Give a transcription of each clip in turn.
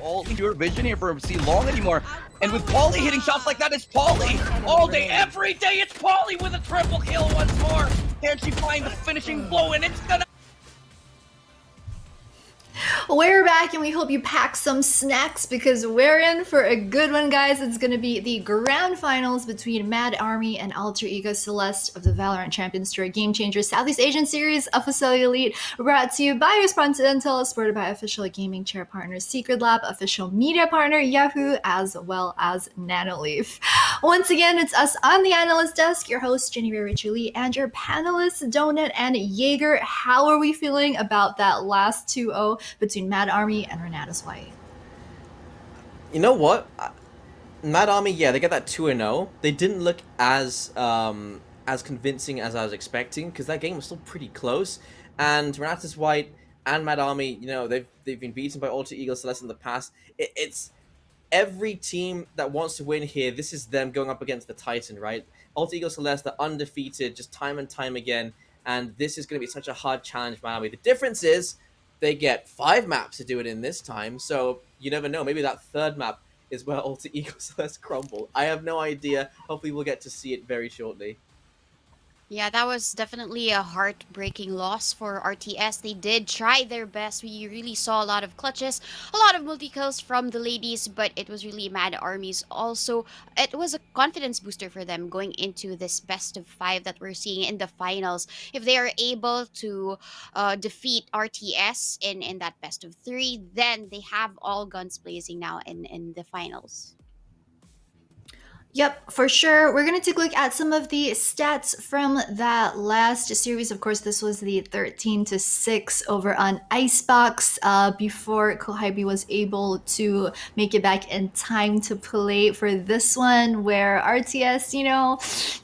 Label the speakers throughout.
Speaker 1: all pure vision here for C Long anymore. And with Pauly hitting shots like that, it's Pauly all day, every day. It's Pauly with a triple kill once more. Can she find the finishing blow? And it's gonna.
Speaker 2: We're back and we hope you pack some snacks because we're in for a good one, guys. It's going to be the grand finals between Mad Army and Alter Ego Celeste of the Valorant Champions Tour Game Changer Southeast Asian Series FSL Elite, brought to you by Responsivental, supported by official gaming chair partner Secret Lab, official media partner Yahoo, as well as Nanoleaf. Once again, it's us on the analyst desk, your host Jenny Richuli, and your panelists Donut and Jaeger. How are we feeling about that last 2-0 between Mad Army and Renatus White?
Speaker 3: You know what? Mad Army, yeah, they get that 2-0. They didn't look as convincing as I was expecting, because that game was still pretty close. And Renatus White and Mad Army, you know, they've been beaten by Alter Ego Celeste in the past. It's every team that wants to win here, this is them going up against the Titan, right? Alter Ego Celeste, they're undefeated just time and time again, and this is going to be such a hard challenge for Mad Army. The difference is they get 5 maps to do it in this time, so you never know. Maybe that 3rd map is where Alter Ego Celeste crumble. I have no idea. Hopefully we'll get to see it very shortly.
Speaker 4: Yeah, that was definitely a heartbreaking loss for RTS. They did try their best. We really saw a lot of clutches, a lot of multi-kills from the ladies, but it was really Mad Armies also. It was a confidence booster for them going into this best of 5 that we're seeing in the finals. If they are able to defeat RTS in that best of 3, then they have all guns blazing now in the finals.
Speaker 2: Yep, for sure. We're going to take a look at some of the stats from that last series. Of course, this was the 13-6 over on Icebox before Kohibi was able to make it back in time to play for this one, where RTS, you know,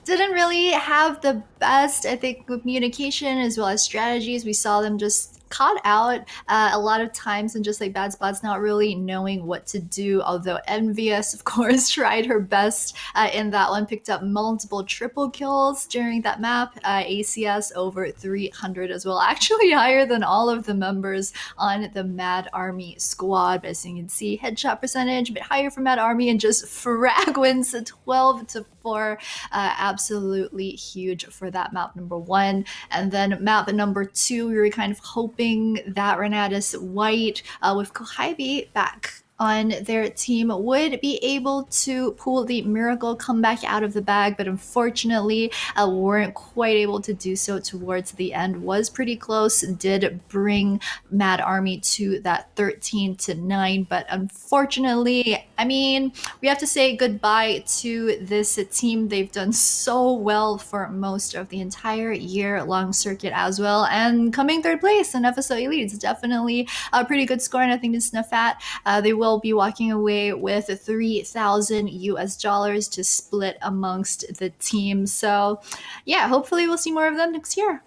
Speaker 2: didn't really have the best, I think, communication as well as strategies. We saw them just caught out a lot of times and just like bad spots, not really knowing what to do. Although Envious, of course, tried her best in that one, picked up multiple triple kills during that map. ACS over 300 as well, actually higher than all of the members on the Mad Army squad. But as you can see, headshot percentage a bit higher for Mad Army, and just frag wins 12-4. Absolutely huge for that map number 1. And then map number 2, we were kind of hoping that Renatus White with Kohibi back on their team would be able to pull the miracle comeback out of the bag, but unfortunately weren't quite able to do so towards the end. Was pretty close, did bring Mad Army to that 13-9, but unfortunately, I mean, we have to say goodbye to this team. They've done so well for most of the entire year-long circuit as well, and coming 3rd place in FSL Elite is definitely a pretty good score, and I think to snuff at. They will be walking away with $3,000 to split amongst the team. So yeah, hopefully we'll see more of them next year.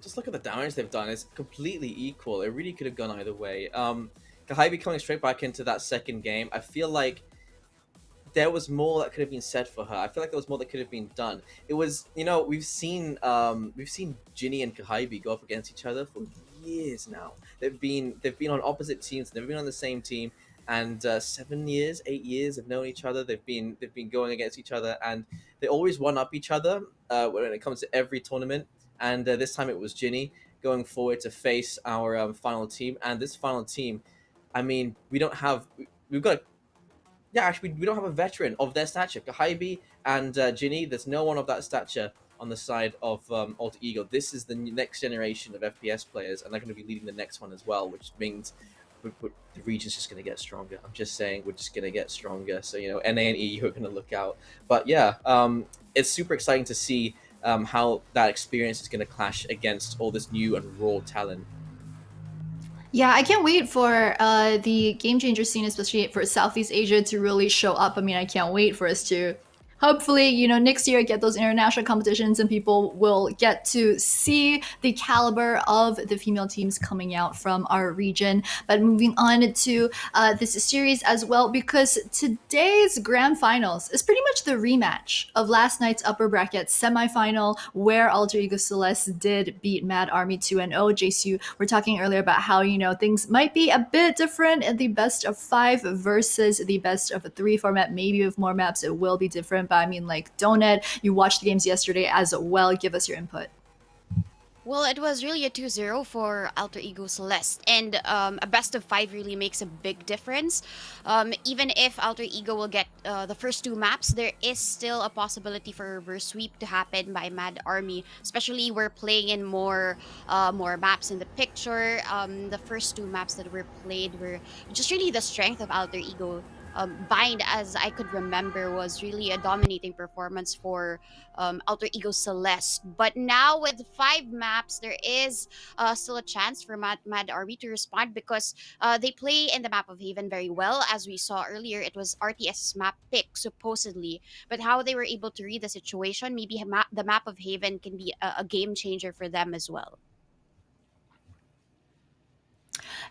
Speaker 3: Just look at the damage they've done. It's completely equal. It really could have gone either way. Kohibi coming straight back into that 2nd game, I feel like there was more that could have been said for her. I feel like there was more that could have been done. It was, you know, we've seen Ginny and Kohibi go up against each other for years now. They've been on opposite teams, never been on the same team, and 7 years, 8 years have known each other. They've been going against each other, and they always one up each other when it comes to every tournament. And this time it was Ginny going forward to face our final team. And this final team, I mean, we don't have a veteran of their stature. Kohibi and Ginny, there's no one of that stature on the side of Alter Ego. This is the next generation of FPS players, and they're going to be leading the next one as well, which means the region's just going to get stronger. I'm just saying, we're just going to get stronger. So, you know, NA and EU are going to look out. But yeah, it's super exciting to see how that experience is going to clash against all this new and raw talent.
Speaker 2: Yeah, I can't wait for the game changer scene, especially for Southeast Asia, to really show up. I mean, I can't wait for us to hopefully, you know, next year get those international competitions and people will get to see the caliber of the female teams coming out from our region. But moving on to this series as well, because today's grand finals is pretty much the rematch of last night's upper bracket semifinal, where Alter Ego Celeste did beat Mad Army 2-0. JCU, we're talking earlier about how, you know, things might be a bit different in the best of 5 versus the best of 3 format. Maybe with more maps it will be different, but I mean, like, Donut, you watched the games yesterday as well. Give us your input.
Speaker 4: Well, it was really a 2-0 for Alter Ego Celeste, and a best of 5 really makes a big difference. Even if Alter Ego will get the first 2 maps, there is still a possibility for reverse sweep to happen by Mad Army, especially we're playing in more maps in the picture. The first 2 maps that were played were just really the strength of Alter Ego. Bind, as I could remember, was really a dominating performance for Alter Ego Celeste. But now with 5 maps, there is still a chance for Mad Army to respond, because they play in the map of Haven very well. As we saw earlier, it was RTS's map pick, supposedly. But how they were able to read the situation, maybe the map of Haven can be a game changer for them as well.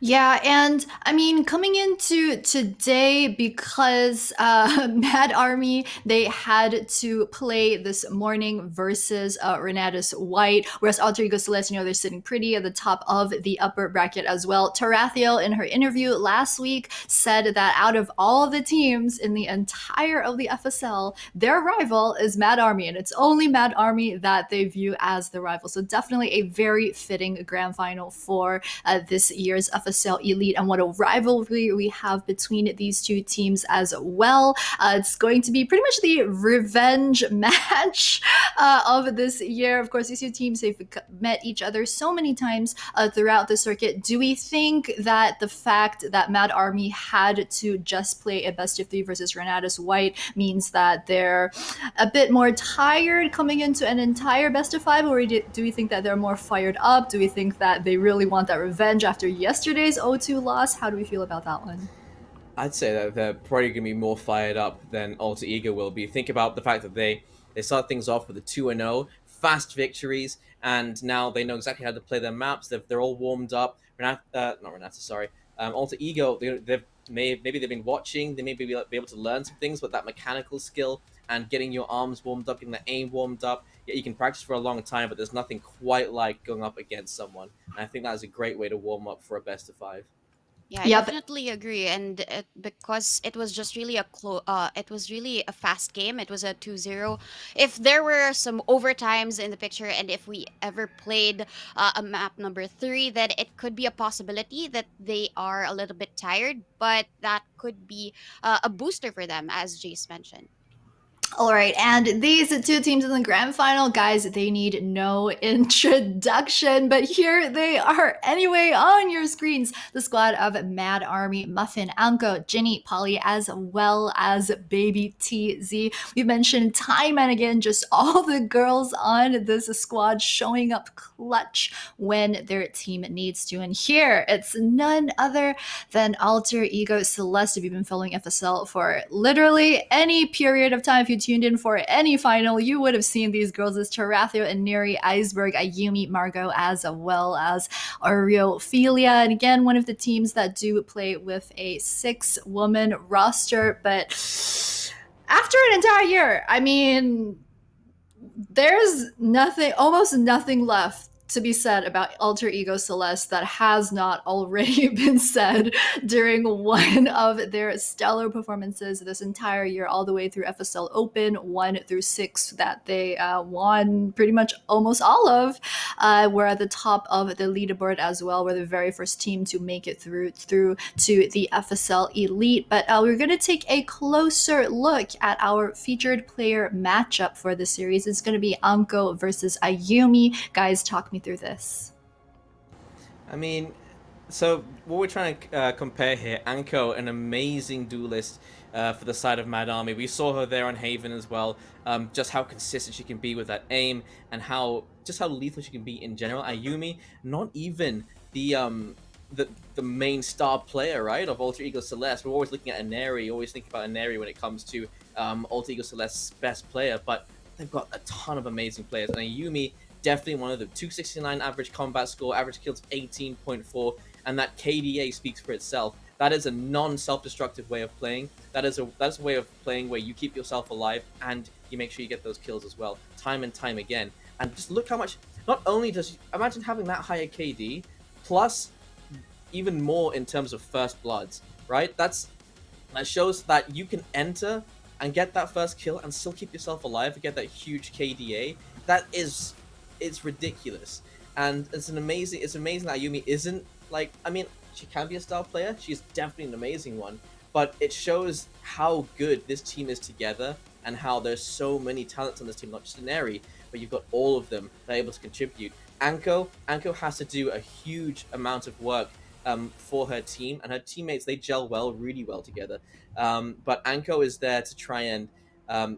Speaker 2: Yeah, and I mean, coming into today, because Mad Army, they had to play this morning versus Renatus White, whereas Alter Ego Celeste, you know, they're sitting pretty at the top of the upper bracket as well. Tarathiel, in her interview last week, said that out of all the teams in the entire of the FSL, their rival is Mad Army, and it's only Mad Army that they view as the rival. So definitely a very fitting grand final for this year's FSL Elite, and what a rivalry we have between these two teams as well. It's going to be pretty much the revenge match of this year. Of course, these two teams, they've met each other so many times throughout the circuit. Do we think that the fact that Mad Army had to just play a best of 3 versus Renatus White means that they're a bit more tired coming into an entire best of 5, or do we think that they're more fired up? Do we think that they really want that revenge after yesterday's 0-2 loss? How do we feel about that one?
Speaker 3: I'd say that they're probably going to be more fired up than Alter Ego will be. Think about the fact that they start things off with a 2-0, fast victories, and now they know exactly how to play their maps. They're all warmed up. Alter Ego, maybe they've been watching. They may be able to learn some things, but that mechanical skill and getting your arms warmed up, getting the aim warmed up, yeah, you can practice for a long time, but there's nothing quite like going up against someone. And I think that is a great way to warm up for a best of 5.
Speaker 4: Yeah, I
Speaker 2: Yep.
Speaker 4: definitely agree, and because it was just really it was really a fast game. It was a 2-0. If there were some overtimes in the picture, and if we ever played a map number 3, then it could be a possibility that they are a little bit tired, but that could be a booster for them, as Jace mentioned.
Speaker 2: All right, and these two teams in the grand final, guys, they need no introduction, but here they are anyway on your screens. The squad of Mad Army, Muffin, Anko, Ginny, Polly, as well as Baby TZ. We've mentioned time and again just all the girls on this squad showing up clutch when their team needs to. And here, it's none other than Alter Ego Celeste. If you've been following FSL for literally any period of time, if you tuned in for any final, you would have seen these girls as Tarathiel and Neri, Iceberg, Ayumi, Margot, as well as Ariophilia. And again, one of the teams that do play with a 6-woman roster. But after an entire year, I mean, there's almost nothing left to be said about Alter Ego Celeste that has not already been said during one of their stellar performances this entire year, all the way through FSL Open 1 through 6 that they won pretty much almost all of. We're at the top of the leaderboard as well. We're the very first team to make it through to the FSL Elite. But we're going to take a closer look at our featured player matchup for the series. It's going to be Anko versus Ayumi. Guys, talk me through this.
Speaker 3: I mean, so what we're trying to compare here, Anko, an amazing duelist for the side of Mad Army. We saw her there on Haven as well, just how consistent she can be with that aim, and how lethal she can be in general. Ayumi, not even the main star player, right, of Alter Ego Celeste. We're always looking at Aneri, always think about Aneri when it comes to Alter Ego Celeste's best player, but they've got a ton of amazing players. And Ayumi, definitely one of them. 269 average combat score, average kills 18.4, and that KDA speaks for itself. That is a non-self-destructive way of playing. That's a way of playing where you keep yourself alive and you make sure you get those kills as well, time and time again. And just look how much. Not only does imagine having that higher KD, plus even more in terms of first bloods, right? That shows that you can enter and get that first kill and still keep yourself alive and get that huge KDA. It's ridiculous, and it's amazing that Ayumi isn't like, I mean, she can be a star player. She's definitely an amazing one, but it shows how good this team is together and how there's so many talents on this team, not just Neri, but you've got all of them that are able to contribute. Anko has to do a huge amount of work for her team, and her teammates, they gel really well together. But Anko is there to try and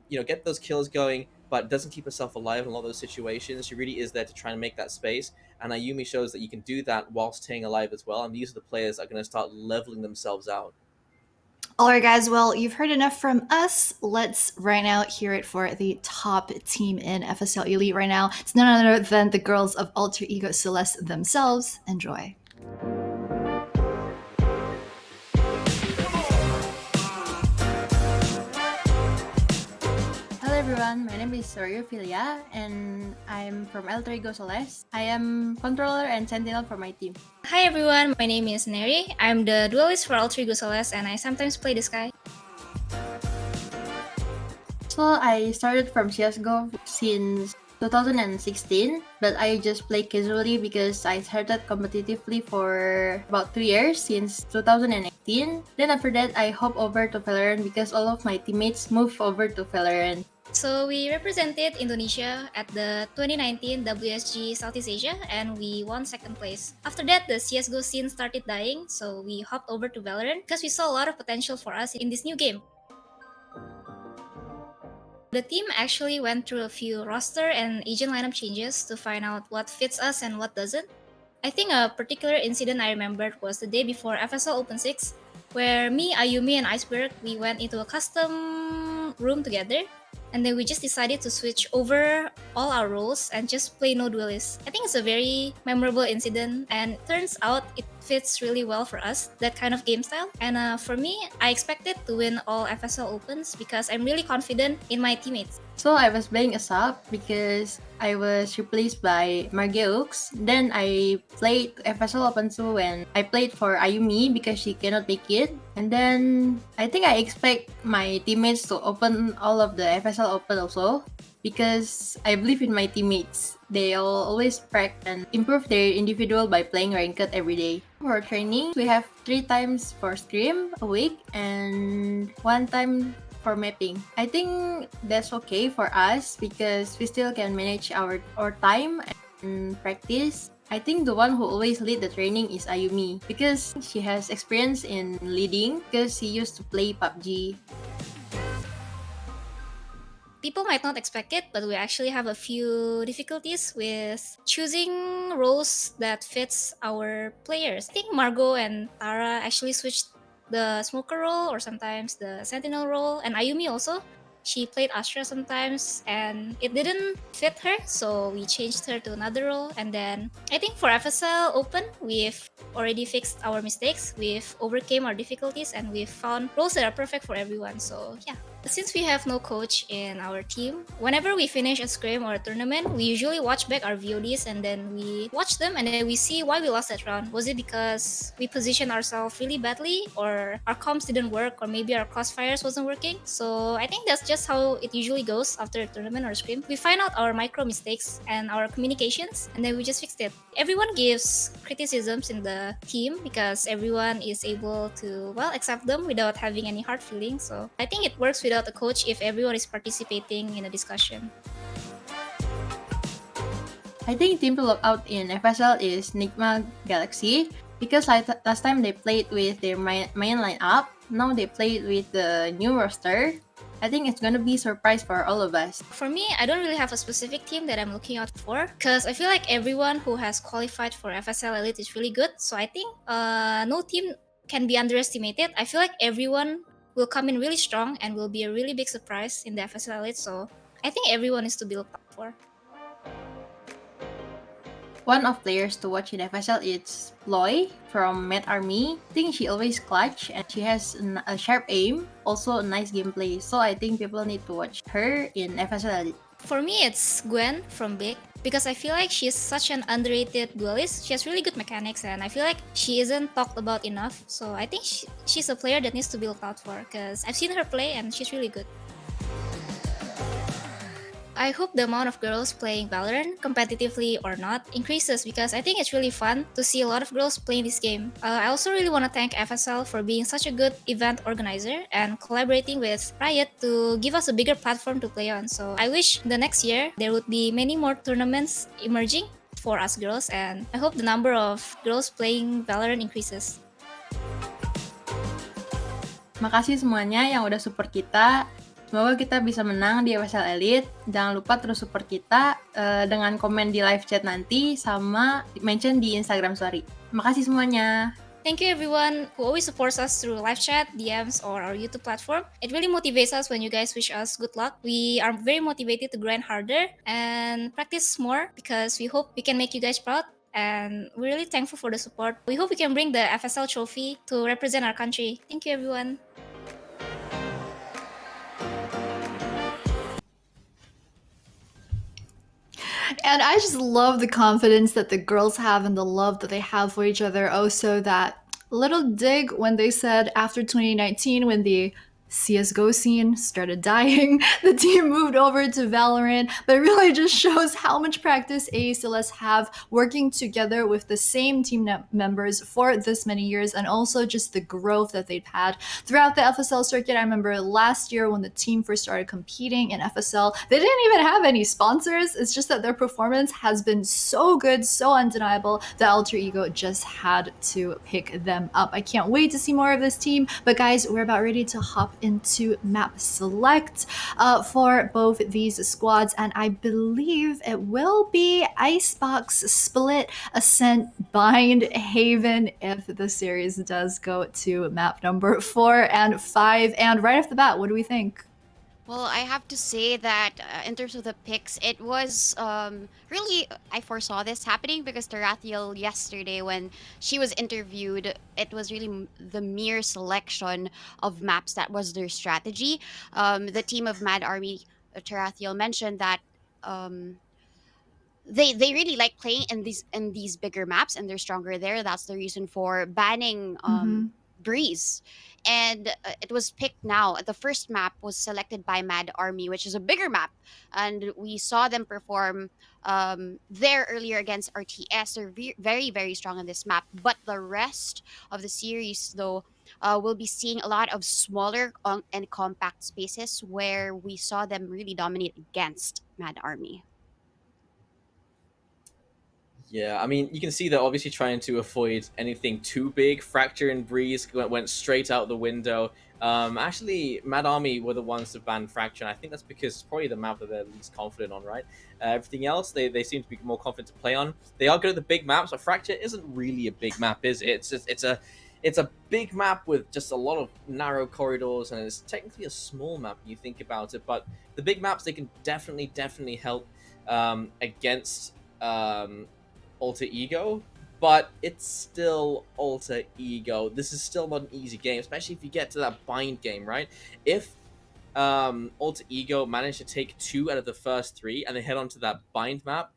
Speaker 3: get those kills going, but doesn't keep herself alive in a lot of those situations. She really is there to try and make that space, and Ayumi shows that you can do that while staying alive as well, and these are the players that are going to start leveling themselves out.
Speaker 2: Alright guys, well, you've heard enough from us. Let's right now hear it for the top team in FSL Elite right now. It's none other than the girls of Alter Ego Celeste themselves. Enjoy.
Speaker 5: Hello everyone, my name is Philia and I'm from Alter Ego Celeste. I am controller and sentinel for my team.
Speaker 6: Hi everyone, my name is Neri. I'm the duelist for Alter Ego Celeste and I sometimes play this guy.
Speaker 5: So I started from CSGO since 2016, but I just play casually because I started competitively for about 2 years since 2018. Then after that, I hop over to Valorant because all of my teammates moved over to Valorant.
Speaker 6: So we represented Indonesia at the 2019 WSG Southeast Asia and we won second place. After that, the CSGO scene started dying, so we hopped over to Valorant because we saw a lot of potential for us in this new game. The team actually went through a few roster and agent lineup changes to find out what fits us and what doesn't. I think a particular incident I remembered was the day before FSL Open 6, where me, Ayumi, and Iceberg, we went into a custom room together, and then we just decided to switch over all our roles and just play no duelist. I think it's a very memorable incident, and turns out it fits really well for us, that kind of game style. And for me, I expected to win all FSL Opens because I'm really confident in my teammates.
Speaker 5: So I was playing a sub because I was replaced by Margeaux. Then I played FSL Open 2 when I played for Ayumi because she cannot make it. And then I think I expect my teammates to open all of the FSL Open also because I believe in my teammates. They always practice and improve their individual by playing ranked every day. For training, we have 3 times for scrim a week and 1 time for mapping. I think that's okay for us because we still can manage our time and practice. I think the one who always lead the training is Ayumi because she has experience in leading because she used to play PUBG.
Speaker 6: People might not expect it, but we actually have a few difficulties with choosing roles that fits our players. I think Margot and Tara actually switched the smoker role or sometimes the sentinel role, and Ayumi also. She played Astra sometimes and it didn't fit her, so we changed her to another role. And then I think for FSL Open, we've already fixed our mistakes, we've overcame our difficulties, and we've found roles that are perfect for everyone. So yeah. Since we have no coach in our team, whenever we finish a scrim or a tournament, we usually watch back our VODs and then we watch them and then we see why we lost that round. Was it because we positioned ourselves really badly, or our comms didn't work, or maybe our crossfires wasn't working? So I think that's just how it usually goes after a tournament or a scrim. We find out our micro mistakes and our communications and then we just fixed it. Everyone gives criticisms in the team because everyone is able to, well, accept them without having any hard feelings. So I think it works without a coach if everyone is participating in a discussion.
Speaker 5: I think team to look out in FSL is Nigma Galaxy because last time they played with their main lineup. Now they played with the new roster. I think it's gonna be a surprise for all of us.
Speaker 6: For me, I don't really have a specific team that I'm looking out for because I feel like everyone who has qualified for FSL Elite is really good. So I think no team can be underestimated. I feel like everyone will come in really strong and will be a really big surprise in the FSL Elite. So I think everyone is to be looked out for.
Speaker 5: One of players to watch in FSL is Loy from Mad Army. I think she always clutch and she has a sharp aim, also a nice gameplay. So I think people need to watch her in FSL.
Speaker 6: For me, it's Gwen from Big because I feel like she's such an underrated duelist. She has really good mechanics and I feel like she isn't talked about enough. So I think she's a player that needs to be looked out for because I've seen her play and she's really good. I hope the amount of girls playing Valorant, competitively or not, increases because I think it's really fun to see a lot of girls playing this game. I also really want to thank FSL for being such a good event organizer and collaborating with Riot to give us a bigger platform to play on. So I wish the next year there would be many more tournaments emerging for us girls, and I hope the number of girls playing Valorant increases.
Speaker 5: Makasih semuanya yang udah support kita. Semoga kita bisa menang di FSL Elite. Jangan lupa terus support kita dengan komen di live chat nanti sama mention di Instagram story. Makasih semuanya.
Speaker 6: Thank you everyone who always supports us through live chat, DMs, or our YouTube platform. It really motivates us when you guys wish us good luck. We are very motivated to grind harder and practice more because we hope we can make you guys proud. And we're really thankful for the support. We hope we can bring the FSL trophy to represent our country. Thank you everyone.
Speaker 2: And I just love the confidence that the girls have and the love that they have for each other. Also, that little dig when they said after 2019, when the CSGO scene started dying, the team moved over to Valorant, but it really just shows how much practice A Celeste have working together with the same team members for this many years, and also just the growth that they've had throughout the FSL circuit. I remember last year when the team first started competing in FSL, they didn't even have any sponsors. It's just that their performance has been so good, so undeniable, that Alter Ego just had to pick them up. I can't wait to see more of this team, but guys, we're about ready to hop into map select for both these squads, and I believe it will be Icebox, Split, Ascent, Bind, Haven if the series does go to map number 4 and 5. And right off the bat, what do we think?
Speaker 4: Well, I have to say that in terms of the picks, it was really, I foresaw this happening because Tarathiel yesterday, when she was interviewed, it was really the mere selection of maps that was their strategy. The team of Mad Army, Tarathiel mentioned that they really like playing in these bigger maps and they're stronger there. That's the reason for banning Breeze. And it was picked now. The first map was selected by Mad Army, which is a bigger map. And we saw them perform there earlier against RTS. They're very, very strong on this map. But the rest of the series, though, we'll be seeing a lot of smaller and compact spaces where we saw them really dominate against Mad Army.
Speaker 3: Yeah, I mean, you can see they're obviously trying to avoid anything too big. Fracture and Breeze went straight out the window. Actually, Mad Army were the ones to ban Fracture, and I think that's because it's probably the map that they're least confident on, right? Everything else, they seem to be more confident to play on. They are good at the big maps, but Fracture isn't really a big map, is it? It's a big map with just a lot of narrow corridors, and it's technically a small map when you think about it. But the big maps, they can definitely help against Alter Ego, but it's still Alter Ego. This is still not an easy game, especially if you get to that bind game, right? If Alter Ego managed to take 2 out of the first 3 and they head on to that bind map,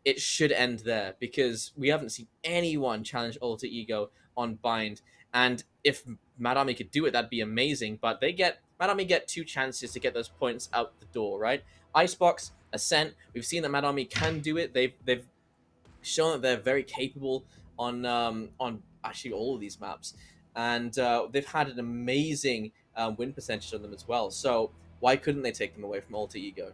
Speaker 3: it should end there, because we haven't seen anyone challenge Alter Ego on bind. And if Mad Army could do it, that'd be amazing. But Mad Army get 2 chances to get those points out the door, right? Icebox, Ascent, we've seen that Mad Army can do it. They've shown that they're very capable on actually all of these maps, and they've had an amazing win percentage on them as well. So why couldn't they take them away from Alter Ego?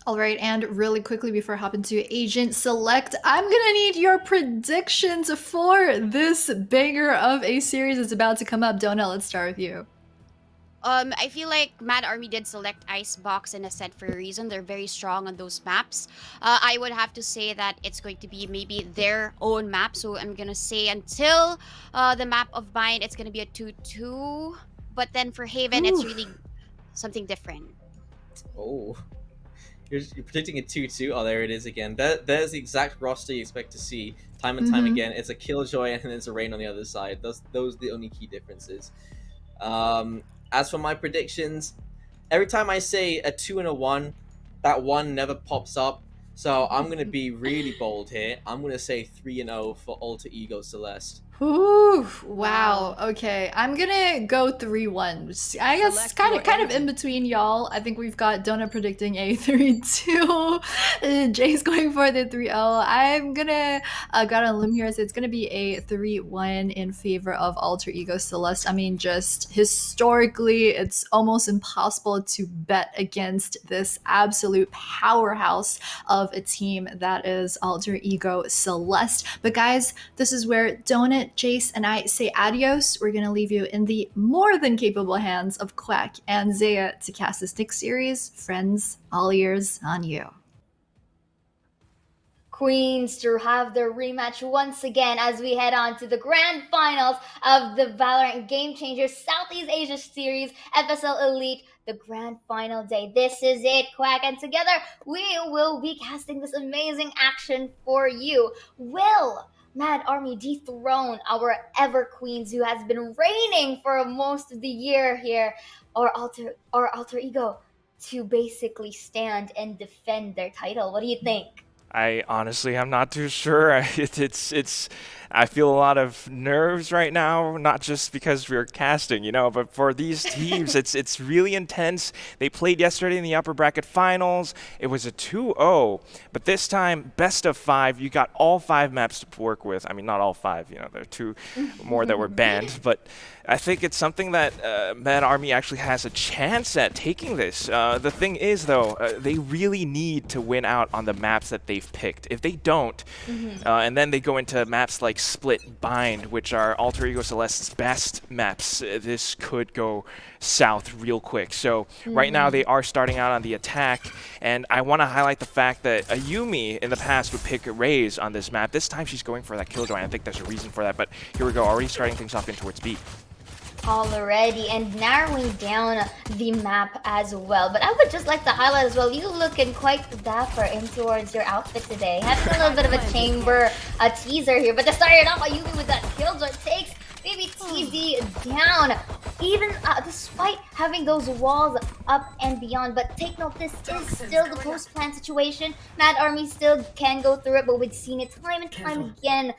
Speaker 2: All right, and really quickly before I hop into Agent Select, I'm gonna need your predictions for this banger of a series that's about to come up. Donut, let's start with you.
Speaker 4: I feel like Mad Army did select Icebox and Ascent for a reason. They're very strong on those maps. I would have to say that it's going to be maybe their own map. So I'm going to say until the map of Bind, it's going to be a 2-2. But then for Haven, it's really something different.
Speaker 3: Oh. You're predicting a 2-2. Oh, there it is again. There's the exact roster you expect to see time and time again. It's a Killjoy and then it's a Rain on the other side. Those are the only key differences. As for my predictions, every time I say a 2 and a 1, that 1 never pops up. So I'm going to be really bold here. I'm going to say 3-0 for Alter Ego Celeste.
Speaker 2: Ooh, wow. Okay, I'm gonna go 3-1. I guess
Speaker 1: Select
Speaker 2: kind
Speaker 1: your
Speaker 2: of in between y'all. I think we've got Donut predicting a 3-2. Jay's going for the 3-0. I'm gonna go on a limb here. So it's gonna be a 3-1 in favor of Alter Ego Celeste. I mean, just historically, it's almost impossible to bet against this absolute powerhouse of a team that is Alter Ego Celeste. But guys, this is where Donut, Jace, and I say adios. We're going to leave you in the more than capable hands of Quack and Zaya to cast this next series. Friends, all ears on you.
Speaker 7: Queens to have their rematch once again as we head on to the grand finals of the Valorant Game Changers Southeast Asia Series FSL Elite, the grand final day. This is it, Quack, and together we will be casting this amazing action for you. Will Mad Army dethrone our Ever Queens who has been reigning for most of the year here, or alter ego to basically stand and defend their title? What do you think?
Speaker 8: I honestly, I'm not too sure. I feel a lot of nerves right now, not just because we're casting, but for these teams, it's really intense. They played yesterday in the upper bracket finals. It was a 2-0, but this time, best of 5. You got all 5 maps to work with. I mean, not all 5. There are 2 more that were banned, but I think it's something that Mad Army actually has a chance at taking this. The thing is, though, they really need to win out on the maps that they've picked. If they don't, and then they go into maps like Split, Bind, which are Alter Ego Celeste's best maps, this could go south real quick. So right now they are starting out on the attack, and I want to highlight the fact that Ayumi in the past would pick Raze on this map. This time she's going for that Killjoy, and I think there's a reason for that, but here we go, already starting things off in towards B.
Speaker 7: Already, and narrowing down the map as well. But I would just like to highlight as well, you looking quite dapper in towards your outfit today. Having a little bit of a chamber teaser here, but to start it off, Ayumi with that Killjoy takes baby TZ down, even despite having those walls up and beyond. But take note, this is still the post-plan situation. Mad Army still can go through it, but we've seen it time and time again.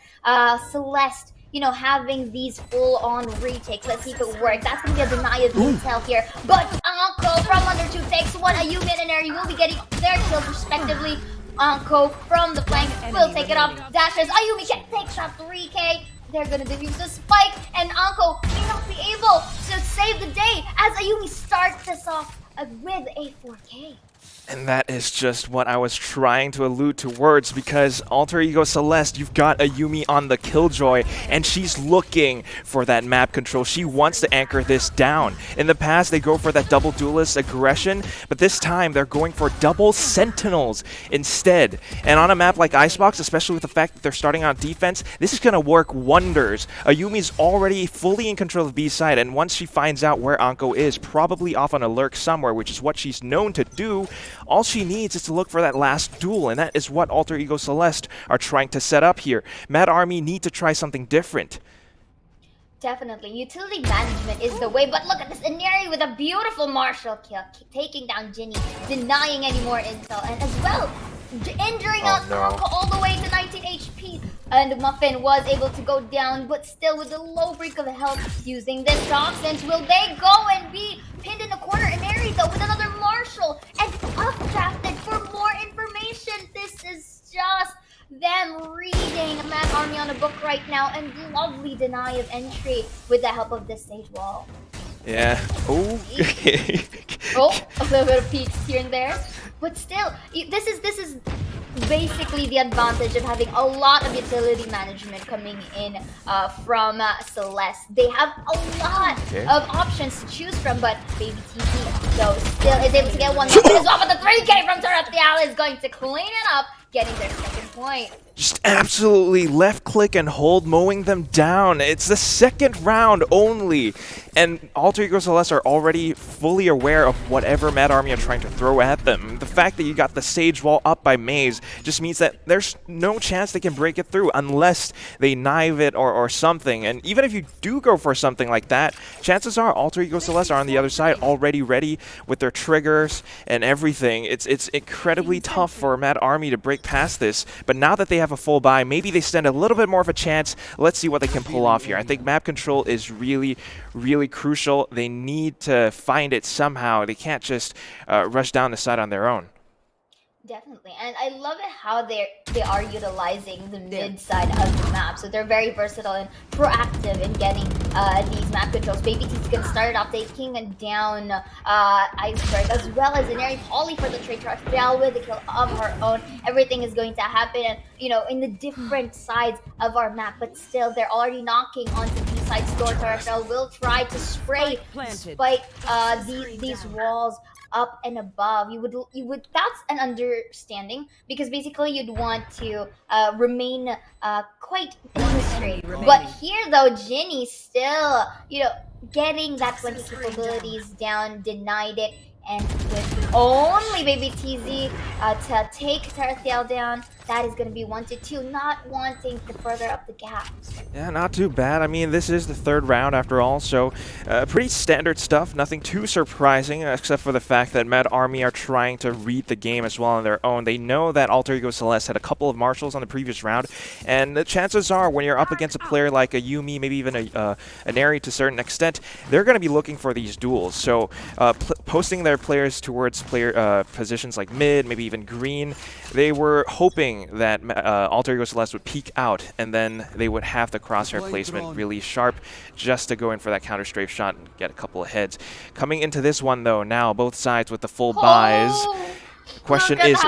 Speaker 7: Celeste, having these full-on retakes. Let's see if it works. That's going to be a deny of intel here. But Anko from under 2 takes 1. Ayumi and Eri will be getting their kills respectively. Anko from the flank will take it off. Dashes. Ayumi can take shot 3K. They're going to defuse the spike. And Anko may not be able to save the day as Ayumi starts this off with a 4K.
Speaker 8: And that is just what I was trying to allude towards, because Alter Ego Celeste, you've got Ayumi on the Killjoy, and she's looking for that map control. She wants to anchor this down. In the past, they go for that double duelist aggression, but this time they're going for double sentinels instead. And on a map like Icebox, especially with the fact that they're starting on defense, this is going to work wonders. Ayumi's already fully in control of B side, and once she finds out where Anko is, probably off on a lurk somewhere, which is what she's known to do, all she needs is to look for that last duel, and that is what Alter Ego Celeste are trying to set up here. Mad Army need to try something different.
Speaker 7: Definitely. Utility management is the way, but look at this Inari with a beautiful Marshall kill, taking down Ginny, denying any more intel, and as well, injuring Anko all the way to 19 HP. And Muffin was able to go down, but still with a low break of health using this toxins. Will they go and be pinned in the corner? Inari though with another Marshall and updrafted for more information. This is just them reading Mad Army on a book right now, and lovely deny of entry with the help of this stage wall.
Speaker 8: Yeah. Oh.
Speaker 7: A little bit of peaks here and there, but still, this is basically the advantage of having a lot of utility management coming in from Celeste. They have a lot of options to choose from, but Baby TZ, though, still is able to get one as well, but the 3K from Turret the Ally is going to clean it up, getting their second point.
Speaker 8: just absolutely left click and hold, mowing them down. It's the second round only, and Alter Ego Celeste are already fully aware of whatever Mad Army are trying to throw at them. The fact that you got the Sage Wall up by Maze just means that there's no chance they can break it through unless they knife it or something. And even if you do go for something like that, chances are Alter Ego Celeste are on the other side already ready with their triggers and everything. It's incredibly tough for Mad Army to break past this, but now that they have a full buy, maybe they stand a little bit more of a chance. Let's see what they can pull off here. I think map control is really crucial. They need to find it somehow. They can't just rush down the side on their own.
Speaker 7: Definitely, and I love it how they are utilizing the mid side of the map. So they're very versatile and proactive in getting these map controls. Baby T's gonna start off taking down Iceberg, as well as Inari Polly for the trade truck fail with the kill of her own. Everything is going to happen, you know, in the different sides of our map, but still they're already knocking onto the side store. FSL will try to spray despite these walls up and above. You would that's an understanding, because basically you'd want to remain quite straight. But here though, Ginny still, you know, getting that 20 capabilities down, denied it, and with only Baby TZ to take Tarathiel down, that is going to be 1-2, not wanting to further up the gap.
Speaker 8: Yeah, not too bad. I mean, this is the third round after all, so pretty standard stuff. Nothing too surprising, except for the fact that Mad Army are trying to read the game as well on their own. They know that Alter Ego Celeste had a couple of marshals on the previous round, and the chances are when you're up against a player like a Yuumi, maybe even a Neri to a certain extent, they're going to be looking for these duels. So posting their players towards positions like mid, maybe even green, they were hoping that Alter Ego Celeste would peek out, and then they would have the crosshair placement really sharp just to go in for that counter strafe shot and get a couple of heads. Coming into this one though, now both sides with the full buys. Question is,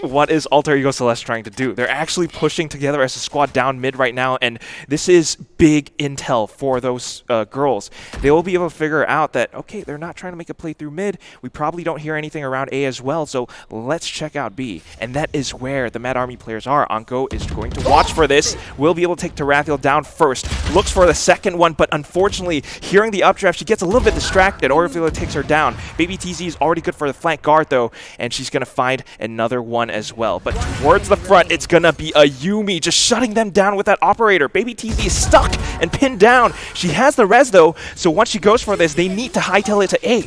Speaker 8: what is Alter Ego Celeste trying to do? They're actually pushing together as a squad down mid right now, and this is big intel for those girls. They will be able to figure out that, okay, they're not trying to make a play through mid. We probably don't hear anything around A as well, so let's check out B. And that is where the Mad Army players are. Anko is going to watch for this. Will be able to take Tarathiel down first. Looks for the second one, but unfortunately, hearing the updraft, she gets a little bit distracted. Orvila takes her down. Baby TZ is already good for the flank guard, though, and she's going to find another one as well. But towards the front, it's going to be a Yuumi just shutting them down with that operator. Baby TZ is stuck and pinned down. She has the res, though, so once she goes for this, they need to hightail it to A.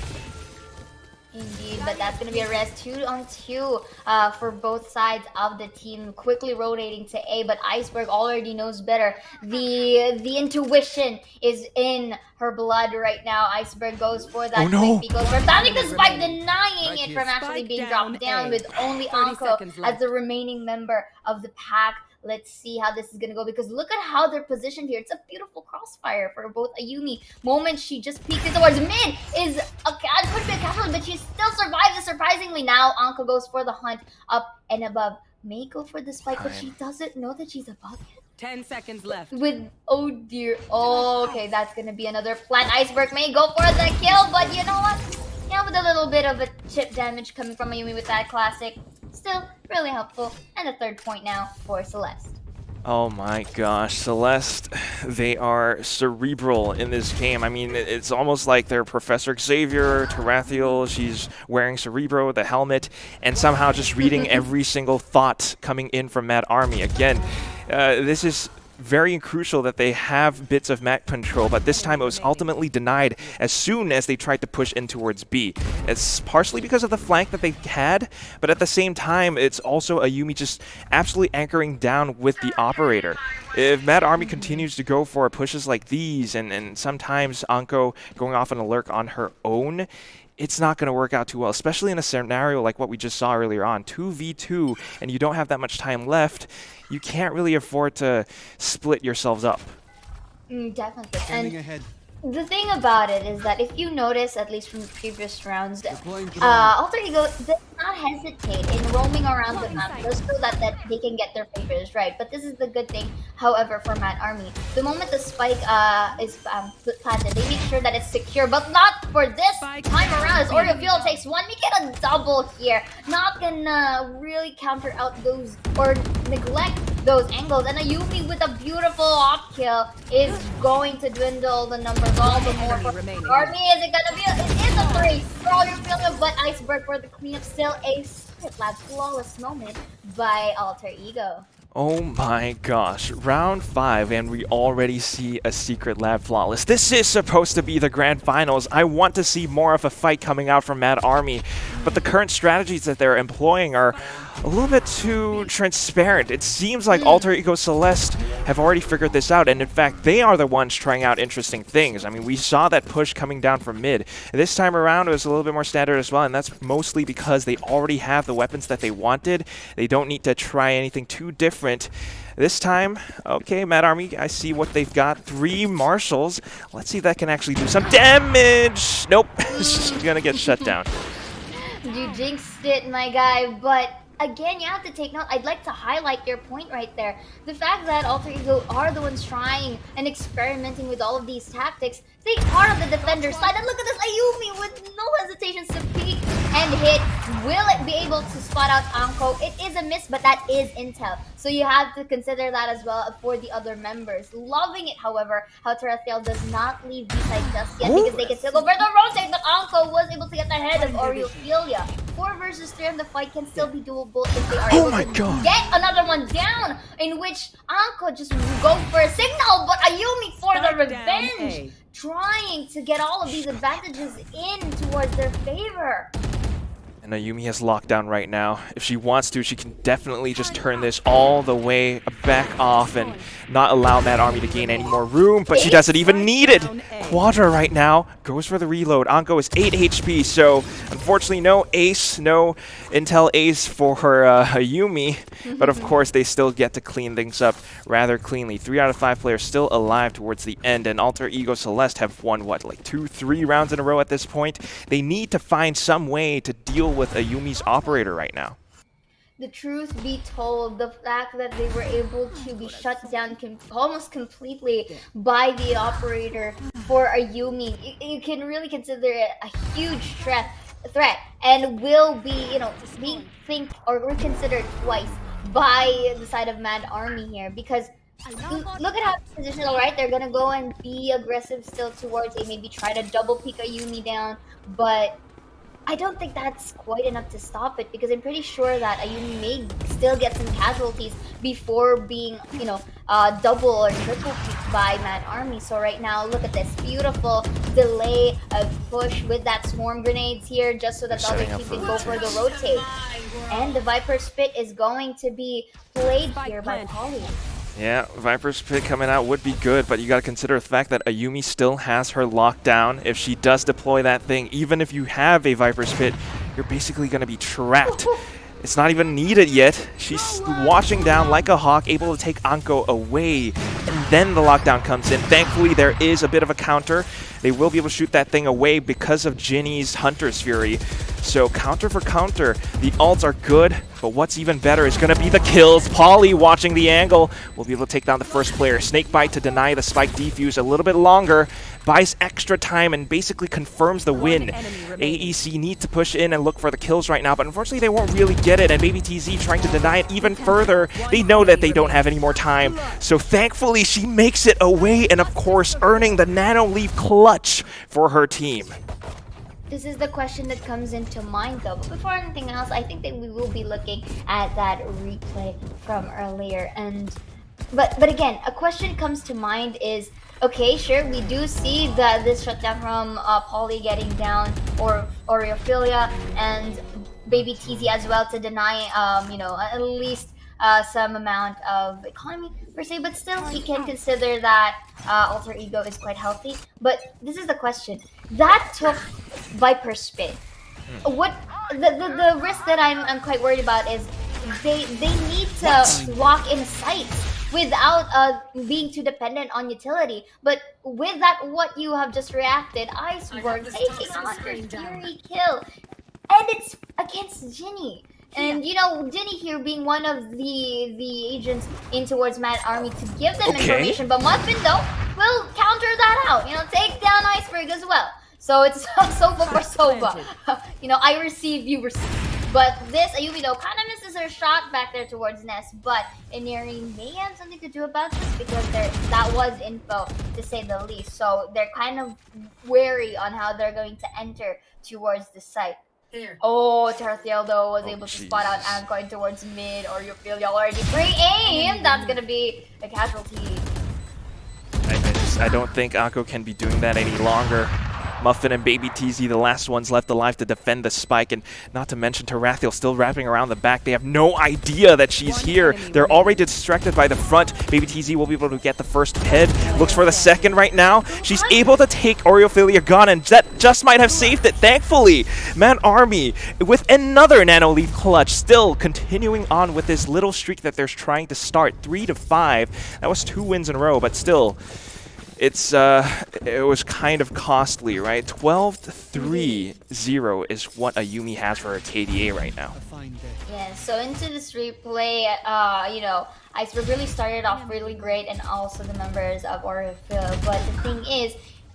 Speaker 7: Indeed, but that's going to be a res 2-on-2 for both sides of the team, quickly rotating to A, but Iceberg already knows better. The intuition is in her blood right now. Iceberg goes for that.
Speaker 8: Oh no!
Speaker 7: Goes for standing the spike, denying it from actually being dropped down, with only Anko as the remaining member of the pack. Let's see how this is going to go, because look at how they're positioned here. It's a beautiful crossfire for both Ayumi. Moment she just peeked it towards mid is could be a casualty, but she still survives it surprisingly. Now Anko goes for the hunt up and above. May go for the spike, but she doesn't know that she's above it.
Speaker 9: 10 seconds left.
Speaker 7: With, oh dear. Oh, okay, that's going to be another plant. Iceberg may go for the kill, but you know what? Yeah, with a little bit of a chip damage coming from Ayumi with that classic. Still really helpful. And a third point now for Celeste.
Speaker 8: Oh my gosh, Celeste, they are cerebral in this game. I mean, it's almost like they're Professor Xavier, Tarathiel, she's wearing Cerebro, the helmet, and somehow just reading every single thought coming in from Mad Army. Again, this is very crucial that they have bits of map control, but this time it was ultimately denied as soon as they tried to push in towards B. It's partially because of the flank that they had, but at the same time, it's also Ayumi just absolutely anchoring down with the operator. If Mad Army continues to go for pushes like these, and sometimes Anko going off on a lurk on her own, it's not going to work out too well, especially in a scenario like what we just saw earlier on. 2v2, and you don't have that much time left. You can't really afford to split yourselves up.
Speaker 7: Definitely. And The thing about it is that if you notice, at least from the previous rounds, Alter Ego does not hesitate in roaming around the map just so that they can get their favors right. But this is the good thing, however, for Mad Army. The moment the spike is planted, they make sure that it's secure, but not for this time around. As Oreo takes one, we get a double here. Not gonna really counter out those or neglect those angles, and Ayumi with a beautiful off kill is going to dwindle the numbers all the more for Army. Is it gonna be it is a 3 for all your feeling, but Iceberg for the cleanup. Still a lab flawless moment by Alter Ego.
Speaker 8: Oh my gosh, round 5 and we already see a Secret Lab flawless. This is supposed to be the grand finals. I want to see more of a fight coming out from Mad Army, but the current strategies that they're employing are a little bit too transparent. It seems like Alter Ego Celeste have already figured this out, and in fact they are the ones trying out interesting things. I mean, we saw that push coming down from mid. This time around it was a little bit more standard as well, and that's mostly because they already have the weapons that they wanted. They don't need to try anything too different. This time, okay, Mad Army, I see what they've got. 3 marshals. Let's see if that can actually do some damage. Nope, she's gonna get shut down.
Speaker 7: You jinxed it, my guy, but again, you have to take note. I'd like to highlight your point right there. The fact that Alter Ego are the ones trying and experimenting with all of these tactics, they are on the defender's side. And look at this Ayumi with no hesitations to peek and hit. Will it be able to spot out Anko? It is a miss, but that is intel. So you have to consider that as well for the other members. Loving it, however, how Tarathiel does not leave B-side just yet because they can still go for the rotate, but Anko was able to get the head of Oreophilia. 4 versus 3 in the fight can still be doable if they are able to get another one down, in which Anko just go for a signal, but Ayumi for the revenge, trying to get all of these advantages in towards their favor.
Speaker 8: And Ayumi has lockdown right now. If she wants to, she can definitely just turn this all the way back off and not allow Mad Army to gain any more room, but she doesn't even need it. Quadra right now goes for the reload. Anko is 8 HP, so unfortunately no ace, no intel ace for her Ayumi, but of course they still get to clean things up rather cleanly. 3 out of 5 players still alive towards the end, and Alter Ego Celeste have won, what, like 2-3 rounds in a row at this point? They need to find some way to deal with Ayumi's operator right now.
Speaker 7: The truth be told, the fact that they were able to be shut down almost completely by the operator for Ayumi, you can really consider it a huge threat, and will be, being reconsidered twice by the side of Mad Army here, because look at how it's positional, right? They're gonna go and be aggressive still towards A, maybe try to double peek Ayumi down, but I don't think that's quite enough to stop it, because I'm pretty sure that Ayumi may still get some casualties before being, double or triple peeked by Mad Army. So right now, look at this beautiful delay of push with that swarm grenades here, just so that the other team can go for the rotate. And the Viper Spit is going to be played here by Polly.
Speaker 8: Yeah, Viper's Pit coming out would be good, but you got to consider the fact that Ayumi still has her lockdown. If she does deploy that thing, even if you have a Viper's Pit, you're basically going to be trapped. It's not even needed yet. She's washing down like a hawk, able to take Anko away, and then the lockdown comes in. Thankfully, there is a bit of a counter. They will be able to shoot that thing away because of Jinny's Hunter's Fury. So counter for counter, the ults are good, but what's even better is going to be the kills. Polly watching the angle will be able to take down the first player. Snakebite to deny the spike defuse a little bit longer, buys extra time and basically confirms the win. AEC need to push in and look for the kills right now, but unfortunately they won't really get it, and maybe TZ trying to deny it even further. They know that they don't have any more time, so thankfully she makes it away, and of course earning the Nano Leaf clutch for her team.
Speaker 7: This is the question that comes into mind, though. But before anything else, I think that we will be looking at that replay from earlier. But again, a question comes to mind is, okay, sure, we do see that this shutdown from Polly getting down, or Oreophilia, and Baby TZ as well to deny, at least some amount of economy per se, but still we can consider that Alter Ego is quite healthy. But this is the question that took Viper Spit. What the risk that I'm quite worried about is they need to walk in sight without being too dependent on utility. But with that, what you have just reacted, Iceberg taking on the Fury kill, and it's against Ginny. And you know, Ginny here being one of the agents in towards Mad Army to give them information, but Muffin though will counter that out. You know, take down Iceberg as well. So it's Sofa for Sofa. You know, I receive, you receive. But this Ayumi though kind of misses her shot back there towards Ness, but Inari may have something to do about this because that was info to say the least. So they're kind of wary on how they're going to enter towards the site. Oh, Tarathiel though was able to spot out Ancoin towards mid, or you feel y'all already pre-aim. That's gonna be a casualty.
Speaker 8: I don't think Akko can be doing that any longer. Muffin and Baby TZ, the last ones left alive to defend the spike, and not to mention Tarathiel still wrapping around the back. They have no idea that she's here. They're already distracted by the front. Baby TZ will be able to get the first head. Looks for the second right now. She's able to take Oreophilia Gun, and that just might have saved it, thankfully. Mad Army with another Nano Leaf clutch, still continuing on with this little streak that they're trying to start. 3-5. That was 2 wins in a row, but still, it was kind of costly, right? 12-3-0 is what Ayumi has for her KDA right now.
Speaker 7: Yeah, so into this replay, you know, Iceberg really started off really great, and also the members of Oreophilia. But the thing is,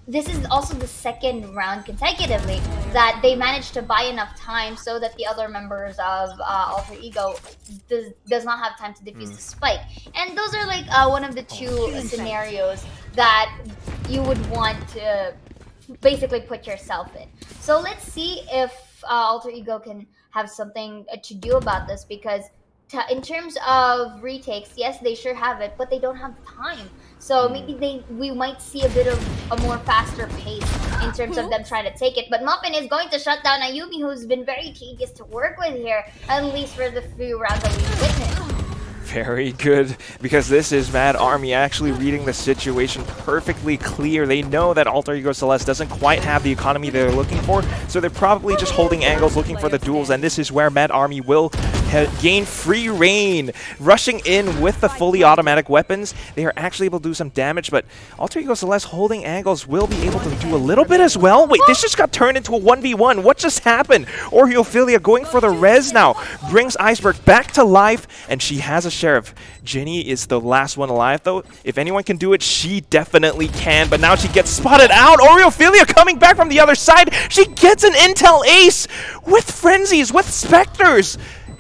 Speaker 7: this is also the second round consecutively that they managed to buy enough time so that the other members of Alter Ego does not have time to defuse the spike. And those are like one of the two scenarios that you would want to basically put yourself in. So let's see if Alter Ego can have something to do about this, because in terms of retakes, yes, they sure have it, but they don't have time. So maybe we might see a bit of a more faster pace in terms of them trying to take it. But Muffin is going to shut down Ayumi, who's been very tedious to work with here, at least for the few rounds that we've witnessed.
Speaker 8: Very good, because this is Mad Army actually reading the situation perfectly clear. They know that Alter Ego Celeste doesn't quite have the economy they're looking for, so they're probably just holding angles, looking for the duels, and this is where Mad Army will gain free reign. Rushing in with the fully automatic weapons, they are actually able to do some damage, but Alter Ego Celeste holding angles will be able to do a little bit as well. Wait, this just got turned into a 1v1. What just happened? Oreophilia going for the res now, brings Iceberg back to life, and she has a sheriff. Ginny is the last one alive, though. If anyone can do it, she definitely can, but now she gets spotted out. Oreophilia coming back from the other side. She gets an intel ace with frenzies, with specters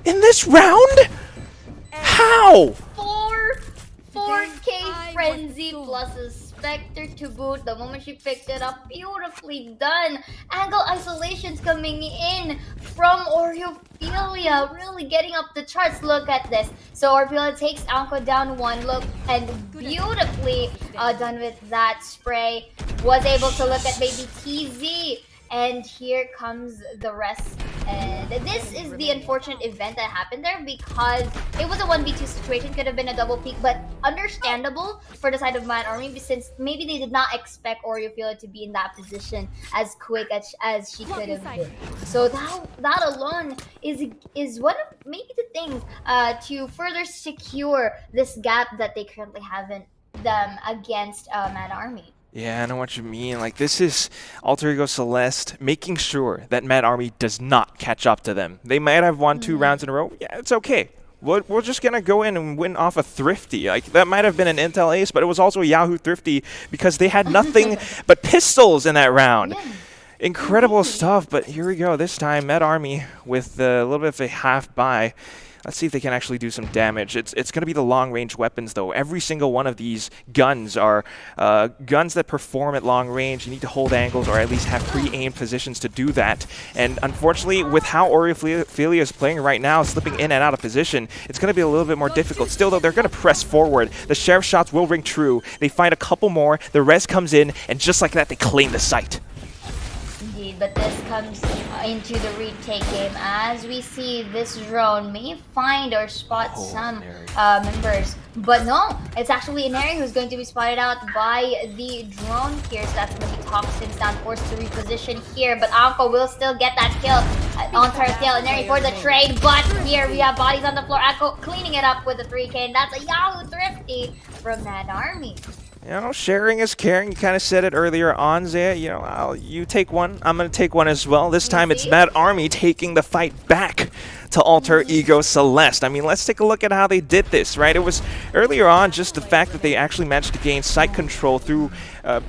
Speaker 8: in this round? How?
Speaker 7: 4K frenzy plus a specter to boot. The moment she picked it up, beautifully done. Angle isolations coming in from Oreophilia, really getting up the charts. Look at this. So Oreophilia takes Anko down one look, and beautifully done with that spray. Was able to look at Baby TZ. And here comes the rest. And this is the unfortunate event that happened there, because it was a 1v2 situation, could have been a double peak, but understandable for the side of Mad Army, since maybe they did not expect Oreophilia to be in that position as quick as she could have been. So that alone is one of maybe the things to further secure this gap that they currently have in them against Mad Army.
Speaker 8: Yeah, I know what you mean. Like, this is Alter Ego Celeste making sure that Mad Army does not catch up to them. They might have won 2 rounds in a row. Yeah, it's okay. We're just going to go in and win off a Thrifty. Like, that might have been an Intel Ace, but it was also a Yahoo Thrifty because they had nothing but pistols in that round. Yeah. Incredible stuff, but here we go. This time, Mad Army with a little bit of a half buy. Let's see if they can actually do some damage. It's going to be the long-range weapons, though. Every single one of these guns are guns that perform at long range. You need to hold angles or at least have pre-aimed positions to do that. And unfortunately, with how Oreophilia is playing right now, slipping in and out of position, it's going to be a little bit more difficult. Still, though, they're going to press forward. The sheriff shots will ring true. They find a couple more. The res comes in, and just like that, they claim the site.
Speaker 7: Indeed, but this comes into the retake game as we see this drone may find or spot some members, but no, it's actually Inari who's going to be spotted out by the drone here. So that's going to be Toxins down, forced to reposition here, but Anko will still get that kill. on Tarsiel and Neri for the trade, but here we have bodies on the floor. Echo cleaning it up with a 3K, and that's a Yahoo Thrifty from Mad Army.
Speaker 8: You know, sharing is caring. You kind of said it earlier on, Zaya. You know, you take one, I'm going to take one as well. This time it's Mad Army taking the fight back to Alter Ego Celeste. I mean, let's take a look at how they did this, right? It was earlier on just the fact that they actually managed to gain site control through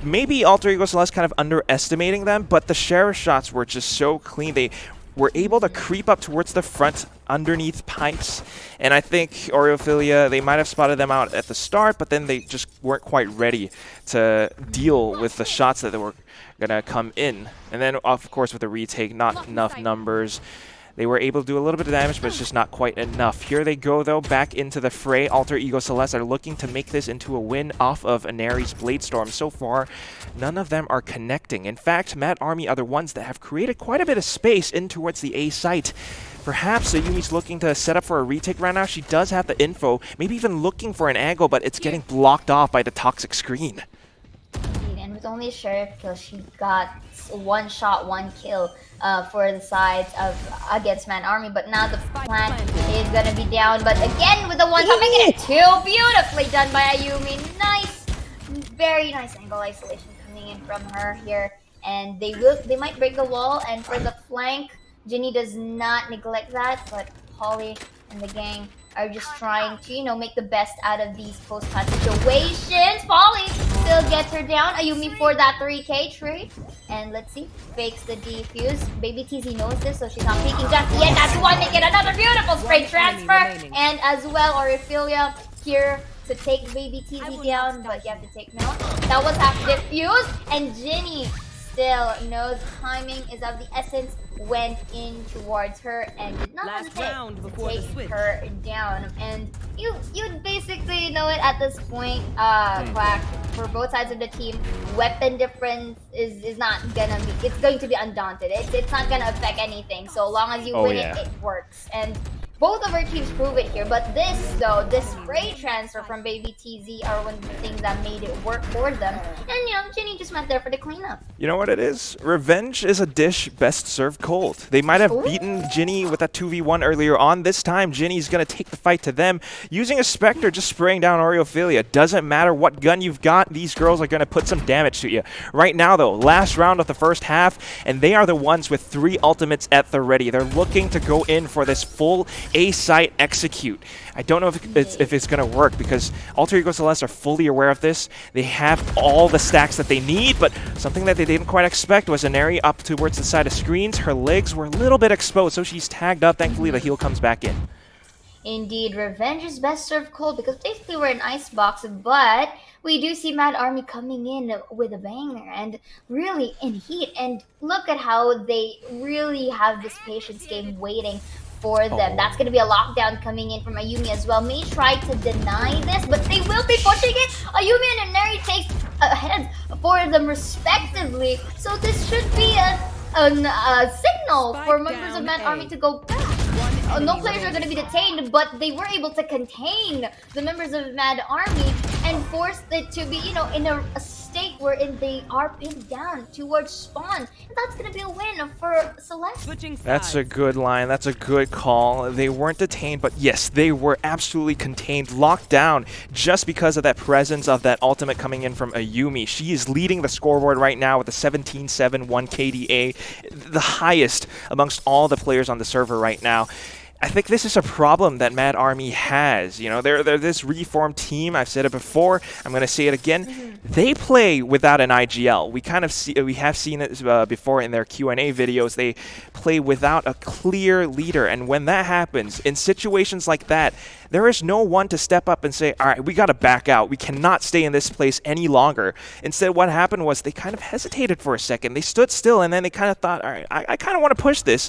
Speaker 8: maybe Alter Ego Celeste kind of underestimating them, but the Sheriff shots were just so clean. They were able to creep up towards the front underneath pipes, and I think Oreophilia, they might have spotted them out at the start, but then they just weren't quite ready to deal with the shots that they were gonna come in. And then of course with the retake, not enough numbers. They were able to do a little bit of damage, but it's just not quite enough. Here they go, though, back into the fray. Alter Ego Celeste are looking to make this into a win off of Inari's Bladestorm. So far, none of them are connecting. In fact, Mad Army are the ones that have created quite a bit of space in towards the A site. Perhaps Ayumi's looking to set up for a retake right now. She does have the info, maybe even looking for an angle, but it's getting blocked off by the toxic screen.
Speaker 7: And with only a Sheriff kill, she got 1 shot, 1 kill for the sides of against Mad Army. But now the plant is gonna be down. But again with the 1-shot, making it 2 beautifully done by Ayumi. Nice, very nice angle isolation coming in from her here. And they might break the wall. And for the flank, Ginny does not neglect that, but Polly and the gang are just trying to, you know, make the best out of these post-plant situations. Polly still gets her down. Ayumi for that 3K trade. And let's see, fakes the defuse. Baby TZ knows this, so she's not peeking just yet. That's one, making another beautiful spray transfer. And as well, Oriphilia here to take Baby TZ down, but you have to take note. That was half diffused, and Ginny still knows timing is of the essence, went in towards her and did not hesitate to take her down. And you basically know it at this point, Quack, for both sides of the team, weapon difference is not gonna be, it's going to be undaunted. It's not gonna affect anything. So long as you win it works. And both of our teams prove it here, but this, though, this spray transfer from Baby TZ are one of the things that made it work for them. And, you know, Ginny just went there for the cleanup.
Speaker 8: You know what it is? Revenge is a dish best served cold. They might have beaten Ginny with that 2v1 earlier on. This time, Ginny's going to take the fight to them. Using a Spectre, just spraying down Oreophilia. Doesn't matter what gun you've got, these girls are going to put some damage to you. Right now, though, last round of the first half, and they are the ones with 3 ultimates at the ready. They're looking to go in for this full A site execute. I don't know if it's going to work because Alter Ego Celeste are fully aware of this. They have all the stacks that they need, but something that they didn't quite expect was Inari up towards the side of screens. Her legs were a little bit exposed, so she's tagged up. Thankfully, the heal comes back in.
Speaker 7: Indeed, revenge is best served cold because basically we're an icebox, but we do see Mad Army coming in with a banger and really in heat. And look at how they really have this patience game waiting for them. That's going to be a lockdown coming in from Ayumi as well. May try to deny this, but they will be pushing it. Ayumi and Inari takes ahead for them respectively. So this should be a signal for members of Mad Army to go back. No players are going to be detained, but they were able to contain the members of Mad Army and force it to be, you know, in a state wherein they are pinned down towards spawn. And that's going to be a win for Celeste.
Speaker 8: That's a good line. That's a good call. They weren't detained, but yes, they were absolutely contained, locked down, just because of that presence of that ultimate coming in from Ayumi. She is leading the scoreboard right now with a 17-7-1 KDA, the highest amongst all the players on the server right now. I think this is a problem that Mad Army has. You know, they're this reformed team. I've said it before. I'm going to say it again. They play without an IGL. We have seen it before in their Q&A videos. They play without a clear leader, and when that happens in situations like that, there is no one to step up and say, all right, we got to back out. We cannot stay in this place any longer. Instead, what happened was they kind of hesitated for a second. They stood still, and then they kind of thought, all right, I kind of want to push this,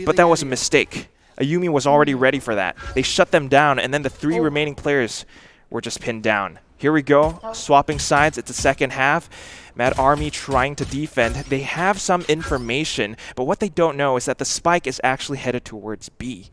Speaker 8: but that was a mistake. Ayumi was already ready for that. They shut them down, and then the 3 remaining players were just pinned down. Here we go, swapping sides. It's the second half. Mad Army trying to defend. They have some information, but what they don't know is that the spike is actually headed towards B.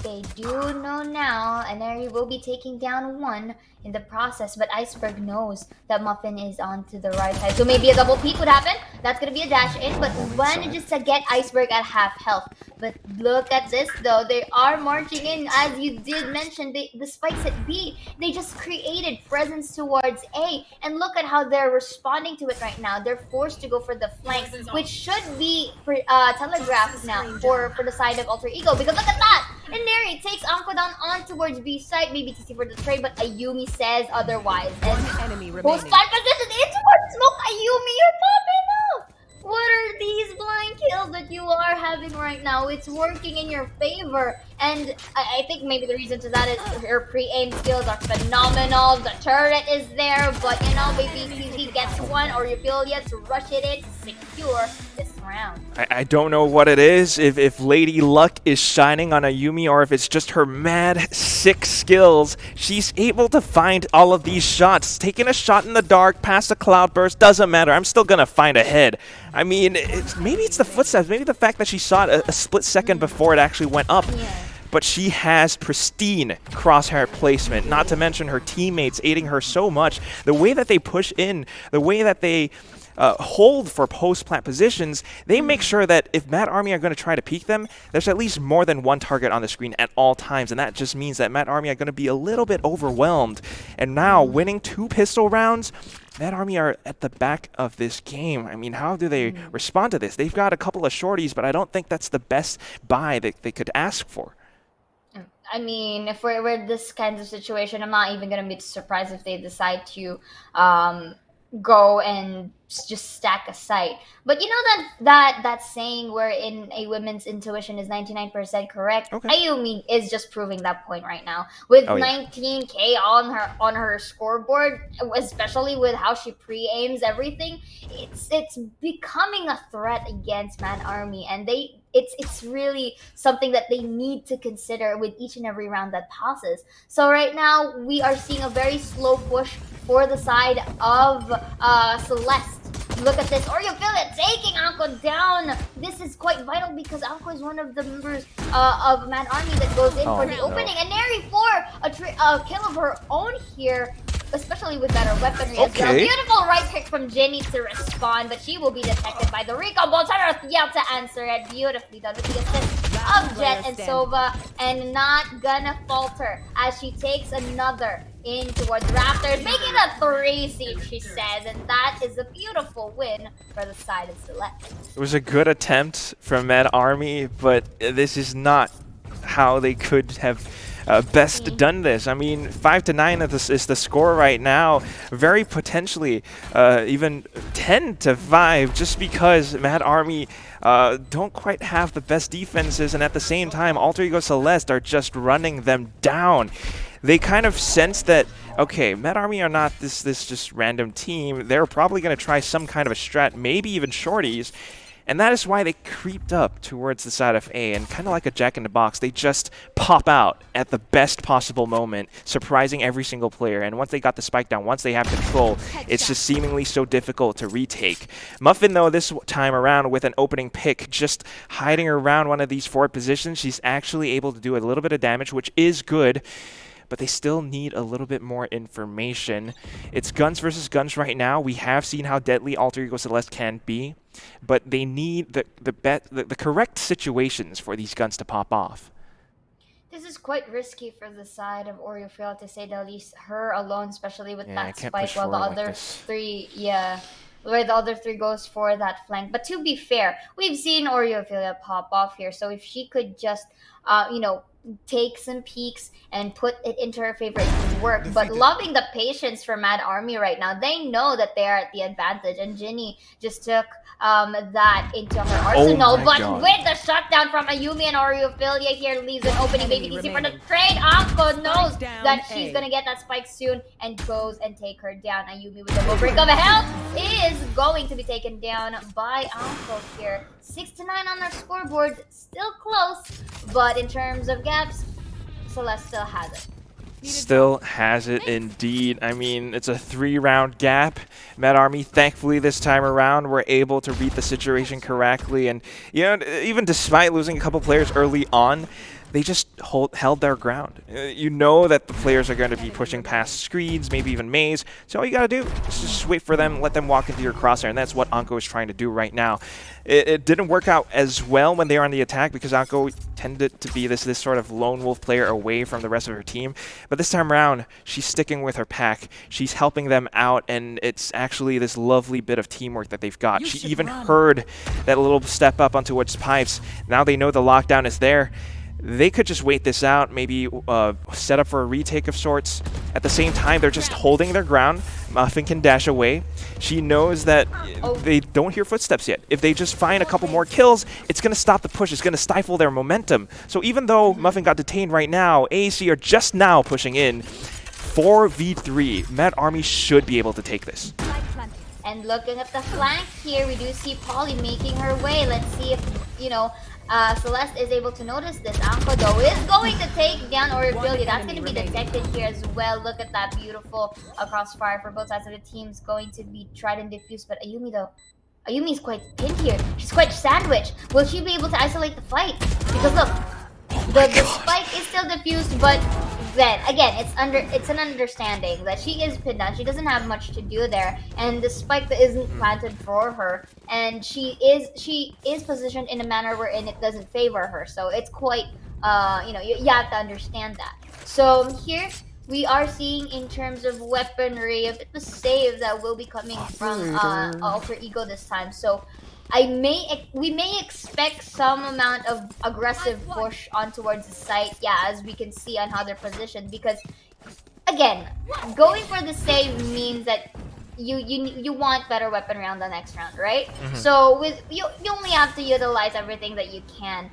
Speaker 7: They do know now, and Ari will be taking down 1 in the process, but Iceberg knows that Muffin is on to the right side. So maybe a double peek would happen. That's gonna be a dash in, but manages to get Iceberg at half health. But look at this though, they are marching in, as you did mention, the spikes at B, they just created presence towards A, and look at how they're responding to it right now. They're forced to go for the flank, which should be telegraphed now for the side of Alter Ego, because look at that! And Neri takes Anko down on towards B side, maybe TC for the trade, but Ayumi says otherwise. And post time position in towards smoke, Ayumi, you're popping off! What are these blind kills that you are having right now? It's working in your favor. And I think maybe the reason to that is her pre-aim skills are phenomenal. The turret is there, but you know, maybe CZ gets one or your affiliates rush it in to secure this round.
Speaker 8: I don't know what it is, if Lady Luck is shining on Ayumi or if it's just her mad sick skills. She's able to find all of these shots. Taking a shot in the dark, past a cloudburst, doesn't matter. I'm still going to find a head. I mean, maybe it's the footsteps, maybe the fact that she saw it a split second before it actually went up.
Speaker 7: Yeah.
Speaker 8: But she has pristine crosshair placement, not to mention her teammates aiding her so much. The way that they push in, the way that they hold for post-plant positions, they make sure that if Mad Army are going to try to peek them, there's at least more than one target on the screen at all times, and that just means that Mad Army are going to be a little bit overwhelmed. And now, winning 2 pistol rounds, Mad Army are at the back of this game. I mean, how do they respond to this? They've got a couple of shorties, but I don't think that's the best buy that they could ask for.
Speaker 7: I mean, if we're this kind of situation, I'm not even gonna be surprised if they decide to go and just stack a site. But you know that saying wherein a woman's intuition is 99% correct.
Speaker 8: Okay.
Speaker 7: Ayumi is just proving that point right now with
Speaker 8: Oh, yeah.
Speaker 7: 19k on her scoreboard, especially with how she pre-aims everything. It's becoming a threat against Man Army, and it's really something that they need to consider with each and every round that passes. So right now we are seeing a very slow push for the side of Celeste. Look at this, Oreo Philip taking Anko down. This is quite vital because Anko is one of the members of Man Army that goes in for the opening. And Neri for a kill of her own here, especially with better weaponry as well. Beautiful right pick from Jenny to respond, but she will be detected by the recon ball. Yell to answer it. Beautifully done with the assist of Jet and Sova, and not gonna falter as she takes another in towards Raptors, making a 3 seed, she says, and that is a beautiful win for the side of Celeste.
Speaker 8: It was a good attempt from Mad Army, but this is not how they could have best done this. I mean, 5-9 is the score right now. Very potentially even 10-5, just because Mad Army don't quite have the best defenses, and at the same time, Alter Ego Celeste are just running them down. They kind of sense that, okay, Mad Army are not this just random team. They're probably going to try some kind of a strat, maybe even shorties. And that is why they creeped up towards the side of A, and kind of like a jack-in-the-box, they just pop out at the best possible moment, surprising every single player. And once they got the spike down, once they have control, it's just seemingly so difficult to retake. Muffin, though, this time around with an opening pick, just hiding around one of these forward positions, she's actually able to do a little bit of damage, which is good. But they still need a little bit more information. It's guns versus guns right now. We have seen how deadly Alter Ego Celeste can be, but they need the correct situations for these guns to pop off.
Speaker 7: This is quite risky for the side of Oreo, to say the least. Her alone, especially with that spike, while the other three, where the other 3 goes for that flank. But to be fair, we've seen Oreo pop off here, so if she could just, take some peeks and put it into her favor, it would work. But loving the patience for Mad Army right now, they know that they are at the advantage, and Ginny just took that into her arsenal. But with the shutdown from Ayumi and Oriophilia here, leaves an opening baby DC for the trade. Anko knows that she's gonna get that spike soon and goes and take her down. Ayumi with a low break of health is going to be taken down by Anko here. 6-9 on our scoreboard, still close, but in terms of gaps, Celeste still has it.
Speaker 8: Still has it indeed. I mean, it's a 3-round gap. Mad Army, thankfully this time around, were able to read the situation correctly. And, even despite losing a couple players early on, they just held their ground. You know that the players are going to be pushing past screens, maybe even maze. So all you got to do is just wait for them, let them walk into your crosshair, and that's what Anko is trying to do right now. It didn't work out as well when they were on the attack because Anko tended to be this sort of lone wolf player away from the rest of her team. But this time around, she's sticking with her pack. She's helping them out, and it's actually this lovely bit of teamwork that they've got. She even heard that little step up onto its pipes. Now they know the lockdown is there. They could just wait this out, maybe set up for a retake of sorts. At the same time, they're just holding their ground. Muffin can dash away. She knows that they don't hear footsteps yet. If they just find a couple more kills, it's going to stop the push. It's going to stifle their momentum. So even though Muffin got detained right now, AAC are just now pushing in. 4v3. Mad Army should be able to take this.
Speaker 7: And looking at the flank here, we do see Polly making her way. Let's see if, you know, Celeste is able to notice this. Anko, though, is going to take down Orifilio. That's going to be detected here as well. Look at that beautiful crossfire for both sides of the teams. Going to be tried and diffused. But Ayumi, though, Ayumi's quite pinned here. She's quite sandwiched. Will she be able to isolate the fight? Because look, the spike is still diffused, but then again, it's an understanding that she is pinned down. She doesn't have much to do there, and the spike that isn't planted for her, and she is positioned in a manner wherein it doesn't favor her. So it's quite you know, you have to understand that. So here we are seeing, in terms of weaponry, a bit of a save that will be coming from Alter Ego this time. So we may expect some amount of aggressive push on towards the site, yeah, as we can see on how they're positioned, because again, going for the save means that you want better weaponry on the next round, right? So with you only have to utilize everything that you can.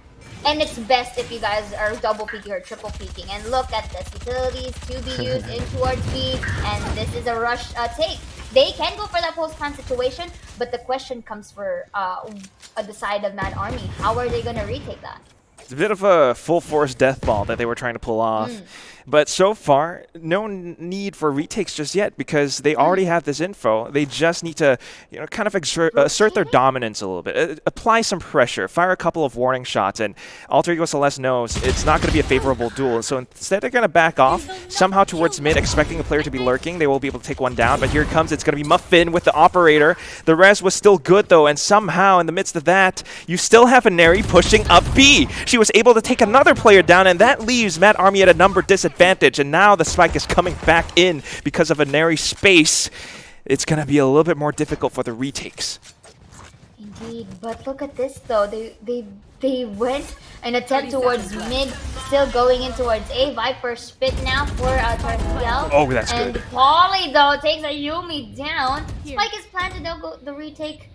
Speaker 7: And it's best if you guys are double peeking or triple peeking. And look at this, utilities to be used in towards B, and this is a rush take. They can go for that post-plant situation, but the question comes for the side of Mad Army. How are they going to retake that?
Speaker 8: It's a bit of a full-force death ball that they were trying to pull off. But so far, no need for retakes just yet because they already have this info. They just need to, you know, kind of assert their dominance a little bit. Apply some pressure, fire a couple of warning shots, and Alter Ego Celeste knows it's not going to be a favorable duel. So instead, they're going to back off somehow towards mid, expecting the player to be lurking. They will be able to take one down, but here it comes. It's going to be Muffin with the operator. The res was still good, though, and somehow in the midst of that, you still have a Neri pushing up B. She was able to take another player down, and that leaves Mad Army at a number disadvantage. And now the spike is coming back in because of a Neri space. It's going to be a little bit more difficult for the retakes.
Speaker 7: Indeed, but look at this though. They went an attempt towards mid, still going in towards A. Viper spit now for Tarfiel.
Speaker 8: Oh, that's
Speaker 7: and
Speaker 8: good.
Speaker 7: Polly though takes Ayumi down. Spike is planted though. The retake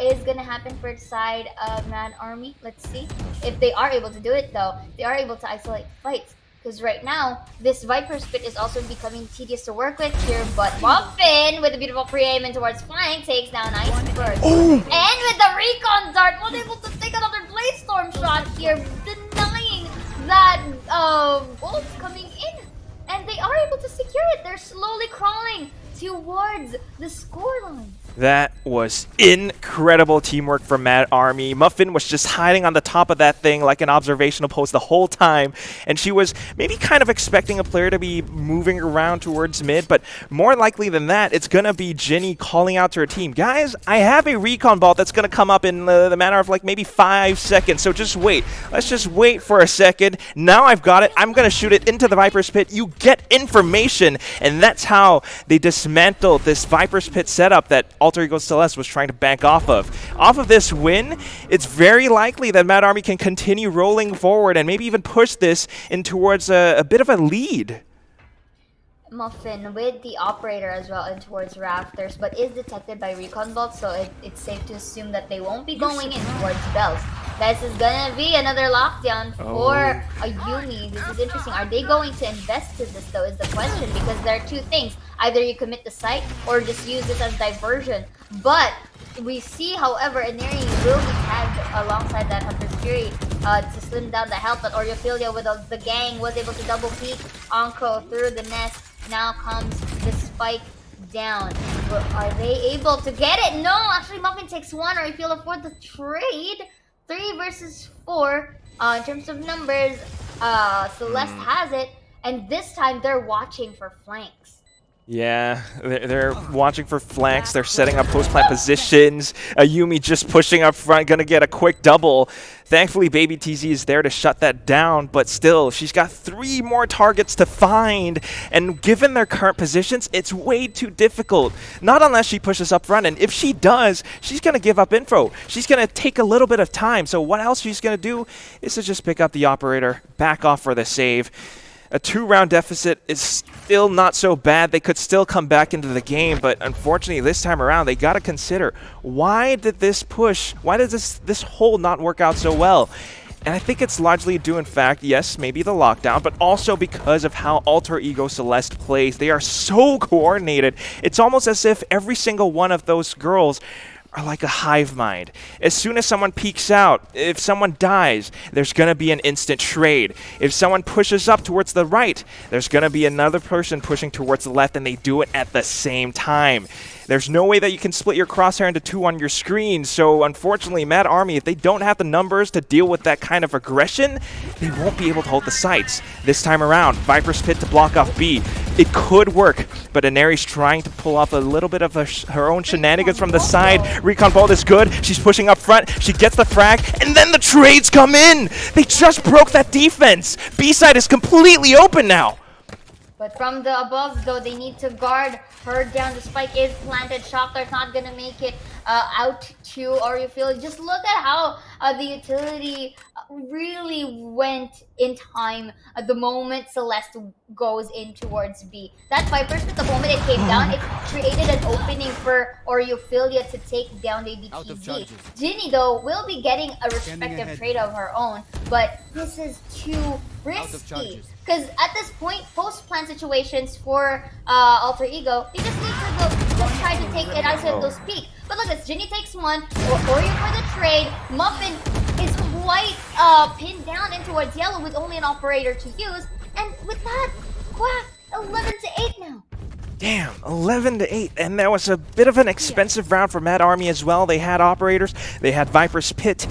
Speaker 7: is gonna happen for the side of Mad Army. Let's see if they are able to do it though. They are able to isolate fights. Because right now, this Viper Spit is also becoming tedious to work with here, but Muffin, with a beautiful pre-aim in towards flank, takes down Iceberg. And with the Recon Dart, was able to take another Blaze Storm shot here, denying that ult coming in. And they are able to secure it. They're slowly crawling towards the scoreline.
Speaker 8: That was incredible teamwork from Mad Army. Muffin was just hiding on the top of that thing like an observational post the whole time, and she was maybe kind of expecting a player to be moving around towards mid, but more likely than that, it's going to be Ginny calling out to her team, guys, I have a recon vault that's going to come up in the matter of like maybe 5 seconds, so just wait. Let's just wait for a second. Now I've got it. I'm going to shoot it into the Viper's Pit. You get information, and that's how they dismantled this Viper's Pit setup that Alter Ego Celeste was trying to bank off of. Off of this win, it's very likely that Mad Army can continue rolling forward and maybe even push this in towards a bit of a lead.
Speaker 7: Muffin with the operator as well in towards Rafters, but is detected by Recon Vault, so it's safe to assume that they won't be going in towards Bells. This is gonna be another lockdown for Ayumi. This is interesting. Are they going to invest in this though is the question, because there are two things. Either you commit the site or just use this as diversion. But we see, however, Ineri will be tagged alongside that Hunter's Fury to slim down the health, but Oriofilia with the gang was able to double peek Anko through the nest. Now comes the spike down. But are they able to get it? No, actually Muffin takes one. Oriofilia for the trade. 3 versus 4. In terms of numbers, Celeste has it, and this time they're watching for flanks.
Speaker 8: Yeah, they're watching for flanks. They're setting up post-plant positions. Ayumi just pushing up front, gonna get a quick double. Thankfully, Baby TZ is there to shut that down, but still, she's got 3 more targets to find. And given their current positions, it's way too difficult. Not unless she pushes up front, and if she does, she's gonna give up info. She's gonna take a little bit of time. So what else she's gonna do is to just pick up the operator, back off for the save. A 2-round deficit is still not so bad. They could still come back into the game, but unfortunately this time around they got to consider, why did this hold not work out so well? And I think it's largely due, in fact, yes, maybe the lockdown, but also because of how Alter Ego Celeste plays. They are so coordinated. It's almost as if every single one of those girls are like a hive mind. As soon as someone peeks out, if someone dies, there's going to be an instant trade. If someone pushes up towards the right, there's going to be another person pushing towards the left, and they do it at the same time. There's no way that you can split your crosshair into 2 on your screen, so unfortunately, Mad Army, if they don't have the numbers to deal with that kind of aggression, they won't be able to hold the sites. This time around, Viper's Pit to block off B. It could work, but Inari's trying to pull off a little bit of her own shenanigans from the side. Recon Bolt is good. She's pushing up front. She gets the frag, and then the trades come in. They just broke that defense. B side is completely open now.
Speaker 7: But from the above, though, they need to guard her down. The spike is planted. Shockler's not going to make it out to Orifield. Just look at how the utility really went in time the moment Celeste goes in towards B. That Viper's Pit, the moment it came down, it created an opening for Oriophilia to take down the ABTZ. Ginny, though, will be getting a respective trade of her own, but this is too risky. Because at this point, post-plan situations for Alter Ego, they just need to go, just try to take it isolate those peak. But look at this, Ginny takes one, Oreo for the trade, Muffin is quite pinned down in towards yellow with only an operator to use, and with that, quack, 11-8 now.
Speaker 8: Damn, 11-8, and that was a bit of an expensive round for Mad Army as well. They had operators, they had Viper's Pit,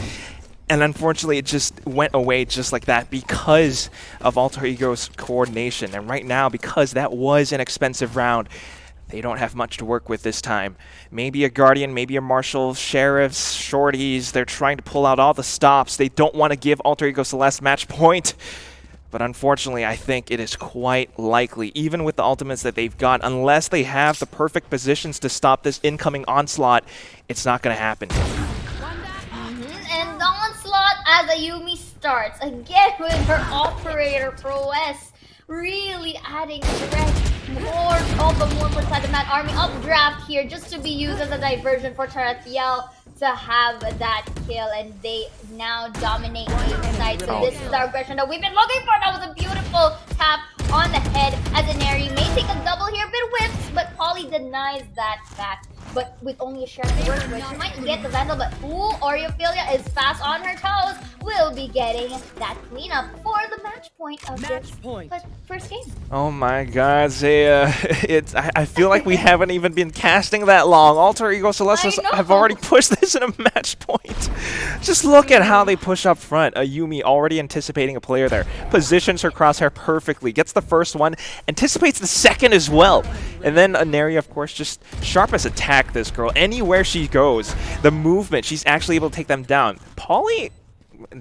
Speaker 8: and unfortunately it just went away just like that because of Alter Ego's coordination. And right now, because that was an expensive round, they don't have much to work with this time. Maybe a Guardian, maybe a Marshal, Sheriffs, Shorties. They're trying to pull out all the stops. They don't want to give Alter Ego Celeste match point. But unfortunately, I think it is quite likely, even with the ultimates that they've got, unless they have the perfect positions to stop this incoming onslaught, it's not going to happen.
Speaker 7: And the onslaught as Ayumi starts, again with her operator prowess, really adding threat. More inside the Mad Army updraft here just to be used as a diversion for Tarathiel to have that kill, and they now dominate the side. So this is our aggression that we've been looking for. That was a beautiful tap on the head as Inari may take a double here, bit whips, but Polly denies that fact. But with only a sheriff to work with, she might get the Vandal, but Oriophilia is fast on her toes. Will be getting that cleanup for the match point of this first game.
Speaker 8: Oh my god, Zaya. I feel like we haven't even been casting that long. Alter Ego Celeste have already pushed this in a match point. Just look at how they push up front. Ayumi already anticipating a player there. Positions her crosshair perfectly. Gets the first one. Anticipates the second as well. And then Inari, of course, just sharp as attack this girl. Anywhere she goes, the movement, she's actually able to take them down. Polly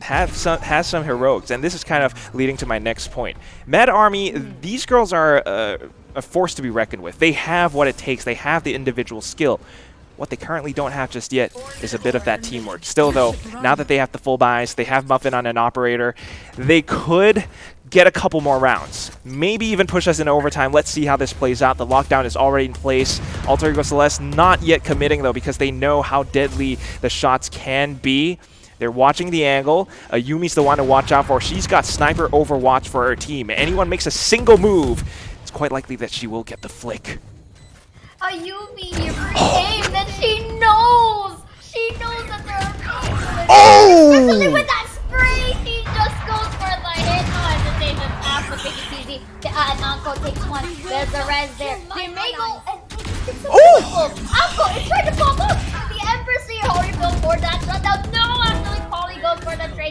Speaker 8: has some heroics, and this is kind of leading to my next point. Mad Army, these girls are a force to be reckoned with. They have what it takes. They have the individual skill. What they currently don't have just yet is a bit of that teamwork. Still, though, now that they have the full buys, they have Muffin on an operator, they could get a couple more rounds. Maybe even push us into overtime. Let's see how this plays out. The lockdown is already in place. Alter Ego Celeste not yet committing, though, because they know how deadly the shots can be. They're watching the angle. Yumi's the one to watch out for. She's got sniper overwatch for her team. Anyone makes a single move, it's quite likely that she will get the flick.
Speaker 7: Ayumi here for aim that she knows! She knows that there are people.
Speaker 8: Oh!
Speaker 7: Especially with that spray, she just goes for the hit. No hesitation. After Biggie TZ, and Anko takes one. There's the res there. They may go and it's so beautiful. Anko is trying to pop up. The Empress here, Horrible for that shutdown. No, actually, Polly goes for the trade.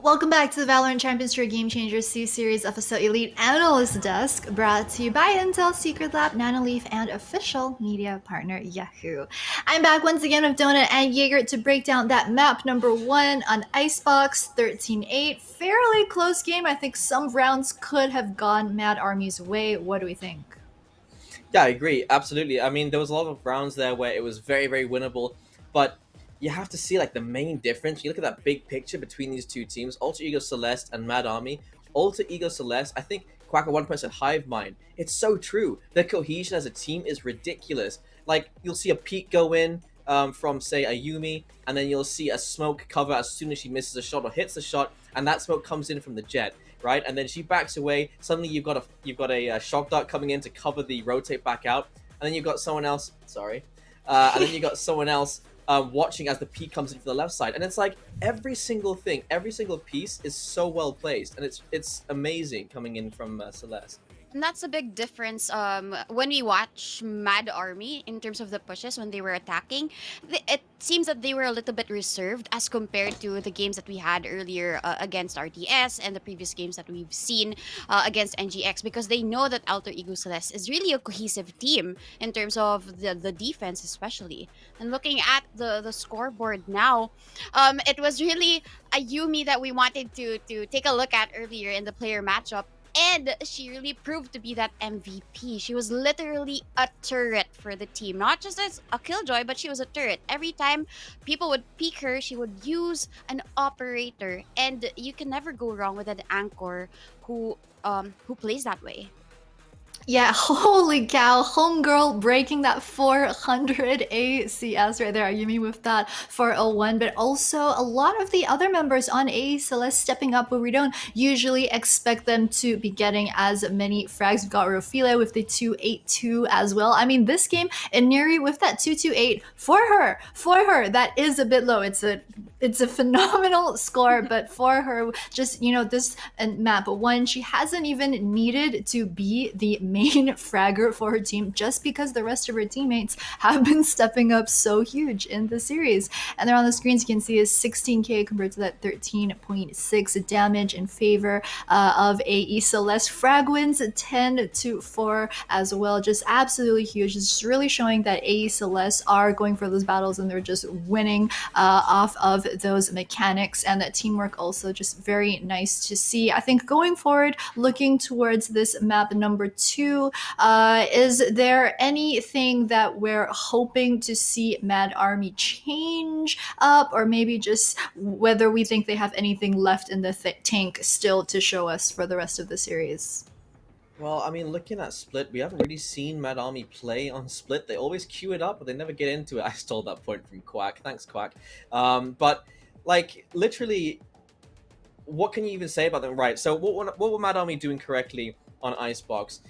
Speaker 2: Welcome back to the Valorant Champions Tour Game Changer C-Series FSL Elite Analyst Desk, brought to you by Intel, Secret Lab, Nanoleaf, and official media partner Yahoo. I'm back once again with Donut and Jaeger to break down that map number 1 on Icebox 13-8. Fairly close game. I think some rounds could have gone Mad Army's way. What do we think?
Speaker 3: Yeah, I agree. Absolutely. I mean, there was a lot of rounds there where it was very, very winnable, but you have to see like the main difference. You look at that big picture between these two teams, Alter Ego Celeste and Mad Army. Alter Ego Celeste, I think Quacker 1% hive mind. It's so true. Their cohesion as a team is ridiculous. Like, you'll see a peek go in from, say, a Yumi, and then you'll see a smoke cover as soon as she misses a shot or hits a shot, and that smoke comes in from the jet, right? And then she backs away. Suddenly you've got a shock dart coming in to cover the rotate back out, and then you've got someone else. Sorry, and then you got someone else watching as the peak comes in from the left side, and it's like every single thing, every single piece is so well placed, and it's amazing coming in from Celeste.
Speaker 4: And that's a big difference when we watch Mad Army in terms of the pushes when they were attacking. It seems that they were a little bit reserved as compared to the games that we had earlier against RTS and the previous games that we've seen against NGX, because they know that Alter Ego Celeste is really a cohesive team in terms of the defense especially. And looking at the scoreboard now, it was really a Yumi that we wanted to take a look at earlier in the player matchup. And she really proved to be that MVP. She was literally a turret for the team. Not just as a killjoy, but she was a turret. Every time people would peek her, she would use an operator. And you can never go wrong with an anchor who plays that way.
Speaker 2: Yeah, holy cow, homegirl breaking that 400 ACS right there, Ayumi with that 401, but also a lot of the other members on A Celeste stepping up, but we don't usually expect them to be getting as many frags. We've got Rofila with the 282 as well. I mean, this game, Iniri with that 228 for her, that is a bit low. It's a phenomenal score, but for her, just, you know, this map 1, she hasn't even needed to be the main fragger for her team, just because the rest of her teammates have been stepping up so huge in the series. And there on the screens, you can see is 16k compared to that 13.6 damage in favor of AE Celeste. Frag wins 10-4 as well, just absolutely huge. It's just really showing that AE Celeste are going for those battles and they're just winning off of those mechanics, and that teamwork also just very nice to see. I think going forward, looking towards this map number 2, is there anything that we're hoping to see Mad Army change up, or maybe just whether we think they have anything left in the tank still to show us for the rest of the series?
Speaker 3: Well, I mean, looking at Split, we haven't really seen Mad Army play on Split. They always queue it up, but they never get into it. I stole that point from Quack. Thanks, Quack. But, like, literally, what can you even say about them? Right, so what were Mad Army doing correctly on Icebox?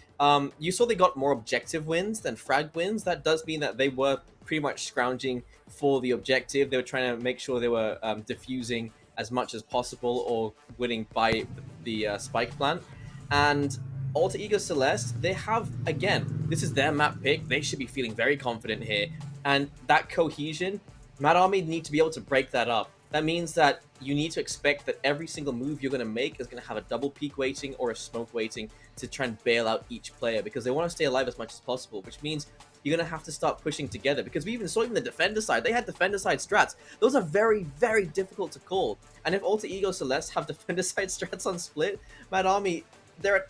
Speaker 3: You saw they got more objective wins than frag wins. That does mean that they were pretty much scrounging for the objective. They were trying to make sure they were diffusing as much as possible or winning by the spike plant. And Alter Ego Celeste, they have, again, this is their map pick. They should be feeling very confident here. And that cohesion, Mad Army need to be able to break that up. That means that you need to expect that every single move you're going to make is going to have a double peak waiting or a smoke waiting to try and bail out each player, because they want to stay alive as much as possible, which means you're going to have to start pushing together, because we even saw the defender side. They had defender side strats. Those are very, very difficult to call. And if Alter Ego Celeste have defender side strats on Split, Mad Army,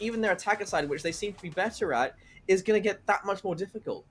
Speaker 3: even their attacker side, which they seem to be better at, is going to get that much more difficult.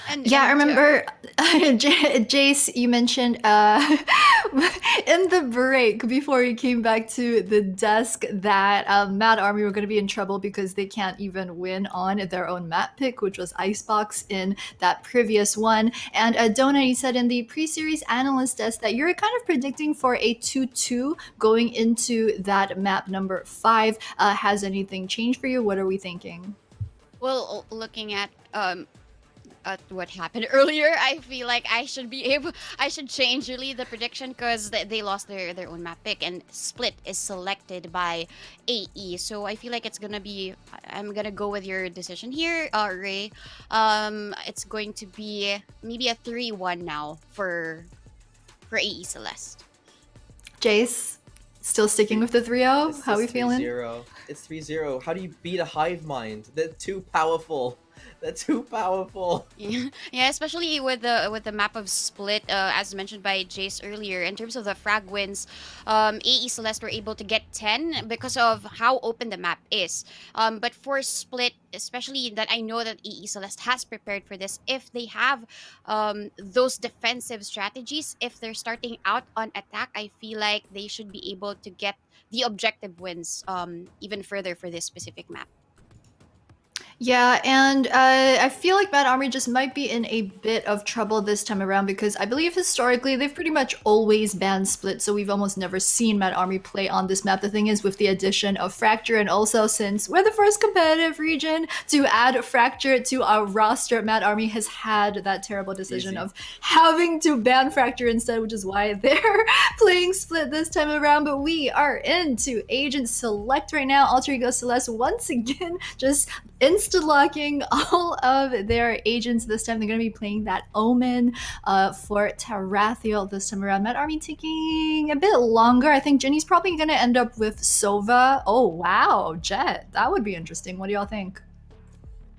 Speaker 4: And
Speaker 2: Yeah, I
Speaker 4: and
Speaker 2: remember, Jace, you mentioned in the break before you came back to the desk that Mad Army were going to be in trouble because they can't even win on their own map pick, which was Icebox in that previous one. And Donut, you said in the pre-series analyst desk that you're kind of predicting for a 2-2 going into that map number 5. Has anything changed for you? What are we thinking?
Speaker 4: well, looking at what happened earlier, I feel like I should change really the prediction because they lost their own map pick and Split is selected by AE. So I feel like it's gonna be, I'm gonna go with your decision here, Ray. It's going to be maybe a 3-1 now for AE Celeste.
Speaker 2: Jace, still sticking with the 3-0?
Speaker 3: It's
Speaker 2: How we
Speaker 3: just
Speaker 2: feeling?
Speaker 3: 3-0. It's 3-0. How do you beat a hive mind? They're too powerful. They're too powerful.
Speaker 4: Yeah, especially with the map of Split, as mentioned by Jace earlier. In terms of the frag wins, AE Celeste were able to get 10 because of how open the map is. But for Split, especially that I know that AE Celeste has prepared for this. If they have those defensive strategies, if they're starting out on attack, I feel like they should be able to get the objective wins even further for this specific map.
Speaker 2: Yeah, and I feel like Mad Army just might be in a bit of trouble this time around because I believe historically they've pretty much always banned Split, so we've almost never seen Mad Army play on this map. The thing is, with the addition of Fracture, and also since we're the first competitive region to add Fracture to our roster, Mad Army has had that terrible decision of having to ban Fracture instead, which is why they're playing Split this time around. But we are into Agent Select right now. Alter Ego Celeste once again just insta-locking all of their agents this time. They're going to be playing that Omen for Tarathiel this time around. Mad Army taking a bit longer. I think Jenny's probably going to end up with Sova. Oh, wow, Jet. That would be interesting. What do y'all think?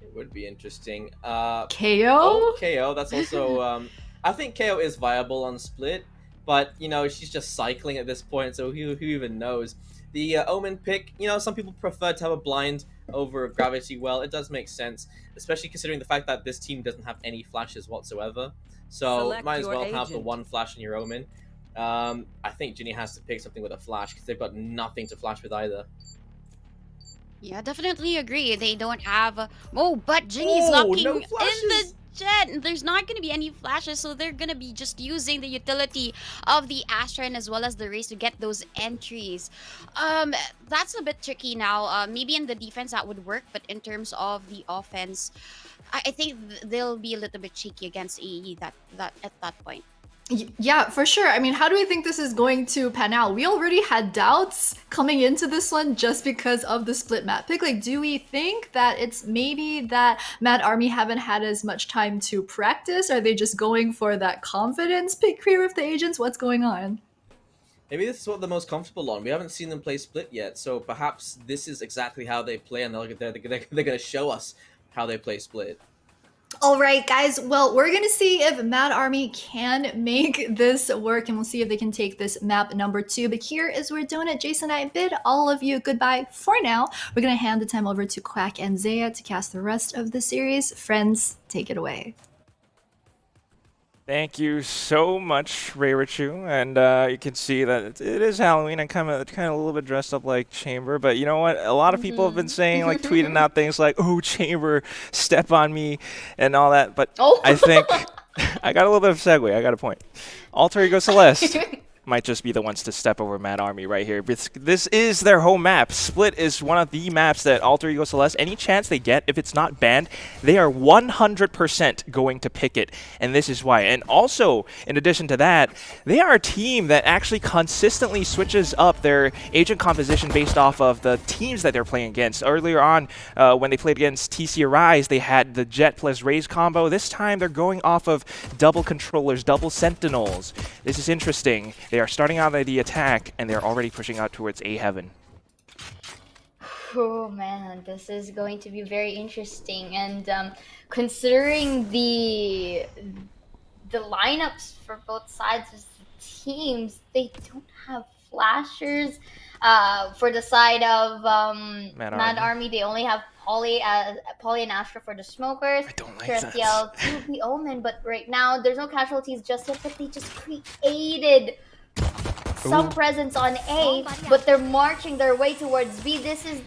Speaker 3: It would be interesting.
Speaker 2: KO?
Speaker 3: Oh, KO. That's also... I think KO is viable on Split, but, you know, she's just cycling at this point, so who even knows? The Omen pick, you know, some people prefer to have a blind over Gravity Well. It does make sense, especially considering the fact that this team doesn't have any flashes whatsoever. So
Speaker 10: Select
Speaker 3: might as
Speaker 10: your
Speaker 3: well have the
Speaker 10: agent.
Speaker 3: one flash in your Omen. I think Ginny has to pick something with a flash because they've got nothing to flash with either.
Speaker 4: Yeah, definitely agree. They don't have. Oh, but Ginny's
Speaker 3: Oh,
Speaker 4: locking
Speaker 3: no
Speaker 4: in the
Speaker 3: flashes!
Speaker 4: jet. There's not going to be any flashes, so they're going to be just using the utility of the Astran as well as the race to get those entries. That's a bit tricky now. Maybe in the defense that would work, but in terms of the offense, I think they'll be a little bit cheeky against AE that at that point.
Speaker 2: Yeah, for sure. I mean, how do we think this is going to pan out? We already had doubts coming into this one just because of the split map pick. Like, do we think that it's maybe that Mad Army haven't had as much time to practice? Are they just going for that confidence pick here with the agents? What's going on?
Speaker 3: Maybe this is what they're most comfortable on. We haven't seen them play Split yet, so perhaps this is exactly how they play, and they're going to show us how they play Split.
Speaker 2: All right, guys. Well, we're going to see if Mad Army can make this work, and we'll see if they can take this map number 2. But here is where Donut, Jason, and I bid all of you goodbye for now. We're going to hand the time over to Quack and Zaya to cast the rest of the series. Friends, take it away.
Speaker 8: Thank you so much, Ray Richu, and you can see that it is Halloween. I'm kind of a little bit dressed up like Chamber, but you know what? A lot of people have been saying, like, tweeting out things like, "Oh, Chamber, step on me," and all that. But I think I got a little bit of a segue. I got a point. Alter Ego Celeste might just be the ones to step over Mad Army right here. This is their home map. Split is one of the maps that Alter Ego Celeste, any chance they get, if it's not banned, they are 100% going to pick it. And this is why. And also, in addition to that, they are a team that actually consistently switches up their agent composition based off of the teams that they're playing against. Earlier on, when they played against TC Arise, they had the Jet plus Raze combo. This time, they're going off of double controllers, double sentinels. This is interesting. They are starting out at the attack, and they're already pushing out towards A Heaven.
Speaker 7: Oh man, this is going to be very interesting. And considering the lineups for both sides of the teams, they don't have flashers. For the side of Mad Army, they only have Polly and Astra for the smokers.
Speaker 8: I don't like
Speaker 7: Celeste to the Omen, but right now there's no casualties just yet, but they just created some presence on A, but they're marching their way towards B. This is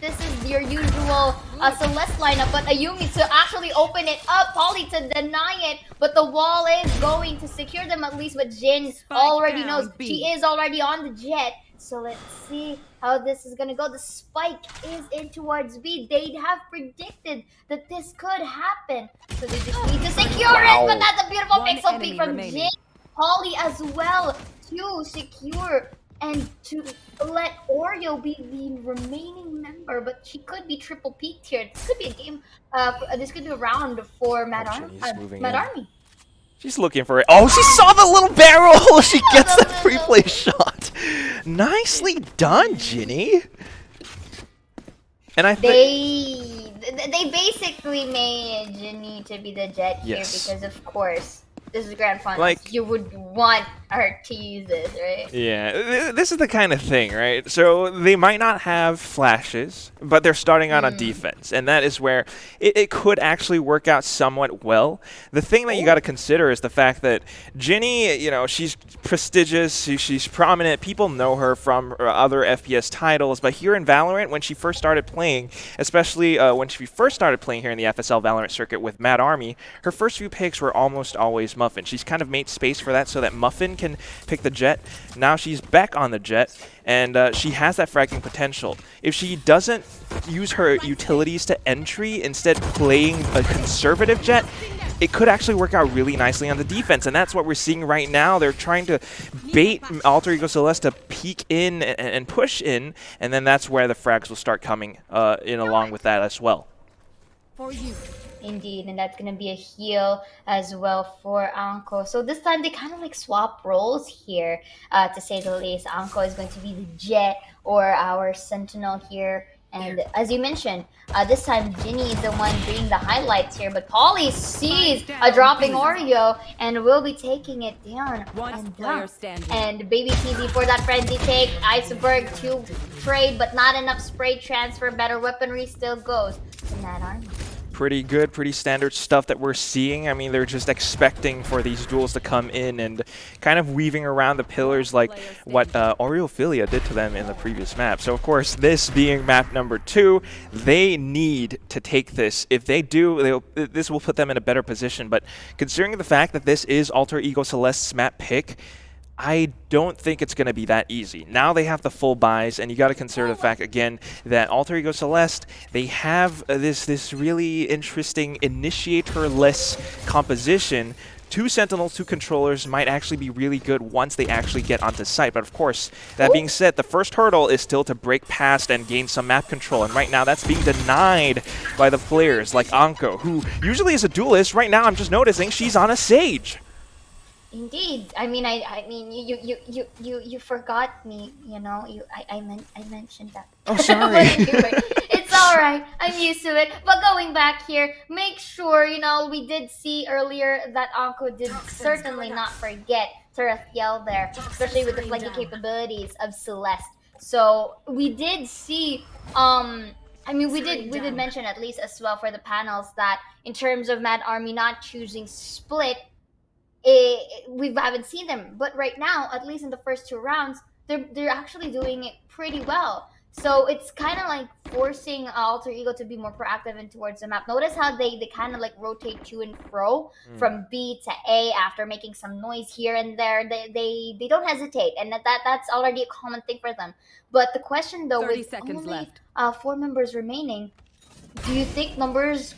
Speaker 7: your usual Celeste lineup, but Ayumi to actually open it up, Polly to deny it, but the wall is going to secure them at least, but Jin already knows she is already on the jet. So let's see how this is gonna go. The spike is in towards B. They'd have predicted that this could happen, so they just need to secure it, but that's a beautiful pixel peek from Jin. Polly as well to secure and to let Oreo be the remaining member, but she could be triple peaked here. This could be a game. This could be a round for Mad Army.
Speaker 8: She's looking for it. Oh, she saw the little barrel. She gets that free play shot. Nicely done, Ginny. And I think
Speaker 7: they basically made Ginny to be the jet here because, of course, this is Grand Finals. Like, you would want her to use this, right?
Speaker 8: Yeah, this is the kind of thing, right? So they might not have flashes, but they're starting out on defense, and that is where it could actually work out somewhat well. The thing that you got to consider is the fact that Ginny, you know, she's prestigious, she's prominent, people know her from other FPS titles, but here in Valorant, when she first started playing, especially when she first started playing here in the FSL Valorant circuit with Mad Army, her first few picks were almost always Muffin. She's kind of made space for that so that Muffin can pick the jet. Now she's back on the jet, and she has that fragging potential. If she doesn't use her utilities to entry, instead playing a conservative jet, it could actually work out really nicely on the defense, and that's what we're seeing right now. They're trying to bait Alter Ego Celeste to peek in and push in, and then that's where the frags will start coming in along with that as well.
Speaker 7: For you. Indeed, and that's going to be a heal as well for Anko. So this time they kind of like swap roles here, to say the least. Anko is going to be the jet or our sentinel here. And as you mentioned, this time Ginny is the one doing the highlights here, but Polly sees a dropping Oreo and will be taking it down and Baby TV for that frenzy take. Iceberg to trade, but not enough spray transfer. Better weaponry still goes to Mad Army.
Speaker 8: Pretty good, pretty standard stuff that we're seeing. I mean, they're just expecting for these duels to come in and kind of weaving around the pillars like what Oreophilia did to them in the previous map. So, of course, this being map number 2, they need to take this. If they do, this will put them in a better position. But considering the fact that this is Alter Ego Celeste's map pick, I don't think it's going to be that easy. Now they have the full buys, and you got to consider the fact, again, that Alter Ego Celeste, they have this really interesting initiator-less composition. 2 Sentinels, 2 Controllers might actually be really good once they actually get onto site. But of course, that being said, the first hurdle is still to break past and gain some map control. And right now, that's being denied by the players like Anko, who usually is a duelist. Right now, I'm just noticing she's on a Sage.
Speaker 7: Indeed. I mean, you forgot me. You know, I mentioned that.
Speaker 8: Oh, sorry.
Speaker 7: It's all right. I'm used to it. But going back here, make sure, you know, we did see earlier that Anko did certainly not forget Tarathiel there, especially with the flanking capabilities of Celeste. So we did see. I mean, we did mention at least as well for the panels that in terms of Mad Army not choosing split. We haven't seen them, but right now, at least in the first 2 rounds, they're actually doing it pretty well. So it's kind of like forcing Alter Ego to be more proactive and towards the map. Notice how they kind of like rotate to and fro from B to A after making some noise here and there. They don't hesitate, and that's already a common thing for them. But the question though, with only 4 members remaining, do you think numbers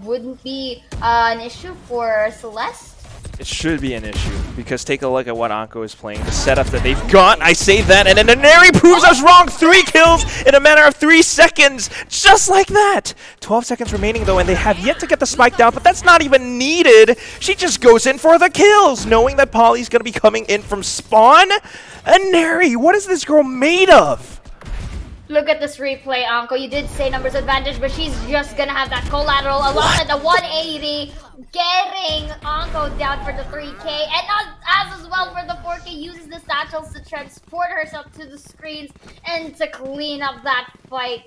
Speaker 7: wouldn't be an issue for Celeste?
Speaker 8: It should be an issue, because take a look at what Anko is playing. The setup that they've got, I say that, and then Neri proves us wrong! 3 kills in a matter of 3 seconds! Just like that! 12 seconds remaining, though, and they have yet to get the spike down, but that's not even needed! She just goes in for the kills, knowing that Polly's gonna be coming in from spawn? And Neri, what is this girl made of?
Speaker 7: Look at this replay, Anko. You did say numbers advantage, but she's just gonna have that collateral along at the 180, getting Anko down for the 3K, and as well for the 4K, uses the satchels to transport herself to the screens and to clean up that fight.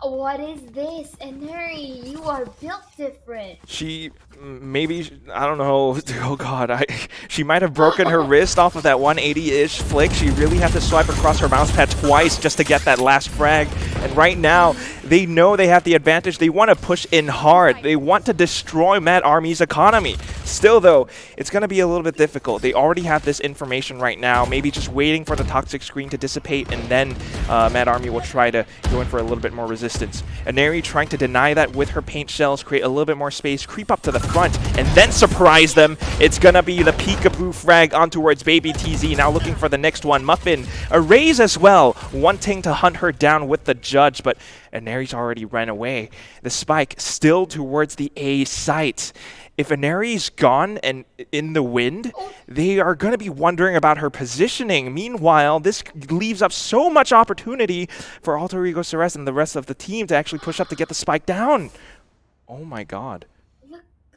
Speaker 7: What is this? Eneri, you are built different.
Speaker 8: She maybe, I don't know. Oh god, she might have broken her wrist off of that 180-ish flick. She really had to swipe across her mouse pad twice just to get that last frag. And right now, they know they have the advantage. They want to push in hard. They want to destroy Mad Army's economy. Still though, it's going to be a little bit difficult. They already have this information right now. Maybe just waiting for the toxic screen to dissipate, and then Mad Army will try to go in for a little bit more resistance. Eneri trying to deny that with her paint shells, create a little bit more space, creep up to the front, and then surprise them. It's going to be the peekaboo frag on towards Baby TZ. Now looking for the next one. Muffin, a raise as well, wanting to hunt her down with the judge, but Eneri's already ran away. The spike still towards the A site. If Eneri's gone and in the wind, they are going to be wondering about her positioning. Meanwhile, this leaves up so much opportunity for Alter Ego Celeste and the rest of the team to actually push up to get the spike down. Oh my god.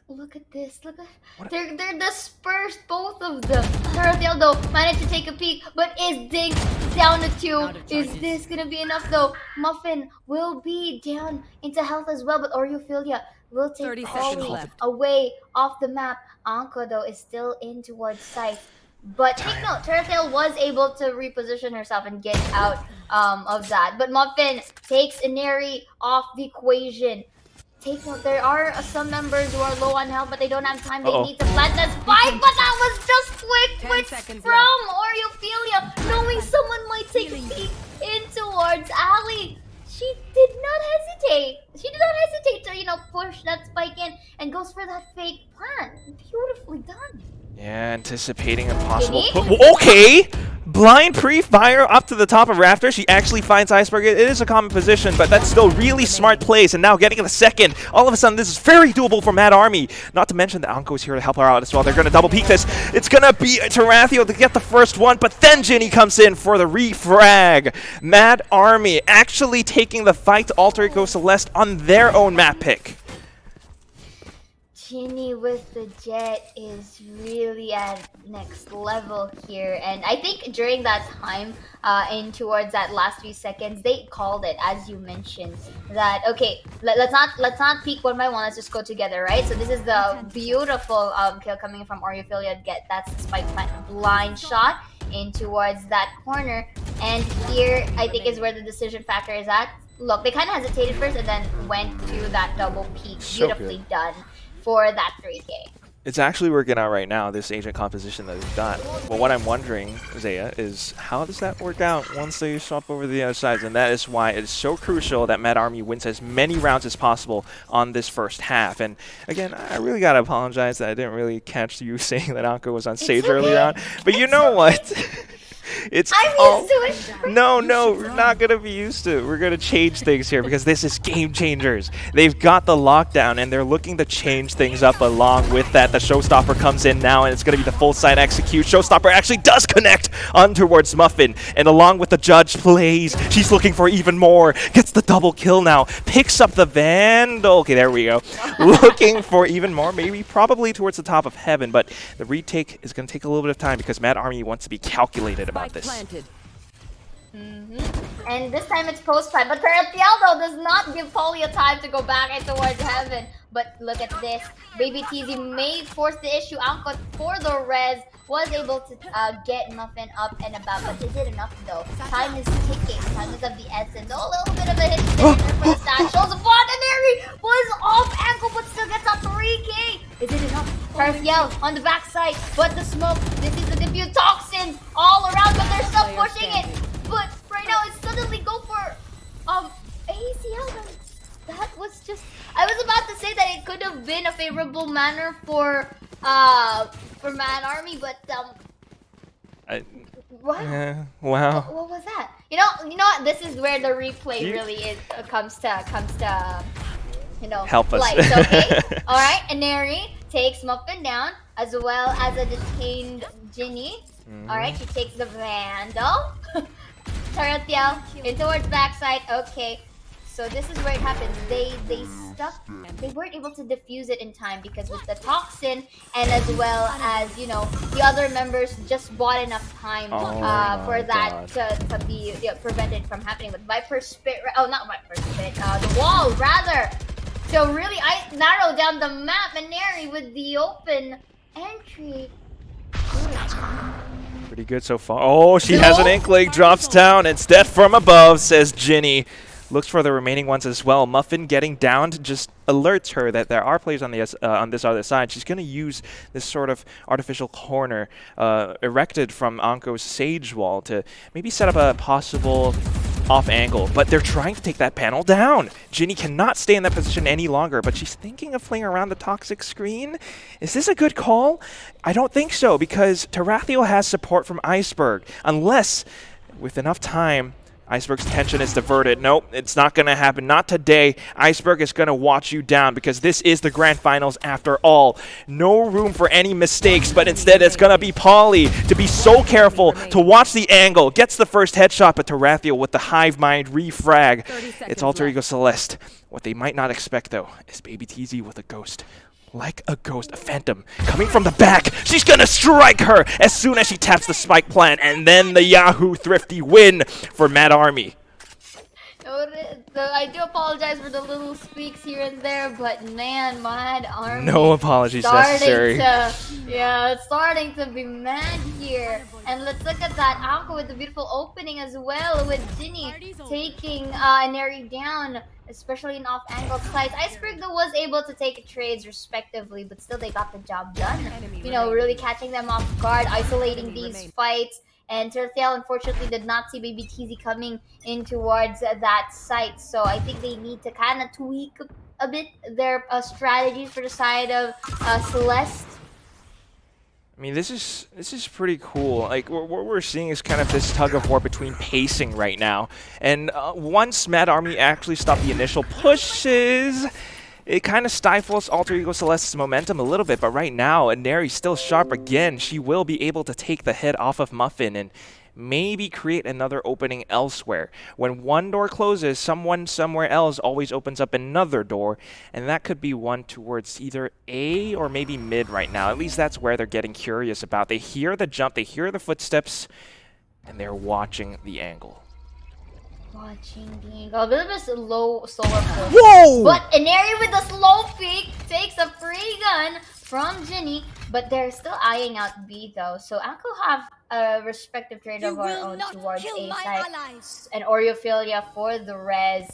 Speaker 7: Look at this. Look at they're dispersed, both of them. Tarathiel though managed to take a peek, but is dinked down to 2. Is this gonna be enough though? Muffin will be down into health as well, but Oreophilia will take Polly away off the map. Anko though is still in towards sight. But take note, Tarathiel was able to reposition herself and get out of that. But Muffin takes Eneri off the equation. Take note, there are some members who are low on health, but they don't have time. They need to plant that spike, but that was just quick from Oreophilia, knowing someone might take a peek in towards Ali. She did not hesitate. She did not hesitate to, push that spike in and goes for that fake plant. Beautifully done.
Speaker 8: Yeah, anticipating a possible okay! Blind pre-fire up to the top of Rafter. She actually finds Iceberg. It is a common position, but that's still really smart plays. And now getting the second. All of a sudden, this is very doable for Mad Army. Not to mention that Anko is here to help her out as well. They're going to double peek this. It's going to be Tarathiel to get the first one, but then Ginny comes in for the refrag. Mad Army actually taking the fight to Alter Ego Celeste on their own map pick.
Speaker 7: Ginny with the jet is really at next level here, and I think during that time in towards that last few seconds they called it, as you mentioned, that okay, let's not peek one by one, let's just go together, right? So this is the beautiful kill coming from Oreophilia. That's the spike plant blind shot in towards that corner, and here I think is where the decision factor is at. Look, they kind of hesitated first and then went to that double peek. Beautifully done for that 3K.
Speaker 8: It's actually working out right now, this agent composition that they've got. But what I'm wondering, Zaya, is how does that work out once they swap over the other sides? And that is why it's so crucial that Mad Army wins as many rounds as possible on this first half. And again, I really gotta apologize that I didn't really catch you saying that Anko was on stage earlier on. But you know what?
Speaker 7: I'm used to it.
Speaker 8: No, we're not going to be used to it. We're going to change things here because this is game changers. They've got the lockdown and they're looking to change things up along with that. The Showstopper comes in now and it's going to be the full side execute. Showstopper actually does connect on towards Muffin, and along with the judge plays, she's looking for even more. Gets the double kill now. Picks up the Vandal. Okay, there we go. Looking for even more, maybe probably towards the top of heaven, but the retake is going to take a little bit of time because Mad Army wants to be calculated about this.
Speaker 7: And this time it's post-plant, but Tarathiel though does not give Polly a time to go back and towards heaven. But look at this, Baby TZ may force the issue out, but for the res, was able to get Muffin up and about, but is it enough though? Time is ticking, time is of the essence. Oh, a little bit of a hit for the stat. Shows a Bondanary was off ankle, but still gets a 3K. Is it enough? Tarathiel on the backside, but the smoke, this is the diffuse toxins all around, but they're still pushing it. But right now it's suddenly go for ACL. That was just, I was about to say that it could have been a favorable manner for Mad Army, but wow.
Speaker 8: Wow.
Speaker 7: What was that? You know what? This is where the replay really is comes to
Speaker 8: help us.
Speaker 7: Light, okay? All right, Eneri takes Muffin down as well as a detained Ginny. All right, she takes the Vandal. Tarathiel in towards backside. Okay, So this is where it happens. They weren't able to defuse it in time because with the toxin and as well as, you know, the other members just bought enough time for that to be prevented from happening. But Viper Spit, oh not Viper Spit, the wall rather. So really, I narrow down the map and Neri with the open entry.
Speaker 8: Pretty good so far. Oh, she has an inkling, drops down. It's death from above, says Ginny. Looks for the remaining ones as well. Muffin getting down to just alerts her that there are players on this other side. She's going to use this sort of artificial corner erected from Anko's Sage Wall to maybe set up a possible off angle, but they're trying to take that panel down. Ginny cannot stay in that position any longer, but she's thinking of playing around the toxic screen. Is this a good call? I don't think so, because Tarathiel has support from Iceberg, unless with enough time Iceberg's tension is diverted. Nope, it's not going to happen. Not today. Iceberg is going to watch you down because this is the grand finals after all. No room for any mistakes, but instead it's going to be Polly to be so careful, to watch the angle. Gets the first headshot, but Tarathiel with the hive mind refrag. It's Alter Ego Celeste. What they might not expect, though, is Baby TZ with a ghost. Like a ghost, a phantom, coming from the back. She's gonna strike her as soon as she taps the spike plant, and then the Yahoo Thrifty win for Mad Army.
Speaker 7: I do apologize for the little squeaks here and there, but man, Mad Army.
Speaker 8: No apologies necessary.
Speaker 7: It's starting to be mad here. And let's look at that Anko with the beautiful opening as well, with Ginny taking Neri down, especially in off-angle sides. Iceberg though was able to take trades respectively, but still they got the job done. You know, really catching them off guard, isolating these fights. And Tarathiel unfortunately did not see Baby TZ coming in towards that site. So I think they need to kind of tweak a bit their strategies for the side of Celeste.
Speaker 8: I mean, this is pretty cool. Like, what we're seeing is kind of this tug of war between pacing right now. And once Mad Army actually stopped the initial pushes, it kind of stifles Alter Ego Celeste's momentum a little bit. But right now, Neri's still sharp again. She will be able to take the head off of Muffin and maybe create another opening elsewhere. When one door closes, someone somewhere else always opens up another door, and that could be one towards either A or maybe mid right now. At least that's where they're getting curious about. They hear the jump, they hear the footsteps, and they're watching the angle.
Speaker 7: Watching the angle. A bit of a slower push.
Speaker 8: Whoa!
Speaker 7: But Neri with the slow peek takes a free gun from Ginny, but they're still eyeing out B though. So Anko have a respective trade of our own towards A side and Oreophilia for the res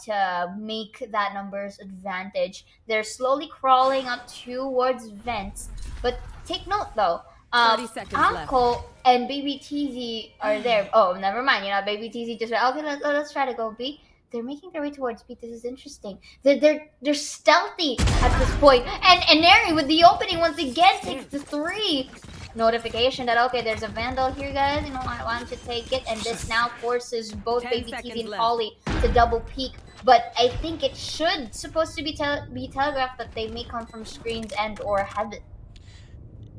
Speaker 7: to make that numbers advantage. They're slowly crawling up towards vents, but take note though. Anko and Baby TZ are there. Oh, never mind. You know, Baby TZ just went, okay, let's try to go B. They're making their way towards B. This is interesting. They're stealthy at this point. And Neri with the opening once again takes the 3. Notification that okay, there's a Vandal here, guys. You know, I want to take it, and this now forces both Baby TZ and Polly to double peek. But I think it should supposed to be telegraphed that they may come from screens and or heaven.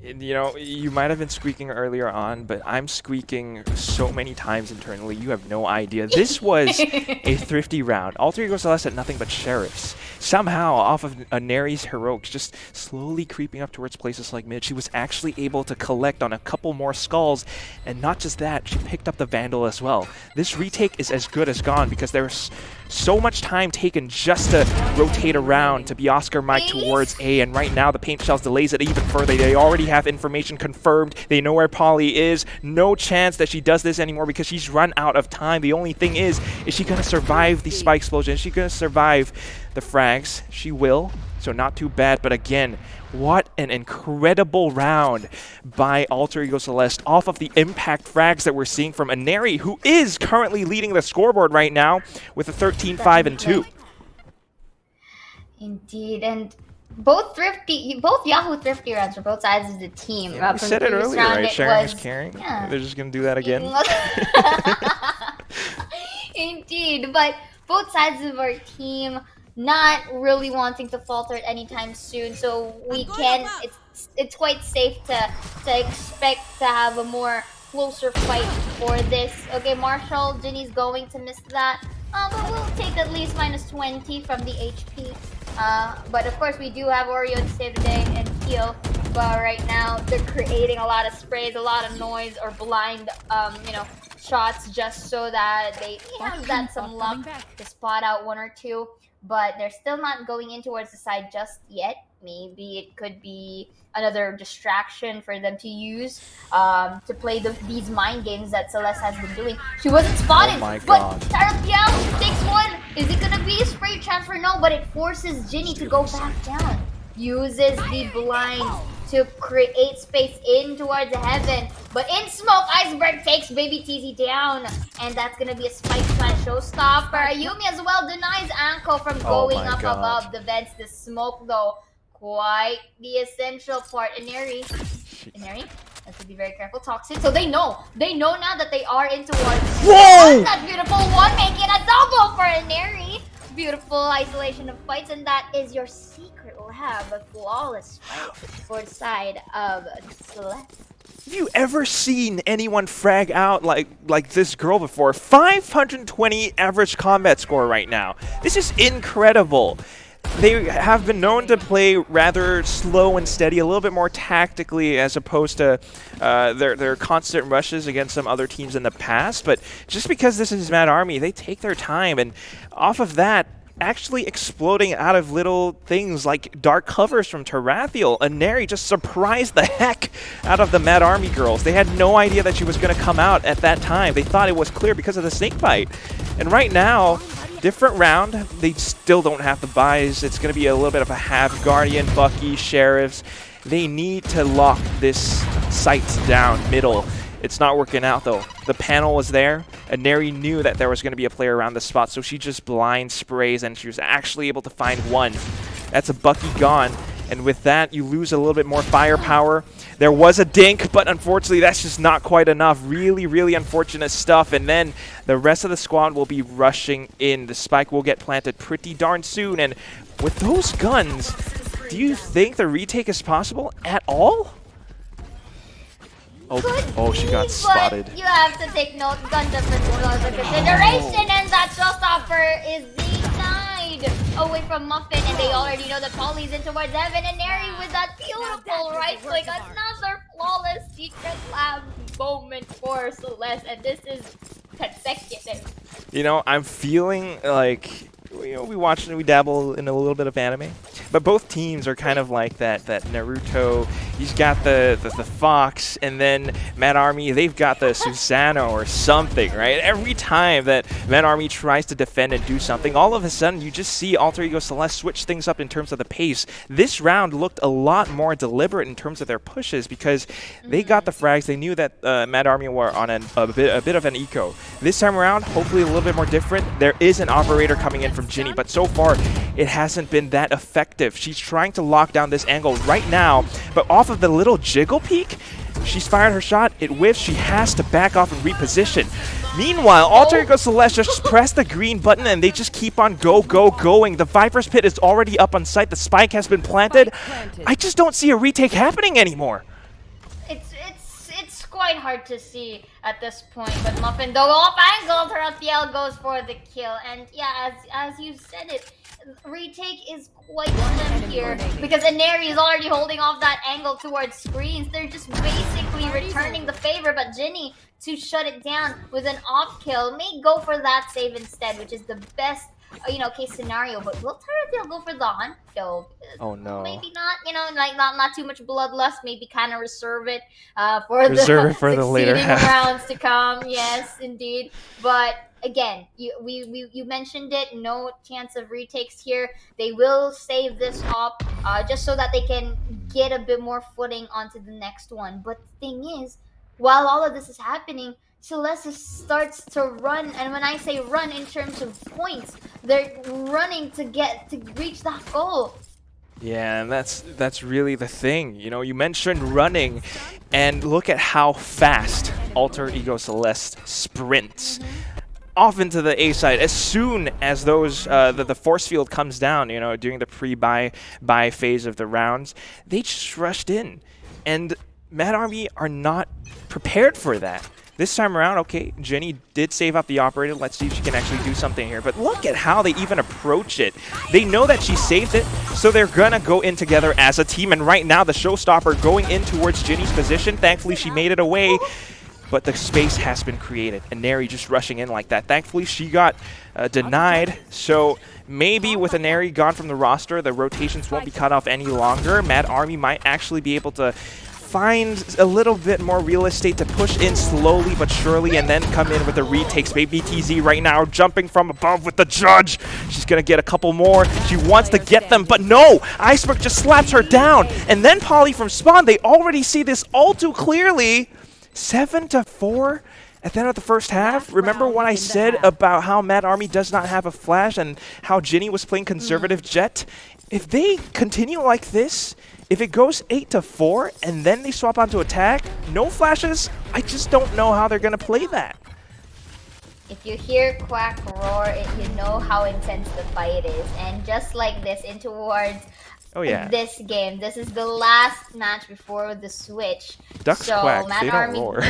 Speaker 8: You know, you might have been squeaking earlier on, but I'm squeaking so many times internally, you have no idea. This was a thrifty round. Alter Ego Celeste had nothing but sheriffs. Somehow, off of Neri's heroics, just slowly creeping up towards places like mid, she was actually able to collect on a couple more skulls, and not just that, she picked up the Vandal as well. This retake is as good as gone because there's so much time taken just to rotate around to be Oscar Mike towards A, and right now the paint shells delays it even further. They already have information confirmed. They know where Polly is. No chance that she does this anymore because she's run out of time. The only thing is she going to survive the spike explosion? Is she going to survive the frags? She will, so not too bad. But again, what an incredible round by Alter Ego Celeste off of the impact frags that we're seeing from Neri, who is currently leading the scoreboard right now with a 13-5-2.
Speaker 7: Indeed, and both Yahoo Thrifty rounds for both sides of the team.
Speaker 8: Yeah, we said it earlier, right? Sharing is caring. Yeah. They're just going to do that again.
Speaker 7: Indeed, but both sides of our team not really wanting to falter at any time soon, so we can. It's quite safe to expect to have a more closer fight for this. Okay, Marshall, Ginny's going to miss that. But we'll take at least -20 from the HP. But of course, we do have Oreo to save the day and heal. But right now, they're creating a lot of sprays, a lot of noise, or blind, shots just so that they have that some luck to spot out one or two. But they're still not going in towards the side just yet. Maybe it could be another distraction for them to use to play these mind games that Celeste has been doing. She wasn't spotted,
Speaker 8: Oh my
Speaker 7: but
Speaker 8: God.
Speaker 7: Tarapyal takes one. Is it gonna be a spray transfer? No, but it forces Ginny to go back down. Uses the blind to create space in towards heaven. But in smoke, Iceberg takes Baby TZ down. And that's gonna be a spike plant showstopper. Ayumi as well denies Anko from going
Speaker 8: my
Speaker 7: up
Speaker 8: God.
Speaker 7: above the vents. The smoke though, quite the essential part. Ineri has to be very careful. Toxic. So they know now that they are in towards.
Speaker 8: Whoa!
Speaker 7: That beautiful one, making a double for Ineri. Beautiful isolation of fights, and that is your secret lab, a flawless fight for the side of Celeste.
Speaker 8: Have you ever seen anyone frag out like this girl before? 520 average combat score right now. This is incredible. They have been known to play rather slow and steady, a little bit more tactically as opposed to their constant rushes against some other teams in the past. But just because this is Mad Army, they take their time, and off of that, actually exploding out of little things like dark covers from Tarathiel. Ineri just surprised the heck out of the Mad Army girls. They had no idea that she was going to come out at that time. They thought it was clear because of the snake bite. And right now, different round, they still don't have the buys. It's going to be a little bit of a half Guardian, Bucky, Sheriffs. They need to lock this site down middle. It's not working out though. The panel was there, and Neri knew that there was going to be a player around the spot, so she just blind sprays, and she was actually able to find one. That's a Bucky gone, and with that, you lose a little bit more firepower. There was a dink, but unfortunately, that's just not quite enough. Really, really unfortunate stuff, and then the rest of the squad will be rushing in. The spike will get planted pretty darn soon, and with those guns, do you think the retake is possible at all? Oh, she got spotted.
Speaker 7: But you have to take note, gun difference into consideration, and that showstopper is denied away from Muffin, and they already know that Polly's in towards Evan, and Neri with that beautiful right click, another flawless secret lab moment for Celeste, and this is consecutive.
Speaker 8: You know, I'm feeling like, you know, we dabble in a little bit of anime, but both teams are kind of like that Naruto. He's got the fox, and then Mad Army, they've got the Susanoo or something, right? Every time that Mad Army tries to defend and do something, all of a sudden you just see Alter Ego Celeste switch things up in terms of the pace. This round looked a lot more deliberate in terms of their pushes because they got the frags. They knew that Mad Army were on a bit of an eco. This time around, hopefully a little bit more different. There is an operator coming in from Ginny, but so far it hasn't been that effective. She's trying to lock down this angle right now, but off of the little jiggle peek, she's fired her shot, it whiffs, she has to back off and reposition. Meanwhile, Alter Ego Celeste just press the green button and they just keep on going. The Viper's Pit is already up on site, the spike has been planted. I just don't see a retake happening anymore.
Speaker 7: It's quite hard to see at this point, but Muffin though off angle, Tarathiel goes for the kill, and yeah, as you said it, retake is quite slim here because Ineri is already holding off that angle towards screens. They're just basically returning the favor, but Ginny to shut it down with an off kill may go for that save instead, which is the best case scenario. But will Tarathiel go for the hunt though?
Speaker 8: Oh no.
Speaker 7: Maybe not, like not too much bloodlust, maybe kind of reserve it for the
Speaker 8: later half.
Speaker 7: rounds to come. Yes, indeed. But again, you mentioned it, no chance of retakes here. They will save this up just so that they can get a bit more footing onto the next one. But the thing is, while all of this is happening, Celeste starts to run, and when I say run in terms of points, they're running to reach that goal.
Speaker 8: Yeah, and that's really the thing. You know, you mentioned running, and look at how fast Alter Ego Celeste sprints off into the A side as soon as those the force field comes down. You know, during the pre-buy phase of the rounds, they just rushed in, and Mad Army are not prepared for that. This time around, okay, Jenny did save up the operator. Let's see if she can actually do something here. But look at how they even approach it. They know that she saved it, so they're going to go in together as a team. And right now, the showstopper going in towards Jenny's position. Thankfully, she made it away. But the space has been created, and Neri just rushing in like that. Thankfully, she got denied, so maybe with a Neri gone from the roster, the rotations won't be cut off any longer. Mad Army might actually be able to find a little bit more real estate to push in slowly but surely and then come in with a retake. Baby TZ right now jumping from above with the judge. She's going to get a couple more. She wants to get them, but no! Iceberg just slaps her down. And then Polly from spawn, they already see this all too clearly. 7-4 at the end of the first half. Remember what I said about how Mad Army does not have a flash and how Ginny was playing conservative Jet? If they continue like this, if it goes 8-4 and then they swap onto attack, no flashes, I just don't know how they're going to play that.
Speaker 7: If you hear Quack roar, you know how intense the fight is. And just like this, in towards this game, this is the last match before the switch.
Speaker 8: Ducks
Speaker 7: so
Speaker 8: quack,
Speaker 7: Mad
Speaker 8: they
Speaker 7: Army,
Speaker 8: don't roar.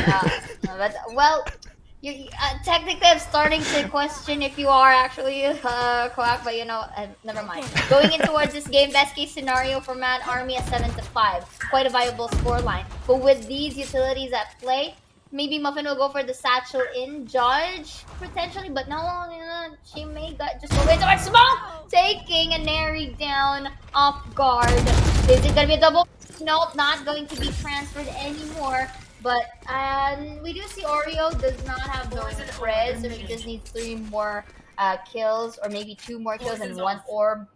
Speaker 7: but, well, you technically I'm starting to question if you are actually Quack, but you know, never mind. Going in towards this game, best case scenario for Mad Army a 7-5. Quite a viable scoreline. But with these utilities at play, maybe Muffin will go for the satchel in Judge, potentially, but no, she may just go into our smoke, taking a Neri down off guard. Is it going to be a double? Nope, not going to be transferred anymore. But we do see Oreo does not have more res, so she just needs 3 more kills, or maybe 2 more kills and 1 orb,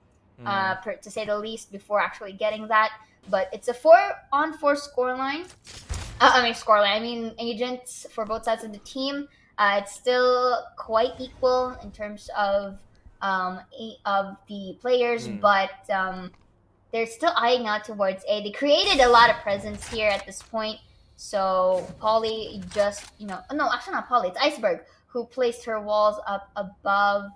Speaker 7: to say the least, before actually getting that. But it's a 4-on-4 scoreline. I mean agents for both sides of the team. It's still quite equal in terms of the players, but they're still eyeing out towards A. They created a lot of presence here at this point. So Polly just, no, actually not Polly. It's Iceberg who placed her walls up above.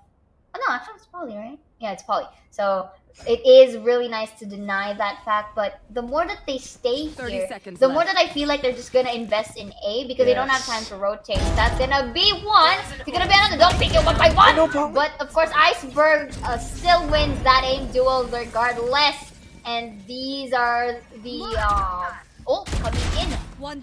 Speaker 7: Oh no, actually it's Polly, right? Yeah, it's Polly. So it is really nice to deny that fact, but the more that they stay here, the more that I feel like they're just gonna invest in A because they don't have time to rotate. That's gonna be one. It's gonna be another. Don't pick it one by one. No problem. But of course, Iceberg still wins that aim duel regardless. And these are the ult coming in from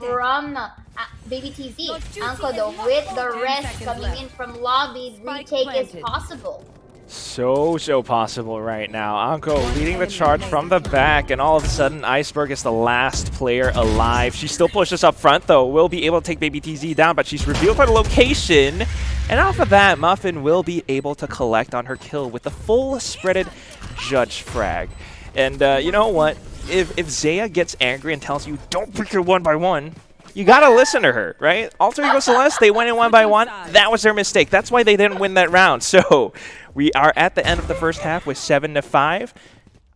Speaker 7: Baby TZ. Anko though with the rest coming in from lobbies. Retake is possible.
Speaker 8: So possible right now. Anko leading the charge from the back, and all of a sudden Iceberg is the last player alive. She still pushes up front though, will be able to take Baby TZ down, but she's revealed her location. And off of that, Muffin will be able to collect on her kill with the full spreaded Judge frag. And you know what? If Zaya gets angry and tells you, don't pick her 1-by-1, you gotta listen to her, right? Alter Ego Celeste, they went in 1-by-1. That was their mistake. That's why they didn't win that round. So we are at the end of the first half with 7-5.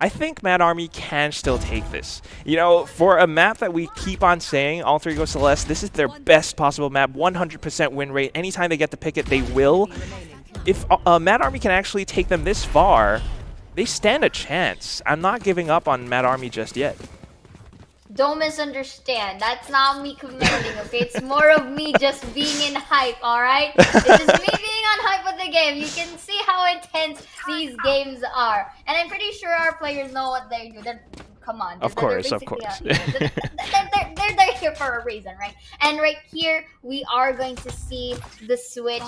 Speaker 8: I think Mad Army can still take this. You know, for a map that we keep on saying, Alter Ego Celeste, this is their best possible map, 100% win rate. Anytime they get to pick it, they will. If Mad Army can actually take them this far, they stand a chance. I'm not giving up on Mad Army just yet.
Speaker 7: Don't misunderstand. That's not me commending, okay? It's more of me just being in hype, alright? It's just me being on hype with the game. You can see how intense these games are. And I'm pretty sure our players know what they do. Come on.
Speaker 8: Of course.
Speaker 7: They're here for a reason, right? And right here, we are going to see the switch.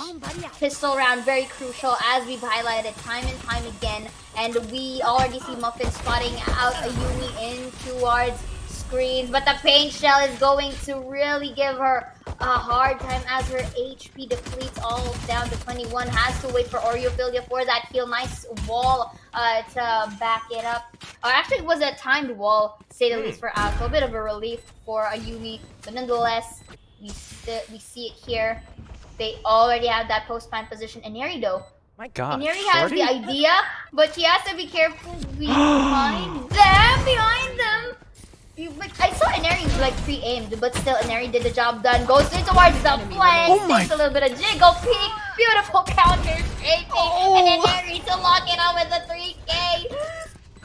Speaker 7: Pistol round, very crucial, as we've highlighted time and time again. And we already see Muffin spotting out a Yumi in towards screens, but the paint shell is going to really give her a hard time as her HP depletes all down to 21. Has to wait for Oreophilia for that heal. Nice wall to back it up. Actually, it was a timed wall, to say the least, for Alco. A bit of a relief for Ayumi, but nonetheless, we see it here. They already have that post-plant position. And Neri, though,
Speaker 8: my God,
Speaker 7: Neri has the idea, but she has to be careful behind them. Behind them. I saw Inari like pre-aimed, but still Inari did the job done. Goes in towards the flank, takes a little bit of jiggle peek, beautiful counter strafing, and Inari to lock it up with the 3K.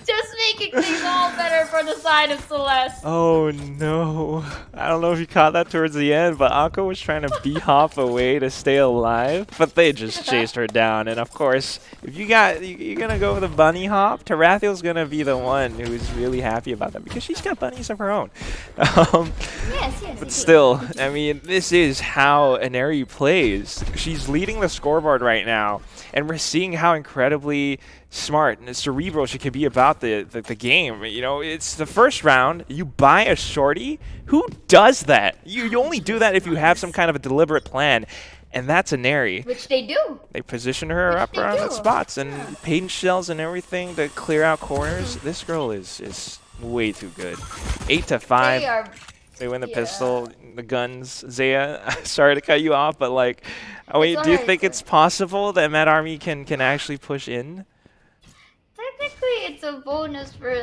Speaker 7: Just making things all better for the side of Celeste.
Speaker 8: Oh no. I don't know if you caught that towards the end, but Anko was trying to b-hop away to stay alive, but they just chased her down. And of course, if you're gonna go with a bunny hop, Tarathiel's gonna be the one who's really happy about that because she's got bunnies of her own.
Speaker 7: Yes,
Speaker 8: But still, I mean, this is how Inari plays. She's leading the scoreboard right now, and we're seeing how incredibly smart and cerebral she can be about the game. You know, it's the first round, you buy a shorty. Who does that? You only do that if you have some kind of a deliberate plan, and that's Inari.
Speaker 7: Which they do.
Speaker 8: They position her up around the spots, and Payton shells and everything to clear out corners. This girl is way too good. 8-5. They win the pistol, the guns. Zaya, sorry to cut you off, but like, wait, do you think it's possible that Mad Army can actually push in?
Speaker 7: Technically, it's a bonus for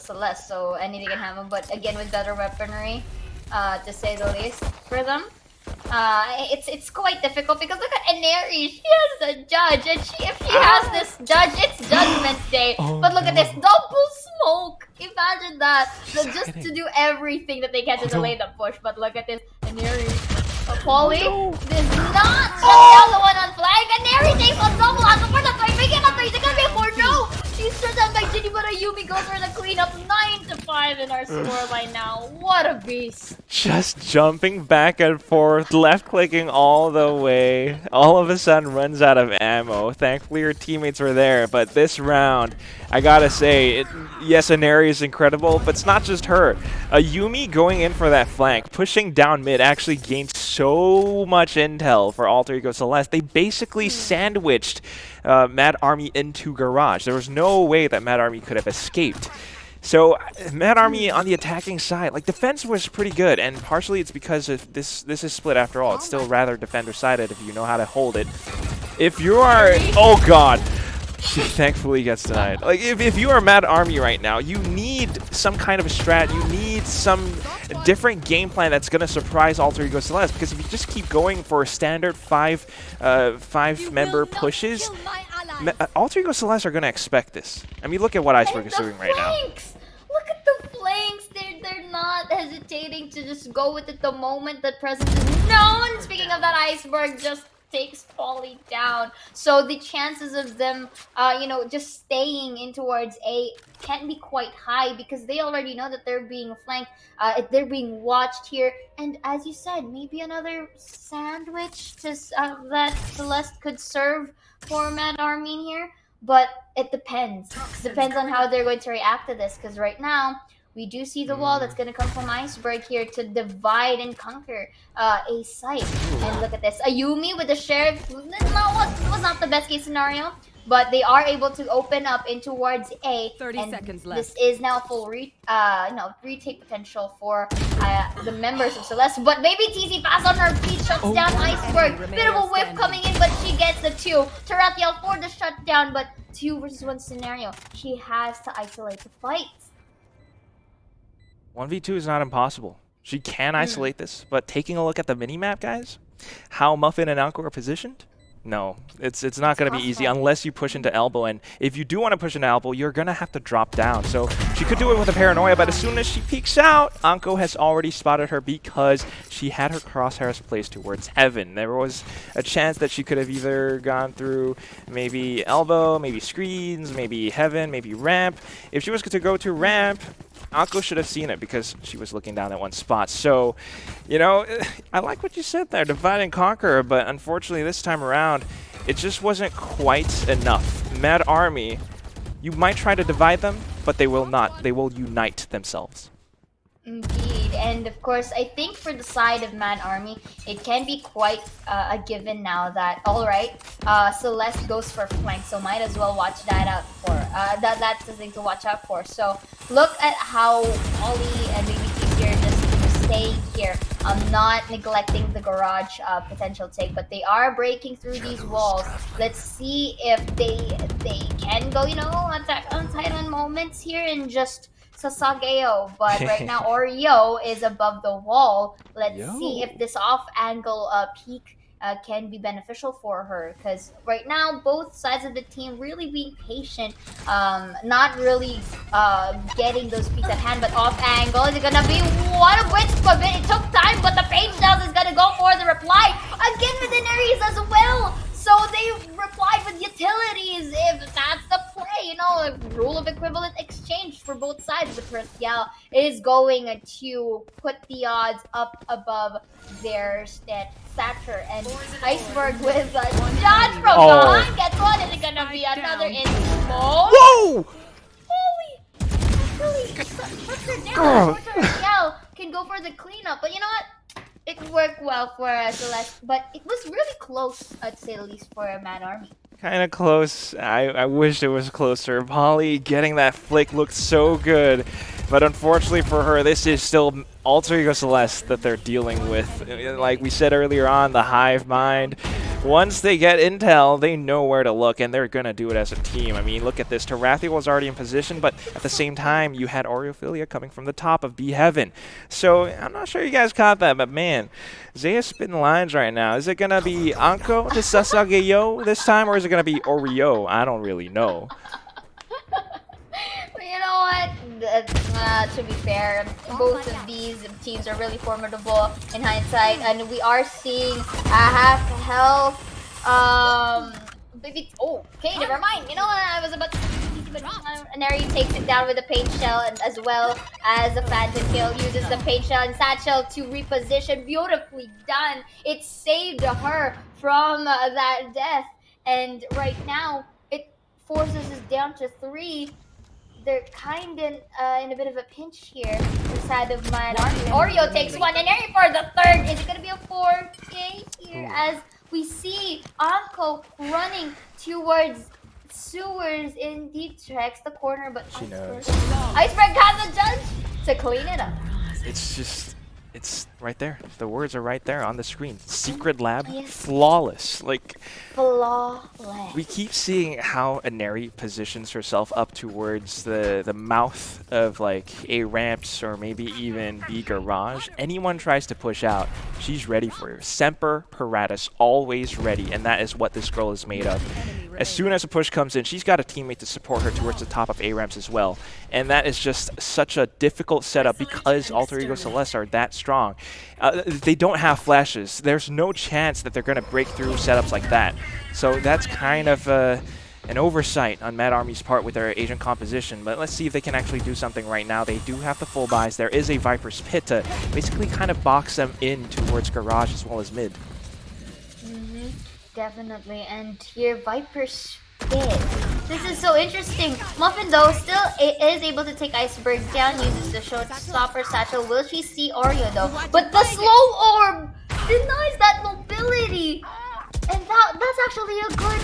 Speaker 7: Celeste, so anything can happen. But again, with better weaponry, to say the least, for them, it's quite difficult because look at Inari. She has the judge, and if she has this judge, it's Judgment Day. But look at this double smoke. Imagine that. Just to do everything that they can to delay the push. But look at this, Inari. Polly does not shut down the one on flag. Inari takes on double on the for the 3. Making a 3. It's gonna be a 4. No! She's shut down by Ginny, but Ayumi goes for the cleanup. 9-5 in our scoreline now. What a beast.
Speaker 8: Just jumping back and forth, left clicking all the way. All of a sudden runs out of ammo. Thankfully her teammates were there, but this round, I gotta say, yes, Inari is incredible, but it's not just her. Ayumi going in for that flank, pushing down mid, actually gained so much intel for Alter Ego Celeste. They basically sandwiched Mad Army into Garage. There was no way that Mad Army could have escaped. So Mad Army on the attacking side, like defense was pretty good, and partially it's because of this is split after all. It's still rather defender-sided if you know how to hold it. If you are, oh god, she thankfully gets denied. Like if you are Mad Army right now, you need some kind of a strat. You need some different game plan that's gonna surprise Alter Ego Celeste. Because if you just keep going for standard five member pushes, Alter Ego Celeste are gonna expect this. I mean, look at what Iceberg is doing right now.
Speaker 7: Look at the flanks. They're not hesitating to just go with it the moment that presence is known. Speaking of that, Iceberg just takes Polly down. So the chances of them, just staying in towards A can't be quite high because they already know that they're being flanked. They're being watched here. And as you said, maybe another sandwich that Celeste could serve for Mad Army here. But it depends. Depends on how they're going to react to this. Because right now, we do see the wall that's going to come from Iceberg here to divide and conquer a site. And look at this. Ayumi with the Sheriff was not the best case scenario. But they are able to open up in towards A.
Speaker 10: 30 seconds left.
Speaker 7: This is now full retake potential for the members of Celeste. But maybe TZ fast on her feet shuts down Iceberg. Bit of a whiff coming in, but she gets the 2. Tarathiel for the shutdown, but 2 versus 1 scenario. She has to isolate the fight.
Speaker 8: 1v2 is not impossible. She can isolate this, but taking a look at the minimap, guys, how Muffin and Anko are positioned, no, it's not going to be easy unless you push into elbow. And if you do want to push into elbow, you're going to have to drop down. So she could do it with a paranoia, but as soon as she peeks out, Anko has already spotted her because she had her crosshairs placed towards heaven. There was a chance that she could have either gone through maybe elbow, maybe screens, maybe heaven, maybe ramp. If she was to go to ramp, Anko should have seen it because she was looking down at one spot. So, I like what you said there, divide and conquer, but unfortunately this time around, it just wasn't quite enough. Mad Army, you might try to divide them, but they will not. They will unite themselves.
Speaker 7: Indeed, and of course, I think for the side of Mad Army, it can be quite a given now that, alright, Celeste goes for flank, so might as well watch that out for, that's the thing to watch out for. So, look at how Ollie and BBT here just stay here. I'm not neglecting the Garage potential take, but they are breaking through these walls. Let's see if they can go, attack on Titan moments here and just Sasageo, but right now Oreo is above the wall. Let's see if this off-angle peek can be beneficial for her, because right now both sides of the team really being patient, not really getting those beats at hand, but off angle is gonna be one of which, but it took time, but the Page Shells is gonna go for the reply again with an Aries as well. So they replied with utilities, if that's the play, you know, a rule of equivalent exchange for both sides. The Percial is going to put the odds up above their stature. And Iceberg with a dodge from behind gets one, and it's gonna be another in smoke.
Speaker 8: Whoa!
Speaker 7: Holy, actually, Percial can go for the cleanup, but you know what? It worked well for Celeste, but it was really close, to say the least, for Mad Army.
Speaker 8: Kind of close. I wish it was closer. Polly getting that flick looked so good, but unfortunately for her, this is still Alter Ego Celeste that they're dealing with. Like we said earlier on, the hive mind. Once they get intel, they know where to look, and they're going to do it as a team. I mean, look at this. Tarathiel was already in position, but at the same time, you had Aureophilia coming from the top of B Heaven. So I'm not sure you guys caught that, but man, Zaya's spitting lines right now. Is it going to be Anko to Sasageyo this time, or is it going to be Oreo? I don't really know.
Speaker 7: You know what? To be fair, both of these teams are really formidable in hindsight, and we are seeing half health. Maybe. Oh, okay, never mind. You know what? I was about to. Neri takes it down with a Paint Shell, and as well as a Phantom Kill, uses the Paint Shell and Satchel to reposition. Beautifully done. It saved her from that death, and right now it forces us down to 3. They're kind of in a bit of a pinch here inside of Mad Army. Oreo takes one, and Eri for the third. Is it going to be a 4K here? As we see Anko running towards sewers in deep tracks, the corner, but
Speaker 8: She knows.
Speaker 7: Iceberg has a judge to clean it up.
Speaker 8: It's just, it's right there. The words are right there on the screen. Secret lab,
Speaker 7: Yes.
Speaker 8: flawless. Like,
Speaker 7: Flawless.
Speaker 8: we keep seeing how Ineri positions herself up towards the mouth of like A ramps or maybe even B garage. Anyone tries to push out, she's ready for you. Semper Paratus, always ready, and that is what this girl is made of. As soon as a push comes in, she's got a teammate to support her towards the top of A ramps as well, and that is just such a difficult setup because Alter Ego Celeste are that strong. They don't have flashes. There's no chance that they're going to break through setups like that. So that's kind of an oversight on Mad Army's part with their agent composition, but let's see if they can actually do something right now. They do have the full buys. There is a Viper's Pit to basically kind of box them in towards garage as well as mid.
Speaker 7: Definitely, and here Viper's Pit. This is so interesting. Muffin though still is able to take Iceberg down, uses the showstopper satchel. Will she see Oreo though? But the slow orb denies that mobility, and that's actually a good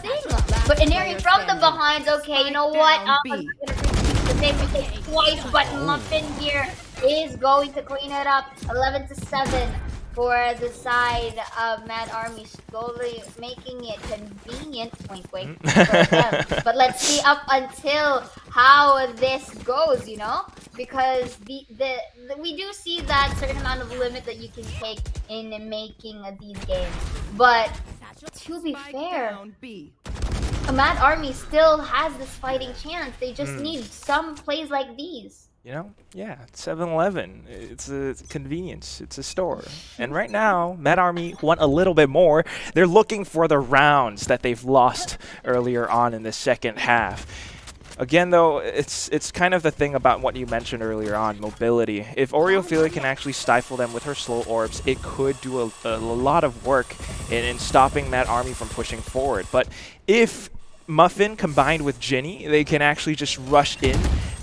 Speaker 7: thing. But Ineri from the behind, okay, you know what? I'm gonna repeat the same mistake twice, but Muffin here is going to clean it up. 11-7. For the side of Mad Army, slowly making it convenient, wink wink, for them. But let's see up until how this goes, you know? Because we do see that certain amount of limit that you can take in making these games. But to be fair, a Mad Army still has this fighting chance. They just need some plays like these.
Speaker 8: You know, yeah, 7-Eleven. It's a convenience. It's a store. And right now, Mad Army want a little bit more. They're looking for the rounds that they've lost earlier on in the second half. Again, though, it's kind of the thing about what you mentioned earlier on, mobility. If Aureophilia can actually stifle them with her slow orbs, it could do a lot of work in stopping Mad Army from pushing forward. But if Muffin combined with Ginny, they can actually just rush in.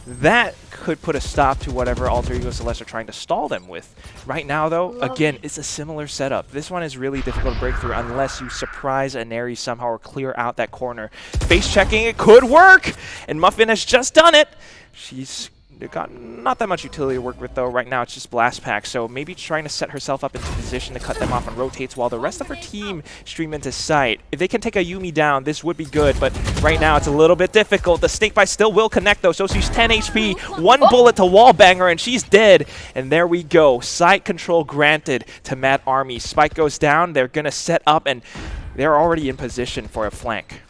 Speaker 8: That could put a stop to whatever Alter Ego Celeste are trying to stall them with. Right now, though, again, it's a similar setup. This one is really difficult to break through unless you surprise Ineri somehow or clear out that corner. Face checking, it could work! And Muffin has just done it! She's They've got not that much utility to work with, though. Right now, it's just Blast Pack, so maybe trying to set herself up into position to cut them off and rotates while the rest of her team stream into sight. If they can take a Yumi down, this would be good, but right now it's a little bit difficult. The Snake Bite still will connect, though, so she's 10 HP, one bullet to wallbang her, and she's dead. And there we go. Site control granted to Mad Army. Spike goes down, they're going to set up, and they're already in position for a flank.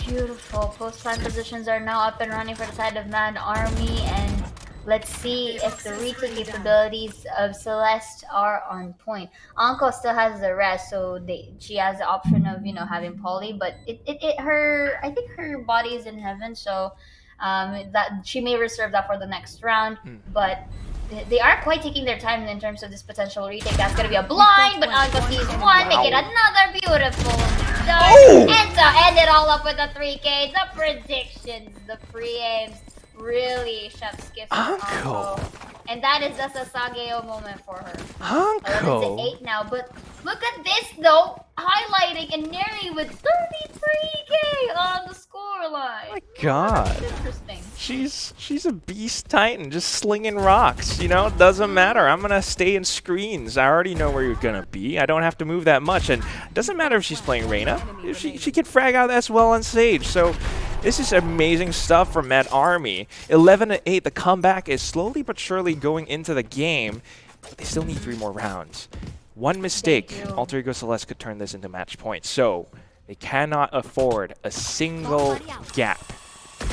Speaker 7: Beautiful. Post-plant positions are now up and running for the side of Mad Army, and let's see if the retake capabilities of Celeste are on point. Anko still has the rest, so she has the option of having Polly, but I think her body is in heaven, so that she may reserve that for the next round. But they are quite taking their time in terms of this potential retake. That's gonna be a blind, but Anko sees one, make it another beautiful. And to end it all up with a 3K, the predictions, the pre-aims, really chef's kiss for Anko. And that is just a Sageo moment for her.
Speaker 8: Anko!
Speaker 7: 11 to 8 now, but look at this though, highlighting and Neri with 33K on the scoreline.
Speaker 8: Oh my god.
Speaker 7: Interesting.
Speaker 8: She's a beast titan, just slinging rocks, doesn't matter. I'm gonna stay in screens. I already know where you're gonna be. I don't have to move that much, and it doesn't matter if she's playing Reyna. She can frag out as well on Sage, so this is amazing stuff from Mad Army. 11 to 8, the comeback is slowly but surely going into the game, but they still need 3 more rounds. One mistake, Alter Ego Celeste could turn this into match points, so they cannot afford a single gap.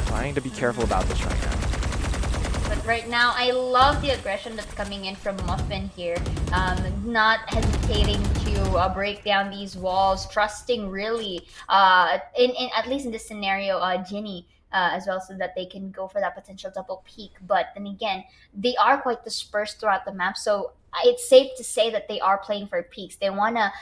Speaker 8: Trying to be careful about this right now.
Speaker 7: But right now, I love the aggression that's coming in from Muffin here. Not hesitating to break down these walls, trusting really, in at least in this scenario, Ginny as well, so that they can go for that potential double peak. But then again, they are quite dispersed throughout the map, so it's safe to say that they are playing for peaks. They wanna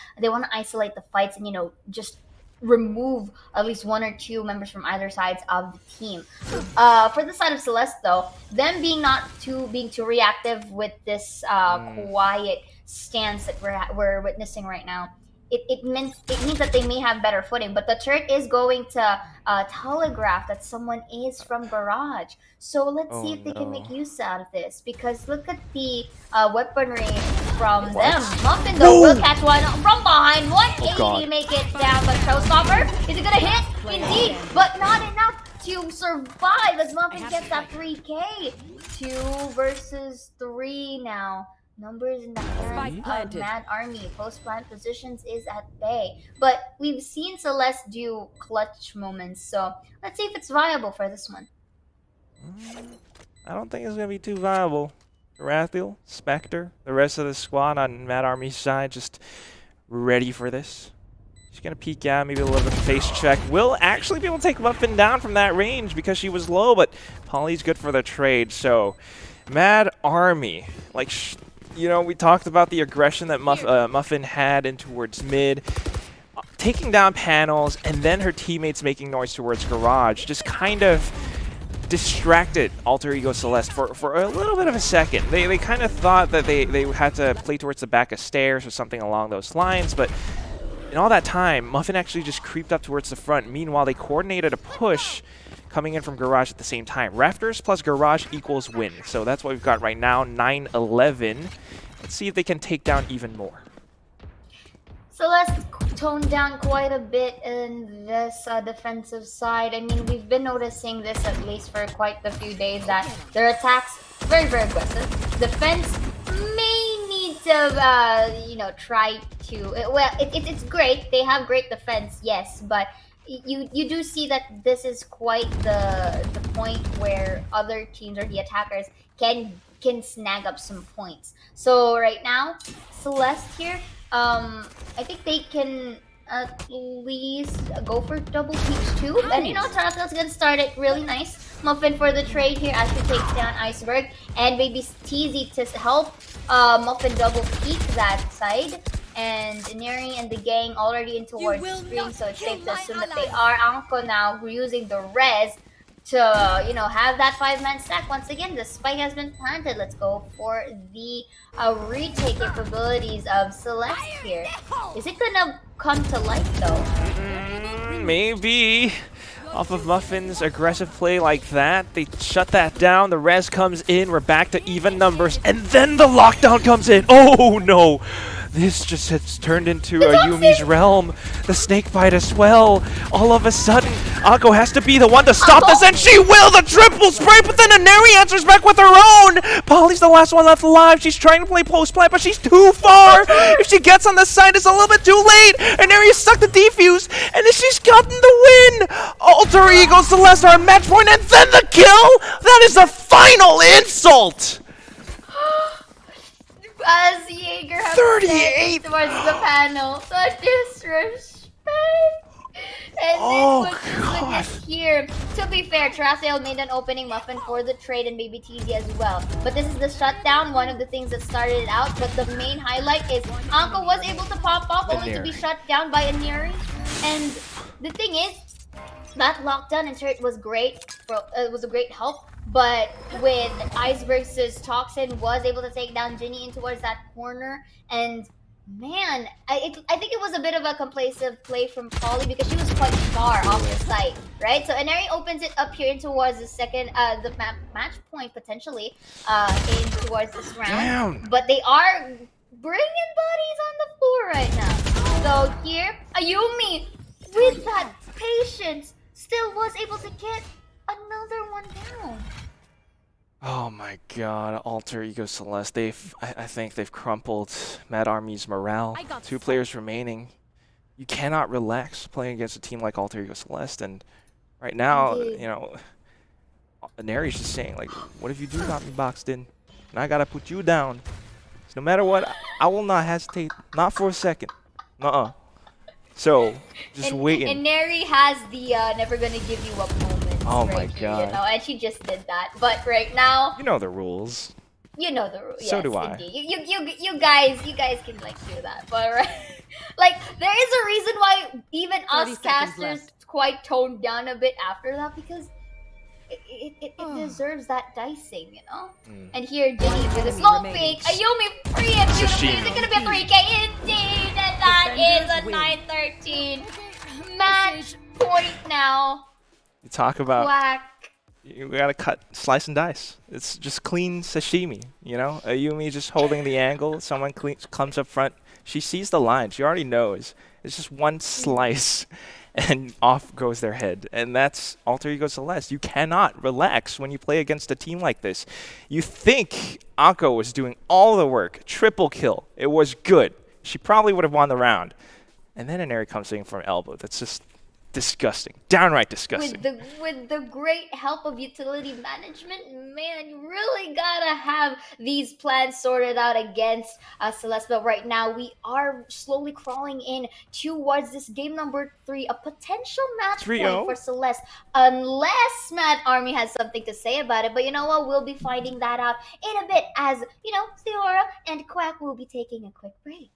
Speaker 7: isolate the fights and just remove at least 1 or 2 members from either sides of the team. For the side of Celeste, though, them being too reactive with this quiet stance that we're witnessing right now, it means that they may have better footing. But the turret is going to telegraph that someone is from Garage. So let's see if they can make use out of this, because look at the weaponry from them. Muffin though will catch one from behind. 180 make it down, but Showstopper, is it gonna hit? Indeed, but not enough to survive as Muffin gets that 3K. 2 versus 3 now. Numbers in the hands of Mad Army. Post-plant positions is at bay. But we've seen Celeste do clutch moments, so let's see if it's viable for this one.
Speaker 8: I don't think it's going to be too viable. Rathiel, Spectre, the rest of the squad on Mad Army's side just ready for this. She's going to peek out, maybe a little bit of face check. Will actually be able to take Muffin down from that range because she was low, but Polly's good for the trade. So, Mad Army, like, we talked about the aggression that Muffin had in towards mid, taking down panels, and then her teammates making noise towards Garage, just kind of distracted Alter Ego Celeste for a little bit of a second. They kind of thought that they had to play towards the back of stairs or something along those lines, but in all that time, Muffin actually just creeped up towards the front. Meanwhile, they coordinated a push coming in from Garage at the same time. Rafters plus Garage equals win. So that's what we've got right now, 9-11. Let's see if they can take down even more.
Speaker 7: Celeste toned down quite a bit in this defensive side. I mean, we've been noticing this at least for quite a few days, that their attacks very, very aggressive. Defense may need to, try to... It's great. They have great defense, yes, but you do see that this is quite the point where other teams or the attackers can snag up some points. So right now, Celeste here, I think they can at least go for double peaks too. And Taratel's gonna start it really nice. Muffin for the trade here as she takes down Iceberg, and maybe Teasy to help Muffin double peak that side. And Neri and the gang already in towards the screen, so it's safe to assume that they are. Anko now using the res to, have that 5-man stack. Once again, the spike has been planted. Let's go for the retake capabilities of Celeste here. Is it gonna come to life though?
Speaker 8: Maybe. off of Muffin's aggressive play like that. They shut that down. The res comes in. We're back to even numbers. And then the lockdown comes in. Oh, no. This just has turned into a Yumi's realm. The snake bite as well. All of a sudden, Akko has to be the one to stop this, and she will! The triple spray, but then Inari answers back with her own! Polly's the last one left alive. She's trying to play post-plant, but she's too far! If she gets on the side, it's a little bit too late! Inari is stuck to defuse, and then she's gotten the win! Alter Ego Celeste are on match point, and then the kill! That is the final insult!
Speaker 7: As Jaeger has
Speaker 8: 38
Speaker 7: towards the panel. The disrespect. And
Speaker 8: Oh,
Speaker 7: this was just witnessed here. To be fair, Trasale made an opening muffin for the trade and Baby TZ as well. But this is the shutdown, one of the things that started it out. But the main highlight is Anko was able to pop off only to be shut down by Inari. And the thing is, that lockdown and turret was great. It was a great help. But with Ice versus Toxin was able to take down Ginny in towards that corner, and man, I think it was a bit of a complacent play from Polly because she was quite far off the site, right? So Inari opens it up here in towards the second, the match point potentially, in towards this round.
Speaker 8: Damn.
Speaker 7: But they are bringing bodies on the floor right now. So here, Ayumi with that patience still was able to get another one down.
Speaker 8: Oh my god, Alter Ego Celeste, I think they've crumpled Mad Army's morale. 2 players remaining. You cannot relax playing against a team like Alter Ego Celeste, and right now, you know, Inari's just saying, like, what if you do got me boxed in? And I gotta put you down. So no matter what, I will not hesitate, not for a second. So, just waiting.
Speaker 7: Inari has the never gonna give you up moment.
Speaker 8: Oh
Speaker 7: right
Speaker 8: my
Speaker 7: here,
Speaker 8: god.
Speaker 7: you know, and she just did that. But right now,
Speaker 8: You know the rules.
Speaker 7: you know the rules.
Speaker 8: So
Speaker 7: yes,
Speaker 8: do I.
Speaker 7: Indeed. You guys can like do that. But right, like there is a reason why even us casters quite toned down a bit after that because it deserves that dicing, you know. And here Ginny with a slow fake. Ayumi free and beautiful. Is it gonna be a 3K? Indeed, and that is a 9-13 match point now.
Speaker 8: You talk about
Speaker 7: Quack.
Speaker 8: you gotta slice and dice. It's just clean sashimi, you know? Ayumi just holding the angle, someone comes up front, she sees the line, she already knows. It's just one slice, and off goes their head. And that's Alter Ego Celeste. You cannot relax when you play against a team like this. You think Anko was doing all the work, triple kill, it was good. She probably would have won the round. And then Inari comes in from elbow. That's just disgusting, downright disgusting.
Speaker 7: With the great help of utility management, man, you really gotta have these plans sorted out against Celeste. But right now, we are slowly crawling in towards this game number 3, a potential match
Speaker 8: 3-0
Speaker 7: point for Celeste, unless Mad Army has something to say about it. But you know what? We'll be finding that out in a bit, as you know, Theora and Quack will be taking a quick break.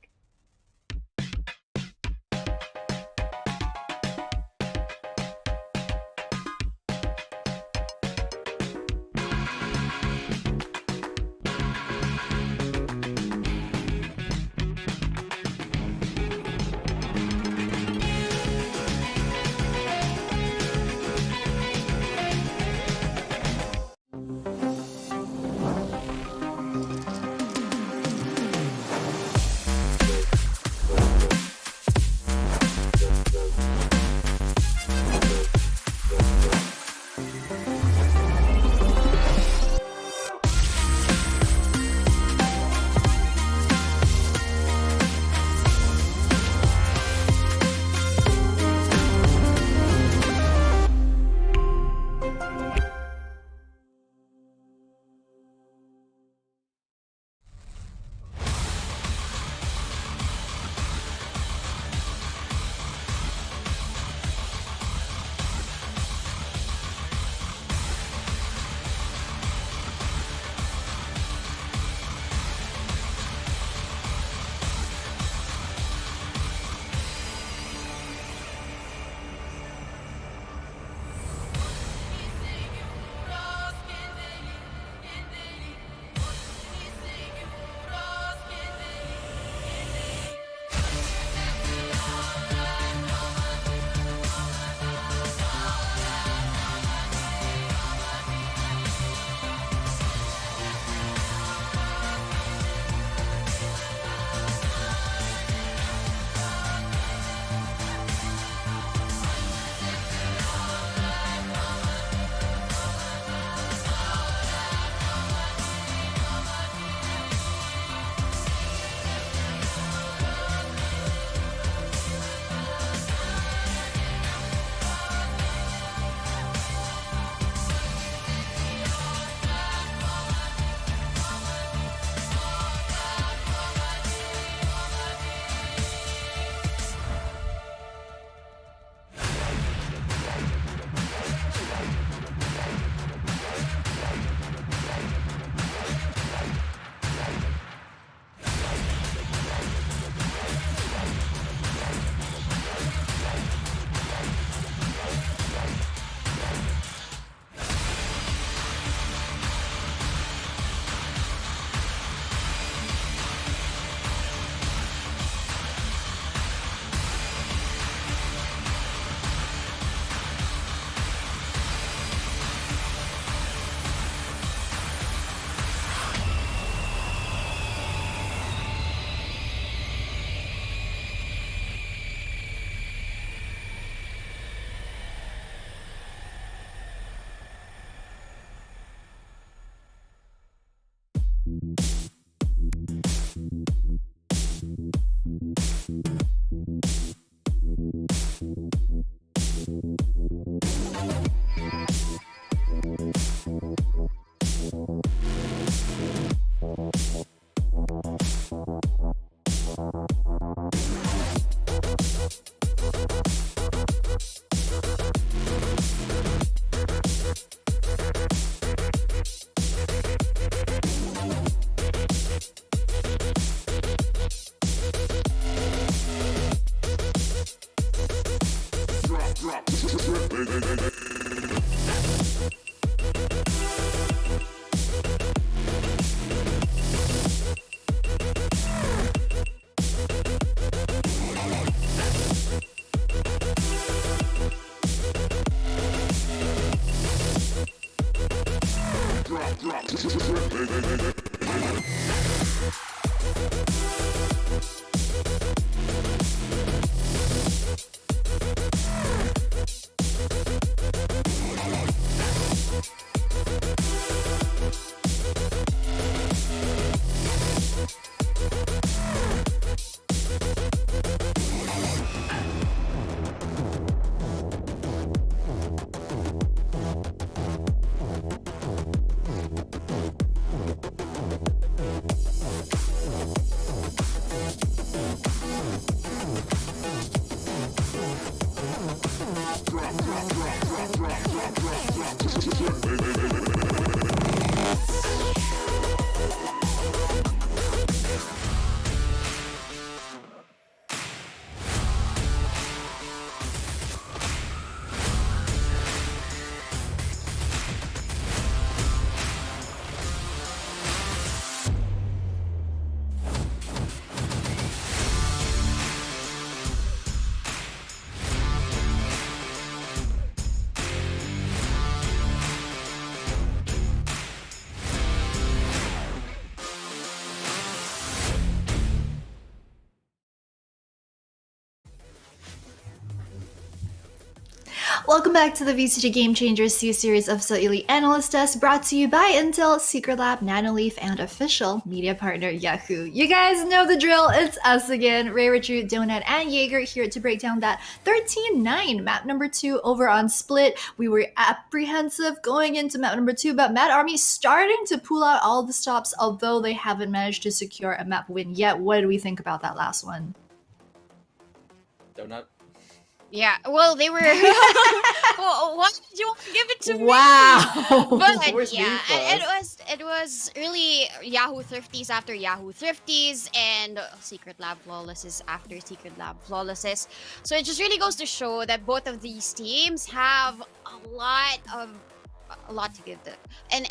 Speaker 2: Welcome back to the VCT Game Changers C-Series of FSL Elite Analyst Test, brought to you by Intel, Secret Lab, Nanoleaf, and official media partner Yahoo. You guys know the drill, it's us again, Ray Recruit, Donut, and Jaeger here to break down that 13-9 map number 2 over on Split. We were apprehensive going into map number 2, but Mad Army starting to pull out all the stops, although they haven't managed to secure a map win yet. What do we think about that last one?
Speaker 3: Donut.
Speaker 4: Yeah, well, they were. Well, why did you want to give it to me?
Speaker 2: Wow.
Speaker 4: But
Speaker 3: Always me
Speaker 4: yeah,
Speaker 3: first.
Speaker 4: it was really Yahoo Thrifties after Yahoo Thrifties and Secret Lab Flawlesses after Secret Lab Flawlesses. So it just really goes to show that both of these teams have a lot to give them,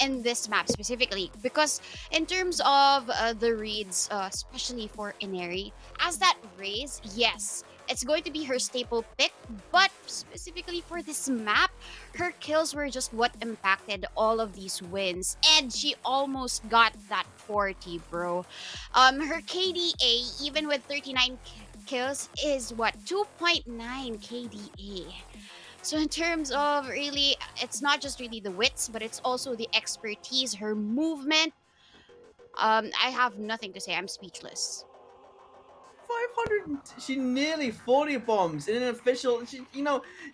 Speaker 4: and this map specifically, because in terms of the reads, especially for Ineri, as that raise, yes, it's going to be her staple pick, but specifically for this map, her kills were just what impacted all of these wins, and she almost got that 40, bro. Her KDA, even with 39 kills, is what, 2.9 KDA. So in terms of really, it's not just really the wits, but it's also the expertise, her movement. I have nothing to say. I'm speechless.
Speaker 3: 500. She nearly 40 bombs in an official. She,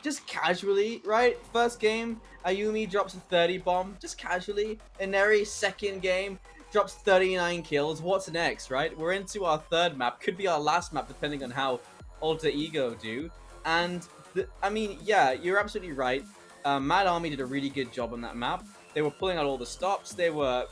Speaker 3: just casually, right? First game, Ayumi drops a 30 bomb, just casually. Ineri, second game, drops 39 kills. What's next, right? We're into our third map. Could be our last map, depending on how Alter Ego do. And yeah, you're absolutely right. Mad Army did a really good job on that map. They were pulling out all the stops. They were.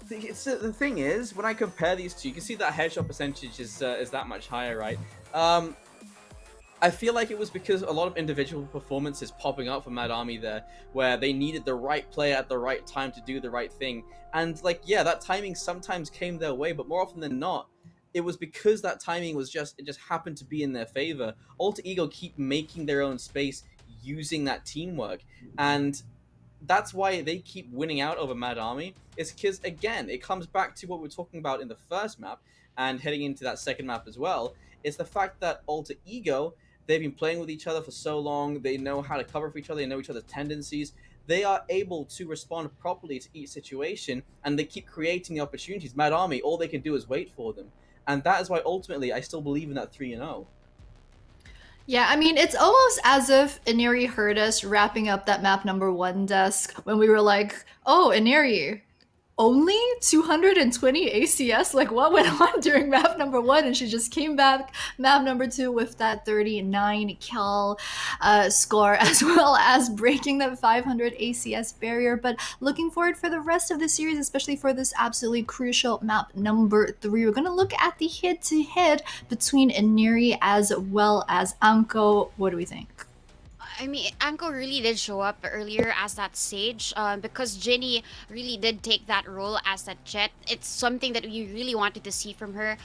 Speaker 3: The thing is, when I compare these two, you can see that headshot percentage is that much higher, right? I feel like it was because a lot of individual performances popping up for Mad Army there, where they needed the right player at the right time to do the right thing. And like, yeah, that timing sometimes came their way, but more often than not, it was because that timing was it just happened to be in their favor. Alter Ego keep making their own space using that teamwork, and that's why they keep winning out over Mad Army. It's because, again, it comes back to what we were talking about in the first map and heading into that second map as well. It's the fact that Alter Ego, they've been playing with each other for so long, they know how to cover for each other, they know each other's tendencies, they are able to respond properly to each situation, and they keep creating the opportunities. Mad Army, all they can do is wait for them. And that is why, ultimately, I still believe in that 3-0.
Speaker 2: Yeah, I mean, it's almost as if Ineri heard us wrapping up that map number 1 desk when we were like, oh, Ineri, only 220 ACS? Like, what went on during map number 1? And she just came back map number 2 with that 39 kill score, as well as breaking that 500 ACS barrier. But looking forward for the rest of the series, especially for this absolutely crucial map number 3. We're going to look at the head-to-head between Ineri as well as Anko. What do we think?
Speaker 4: I mean, Anko really did show up earlier as that Sage, because Jinny really did take that role as that Jet. It's something that we really wanted to see from her,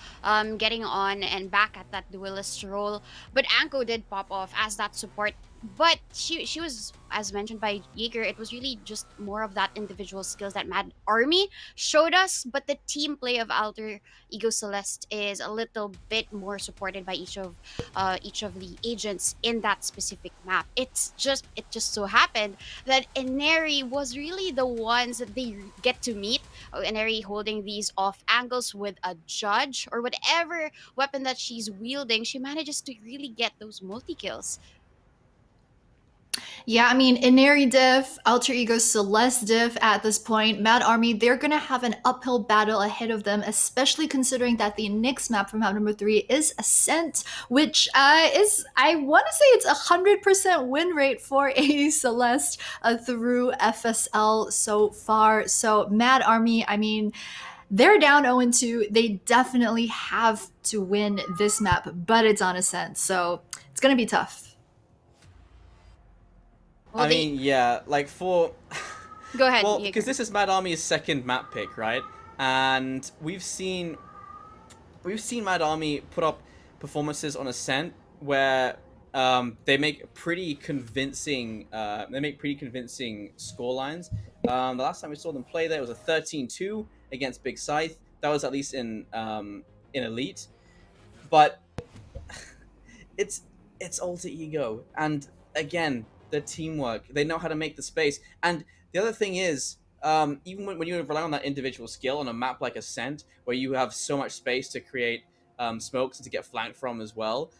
Speaker 4: getting on and back at that duelist role. But Anko did pop off as that support. But she was, as mentioned by Jaeger, it was really just more of that individual skills that Mad Army showed us. But the team play of Alter Ego Celeste is a little bit more supported by each of the agents in that specific map. It just so happened that Ineri was really the ones that they get to meet. Ineri holding these off angles with a judge or whatever weapon that she's wielding, she manages to really get those multi kills.
Speaker 2: Yeah, I mean, Ineri diff, Alter Ego Celeste diff at this point, Mad Army, they're gonna have an uphill battle ahead of them, especially considering that the next map from map number 3 is Ascent, which is, I want to say it's 100% win rate for a Celeste through FSL so far. So Mad Army, I mean, they're down 0-2. They definitely have to win this map, but it's on Ascent, so it's gonna be tough.
Speaker 4: Well,
Speaker 3: I mean, yeah, like for...
Speaker 4: Go ahead.
Speaker 3: Well,
Speaker 4: Jaeger.
Speaker 3: because this is Mad Army's second map pick, right? And we've seen Mad Army put up performances on Ascent where they make pretty convincing score lines. The last time we saw them play there was a 13-2 against Big Scythe. That was at least in Elite. But it's Alter Ego, and again, the teamwork. They know how to make the space. And the other thing is, even when you rely on that individual skill on a map like Ascent, where you have so much space to create smokes and to get flanked from as well,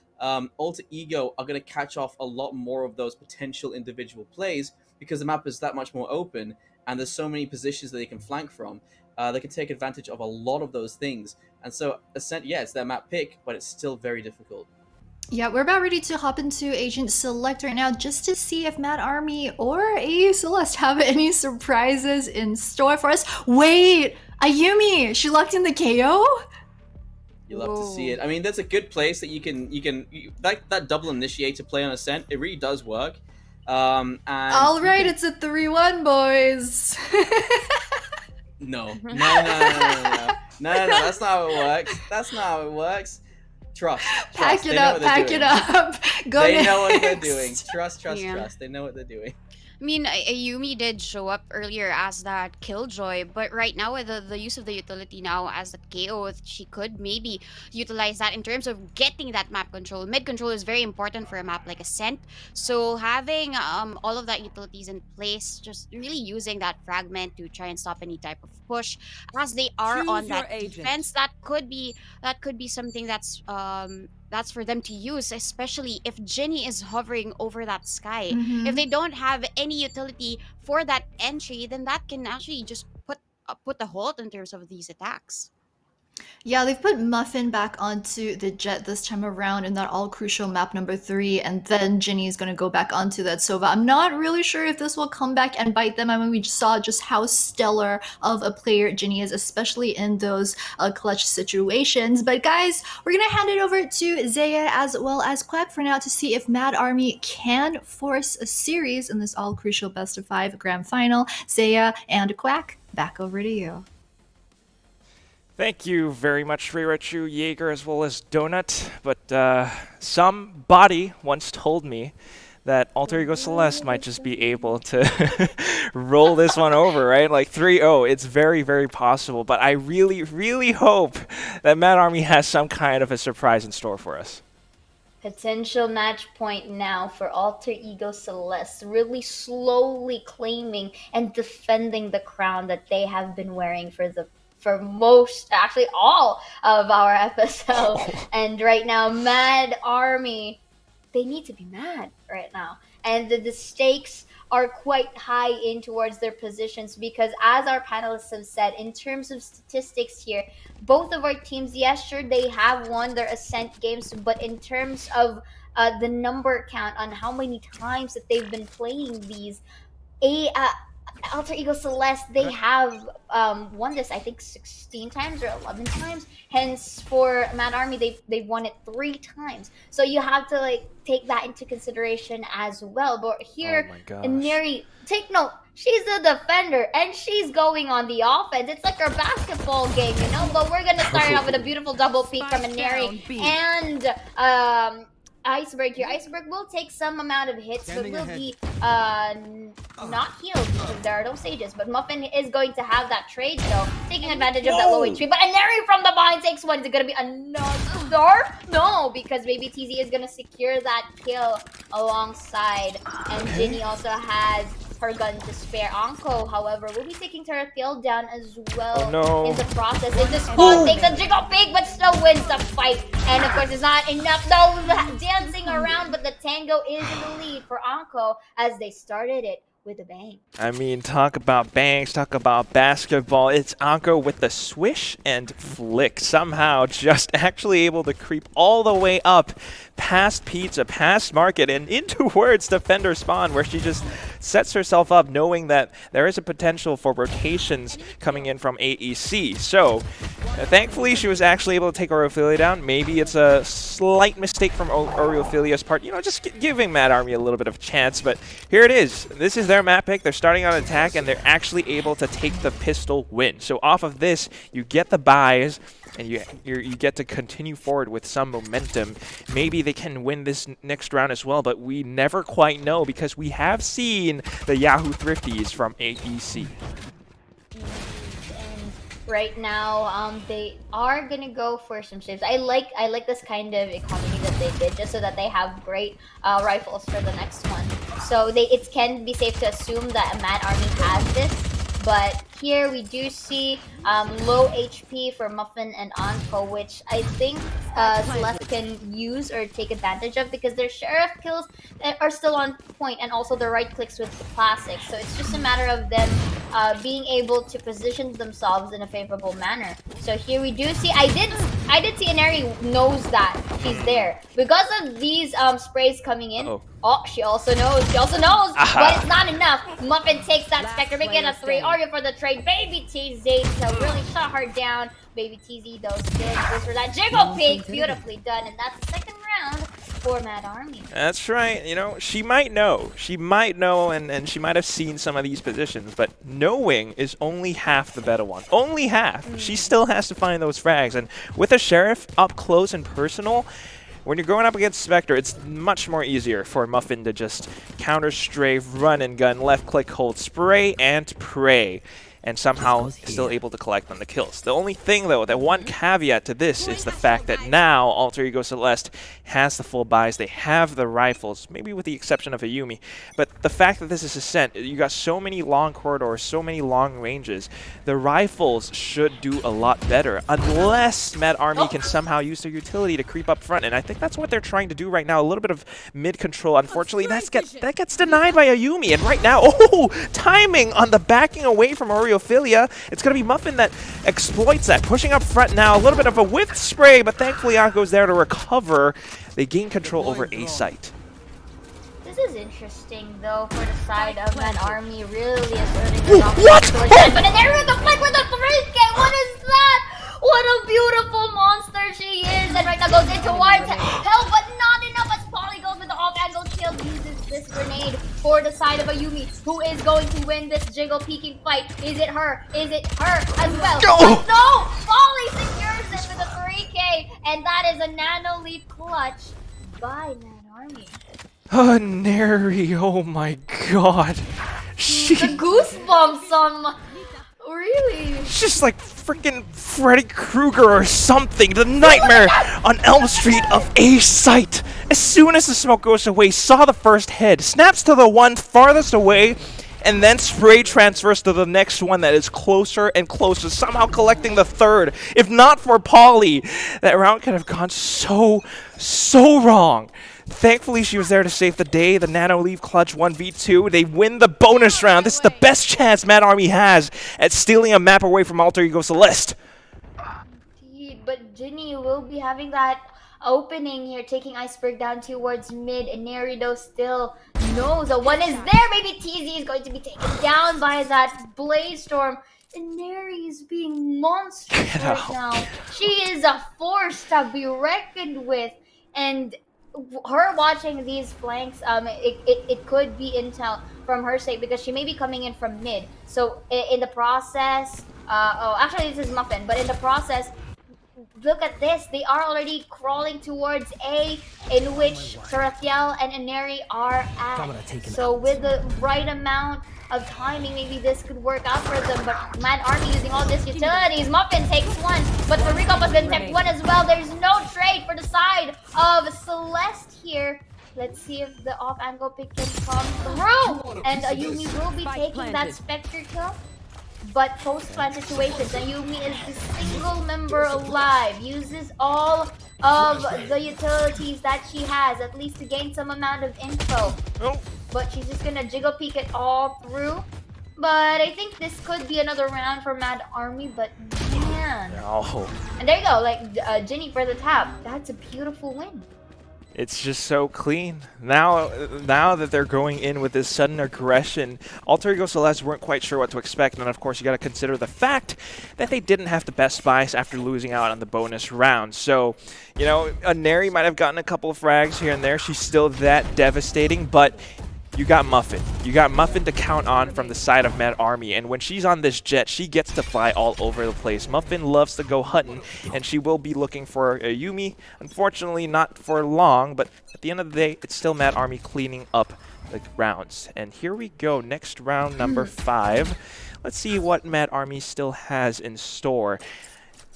Speaker 3: Alter Ego are going to catch off a lot more of those potential individual plays because the map is that much more open and there's so many positions that they can flank from. They can take advantage of a lot of those things. And so Ascent, yeah, it's their map pick, but it's still very difficult.
Speaker 2: Yeah, we're about ready to hop into Agent Select right now just to see if Mad Army or AU Celeste have any surprises in store for us. Wait, Ayumi, she locked in the KO?
Speaker 3: You love to see it. I mean, that's a good place that you can that double initiator play on Ascent. It really does work. And
Speaker 2: All right, it's a 3-1, boys.
Speaker 3: No. That's not how it works. That's not how it works. Trust.
Speaker 2: Pack it up. Go
Speaker 3: They
Speaker 2: next.
Speaker 3: know what they're doing. Trust.
Speaker 4: Yeah.
Speaker 3: Trust. They know what they're doing.
Speaker 4: I mean, Ayumi did show up earlier as that Killjoy, but right now with the use of the utility now as the KO, she could maybe utilize that in terms of getting that map control. Mid control is very important for a map like Ascent, so having all of that utilities in place, just really using that fragment to try and stop any type of push, as they are on that defense, that could be something that's for them to use, especially if Jinny is hovering over that sky.
Speaker 2: Mhm.
Speaker 4: If they don't have any utility for that entry, then that can actually just put a halt in terms of these attacks.
Speaker 2: Yeah, they've put Muffin back onto the Jet this time around in that all-crucial map number 3, and then Ginny is going to go back onto that Sova. I'm not really sure if this will come back and bite them. I mean, we saw just how stellar of a player Ginny is, especially in those clutch situations. But guys, we're going to hand it over to Zaya as well as Quack for now to see if Mad Army can force a series in this all-crucial best-of-5 grand final. Zaya and Quack, back over to you.
Speaker 8: Thank you very much, Reirachu, Jaeger, as well as Donut. But somebody once told me that Alter Ego Celeste might just be able to roll this one over, right? Like 3-0. It's very, very possible. But I really, really hope that Mad Army has some kind of a surprise in store for us.
Speaker 7: Potential match point now for Alter Ego Celeste, really slowly claiming and defending the crown that they have been wearing for most, actually all of our FSL. And right now, Mad Army, they need to be mad right now. And the stakes are quite high in towards their positions because, as our panelists have said, in terms of statistics here, both of our teams, yes, sure, they have won their Ascent games, but in terms of the number count on how many times that they've been playing these, Alter Ego Celeste, they have won this, I think, 16 times or 11 times. Hence, for Mad Army, they've won it 3 times. So you have to take that into consideration as well. But here, Neri, take note, she's the defender and she's going on the offense. It's like our basketball game, you know. But we're gonna start off with a beautiful double peek from Neri and Iceberg here. Iceberg will take some amount of hits, but will be not healed because there are no sages. But Muffin is going to have that trade, though, taking advantage of that low HP. But Aneri from the behind takes one. Is it going to be another? No, because Baby TZ is going to secure that kill alongside. And Ginny also has her gun to spare. Anko, however, will be taking her kill down as well in the process. In the spot, takes a jiggle pig, but still wins the fight. And of course, it's not enough. No, dancing around, but the tango is in the lead for Anko as they started it with a bang.
Speaker 8: I mean, talk about bangs, talk about basketball. It's Anko with the swish and flick. Somehow just actually able to creep all the way up past Pizza, past Market, and in towards Defender Spawn, where she just sets herself up knowing that there is a potential for rotations coming in from AEC. So, thankfully, she was actually able to take Aureophilia down. Maybe it's a slight mistake from Aureophilia's part, you know, just giving Mad Army a little bit of a chance. But here it is. This is their map pick. They're starting on attack, and they're actually able to take the pistol win. So off of this, you get the buys, and you get to continue forward with some momentum. Maybe they can win this next round as well, but we never quite know because we have seen the Yahoo Thrifties from AEC.
Speaker 7: right now. They are gonna go for some shifts. I like this kind of economy that they did, just so that they have great rifles for the next one. So it can be safe to assume that Mad Army has this. But here we do see low HP for Muffin and Anko, which I think Celeste can use or take advantage of, because their sheriff kills are still on point, and also the right clicks with the classic. So it's just a matter of them being able to position themselves in a favorable manner. So here we do see, I did see Inari knows that she's there because of these sprays coming in. Oh, she also knows. But it's not enough. Muffin takes that Spectre, making a 3. Arya for the trade. Baby TZ to really shut her down. Baby TZ though still goes for that jiggle peek. Beautifully done, and that's the second round for Mad Army.
Speaker 8: That's right. You know, she might know. She might know, and she might have seen some of these positions, but knowing is only half the battle one. Only half. She still has to find those frags, and with a Sheriff up close and personal, when you're going up against Spectre, it's much more easier for Muffin to just counter-strafe, run and gun, left-click, hold, spray, and pray, and somehow still able to collect on the kills. The only thing, though, that one caveat to this is the fact that now Alter Ego Celeste has the full buys. They have the rifles, maybe with the exception of Ayumi. But the fact that this is Ascent, you got so many long corridors, so many long ranges, the rifles should do a lot better, unless Mad Army can somehow use their utility to creep up front. And I think that's what they're trying to do right now, a little bit of mid-control. Unfortunately, that gets denied by Ayumi. And right now, timing on the backing away from Oreophilia. It's going to be Muffin that exploits that, pushing up front now. A little bit of a whiff spray, but thankfully Anko's there to recover. They gain control over A site.
Speaker 7: This is interesting, though, for the side of Mad Army really asserting the
Speaker 8: What?
Speaker 7: But there with the flick with the 3K! What is that? What a beautiful monster she is! And right now goes into one to help, but not enough as Polly goes with the off-angle kill. Uses this grenade for the side of Ayumi, who is going to win this jiggle peeking fight. Is it her? Is it her as well?
Speaker 8: Go!
Speaker 7: No! Polly secures it with a 3K, and that is a nano leaf clutch by Mad Army.
Speaker 8: Neri, oh my god.
Speaker 7: The goosebumps on my... Really?
Speaker 8: She's like freaking Freddy Krueger or something. The nightmare on Elm Street of A site. As soon as the smoke goes away, saw the first head, snaps to the one farthest away, and then spray transfers to the next one that is closer and closer, somehow collecting the third. If not for Polly, that round could have gone so wrong. Thankfully, she was there to save the day. The Nano Leaf clutch 1v2. They win the bonus round. This is the best chance Mad Army has at stealing a map away from Alter Ego Celeste.
Speaker 7: Indeed, but Ginny will be having that opening here, taking Iceberg down towards mid, and Nerido still knows that one is there. Maybe TZ is going to be taken down by that Blaze Storm. And Neri is being monstrous right now. She is a force to be reckoned with, and her watching these flanks, it could be intel from her sake, because she may be coming in from mid. So in the process, actually this is Muffin, but in the process, look at this. They are already crawling towards A, in which Sarathiel and Inari are at. So with the right amount of timing, maybe this could work out for them. But Mad Army using all these utilities. Muffin takes one, but the recall was going to take one as well. There's no trade for the side of Celeste here. Let's see if the off-angle pick can come through. And Ayumi will be taking that Spectre kill. But post-plant situations, Ayumi is the single member alive. Uses all of the utilities that she has, at least to gain some amount of info. But she's just gonna jiggle peek it all through. But I think this could be another round for Mad Army, but man.
Speaker 8: No.
Speaker 7: And there you go, like Ginny for the tap. That's a beautiful win.
Speaker 8: It's just so clean. Now that they're going in with this sudden aggression, Alter Ego Celeste weren't quite sure what to expect, and of course you got to consider the fact that they didn't have the best buys after losing out on the bonus round. So, you know, Neri might have gotten a couple of frags here and there. She's still that devastating, but you got Muffin. You got Muffin to count on from the side of Mad Army, and when she's on this jet, she gets to fly all over the place. Muffin loves to go hunting, and she will be looking for Yumi. Unfortunately, not for long, but at the end of the day, it's still Mad Army cleaning up the rounds. And here we go, next round number 5. Let's see what Mad Army still has in store.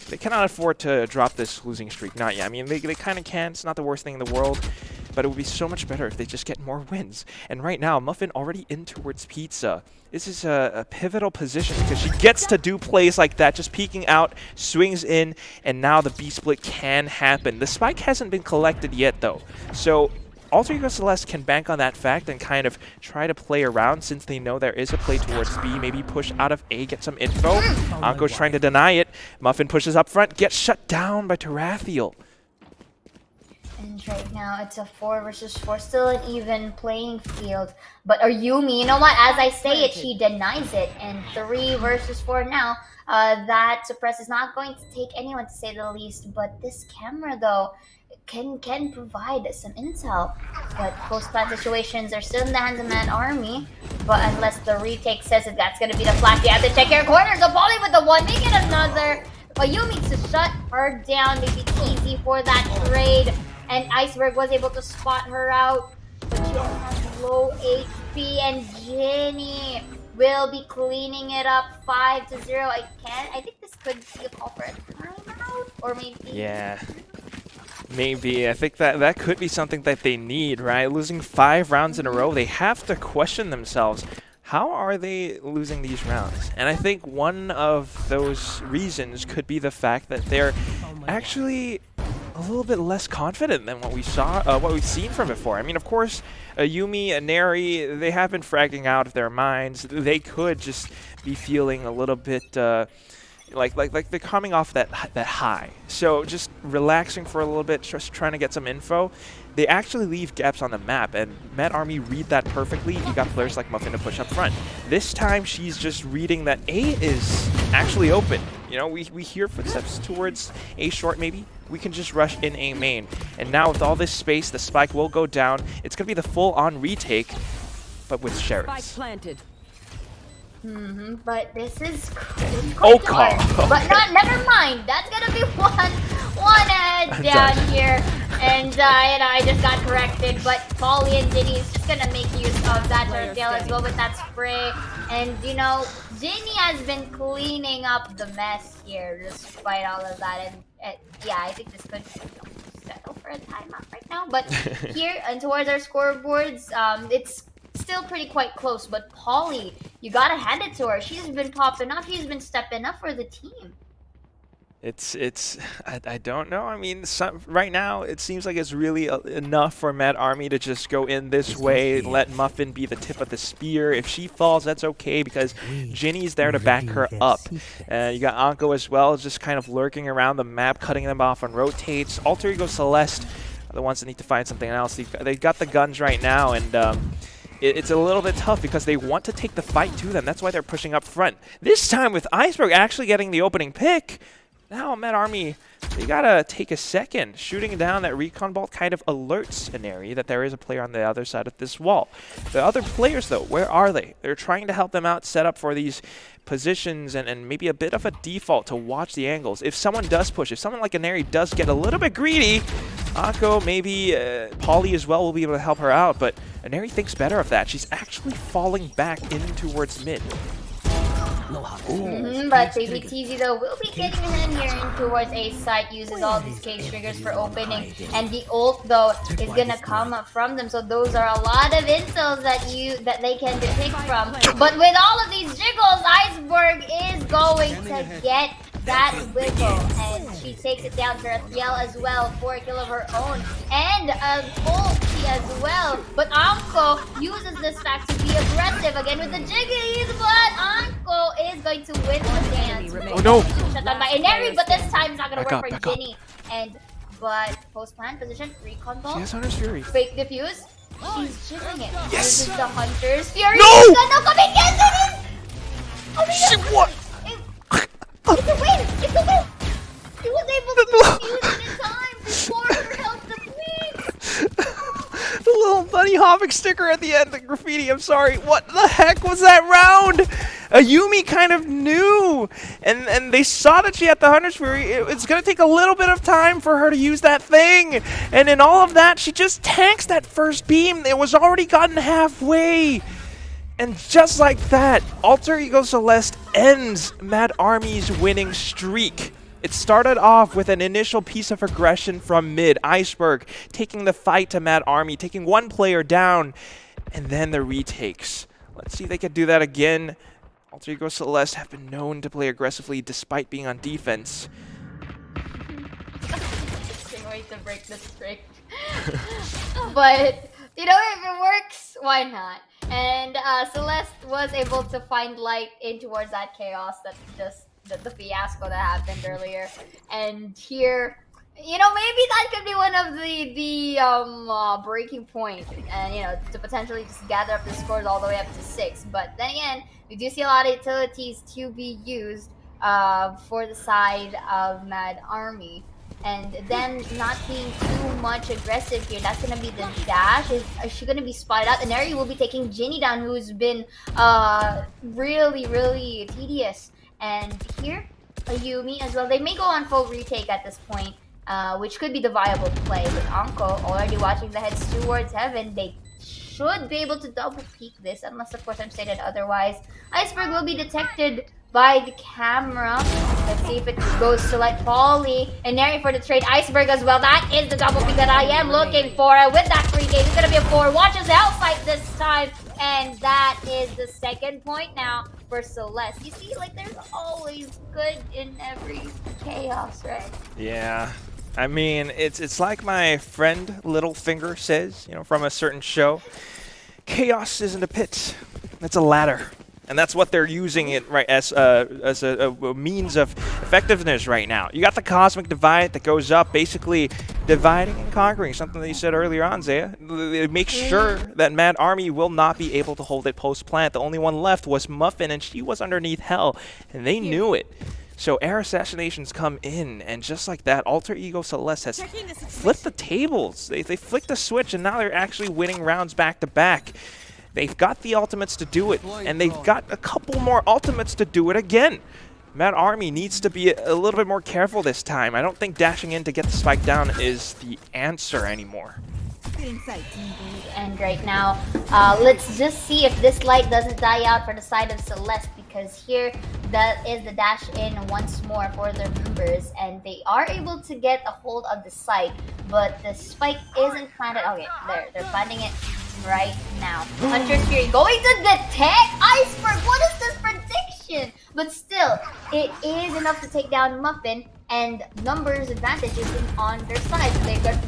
Speaker 8: They cannot afford to drop this losing streak, not yet. I mean, they kind of can. It's not the worst thing in the world, but it would be so much better if they just get more wins. And right now, Muffin already in towards Pizza. This is a pivotal position because she gets to do plays like that, just peeking out, swings in, and now the B-split can happen. The spike hasn't been collected yet, though. So Alter Ego Celeste can bank on that fact and kind of try to play around since they know there is a play towards B, maybe push out of A, get some info. Anko's trying to deny it. Muffin pushes up front, gets shut down by Tarathiel.
Speaker 7: And right now it's a 4 versus 4, still an even playing field. But Ayumi, you know what? As I say it, she denies it. And 3 versus 4 now. That suppress is not going to take anyone, to say the least. But this camera, though, can provide some intel. But post-plant situations are still in the hands of Mad Army. But unless the retake says that that's going to be the flash, you have to check your corners. So Polly with the 1, make it another. Ayumi to shut her down, make it easy for that trade. And Iceberg was able to spot her out, but she also has low HP, and Jenny will be cleaning it up 5-0. I think this could be a call for a timeout, or maybe.
Speaker 8: Yeah, maybe. I think that could be something that they need, right? Losing 5 rounds in a row, they have to question themselves. How are they losing these rounds? And I think one of those reasons could be the fact that they're actually a little bit less confident than what we saw, what we've seen from before. I mean, of course, Yumi and Neri, they have been fragging out of their minds. They could just be feeling a little bit like they're coming off that high. So just relaxing for a little bit, just trying to get some info. They actually leave gaps on the map, and Mad Army read that perfectly. You got players like Muffin to push up front. This time, she's just reading that A is actually open. You know, we hear footsteps towards A short maybe. We can just rush in A main. And now with all this space, the spike will go down. It's going to be the full-on retake, but with Sheriffs.
Speaker 7: But this is
Speaker 8: Oh,
Speaker 7: hard.
Speaker 8: God.
Speaker 7: But never mind. That's gonna be one head down here, and I just got corrected. But Polly and Ginny is just gonna make use of that turtle as well with that spray. And you know, Ginny has been cleaning up the mess here despite all of that. And yeah, I think this could settle for a timeout right now. But here and towards our scoreboards, it's still quite close, but Polly, you gotta hand it to her. She's been popping up. She's been stepping up for the team.
Speaker 8: I don't know. I mean, right now it seems like it's really enough for Mad Army to just go in this way, let Muffin be the tip of the spear. If she falls, that's okay because Ginny's there to back her up. You got Anko as well, just kind of lurking around the map, cutting them off on rotates. Alter Ego Celeste are the ones that need to find something else. They got the guns right now, and it's a little bit tough because they want to take the fight to them. That's why they're pushing up front. This time with Iceberg actually getting the opening pick. Now Mad Army, they gotta take a second. Shooting down that recon bolt kind of alerts an area that there is a player on the other side of this wall. The other players though, where are they? They're trying to help them out, set up for these positions and maybe a bit of a default to watch the angles. If someone does push, if someone like Aneri does get a little bit greedy, Anko, maybe Polly as well will be able to help her out, but Aneri thinks better of that. She's actually falling back in towards mid.
Speaker 7: But Baby TZ though will be getting in here in towards A site, uses all these case triggers for opening, and the ult though is gonna come up from them. So those are a lot of intels that they can pick from. But with all of these jiggles, Iceberg is going to get that wiggle, and she takes it down to Rathiel as well for a kill of her own, and an ulti as well. But Anko uses this fact to be aggressive again with the jiggies, but Anko is going to win the dance.
Speaker 8: Oh no!
Speaker 7: Shut down by Ineri, but this time it's not going to work for Ginny. But post-plant position, recon ball.
Speaker 8: She has Hunter's Fury.
Speaker 7: Fake diffuse. She's jiggling it.
Speaker 8: Yes!
Speaker 7: This is the Hunter's Fury.
Speaker 8: No!
Speaker 7: He's gonna come and get it! Oh my God!
Speaker 8: What?
Speaker 7: It's a win! It's a win! He was able to defuse it in time before her health depletes!
Speaker 8: The little bunny hopping sticker at the end, the graffiti, I'm sorry. What the heck was that round? Ayumi kind of knew, and they saw that she had the Hunter's Fury. It's going to take a little bit of time for her to use that thing. And in all of that, she just tanks that first beam. It was already gotten halfway. And just like that, Alter Ego Celeste ends Mad Army's winning streak. It started off with an initial piece of aggression from mid, Iceberg taking the fight to Mad Army, taking one player down, and then the retakes. Let's see if they can do that again. Alter Ego Celeste have been known to play aggressively despite being on defense.
Speaker 7: Interesting way to break the streak. But, you know, if it works, why not? And Celeste was able to find light in towards that chaos that just the fiasco that happened earlier. And here, you know, maybe that could be one of the breaking point, and you know, to potentially just gather up the scores all the way up to 6. But then again, we do see a lot of utilities to be used for the side of Mad Army. And then not being too much aggressive here. That's gonna be the dash. Is she gonna be spotted out? And Neri will be taking Ginny down, who's been really tedious. And here, Ayumi as well. They may go on full retake at this point, which could be the viable play. But Anko already watching the heads towards heaven. They should be able to double peek this, unless of course I'm stated otherwise. Iceberg will be detected by the camera. Let's see if it goes to like Polly and Neri for the trade. Iceberg as well. That is the double peek that I am looking for. With that free game, it's gonna be a 4. Watches the outside this time. And that is the second point now for Celeste. You see, like, there's always good in every chaos, right?
Speaker 8: Yeah. I mean, it's like my friend Littlefinger says, you know, from a certain show. Chaos isn't a pit. It's a ladder. And that's what they're using it right as a means of effectiveness right now. You got the Cosmic Divide that goes up, basically dividing and conquering, something that you said earlier on, Zaya. It makes sure that Mad Army will not be able to hold it post-plant. The only one left was Muffin, and she was underneath Hell, and they knew it. So air assassinations come in, and just like that, Alter Ego Celeste has flipped the tables. They flicked the switch, and now they're actually winning rounds back-to-back. They've got the ultimates to do it, and they've got a couple more ultimates to do it again. Mad Army needs to be a little bit more careful this time. I don't think dashing in to get the spike down is the answer anymore.
Speaker 7: And right now, let's just see if this light doesn't die out for the side of Celeste, because here that is the dash in once more for their members, and they are able to get a hold of the site, but the spike isn't planted. Okay, they're planting it right now. Hunter's Fury going to detect Iceberg. What is this prediction? But still, it is enough to take down Muffin, and numbers advantage isn't on their side.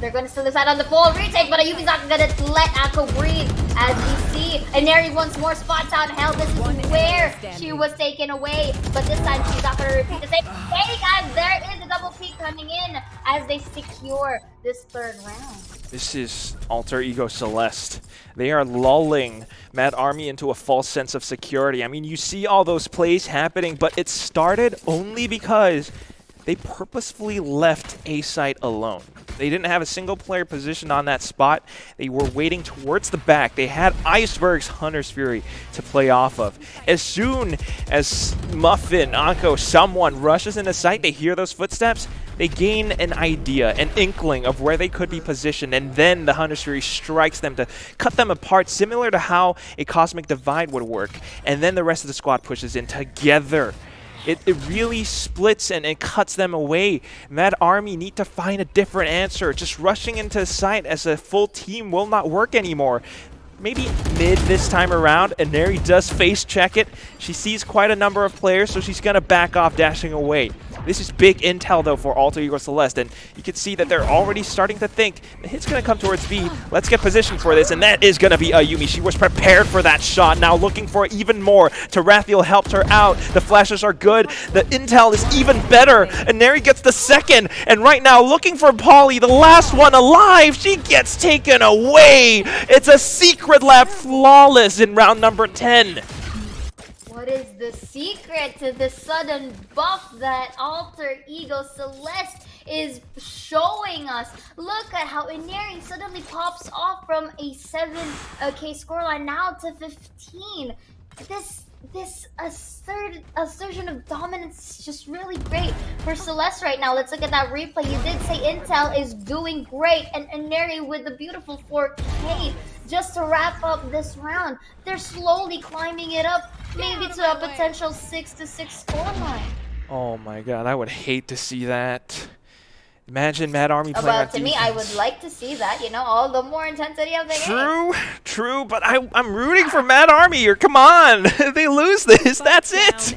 Speaker 7: They're going to still decide on the full retake, but Ayumi's not going to let Akko breathe, as we see. And Neri once more spots out Hell. This is where she was taken away, but this time she's not going to repeat the same mistake, as there is a double peek coming in as they secure this third round.
Speaker 8: This is Alter Ego Celeste. They are lulling Mad Army into a false sense of security. I mean, you see all those plays happening, but it started only because they purposefully left A site alone. They didn't have a single player positioned on that spot. They were waiting towards the back. They had Iceberg's Hunter's Fury to play off of. As soon as Muffin, Anko, someone rushes into sight, they hear those footsteps, they gain an idea, an inkling of where they could be positioned, and then the Hunter's Fury strikes them to cut them apart, similar to how a Cosmic Divide would work. And then the rest of the squad pushes in together. It really splits and it cuts them away. Mad Army need to find a different answer. Just rushing into a site as a full team will not work anymore. Maybe mid this time around, and Neri does face check it. She sees quite a number of players, so she's going to back off, dashing away. This is big intel, though, for Alter Ego Celeste, and you can see that they're already starting to think, the hit's going to come towards B. Let's get positioned for this, and that is going to be Ayumi. She was prepared for that shot, now looking for even more. Tarathiel helped her out. The flashes are good. The intel is even better, and Neri gets the second, and right now looking for Polly, the last one alive. She gets taken away. It's a secret lab flawless in round number 10.
Speaker 7: What is the secret to the sudden buff that Alter Ego Celeste is showing us? Look at how Ineri suddenly pops off from a 7k scoreline now to 15. This this assertion of dominance is just really great for Celeste right now. Let's look at that replay. You did say Intel is doing great, and Neri with the beautiful 4K just to wrap up this round. They're slowly climbing it up, maybe to a potential 6-6 scoreline.
Speaker 8: Oh my god, I would hate to see that. Imagine Mad Army playing
Speaker 7: Well,
Speaker 8: on
Speaker 7: to me, I would like to see that, you know, all the more intensity of the game.
Speaker 8: True, but I'm rooting for Mad Army here. Come on, they lose this, that's it.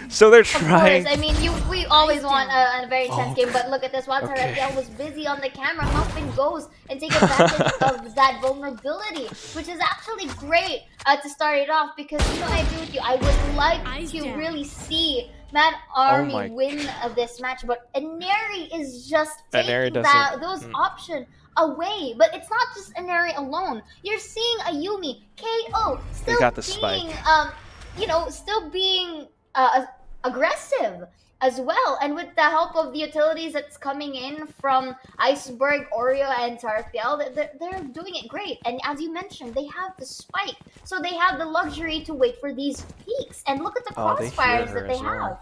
Speaker 8: So they're trying.
Speaker 7: Of course, I mean, we always want a very intense game, but look at this. While Tarek was busy on the camera, Muffin goes and takes advantage of that vulnerability, which is actually great to start it off, because, you know, I agree with you. I would like to really see Mad Army win this match, but Neri is just taking those options away. But it's not just Neri alone. You're seeing Ayumi, KO, still
Speaker 8: got the
Speaker 7: being,
Speaker 8: spike.
Speaker 7: you know, still being aggressive as well, and with the help of the utilities that's coming in from Iceberg, Oreo, and Tarfiel, they're doing it great. And as you mentioned, they have the spike, so they have the luxury to wait for these peaks. And look at the crossfires that they have.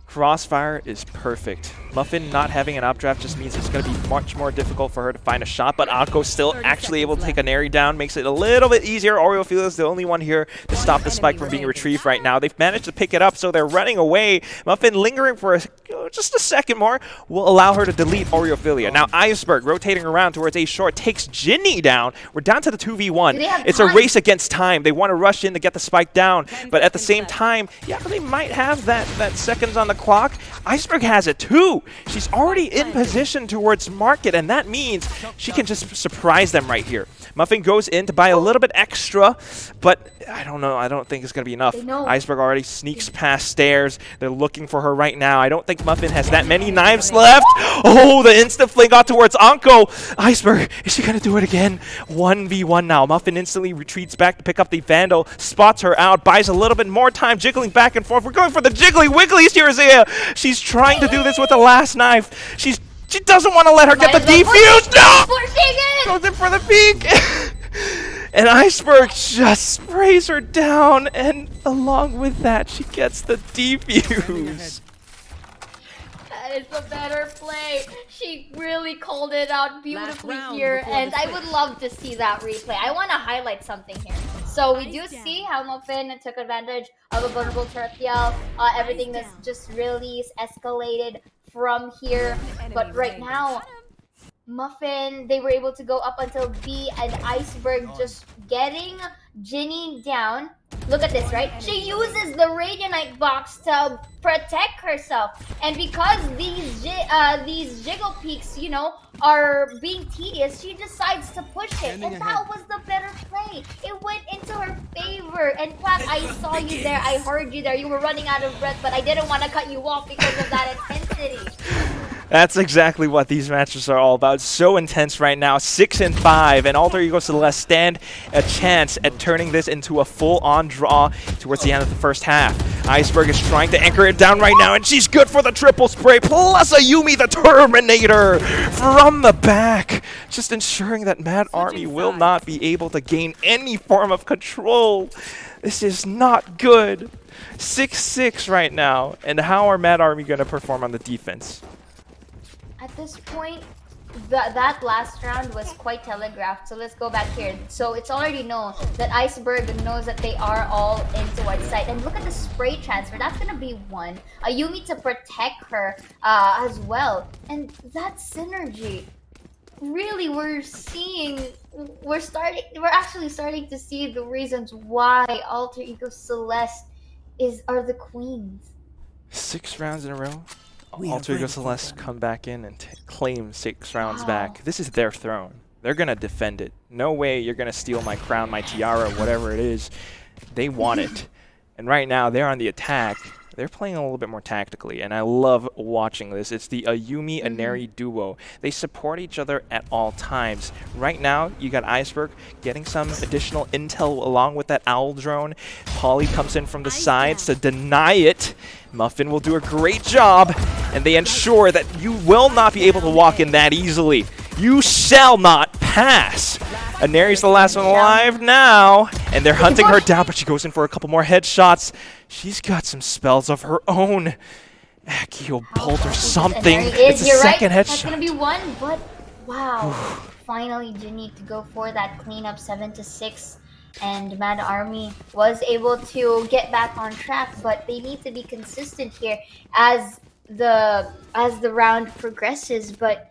Speaker 8: Crossfire is perfect. Muffin not having an updraft just means it's going to be much more difficult for her to find a shot, but Akko's still actually able to take a Neri down, makes it a little bit easier. Oreo is the only one here to stop the spike from being retrieved right now. They've managed to pick it up, so they're running away. Muffin lingering for just a second more will allow her to delete Oreophilia. Now Iceberg rotating around towards A short takes Ginny down. We're down to the 2v1. It's a race against time. They want to rush in to get the spike down, but at the same time, yeah, they might have that seconds on the clock. Iceberg has it too. She's already in position towards market, and that means she can just surprise them right here. Muffin goes in to buy a little bit extra, but I don't know. I don't think it's going to be enough. Iceberg already sneaks past stairs. They're looking for her right now. I don't think Muffin has that many knives left. Oh, the instant fling got towards Anko. Iceberg, is she going to do it again? 1v1 now. Muffin instantly retreats back to pick up the Vandal, spots her out, buys a little bit more time, jiggling back and forth. We're going for the jiggly wigglies here, Zaya. She's trying to do this with the last knife. She doesn't want to let her get the defuse. No! Goes in for the peek. And Iceberg just sprays her down, and along with that, she gets the defuse.
Speaker 7: That is a better play. She really called it out beautifully here, and I would love to see that replay. I want to highlight something here. So we do see how Muffin took advantage of a vulnerable Tarfiel. Everything that's just really escalated from here. But right now, Muffin, they were able to go up until B, and Iceberg just getting Ginny down. Look at this, right? She uses the Radianite box to protect herself, and because these jiggle peaks, you know, are being tedious, she decides to push it, and that was the better play. It went into her favor. In fact, I saw you there, I heard you there. You were running out of breath, but I didn't want to cut you off because of that intensity.
Speaker 8: That's exactly what these matches are all about. So intense right now. 6-5, and Alter Ego Celeste stand a chance at turning this into a full-on draw towards the end of the first half. Iceberg is trying to anchor it down right now, and she's good for the triple spray, plus Ayumi the Terminator from the back, just ensuring that Mad Army will not be able to gain any form of control. This is not good. 6-6 right now, and how are Mad Army going to perform on the defense?
Speaker 7: At this point, that last round was quite telegraphed. So let's go back here. So it's already known that Iceberg knows that they are all in towards site. And look at the spray transfer. That's going to be one. Ayumi to protect her as well. And that synergy. Really, we're actually starting to see the reasons why Alter Ego Celeste are the queens.
Speaker 8: 6 rounds in a row. Alter Ego Celeste come back in and claim 6 rounds back. This is their throne. They're going to defend it. No way you're going to steal my crown, my tiara, whatever it is. They want it. And right now, they're on the attack. They're playing a little bit more tactically, and I love watching this. It's the Ayumi and Neri duo. They support each other at all times. Right now, you got Iceberg getting some additional intel along with that owl drone. Polly comes in from the sides to deny it. Muffin will do a great job, and they ensure that you will not be able to walk in that easily. You shall not pass. Aneri's the last one alive now, and they're hunting her down, but she goes in for a couple more headshots. She's got some spells of her own. Accio Bolt or something. It's a second headshot.
Speaker 7: That's gonna be one, but wow. Finally, Ginny to go for that cleanup 7-6. And Mad Army was able to get back on track, but they need to be consistent here as the round progresses. But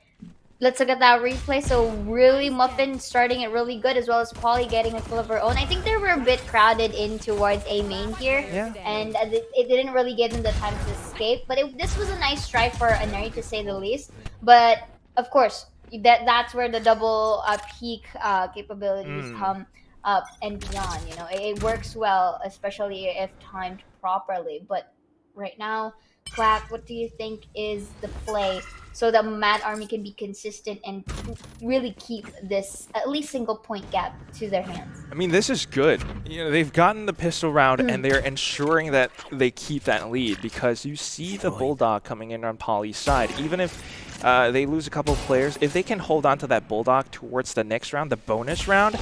Speaker 7: let's look at that replay. So really, Muffin starting it really good, as well as Polly getting a kill of her own. I think they were a bit crowded in towards A main here, and it didn't really give them the time to escape. But this was a nice try for Aneri, to say the least. But of course, that's where the double peak capabilities come up and beyond. You know, it works well, especially if timed properly. But right now, Quack, what do you think is the play so that Mad Army can be consistent and really keep this at least single point gap to their hands?
Speaker 8: I mean, this is good. You know, they've gotten the pistol round, and they're ensuring that they keep that lead, because you see the Bulldog coming in on Poly's side. Even if they lose a couple of players, if they can hold on to that Bulldog towards the next round, the bonus round,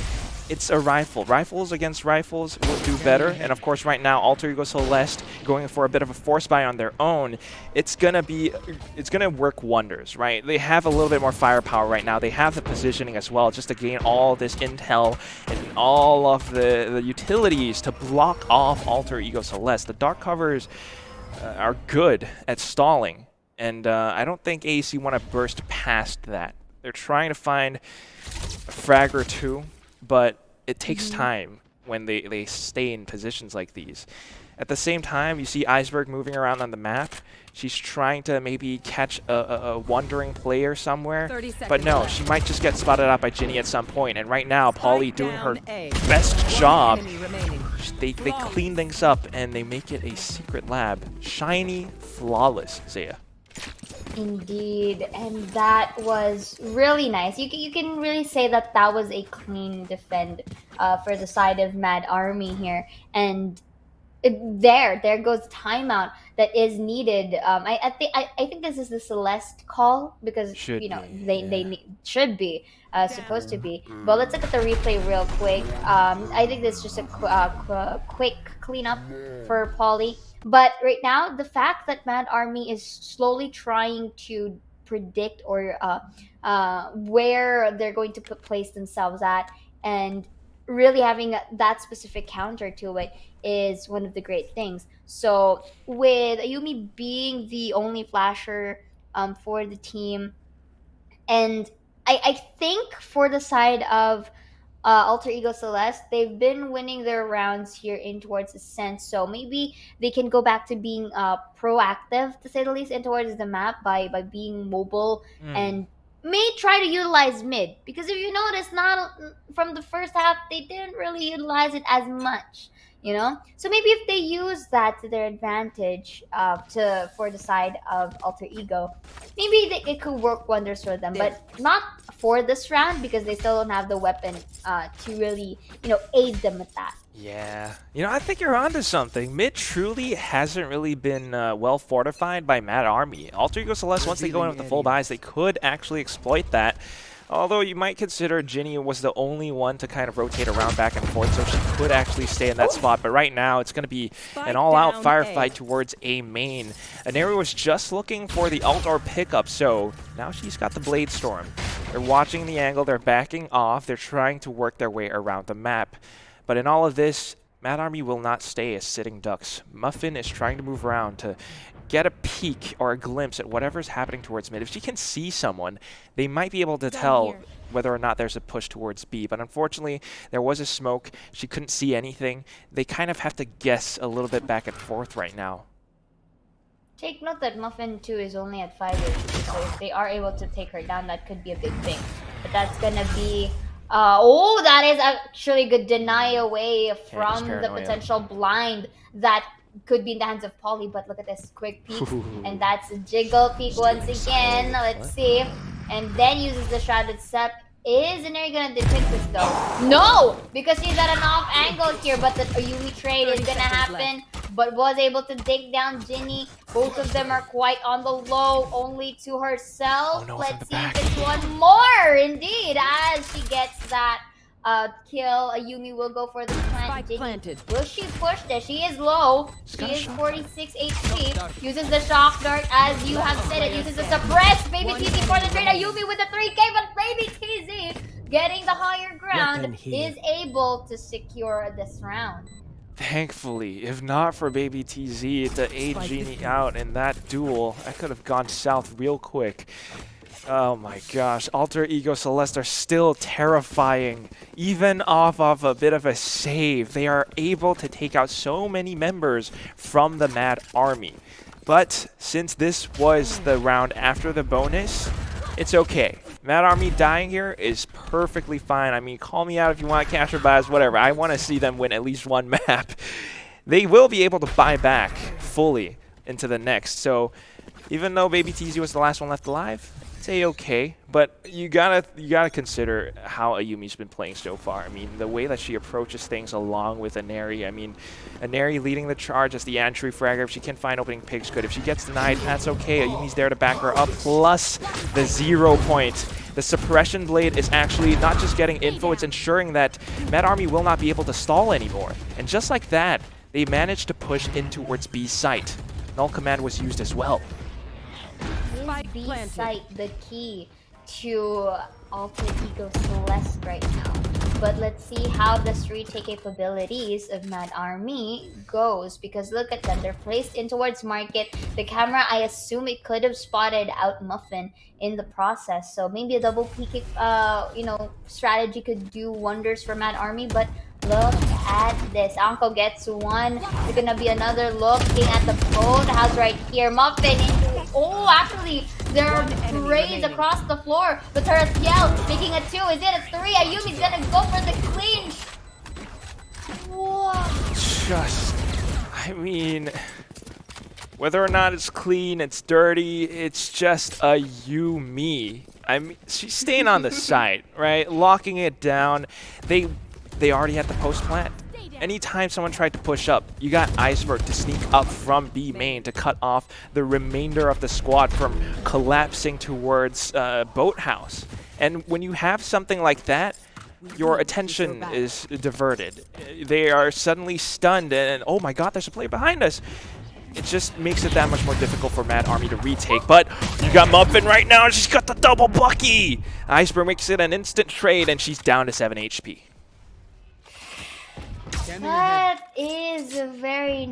Speaker 8: it's a rifle. Rifles against rifles will do better. And of course, right now, Alter Ego Celeste going for a bit of a force buy on their own. It's gonna work wonders, right? They have a little bit more firepower right now. They have the positioning as well, just to gain all this intel and all of the utilities to block off Alter Ego Celeste. The dark covers are good at stalling, and I don't think AEC want to burst past that. They're trying to find a frag or two, but it takes time when they stay in positions like these. At the same time, you see Iceberg moving around on the map. She's trying to maybe catch a wandering player somewhere, but no, she might just get spotted out by Ginny at some point. And right now, Polly doing her best job. They clean things up and they make it a secret lab. Shiny, flawless, Zaya.
Speaker 7: Indeed, and that was really nice. You can really say that that was a clean defend for the side of Mad Army here. And there goes timeout that is needed. I think this is the Celeste call, because they should be supposed to be. But let's look at the replay real quick. I think this is just a quick cleanup for Polly. But right now, the fact that Mad Army is slowly trying to predict or where they're going to place themselves at, and really having that specific counter to it, is one of the great things. So with Ayumi being the only flasher for the team, and I think for the side of Alter Ego Celeste, they've been winning their rounds here in towards Ascent, so maybe they can go back to being proactive, to say the least, in towards the map by being mobile and may try to utilize mid, because if you notice, not from the first half, they didn't really utilize it as much, you know. So maybe if they use that to their advantage for the side of Alter Ego, maybe it could work wonders for them, but not for this round, because they still don't have the weapon to really, aid them with that.
Speaker 8: Yeah, I think you're onto something. Mid truly hasn't really been well fortified by Mad Army. Alter Ego Celeste, once they go in with the full buys, they could actually exploit that. Although you might consider Ginny was the only one to kind of rotate around back and forth, so she could actually stay in that spot. But right now, it's going to be an all-out firefight towards A main. Aneri was just looking for the ult or pickup, so now she's got the Blade Storm. They're watching the angle, they're backing off, they're trying to work their way around the map. But in all of this, Mad Army will not stay as sitting ducks. Muffin is trying to move around to get a peek or a glimpse at whatever's happening towards mid. If she can see someone, they might be able to tell whether or not there's a push towards B. But unfortunately, there was a smoke. She couldn't see anything. They kind of have to guess a little bit back and forth right now.
Speaker 7: Take note that Muffin 2 is only at 5 HP, so if they are able to take her down, that could be a big thing. But that's gonna be... that is actually a good deny away from the potential blind that could be in the hands of Polly. But look at this quick peek, and that's a jiggle peek once again. Let's see, and then uses the Shrouded Step. Is Aneri gonna detect this though? No, because she's at an off angle here. But the Ayumi trade is gonna happen. But was able to take down Ginny. Both of them are quite on the low, only to herself. Let's see if it's one more, indeed, as she gets that kill. Ayumi will go for the plant.
Speaker 10: Spike
Speaker 7: Jinny,
Speaker 10: planted.
Speaker 7: will she push this? She is low. She
Speaker 8: got a
Speaker 7: is
Speaker 8: shock
Speaker 7: 46 HP. Uses the shock dart as you have said it. Uses the suppress. Baby TZ for the trade. Ayumi with the 3K, but Baby TZ getting the higher ground is able to secure this round.
Speaker 8: Thankfully, if not for Baby TZ to aid Genie out in that duel, I could have gone south real quick. Oh my gosh, Alter Ego Celeste are still terrifying. Even off of a bit of a save, they are able to take out so many members from the Mad Army. But since this was the round after the bonus, it's okay. Mad Army dying here is perfectly fine. I mean, call me out if you want cash or buys, whatever. I want to see them win at least one map. They will be able to buy back fully into the next. So even though Baby TZ was the last one left alive, it's A-okay. But you gotta consider how Ayumi's been playing so far. I mean, the way that she approaches things along with Aneri. I mean, Aneri leading the charge as the entry fragger. If she can find opening pigs, good. If she gets denied, that's okay. Ayumi's there to back her up. Plus the 0 point. The suppression blade is actually not just getting info, it's ensuring that Mad Army will not be able to stall anymore. And just like that, they managed to push in towards B site. Null command was used as well.
Speaker 7: Is B site the key to Alter Ego Celeste right now? But let's see how this retake capabilities of Mad Army goes, because look at them, they're placed in towards market. The camera, I assume it could have spotted out Muffin in the process, so maybe a double peek strategy could do wonders for Mad Army. But look at this, Anko gets one. There's gonna be another looking at the code house right here. Muffin into, oh, actually there are rays across the floor, but Yell making a 2. Is it a 3? Ayumi's gonna go for the clinch. Whoa.
Speaker 8: I mean, whether or not it's clean, it's dirty, it's just Ayumi. I mean, she's staying on the site, right? Locking it down. They already had the post plant. Anytime someone tried to push up, you got Iceberg to sneak up from B main to cut off the remainder of the squad from collapsing towards Boathouse. And when you have something like that, your attention is diverted. They are suddenly stunned and oh my god, there's a player behind us. It just makes it that much more difficult for Mad Army to retake. But you got Muffin right now, and she's got the double Bucky! Iceberg makes it an instant trade, and she's down to 7 HP.
Speaker 7: That is a very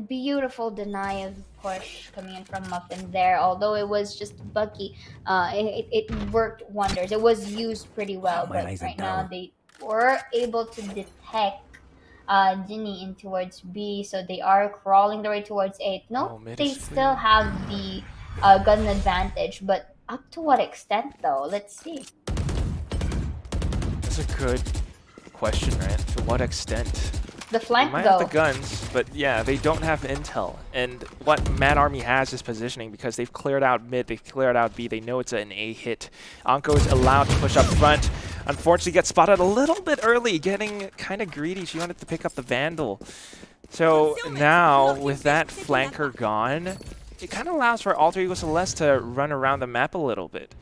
Speaker 7: beautiful deny of push coming in from Muffin there. Although it was just Bucky, it worked wonders. It was used pretty well, but right now they were able to detect Ginny in towards B, so they are crawling their way towards 8. No, they still have the gun advantage, but up to what extent though? Let's see.
Speaker 8: That's a good question, right? To what extent?
Speaker 7: The flank,
Speaker 8: they might
Speaker 7: though.
Speaker 8: have the guns, but yeah, they don't have intel. And what Mad Army has is positioning, because they've cleared out mid, they've cleared out B, they know it's an A hit. Anko is allowed to push up front. Unfortunately, gets spotted a little bit early, getting kind of greedy. She wanted to pick up the Vandal. So now, with that flanker gone, it kind of allows for Alter Ego Celeste to run around the map a little bit.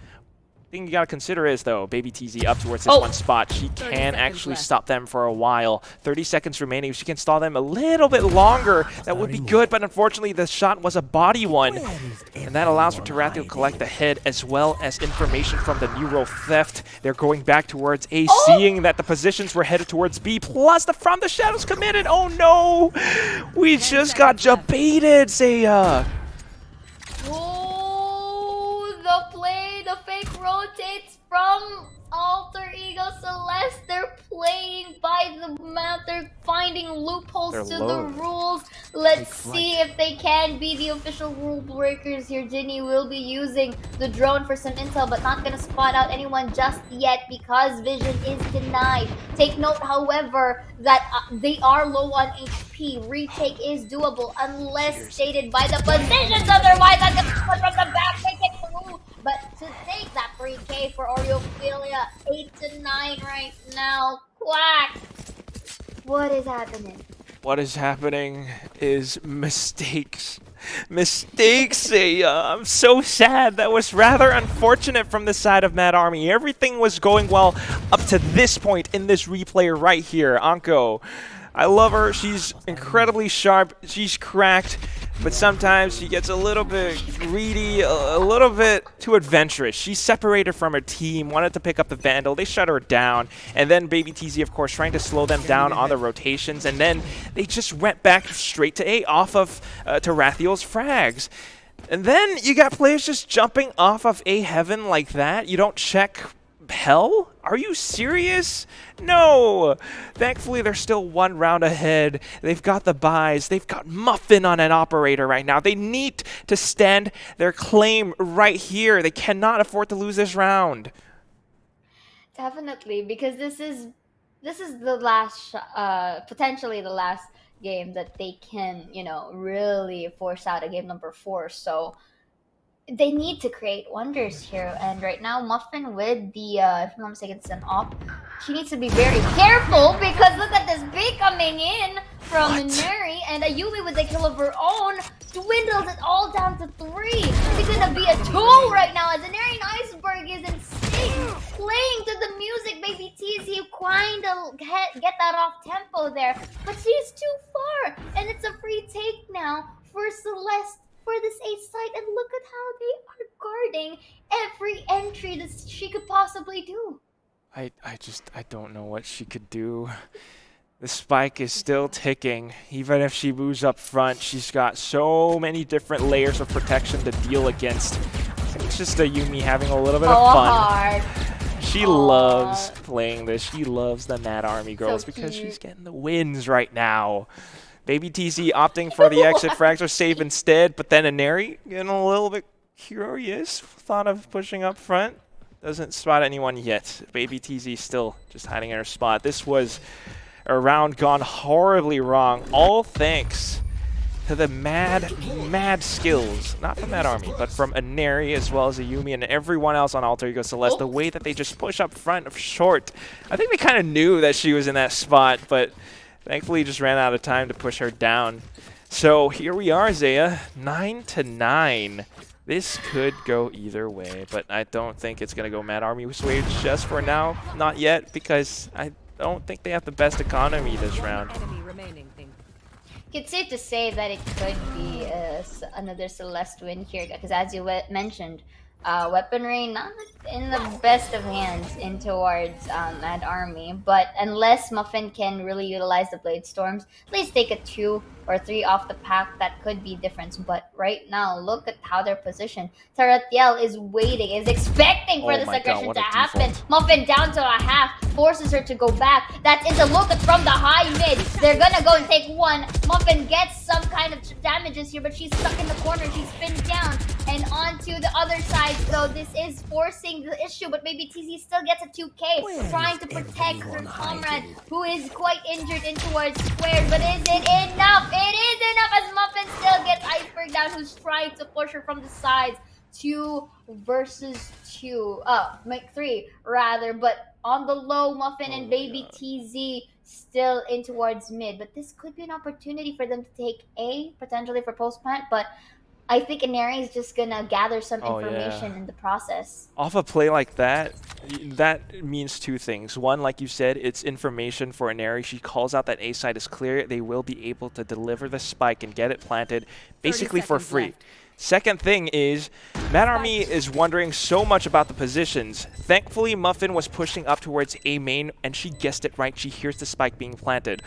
Speaker 8: Thing you gotta consider is, though, Baby TZ up towards this one spot. She can actually stop them for a while. 30 seconds remaining. If she can stall them a little bit longer, that would be good. But unfortunately, the shot was a body one. And that allows for Tarathi to collect the head, as well as information from the Neuro theft. They're going back towards A, seeing that the positions were headed towards B. Plus, the From the Shadows committed. Oh, no! We just got jabaited, Zaya!
Speaker 7: The fake rotates from Alter Ego Celeste. They're playing by the map. They're finding loopholes to the rules. Let's see if they can be the official rule breakers here. Ginny will be using the drone for some intel, but not gonna spot out anyone just yet because vision is denied. Take note, however, that they are low on HP. Retake is doable unless stated by the positions. Otherwise, I'm gonna from the back, make it through. But to take that 3K for Oreophilia, 8 to 9 right now. Quack! What is happening?
Speaker 8: What is happening is mistakes. Mistakes, I'm so sad. That was rather unfortunate from the side of Mad Army. Everything was going well up to this point in this replay right here. Anko, I love her. She's incredibly sharp. She's cracked, but sometimes she gets a little bit greedy, a little bit too adventurous. She separated from her team, wanted to pick up the Vandal. They shut her down, and then Baby TZ, of course, trying to slow them down on the rotations, and then they just went back straight to A off of Tarathiel's frags. And then you got players just jumping off of A Heaven like that. You don't check Hell? Are you serious? No! Thankfully, they're still one round ahead. They've got the buys. They've got Muffin on an operator right now. They need to stand their claim right here. They cannot afford to lose this round.
Speaker 7: Definitely, because this is the last, potentially the last game that they can, really force out a game number 4. So they need to create wonders here, and right now Muffin with the if I'm not mistaken, it's an op. She needs to be very careful because look at this B coming in from Neri, and Ayumi with the kill of her own dwindles it all down to 3. It's gonna be a 2 right now as Neri Iceberg is in sync, playing to the music. Baby TZ kinda get that off tempo there, but she's too far, and it's a free take now for Celeste for this A site, and look at how they are guarding every entry that she could possibly do.
Speaker 8: I don't know what she could do. The spike is still ticking. Even if she moves up front, she's got so many different layers of protection to deal against. It's just a Yumi having a little bit of fun.
Speaker 7: Hard.
Speaker 8: She loves playing this. She loves the Mad Army girls because she's getting the wins right now. Baby TZ opting for the exit. Frags are safe instead, but then Inari getting a little bit curious. Thought of pushing up front. Doesn't spot anyone yet. Baby TZ still just hiding in her spot. This was a round gone horribly wrong, all thanks to the mad skills, not from Mad Army, but from Inari as well as Ayumi and everyone else on Alter Ego Celeste. The way that they just push up front of short. I think they kind of knew that she was in that spot, but thankfully, just ran out of time to push her down. So here we are, Zaya, 9-9. This could go either way, but I don't think it's going to go Mad Army's way just for now. Not yet, because I don't think they have the best economy this round.
Speaker 7: It's safe to say that it could be another Celeste win here, because as you mentioned, weaponry not in the best of hands in towards Mad Army, but unless Muffin can really utilize the Blade Storms, at least take a 2 or 3 off the pack, that could be difference. But right now, look at how they're positioned. Tarathiel is waiting, is expecting for this aggression to happen. Muffin down to a half, forces her to go back. That's into look from the high mid. They're gonna go and take 1. Muffin gets some kind of damages here, but she's stuck in the corner. She's pinned down. And onto the other side, though, this is forcing the issue, but maybe TZ still gets a 2K, trying to protect her comrade, who is quite injured in towards squares. But is it enough? It is enough as Muffin still gets Iceberg down, who's trying to push her from the sides. 2 versus 2. Make 3 rather, but on the low, Muffin and Baby TZ still in towards mid. But this could be an opportunity for them to take A, potentially for post-plant, but I think Inari is just gonna gather some information in the process.
Speaker 8: Off a play like that, that means 2 things. One, like you said, it's information for Inari. She calls out that A side is clear. They will be able to deliver the spike and get it planted basically for free. Left. Second thing is, Mad Army is wondering so much about the positions. Thankfully, Muffin was pushing up towards A main, and she guessed it right. She hears the spike being planted.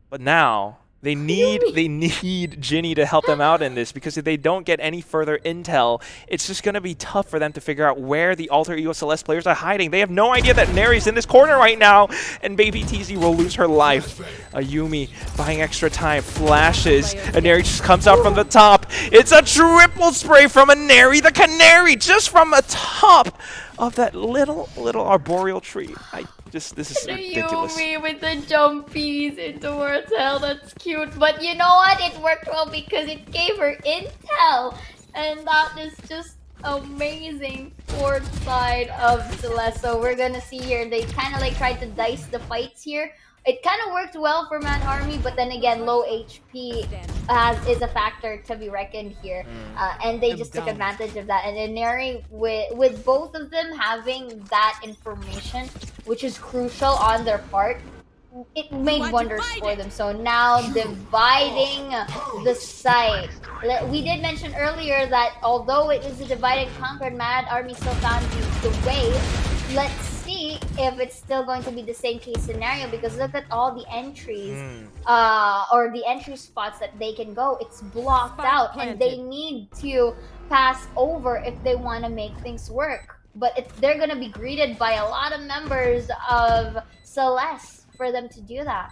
Speaker 8: But now they need Ginny to help them out in this, because if they don't get any further intel, it's just going to be tough for them to figure out where the Alter Ego Celeste players are hiding. They have no idea that Neri's in this corner right now, and Baby TZ will lose her life. Ayumi buying extra time, flashes, and Neri just comes out from the top. It's a triple spray from a Neri, the Canary, just from the top of that little arboreal tree. This is ridiculous.
Speaker 7: Ayumi with the jumpies into towards hell, that's cute. But you know what? It worked well because it gave her intel. And that is just amazing fourth side of Celeste. So we're gonna see here, they kind of like tried to dice the fights here. It kind of worked well for Mad Army, but then again, low HP is a factor to be reckoned here. And they just took advantage of that. And then Neri, with both of them having that information, which is crucial on their part, it made wonders for them. So now dividing the site. We did mention earlier that although it is a divide and conquered, Mad Army still found the way. Let's see if it's still going to be the same case scenario, because look at all the entries or the entry spots that they can go. It's blocked out and they need to pass over if they want to make things work. But they're going to be greeted by a lot of members of Celeste for them to do that.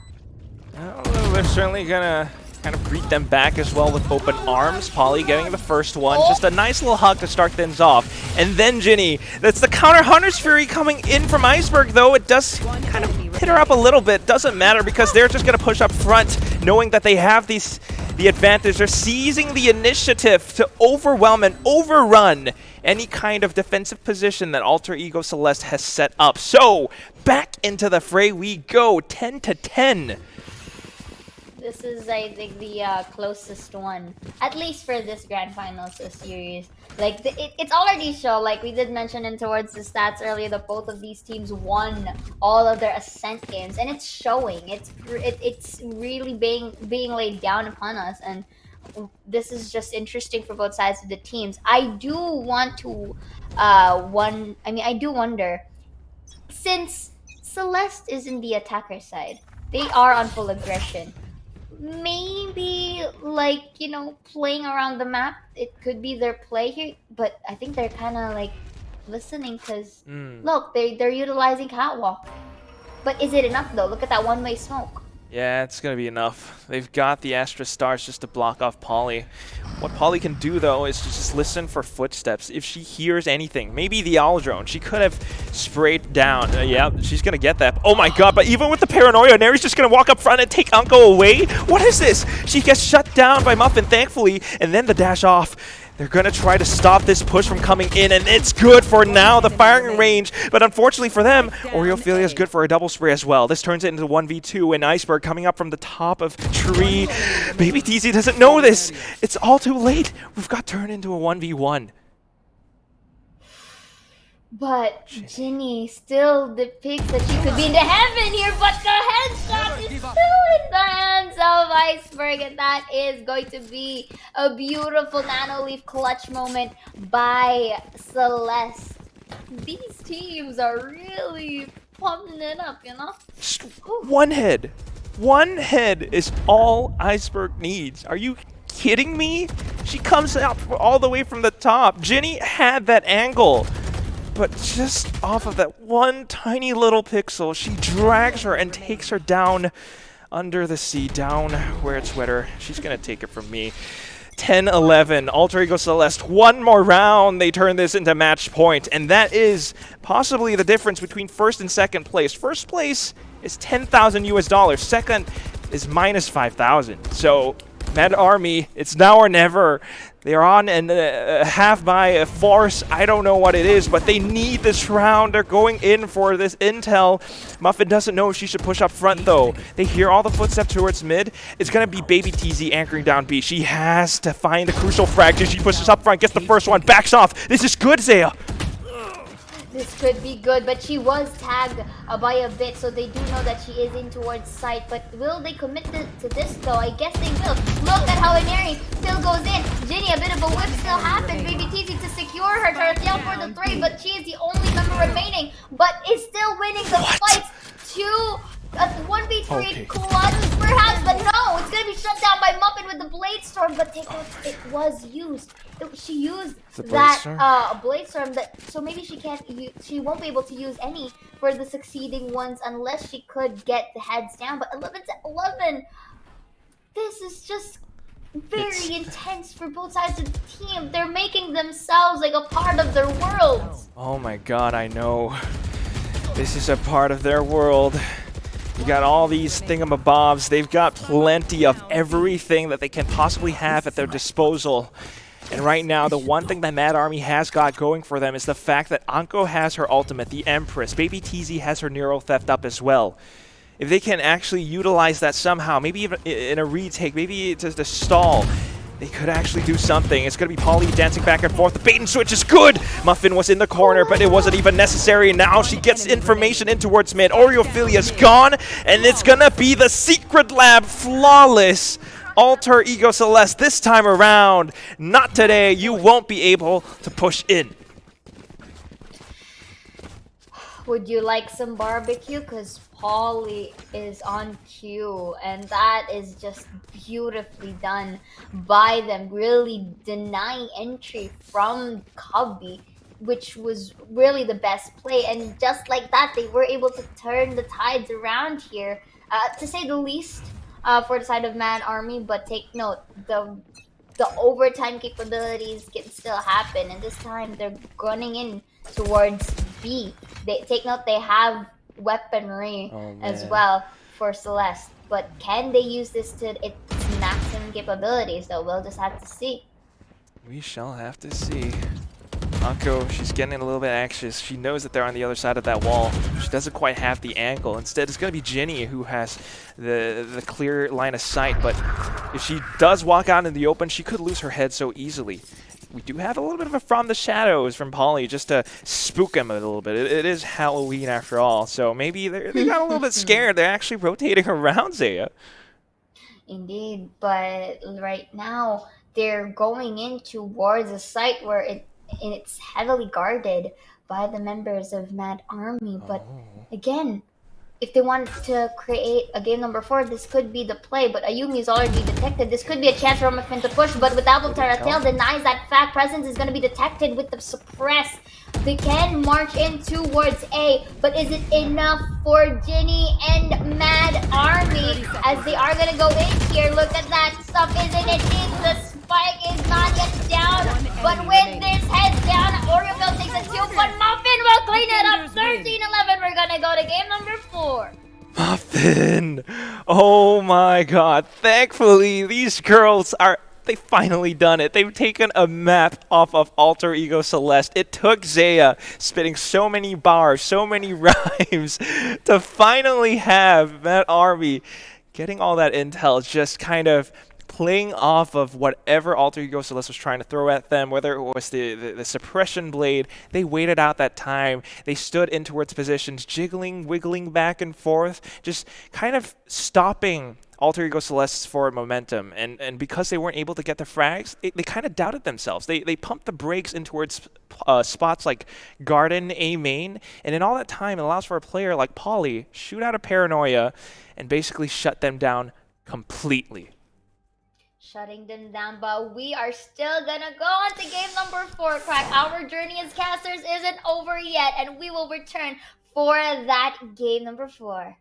Speaker 8: Well, they're certainly gonna kind of greet them back as well with open arms. Polly getting the first one. Just a nice little hug to start things off. And then Ginny, that's the counter Hunter's Fury coming in from Iceberg, though. It does kind of hit her up a little bit. Doesn't matter because they're just gonna push up front, knowing that they have the advantage. They're seizing the initiative to overwhelm and overrun any kind of defensive position that Alter Ego Celeste has set up. So, back into the fray we go, 10-10.
Speaker 7: This is, I think, the closest one, at least for this Grand Finals series. Like, it's already shown, like we did mention in towards the stats earlier, that both of these teams won all of their Ascent games, and it's showing. It's really being laid down upon us, and this is just interesting for both sides of the teams. I do want to, I do wonder, since Celeste is in the attacker side, they are on full aggression. Maybe, like, you know, playing around the map, it could be their play here, but I think they're kind of like listening because look, they're utilizing Catwalk. But is it enough though? Look at that one-way smoke.
Speaker 8: Yeah, it's going to be enough. They've got the Astra Stars just to block off Polly. What Polly can do, though, is to just listen for footsteps. If she hears anything, maybe the Owl Drone, she could have sprayed down. Yeah, she's going to get that. Oh my god, but even with the paranoia, Neri's just going to walk up front and take Uncle away? What is this? She gets shut down by Muffin, thankfully, and then the dash off. They're going to try to stop this push from coming in, and it's good for now, the firing range. But unfortunately for them, Oreophilia is good for a double spray as well. This turns it into 1v2, and Iceberg coming up from the top of tree. Baby TZ doesn't know this. It's all too late. We've got turned into a 1v1.
Speaker 7: But Ginny still depicts that she could be in the heaven here, but the headshot is still in the hands of Iceberg, and that is going to be a beautiful Nano Leaf clutch moment by Celeste. These teams are really pumping it up, you know?
Speaker 8: One head. One head is all Iceberg needs. Are you kidding me? She comes out all the way from the top. Ginny had that angle. But just off of that one tiny little pixel, she drags her and takes her down under the sea, down where it's wetter. She's going to take it from me. 10-11, Alter Ego Celeste, one more round, they turn this into match point, and that is possibly the difference between first and second place. First place is 10,000 US dollars, second is minus 5,000. So, Mad Army, it's now or never. They are on a half by a force. I don't know what it is, but they need this round. They're going in for this intel. Muffin doesn't know if she should push up front, though. They hear all the footsteps towards mid. It's going to be Baby TZ anchoring down B. She has to find the crucial frag. She pushes up front, gets the first one, backs off. This is good, Zaya.
Speaker 7: This could be good, but she was tagged by a bit, so they do know that she is in towards sight. But will they commit to this, though? I guess they will. Look at how Inari still goes in. Ginny, a bit of a whip still happens. Baby TZ to secure her, Taratiel for the 3, but she is the only member remaining, but is still winning the fight to a 1v3 clutch, perhaps, but no, it's going to be shut down by Muppet with the Blade Storm, but take off, it was used. She used that Blade Storm, so maybe she won't be able to use any for the succeeding ones unless she could get the heads down. But 11-11, this is just very intense for both sides of the team. They're making themselves like a part of their world.
Speaker 8: Oh my god, I know. This is a part of their world. You got all these thingamabobs. They've got plenty of everything that they can possibly have at their disposal. And right now, the one thing that Mad Army has got going for them is the fact that Anko has her ultimate, the Empress. Baby TZ has her Neural Theft up as well. If they can actually utilize that somehow, maybe even in a retake, maybe just a stall, they could actually do something. It's going to be Polly dancing back and forth. The bait and switch is good! Muffin was in the corner, but it wasn't even necessary. Now she gets information in towards mid. Oreophilia's gone, and it's going to be the Secret Lab flawless. Alter Ego Celeste this time around. Not today. You won't be able to push in.
Speaker 7: Would you like some barbecue? Because Polly is on cue, and that is just beautifully done by them, really denying entry from Cubby, which was really the best play. And just like that, they were able to turn the tides around here, to say the least, for the side of Mad Army. But take note, the overtime capabilities can still happen, and this time they're gunning in towards B. They take note, they have weaponry as well for Celeste, but can they use this to its maximum capabilities? So we'll just have to see.
Speaker 8: We shall have to see. Anko, she's getting a little bit anxious. She knows that they're on the other side of that wall. She doesn't quite have the angle. Instead, it's going to be Ginny who has the clear line of sight. But if she does walk out in the open, she could lose her head so easily. We do have a little bit of a From the Shadows from Polly just to spook him a little bit. It is Halloween after all, so maybe they got a little bit scared. They're actually rotating around Zaya.
Speaker 7: Indeed, but right now they're going in towards a site where it's heavily guarded by the members of Mad Army. But again, if they want to create a game number 4, this could be the play. But Ayumi's already detected. This could be a chance for Muffin to push, but with Apple Tail denies that fact. Presence is going to be detected with the suppress. They can march in towards A, but is it enough for Ginny and Mad Army? As they are going to go in here, look at that stuff, isn't it? The spike is not yet down, but with this head down, Oreoville takes a 2, but Muffin will clean it up. 13-11, we're going to go to game number 4.
Speaker 8: Muffin! Oh my god. Thankfully, these girls they finally done it. They've taken a map off of Alter Ego Celeste. It took Zaya spitting so many bars, so many rhymes to finally have Mad Army getting all that intel, just kind of playing off of whatever Alter Ego Celeste was trying to throw at them, whether it was the suppression blade. They waited out that time. They stood in towards positions, jiggling, wiggling back and forth, just kind of stopping Alter Ego Celeste's forward momentum. And because they weren't able to get the frags, they kind of doubted themselves. They pumped the brakes in towards spots like Garden, A main, and in all that time, it allows for a player like Polly shoot out a Paranoia and basically shut them down completely.
Speaker 7: Shutting them down, but we are still gonna go on to game number 4, Crack. Our journey as casters isn't over yet, and we will return for that game number 4.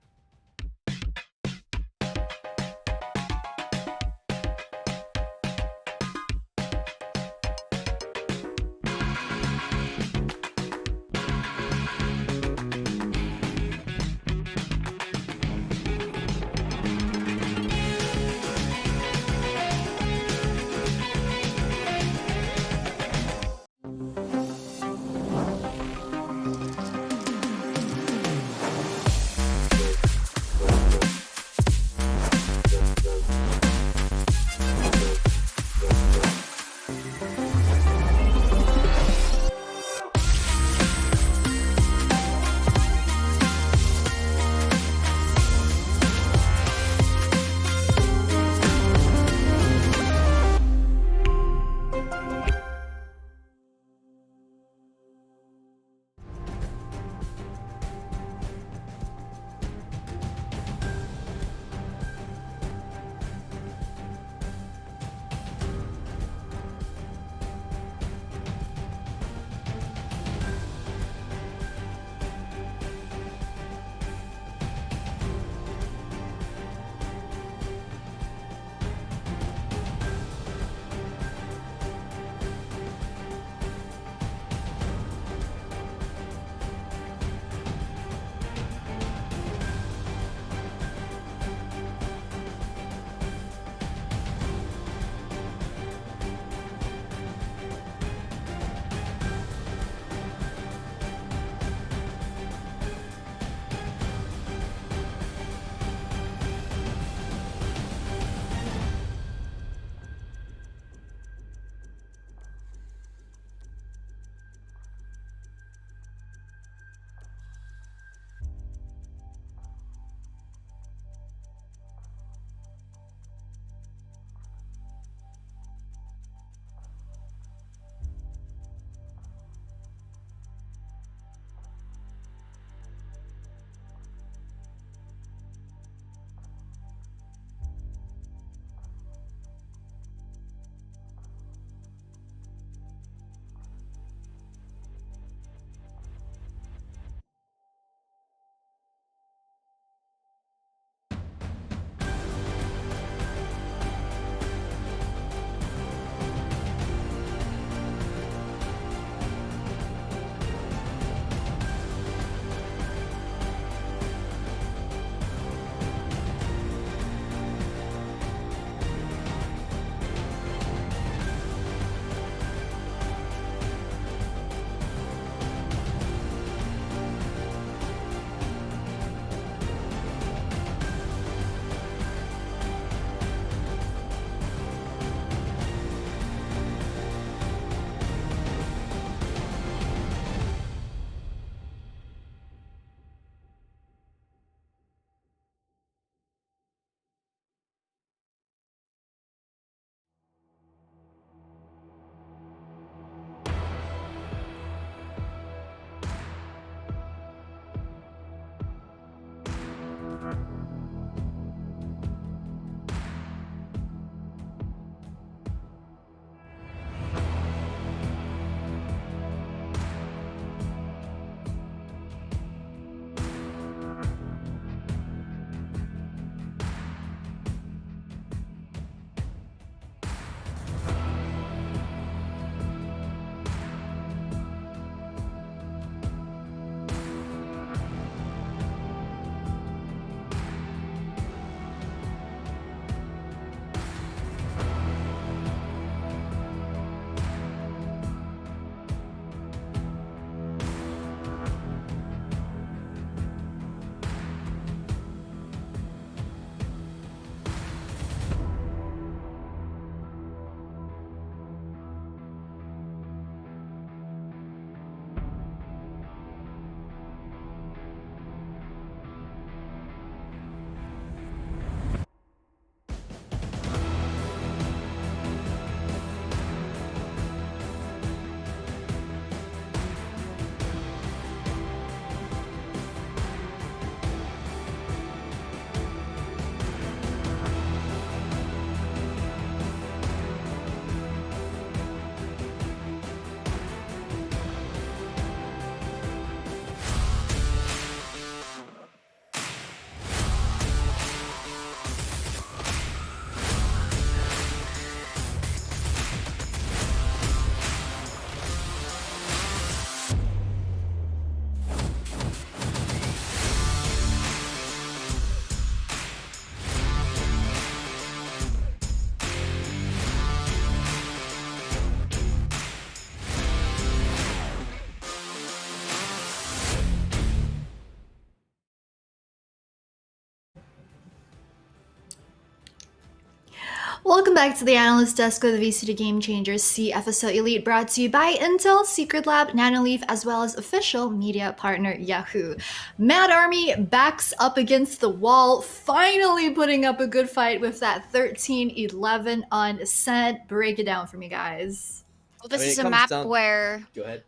Speaker 2: Welcome back to the Analyst Desk of the VCT Game Changers FSL Elite, brought to you by Intel, Secret Lab, Nanoleaf, as well as official media partner Yahoo. Mad Army backs up against the wall, finally putting up a good fight with that 13-11 on Ascent. Break it down for me, guys.
Speaker 4: Well, this
Speaker 3: I mean,
Speaker 4: is
Speaker 3: it
Speaker 4: a
Speaker 3: comes
Speaker 4: map
Speaker 3: down-
Speaker 4: where.
Speaker 3: Go ahead.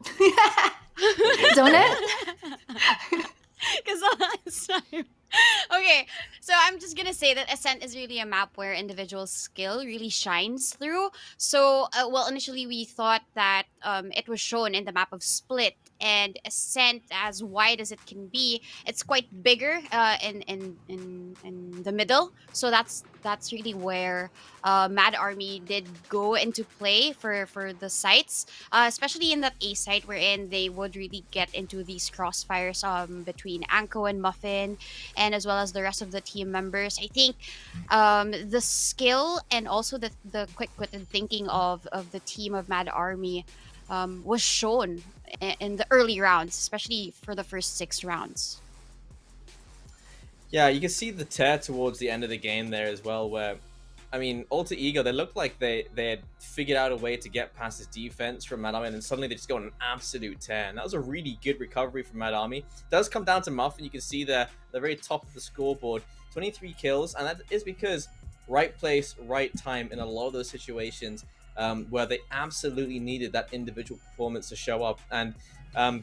Speaker 2: Don't it?
Speaker 4: Because okay, so I'm just gonna say that Ascent is really a map where individual skill really shines through. So, well, initially we thought that it was shown in the map of Split, and Ascent, as wide as it can be, it's quite bigger in the middle. So that's really where Mad Army did go into play for the sites, especially in that A site wherein they would really get into these crossfires between Anko and Muffin, and as well as the rest of the team members. I think the skill and also the quick-witted thinking of the team of Mad Army was shown in the early rounds, especially for the first 6 rounds.
Speaker 3: Yeah, you can see the tear towards the end of the game there as well, where, I mean, Alter Ego, they looked like they had figured out a way to get past this defense from Mad Army, and then suddenly they just go on an absolute tear. And that was a really good recovery from Mad Army. It does come down to Muffin. You can see the very top of the scoreboard, 23 kills, and that is because right place, right time in a lot of those situations where they absolutely needed that individual performance to show up. And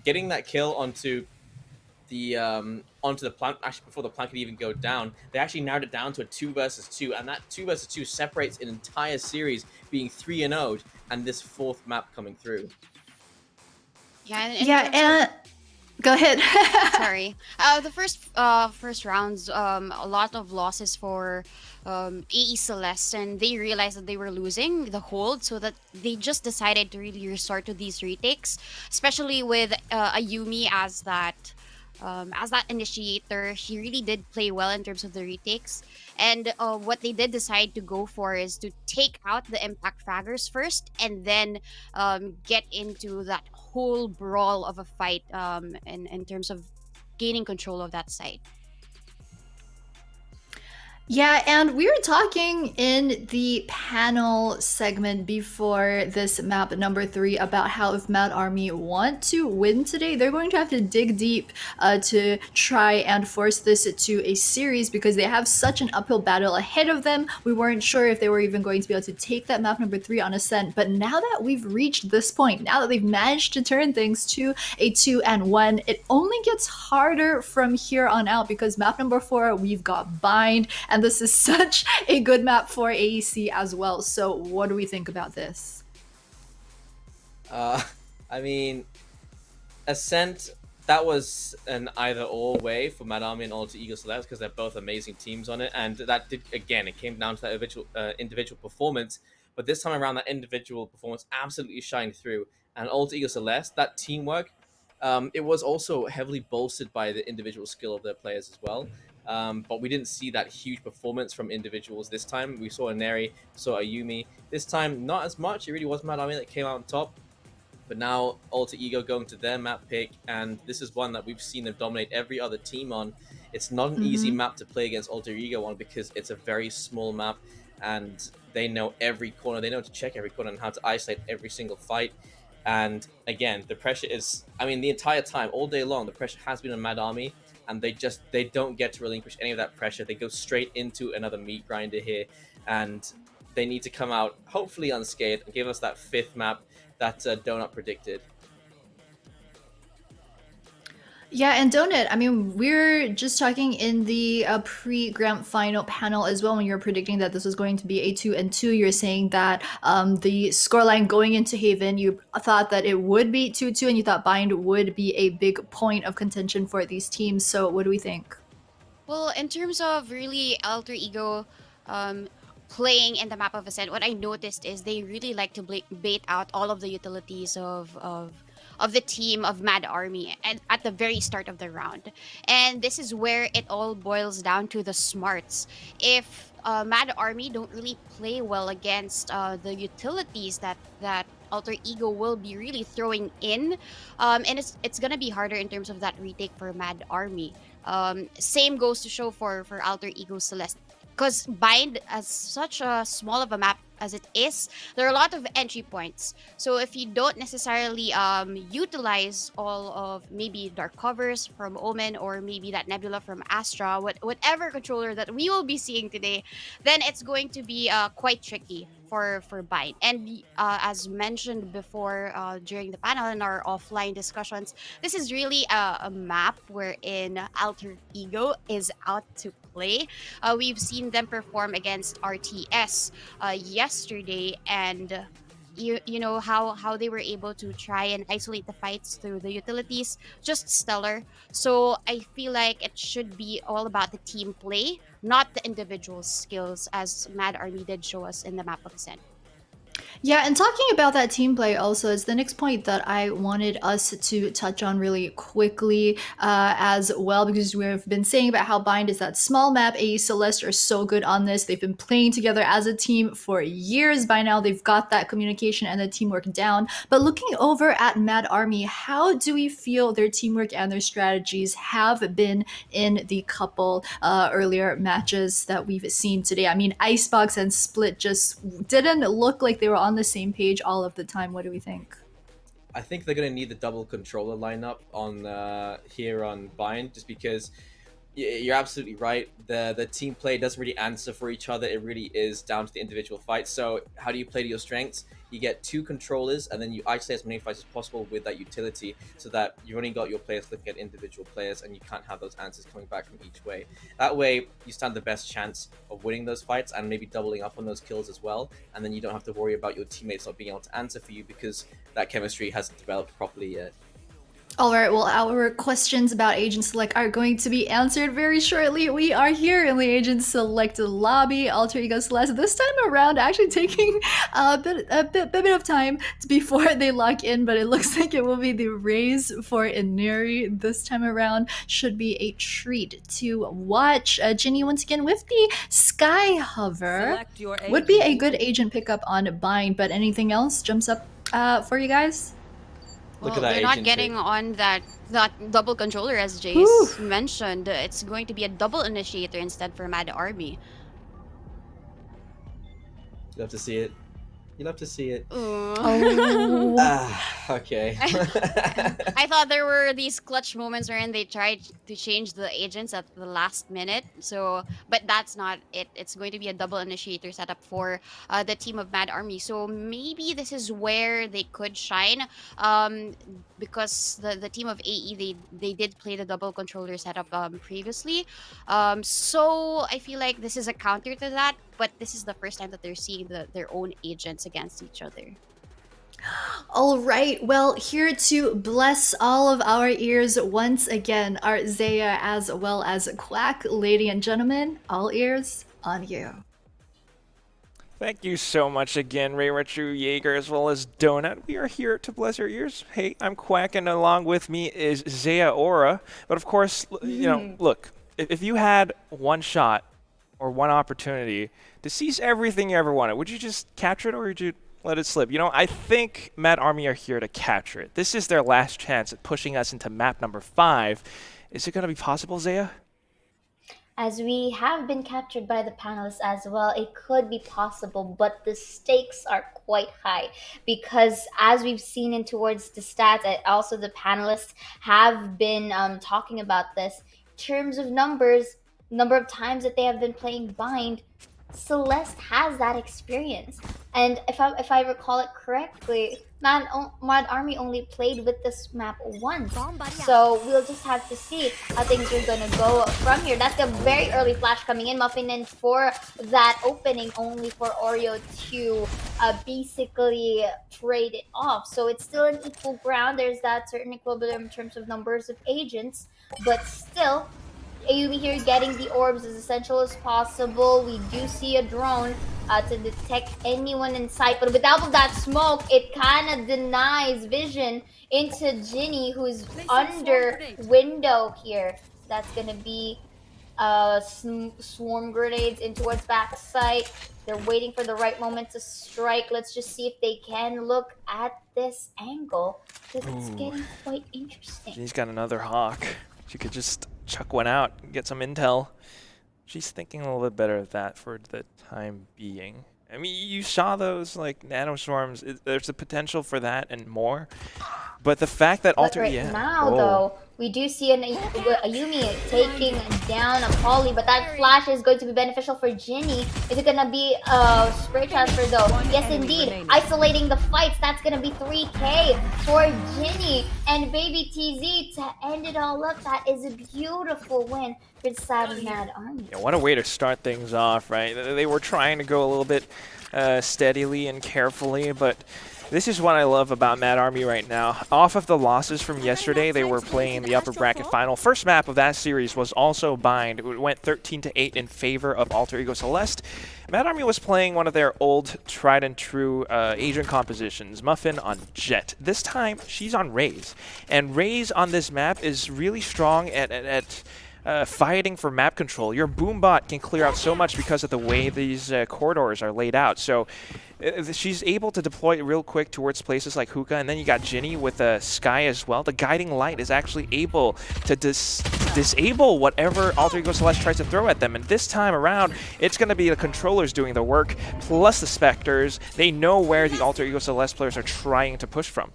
Speaker 3: getting that kill onto the plant, actually before the plant could even go down, they actually narrowed it down to a 2 versus 2, and that 2 versus 2 separates an entire series being 3-0, and this 4th map coming through.
Speaker 4: Yeah,
Speaker 2: And go ahead.
Speaker 4: Sorry. The first rounds, a lot of losses for AE Celeste, and they realized that they were losing the hold, so that they just decided to really resort to these retakes, especially with Ayumi as that initiator. He really did play well in terms of the retakes, and what they did decide to go for is to take out the impact fraggers first, and then get into that whole brawl of a fight in terms of gaining control of that site.
Speaker 2: Yeah, and we were talking in the panel segment before this map number 3 about how if Mad Army want to win today, they're going to have to dig deep to try and force this to a series, because they have such an uphill battle ahead of them. We weren't sure if they were even going to be able to take that map number 3 on Ascent, but now that we've reached this point, now that they've managed to turn things to a 2-1, it only gets harder from here on out, because map number 4, we've got Bind, and this is such a good map for AEC as well. So what do we think about this?
Speaker 3: I mean, Ascent, that was an either-or way for Mad Army and Alter Ego Celeste, because they're both amazing teams on it, and that did, again, it came down to that individual performance, but this time around, that individual performance absolutely shined through, and Alter Ego Celeste, that teamwork, it was also heavily bolstered by the individual skill of their players as well. But we didn't see that huge performance from individuals this time. We saw Neri, saw Ayumi. This time, not as much. It really was Mad Army that came out on top. But now, Alter Ego going to their map pick, and this is one that we've seen them dominate every other team on. It's not an easy map to play against Alter Ego on, because it's a very small map, and they know every corner. They know to check every corner and how to isolate every single fight. And again, the pressure is, I mean, the entire time, all day long, the pressure has been on Mad Army, and they don't get to relinquish any of that pressure. They go straight into another meat grinder here, and they need to come out, hopefully unscathed, and give us that 5th map that Donut predicted.
Speaker 2: Yeah, and Donut, I mean, we're just talking in the pre-grand final panel as well, when you were predicting that this was going to be a 2-2. You're saying that the scoreline going into Haven, you thought that it would be 2-2, and you thought Bind would be a big point of contention for these teams. So what do we think?
Speaker 4: Well, in terms of really Alter Ego playing in the map of Ascent, what I noticed is they really like to bait out all of the utilities of the team of Mad Army at the very start of the round. And this is where it all boils down to the smarts. If Mad Army don't really play well against the utilities that Alter Ego will be really throwing in, and it's gonna be harder in terms of that retake for Mad Army. Same goes to show for Alter Ego Celeste. because Bind, as such a small of a map as it is, there are a lot of entry points. So if you don't necessarily utilize all of maybe Dark Covers from Omen or maybe that Nebula from Astra, whatever controller that we will be seeing today, then it's going to be quite tricky for Bind. And as mentioned before during the panel in our offline discussions, this is really a map wherein Alter Ego is out to play. We've seen them perform against RTS yesterday, and you know how they were able to try and isolate the fights through the utilities, just stellar. So I feel like it should be all about the team play, not the individual skills, as Mad Army did show us in the map of Ascent.
Speaker 2: Yeah, and talking about that team play also is the next point that I wanted us to touch on really quickly as well, because we've been saying about how Bind is that small map. AE Celeste are so good on this. They've been playing together as a team for years by now. They've got that communication and the teamwork down. But looking over at Mad Army, how do we feel their teamwork and their strategies have been in the couple earlier matches that we've seen today? I mean, Icebox and Split just didn't look like they were on the same page all of the time. What do we think?
Speaker 3: I think they're going to need the double controller lineup on here on Bind, just because you're absolutely right. The team play doesn't really answer for each other. It really is down to the individual fights. So how do you play to your strengths? You get two controllers, and then you isolate as many fights as possible with that utility, so that you've only got your players looking at individual players, and you can't have those answers coming back from each way. That way, you stand the best chance of winning those fights and maybe doubling up on those kills as well. And then you don't have to worry about your teammates not being able to answer for you because that chemistry hasn't developed properly yet.
Speaker 2: All right, well, our questions about Agent Select are going to be answered very shortly. We are here in the Agent Select lobby. Alter Ego Celeste this time around actually taking a bit of time before they lock in, but it looks like it will be the raise for Ineri this time around. Should be a treat to watch. Ginny once again with the Sky Hover. Would be a good agent pickup on Bind, but anything else jumps up for you guys?
Speaker 3: Look
Speaker 4: Well,
Speaker 3: at that
Speaker 4: they're not
Speaker 3: agent
Speaker 4: getting
Speaker 3: pick.
Speaker 4: on that double controller, as Jace mentioned. It's going to be a double initiator instead for Mad Army.
Speaker 3: You love to see it. You love to see it.
Speaker 2: Oh.
Speaker 3: Okay.
Speaker 4: I thought there were these clutch moments wherein they tried to change the agents at the last minute. So, but that's not it. It's going to be a double initiator setup for the team of Mad Army. So maybe this is where they could shine, because the team of AE they did play the double controller setup previously. So I feel like this is a counter to that. But this is the first time that they're seeing their own agents against each other.
Speaker 2: All right, well, here to bless all of our ears once again are Zaya as well as Quack. Lady and gentlemen, all ears on you.
Speaker 8: Thank you so much again, Ray Retro Jaeger, as well as Donut. We are here to bless your ears. Hey, I'm Quack, and along with me is Zaya Aura. But of course, you know, look, if you had one shot or one opportunity to seize everything you ever wanted, would you just capture it or would you let it slip? You know, I think Mad Army are here to capture it. This is their last chance at pushing us into map number 5. Is it going to be possible, Zaya?
Speaker 7: As we have been captured by the panelists as well, it could be possible, but the stakes are quite high because as we've seen in towards the stats, and also the panelists have been talking about this, in terms of numbers, number of times that they have been playing Bind, Celeste has that experience. And if I recall it correctly, Mad Army only played with this map once. So we'll just have to see how things are going to go from here. That's a very early flash coming in. Muffin in for that opening, only for Oreo to basically trade it off. So it's still an equal ground. There's that certain equilibrium in terms of numbers of agents. But still, Ayumi here getting the orbs as essential as possible. We do see a drone to detect anyone in sight, but without that smoke, it kind of denies vision into Ginny, who's under window here. So that's gonna be swarm grenades in towards backside. They're waiting for the right moment to strike. Let's just see if they can look at this angle, because it's getting quite interesting.
Speaker 8: Ginny's got another hawk. She could just chuck one out and get some intel. she's thinking a little bit better of that for the time being. I mean, you saw those like nanostorms. There's a potential for that and more. But the fact that
Speaker 7: But right now, though, we do see an Ayumi taking down a Polly, but that flash is going to be beneficial for Ginny. Is it gonna be a spray transfer though? Yes, indeed. Isolating the fights. That's gonna be 3K for Ginny and Baby TZ to end it all up. That is a beautiful win for the side of Mad Army.
Speaker 8: Yeah, what a way to start things off, right? They were trying to go a little bit steadily and carefully, but this is what I love about Mad Army right now. Off of the losses from yesterday, they were playing the upper bracket final. First map of that series was also Bind. It went 13-8 in favor of Alter Ego Celeste. Mad Army was playing one of their old tried and true agent compositions, Muffin on Jet. This time, she's on Raze. And Raze on this map is really strong at fighting for map control. Your boombot can clear out so much because of the way these corridors are laid out. So she's able to deploy it real quick towards places like Hookah, and then you got Ginny with Sky as well. The guiding light is actually able to disable whatever Alter Ego Celeste tries to throw at them. And this time around, it's going to be the controllers doing the work, plus the Spectres. They know where the Alter Ego Celeste players are trying to push from.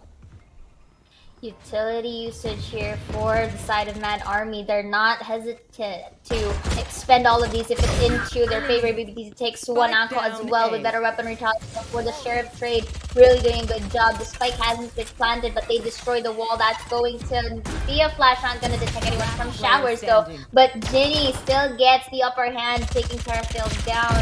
Speaker 7: Utility usage here for the side of Mad Army. They're not hesitant to expend all of these if it's into their favor. BBTZ takes one ankle as well with better weaponry for the Sheriff trade. Really doing a good job. The spike hasn't been planted, but they destroy the wall. That's going to be a flash. Not going to detect anyone from showers though. But Ginny still gets the upper hand, taking Terrafield down.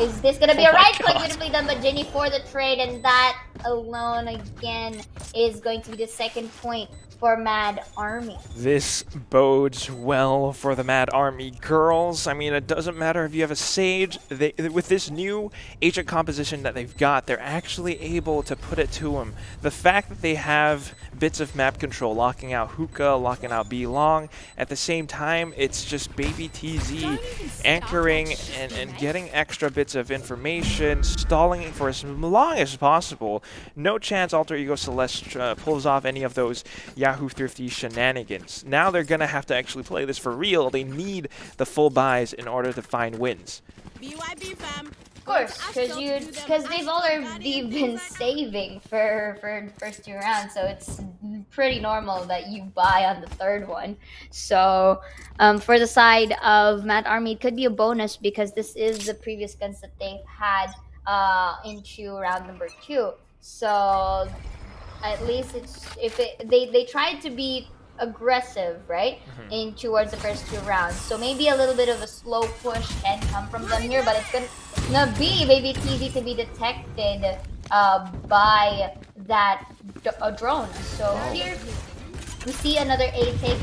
Speaker 7: Is this going to be a right click? Beautifully done by Ginny for the trade, and that alone again is going to be the second point for Mad Army.
Speaker 8: This bodes well for the Mad Army girls. I mean, it doesn't matter if you have a Sage. With this new agent composition that they've got, they're actually able to put it to them. The fact that they have bits of map control, locking out Hookah, locking out B Long, at the same time, it's just Baby TZ anchoring and getting extra bits of information, stalling for as long as possible. No chance Alter Ego Celeste pulls off any of those Yahoo Thrifty shenanigans. Now they're gonna have to actually play this for real. They need the full buys in order to find wins.
Speaker 7: BYB fam. Of course, because they've already been saving for the first 2 rounds, so it's pretty normal that you buy on the third one. So for the side of Mad Army, it could be a bonus because this is the previous guns that they've had into round number 2. So at least they tried to be aggressive, right, in towards the first 2 rounds. So maybe a little bit of a slow push can come from them here, but it's gonna be Baby TZ to be detected by that drone. So here we see another A take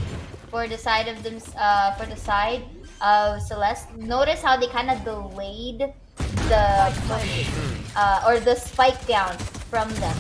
Speaker 7: for the side of them, for the side of Celeste. Notice how they kind of delayed the push or the spike down from them.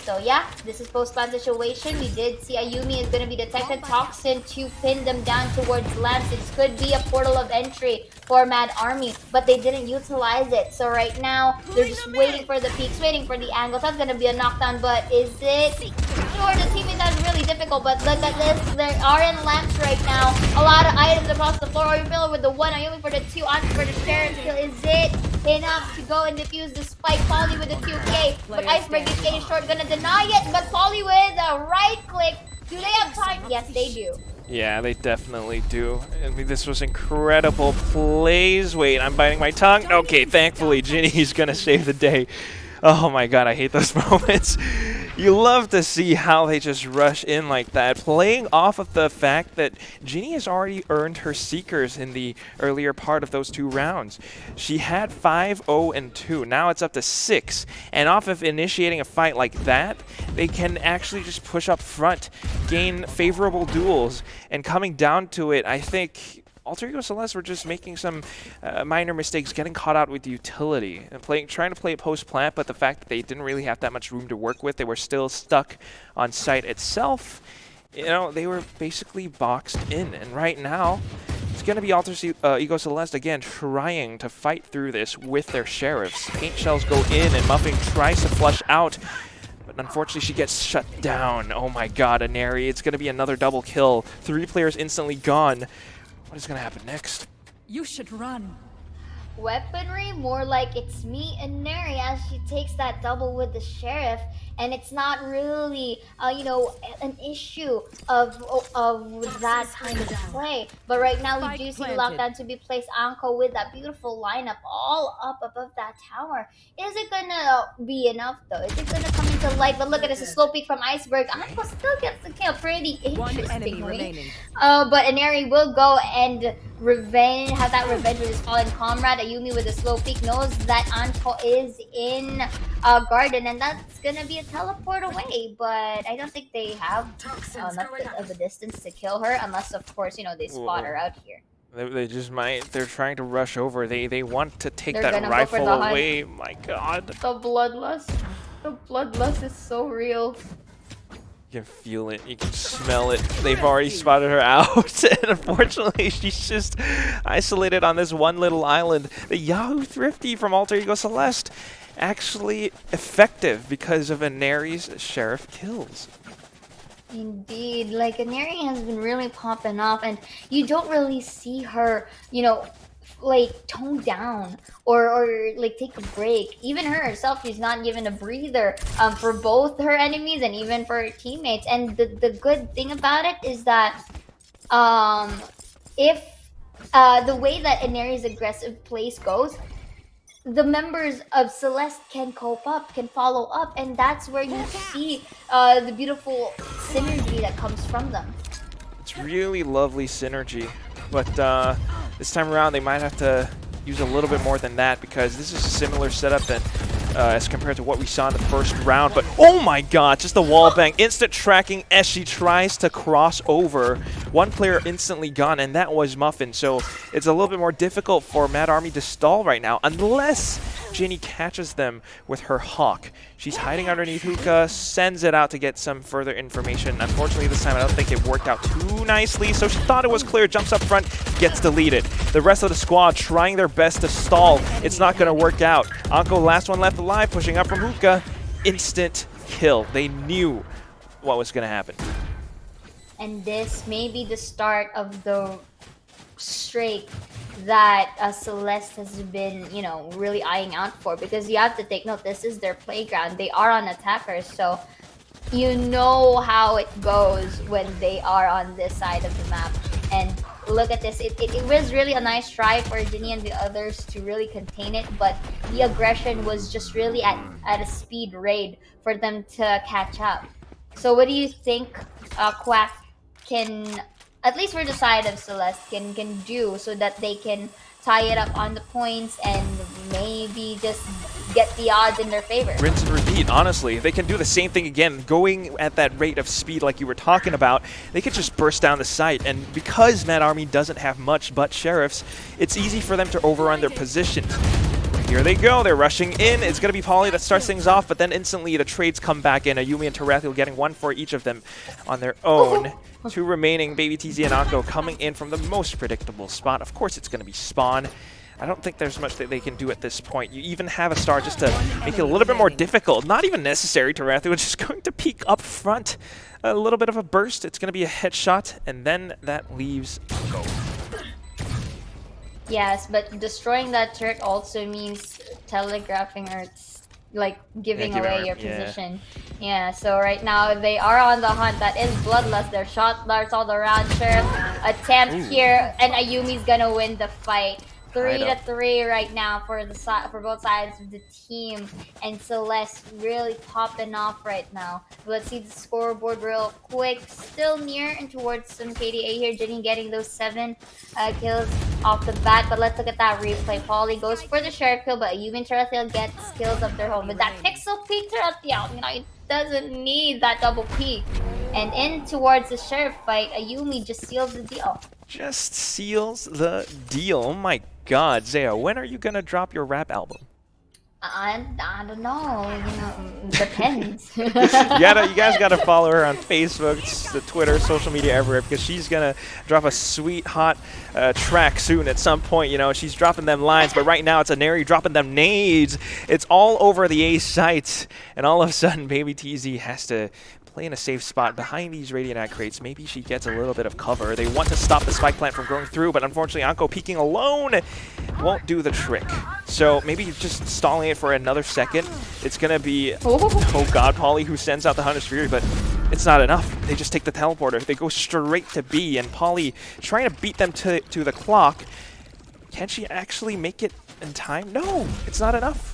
Speaker 7: So yeah, this is post-plan situation. We did see Ayumi is going to be detected. Toxin to pin them down towards Lance. It could be a portal of entry for Mad Army, but they didn't utilize it. So right now, they're just waiting for the peaks, waiting for the angles. That's going to be a knockdown, but is it? Sure, the teaming that's really difficult, but look at this. There are in lamps right now. A lot of items across the floor. Ayumi with the 1, Ayumi for the 2, on for the Sheriff kill. Is it enough to go and defuse the spike? Polly with the 2K, but Iceberg is getting short. Gonna deny it, but Polly with a right click. Do they have time? Yes, they do.
Speaker 8: Yeah, they definitely do. I mean, this was incredible plays. Wait, I'm biting my tongue. Okay, thankfully, Ginny's gonna save the day. Oh my god, I hate those moments. You love to see how they just rush in like that, playing off of the fact that Ginny has already earned her Seekers in the earlier part of those 2 rounds. She had 5, 0, and 2. Now it's up to 6. And off of initiating a fight like that, they can actually just push up front, gain favorable duels, and coming down to it, I think Alter Ego Celeste were just making some minor mistakes, getting caught out with utility and trying to play post-plant, but the fact that they didn't really have that much room to work with, they were still stuck on site itself. You know, they were basically boxed in, and right now it's going to be Alter Ego Celeste again trying to fight through this with their Sheriffs. Paint shells go in, and Muffin tries to flush out, but unfortunately she gets shut down. Oh my god, Aneri, it's going to be another double kill. 3 players instantly gone. What is going to happen next?
Speaker 10: You should run.
Speaker 7: Weaponry, more like it's me and Neri as she takes that double with the sheriff, and it's not really, you know, an issue of that kind of play. But right now we do see the lockdown to be placed. Anko with that beautiful lineup all up above that tower. Is it gonna be enough though? Is it gonna come into light? But look at this, a slow peek from Iceberg. Anko still gets the kill, pretty interestingly. But Neri will go and have that revenge with his fallen comrade. Ayumi with a slow peek knows that Anko is in garden, and that's gonna be a teleport away. But I don't think they have enough of a distance to kill her, unless of course, you know, they spot her out here.
Speaker 8: They just might. They're trying to rush over. They want to take
Speaker 7: They're
Speaker 8: that rifle away. My God.
Speaker 7: The bloodlust. The bloodlust is so real.
Speaker 8: You can feel it. You can smell it. They've already spotted her out. And unfortunately, she's just isolated on this one little island. The Yahoo Thrifty from Alter Ego Celeste actually effective because of Neri's sheriff kills.
Speaker 7: Indeed, like Neri has been really popping off, and you don't really see her, you know, like tone down or like take a break. Even her herself, she's not given a breather for both her enemies and even for her teammates. And the good thing about it is that if the way that Neri's aggressive plays goes, the members of Celeste can cope up, can follow up, and that's where you see the beautiful synergy that comes from them.
Speaker 8: It's really lovely synergy, but this time around they might have to use a little bit more than that, because this is a similar setup than as compared to what we saw in the first round. But oh my God, just the wall bang, instant tracking as she tries to cross over. One player instantly gone, and that was Muffin. So it's a little bit more difficult for Mad Army to stall right now, unless Ginny catches them with her Hawk. She's hiding underneath Hookah, sends it out to get some further information. Unfortunately, this time I don't think it worked out too nicely, so she thought it was clear, jumps up front, gets deleted. The rest of the squad trying their best to stall. It's not going to work out. Anko, last one left alive, pushing up from Hookah. Instant kill. They knew what was going to happen.
Speaker 7: And this may be the start of the streak that Celeste has been, you know, really eyeing out for, because you have to take note, this is their playground. They are on attackers, so you know how it goes when they are on this side of the map. And look at this, it was really a nice try for Ginny and the others to really contain it, but the aggression was just really at a speed raid for them to catch up. So what do you think Quack can, at least for the side of Celeste, can do so that they can tie it up on the points and maybe just get the odds in their favor?
Speaker 8: Rinse and repeat, honestly. If they can do the same thing again, going at that rate of speed like you were talking about, they could just burst down the site. And because Mad Army doesn't have much but sheriffs, it's easy for them to overrun their positions. Here they go, they're rushing in. It's going to be Polly that starts things off, but then instantly the trades come back in. Ayumi and Tarathiel getting one for each of them on their own. Two remaining, Baby TZ and Anko coming in from the most predictable spot. Of course it's going to be Spawn. I don't think there's much that they can do at this point. You even have a star just to make it a little bit more difficult. Not even necessary, Tarathiel, just going to peek up front. A little bit of a burst, it's going to be a headshot, and then that leaves Anko.
Speaker 7: Yes, but destroying that turret also means telegraphing or like giving away your position. Yeah, so right now they are on the hunt. That is Bloodlust. Their shot darts all around. Sheriff attempt here, and Ayumi's gonna win the fight. 3-3 right now for both sides of the team, and Celeste really popping off right now. Let's see the scoreboard real quick. Still near and towards some KDA here. Ginny getting those 7 kills off the bat, but let's look at that replay. Polly goes for the sheriff kill, but Ayumi and Tarathiel gets kills of their own. With that pixel peek, Tarathiel, you know, it doesn't need that double peek. And in towards the sheriff fight, Ayumi just seals the deal.
Speaker 8: Just seals the deal. Oh my God, Zaya, when are you gonna drop your rap album?
Speaker 7: I don't know, you know, depends.
Speaker 8: you guys gotta follow her on Facebook, the Twitter, social media, everywhere, because she's gonna drop a sweet, hot track soon at some point. You know, she's dropping them lines, but right now it's Neri dropping them nades. It's all over the A sites, and all of a sudden, Baby TZ has to play in a safe spot behind these Radiant crates. Maybe she gets a little bit of cover. They want to stop the spike plant from going through, but unfortunately Anko peeking alone won't do the trick. So maybe just stalling it for another second. It's going to be, oh god, Polly who sends out the Hunter's Fury, but it's not enough. They just take the teleporter. They go straight to B, and Polly trying to beat them to the clock. Can she actually make it in time? No, it's not enough.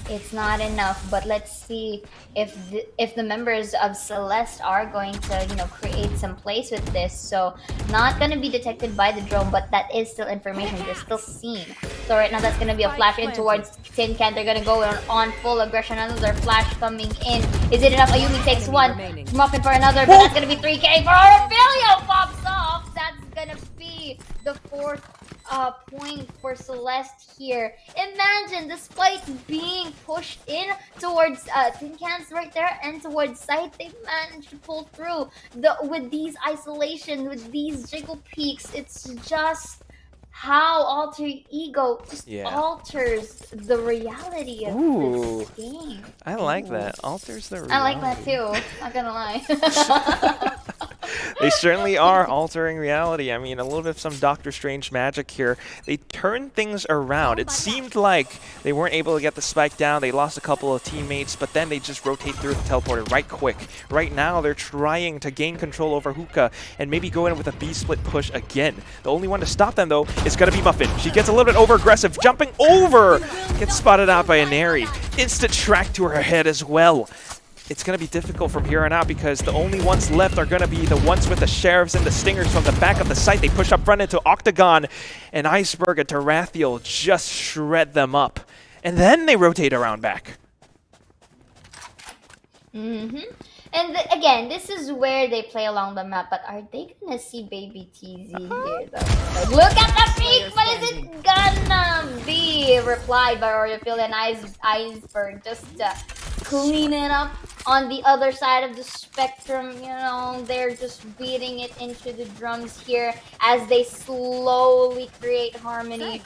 Speaker 7: It's not enough, but let's see if the members of Celeste are going to, you know, create some plays with this. So not going to be detected by the drone, but that is still information. They're still seen. So right now that's going to be a flash in towards Tin Can. They're going to go on full aggression. Another flash coming in. Is it enough? Ayumi takes one. Muffin for another, but that's going to be 3K for Aurelio. Pops off. That's going to be the fourth point for Celeste here. Imagine, despite being pushed in towards Tin Cans right there and towards site, they managed to pull through with these isolation, with these jiggle peaks. It's just how Alter Ego just alters the reality of this game.
Speaker 8: I like that. Alters the reality.
Speaker 7: I like that too, not gonna lie.
Speaker 8: They certainly are altering reality. I mean, a little bit of some Doctor Strange magic here. They turned things around. It seemed like they weren't able to get the spike down. They lost a couple of teammates, but then they just rotate through the teleporter right quick. Right now, they're trying to gain control over Hookah and maybe go in with a B-split push again. The only one to stop them, though, is going to be Muffin. She gets a little bit over-aggressive, jumping over. Gets spotted out by Inari. Instant track to her head as well. It's going to be difficult from here on out because the only ones left are going to be the ones with the Sheriffs and the Stingers from the back of the site. They push up front into Octagon, and Iceberg and Tarathiel just shred them up. And then they rotate around back.
Speaker 7: And again, this is where they play along the map, but are they going to see Baby TZ here, though? Like, look at the peak! But is it gonna be replied by Oriofield and Iceberg? Just clean it up on the other side of the spectrum. You know, they're just beating it into the drums here as they slowly create harmony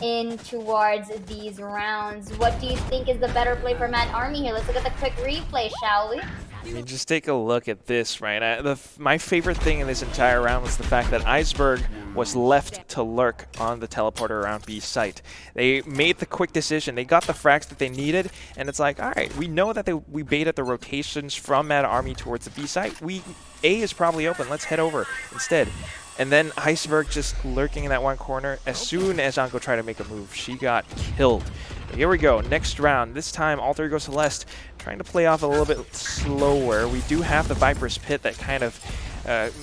Speaker 7: in towards these rounds. What do you think is the better play for Mad Army here? Let's look at the quick replay, shall we?
Speaker 8: I mean, just take a look at this, right? My favorite thing in this entire round was the fact that Iceberg was left to lurk on the teleporter around B site. They made the quick decision. They got the frags that they needed, and it's like, all right, we know that we baited the rotations from Mad Army towards the B site. A is probably open. Let's head over instead. And then Iceberg just lurking in that one corner. As soon as Anko tried to make a move, she got killed. But here we go, next round. This time, Alter Ego Celeste trying to play off a little bit slower. We do have the Viper's Pit that kind of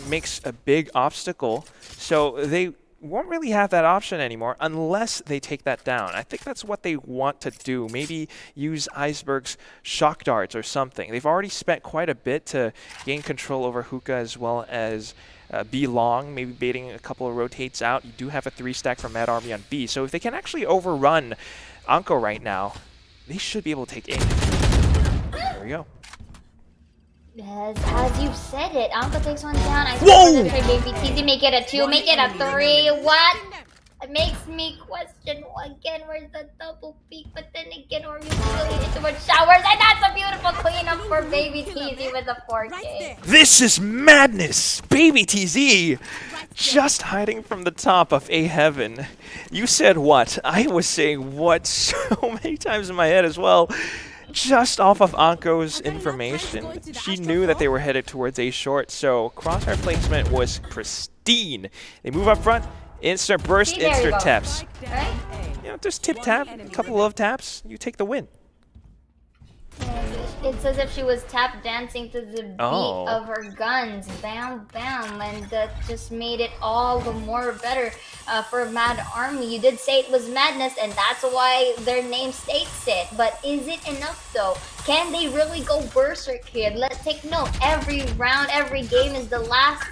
Speaker 8: makes a big obstacle. So they won't really have that option anymore unless they take that down. I think that's what they want to do. Maybe use Iceberg's shock darts or something. They've already spent quite a bit to gain control over Hookah as well as B long, maybe baiting a couple of rotates out. You do have a 3-stack from Mad Army on B. So if they can actually overrun Anko right now, they should be able to take A. There we go.
Speaker 7: Yes, as you said it, Anko takes one down. I said Baby TZ make it a 2, make it a 3. What? It makes me question again, where's the double peak? But then again, or you really into what showers? And that's a beautiful cleanup for Baby TZ with the 4K.
Speaker 8: This is madness! Baby TZ just hiding from the top of A Heaven. You said what? I was saying what so many times in my head as well. Just off of Anko's information, she knew that they were headed towards A short, so crosshair placement was pristine. They move up front. Instant burst, instant taps.
Speaker 7: Right?
Speaker 8: You know, just tip tap, a couple of taps, you take the win.
Speaker 7: It's as if she was tap dancing to the beat of her guns. Bam, bam. And that just made it all the more better for Mad Army. You did say it was madness, and that's why their name states it. But is it enough, though? Can they really go berserk here? Let's take note. Every round, every game is the last.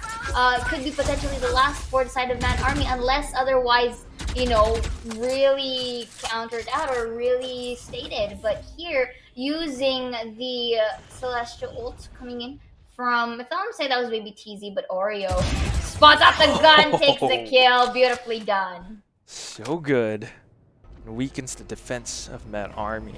Speaker 7: Could be potentially the last for the side of Mad Army, unless otherwise, you know, really countered out or really stated. But here, using the Celestial ult coming in from, if I want to say that was Baby TZ, but Oreo spots out the gun, takes the kill. Beautifully done.
Speaker 8: So good. Weakens the defense of Mad Army.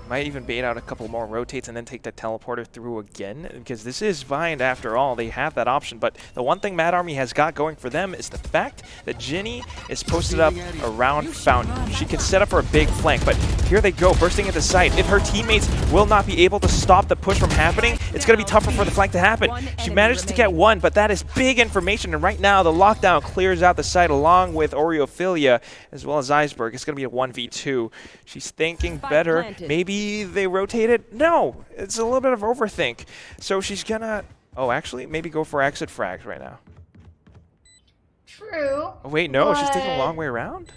Speaker 8: Might even bait out a couple more rotates and then take the teleporter through again, because this is Bind after all. They have that option, but the one thing Mad Army has got going for them is the fact that Ginny is posted up around Fountain. She can set up for a big flank, but here they go, bursting into sight. If her teammates will not be able to stop the push from happening, it's going to be tougher for the flank to happen. She managed to get one, but that is big information, and right now the lockdown clears out the site along with Oreophilia as well as Iceberg. It's going to be a 1v2. She's thinking better. Maybe they rotate it? No, it's a little bit of overthink. So she's gonna, oh, actually, maybe go for exit frags right now.
Speaker 7: True.
Speaker 8: Oh, wait, no, she's taking a long way around?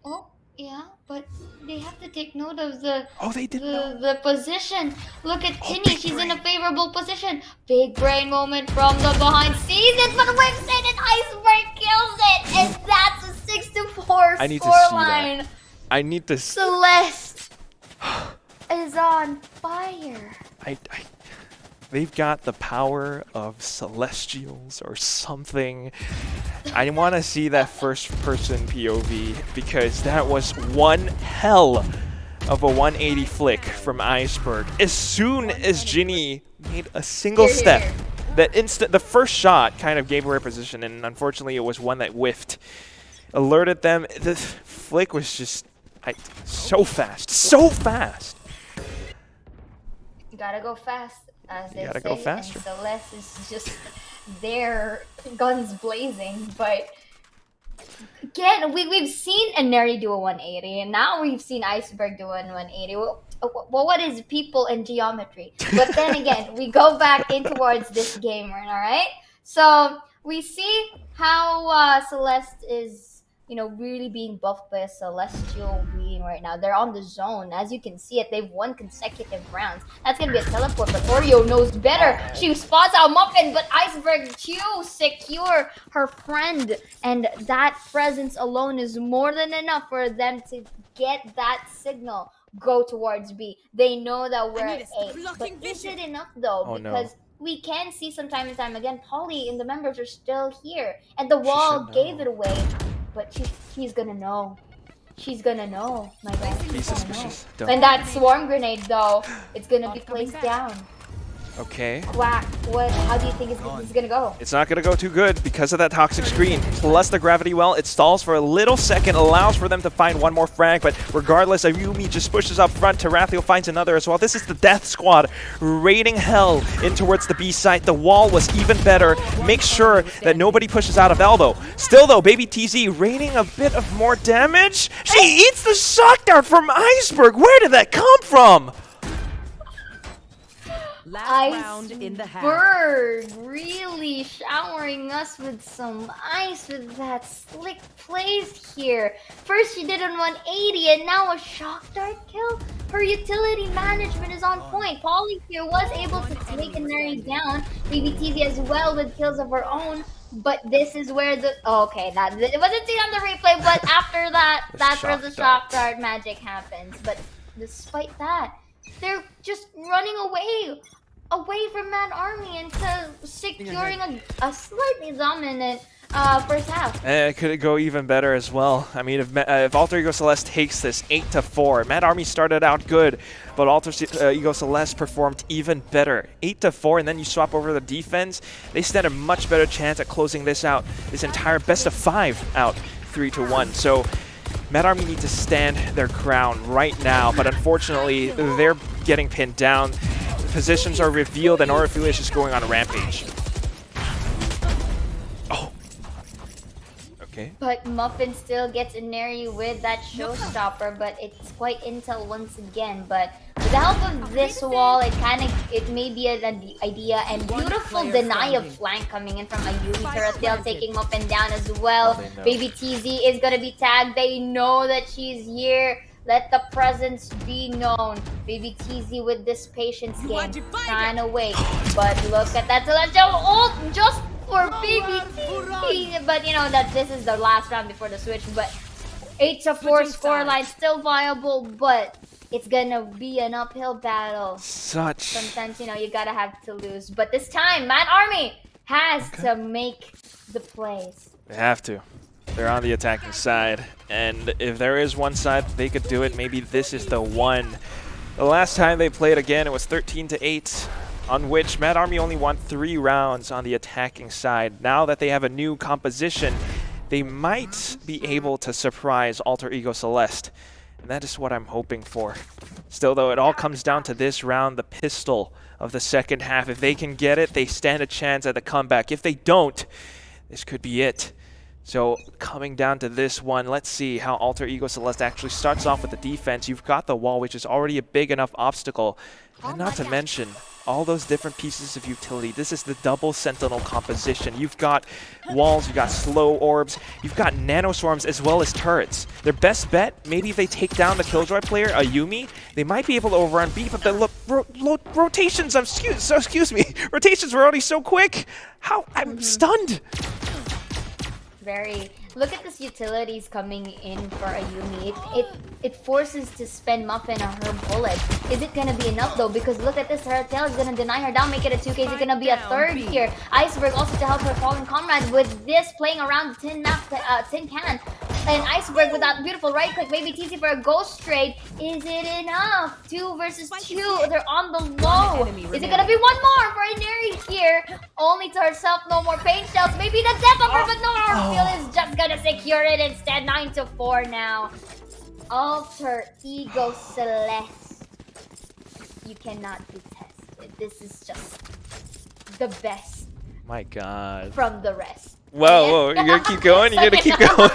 Speaker 7: Oh, yeah, but they have to take note of the
Speaker 8: they didn't
Speaker 7: the position. Look at Tinny, she's in a favorable position. Big brain moment from the behind. Sees it, but whips it, and Iceberg kills it, and that's a 6-4
Speaker 8: I need to see
Speaker 7: scoreline.
Speaker 8: that. I need to
Speaker 7: Celeste is on fire.
Speaker 8: They've got the power of Celestials or something. I want to see that first-person POV because that was one hell of a 180 flick from Iceberg. As soon as Ginny made a single step, the first shot kind of gave away position, and unfortunately it was one that whiffed. Alerted them. The flick was just so fast, so fast.
Speaker 7: You gotta go fast, as they
Speaker 8: gotta
Speaker 7: say,
Speaker 8: go faster.
Speaker 7: and Celeste is just there, guns blazing. But again, we've seen Neri do a 180, and now we've seen Iceberg do a 180. Well, what is people and geometry? But then again, we go back in towards this game, all right? So we see how Celeste is, you know, really being buffed by a celestial being right now. They're on the zone. As you can see it, they've won consecutive rounds. That's going to be a teleport, but Oreo knows better. She spots out Muffin, but Iceberg Q secure her friend. And that presence alone is more than enough for them to get that signal. Go towards B. They know that we're at A. But is it enough, though? Because we can see some time and time again, Polly and the members are still here. And the wall gave it away. But she's gonna know. She's gonna know, my God.
Speaker 8: Be suspicious.
Speaker 7: And that swarm grenade, though, it's gonna be placed down.
Speaker 8: Okay.
Speaker 7: Quack. How do you think it's gonna go?
Speaker 8: It's not going to go too good because of that toxic screen. Plus the gravity well, it stalls for a little second, allows for them to find one more frag, but regardless, Ayumi just pushes up front. Tarathiel finds another as well. This is the Death Squad raiding hell in towards the B site. The wall was even better. Make sure that nobody pushes out of elbow. Still though, Baby TZ raining a bit of more damage. She eats the shock dart from Iceberg. Where did that come from?
Speaker 7: Iceberg really showering us with some ice with that slick plays here. First she did on 180 and now a shock dart kill. Her utility management is on point. Polly here was able to take a Neri down. Baby TV as well with kills of her own. But this is where the it wasn't seen on the replay, but after that's where the shock dart magic happens. But despite that, they're just running away from Mad Army into securing a slightly dominant first half.
Speaker 8: Could it go even better as well? I mean, if Alter Ego Celeste takes this 8-4, Mad Army started out good, but Alter Ego Celeste performed even better. 8-4, and then you swap over the defense. They stand a much better chance at closing this out, this entire best of 5 out 3-1. So Mad Army need to stand their ground right now, but unfortunately, they're getting pinned down. Positions are revealed, and Oreophilia is just going on a rampage. Oh. Okay.
Speaker 7: But Muffin still gets a Neri with that showstopper, but it's quite intel once again. But with the help of this wall, it may be an idea, and beautiful deny of flank coming in from Ayumi. Tarathiel taking Muffin down as well. Baby TZ is gonna be tagged. They know that she's here. Let the presence be known. Baby TZ with this patience game. Trying to wait. But look at that celestial ult just for Baby TZ. But you know that this is the last round before the switch. But 8-4 scoreline still viable, but it's gonna be an uphill battle. Sometimes, you know, you gotta have to lose. But this time, Mad Army has to make the plays.
Speaker 8: They have to. They're on the attacking side, and if there is one side they could do it, maybe this is the one. The last time they played again, it was 13-8, on which Mad Army only won 3 rounds on the attacking side. Now that they have a new composition, they might be able to surprise Alter Ego Celeste. And that is what I'm hoping for. Still, though, it all comes down to this round, the pistol of the second half. If they can get it, they stand a chance at the comeback. If they don't, this could be it. So coming down to this one, let's see how Alter Ego Celeste actually starts off with the defense. You've got the wall, which is already a big enough obstacle. And not to mention all those different pieces of utility. This is the double sentinel composition. You've got walls, you've got slow orbs, you've got nanoswarms as well as turrets. Their best bet, maybe if they take down the Killjoy player, Ayumi, they might be able to overrun B, but the rotations, excuse me, rotations were already so quick. How? I'm stunned.
Speaker 7: Look at this utilities coming in for Ayumi. It forces to spend Muffin on her bullet. Is it gonna be enough though? Because look at this, her tail is gonna deny her down, make it a 2K. Is it gonna be a third here? Iceberg also to help her fallen comrades with this playing around the tin can. And Iceberg with that beautiful right click, maybe TC for a ghost trade. Is it enough? 2 versus 2, they're on the low. Is it gonna be one more for Inari here? Only to herself, no more pain shells. Maybe the death of her, but no, her is just gonna secure it instead. 9-4 now. Alter Ego Celeste. You cannot be tested. This is just the best.
Speaker 8: My God.
Speaker 7: From the rest.
Speaker 8: Whoa, you're gonna keep going? You're gonna keep going?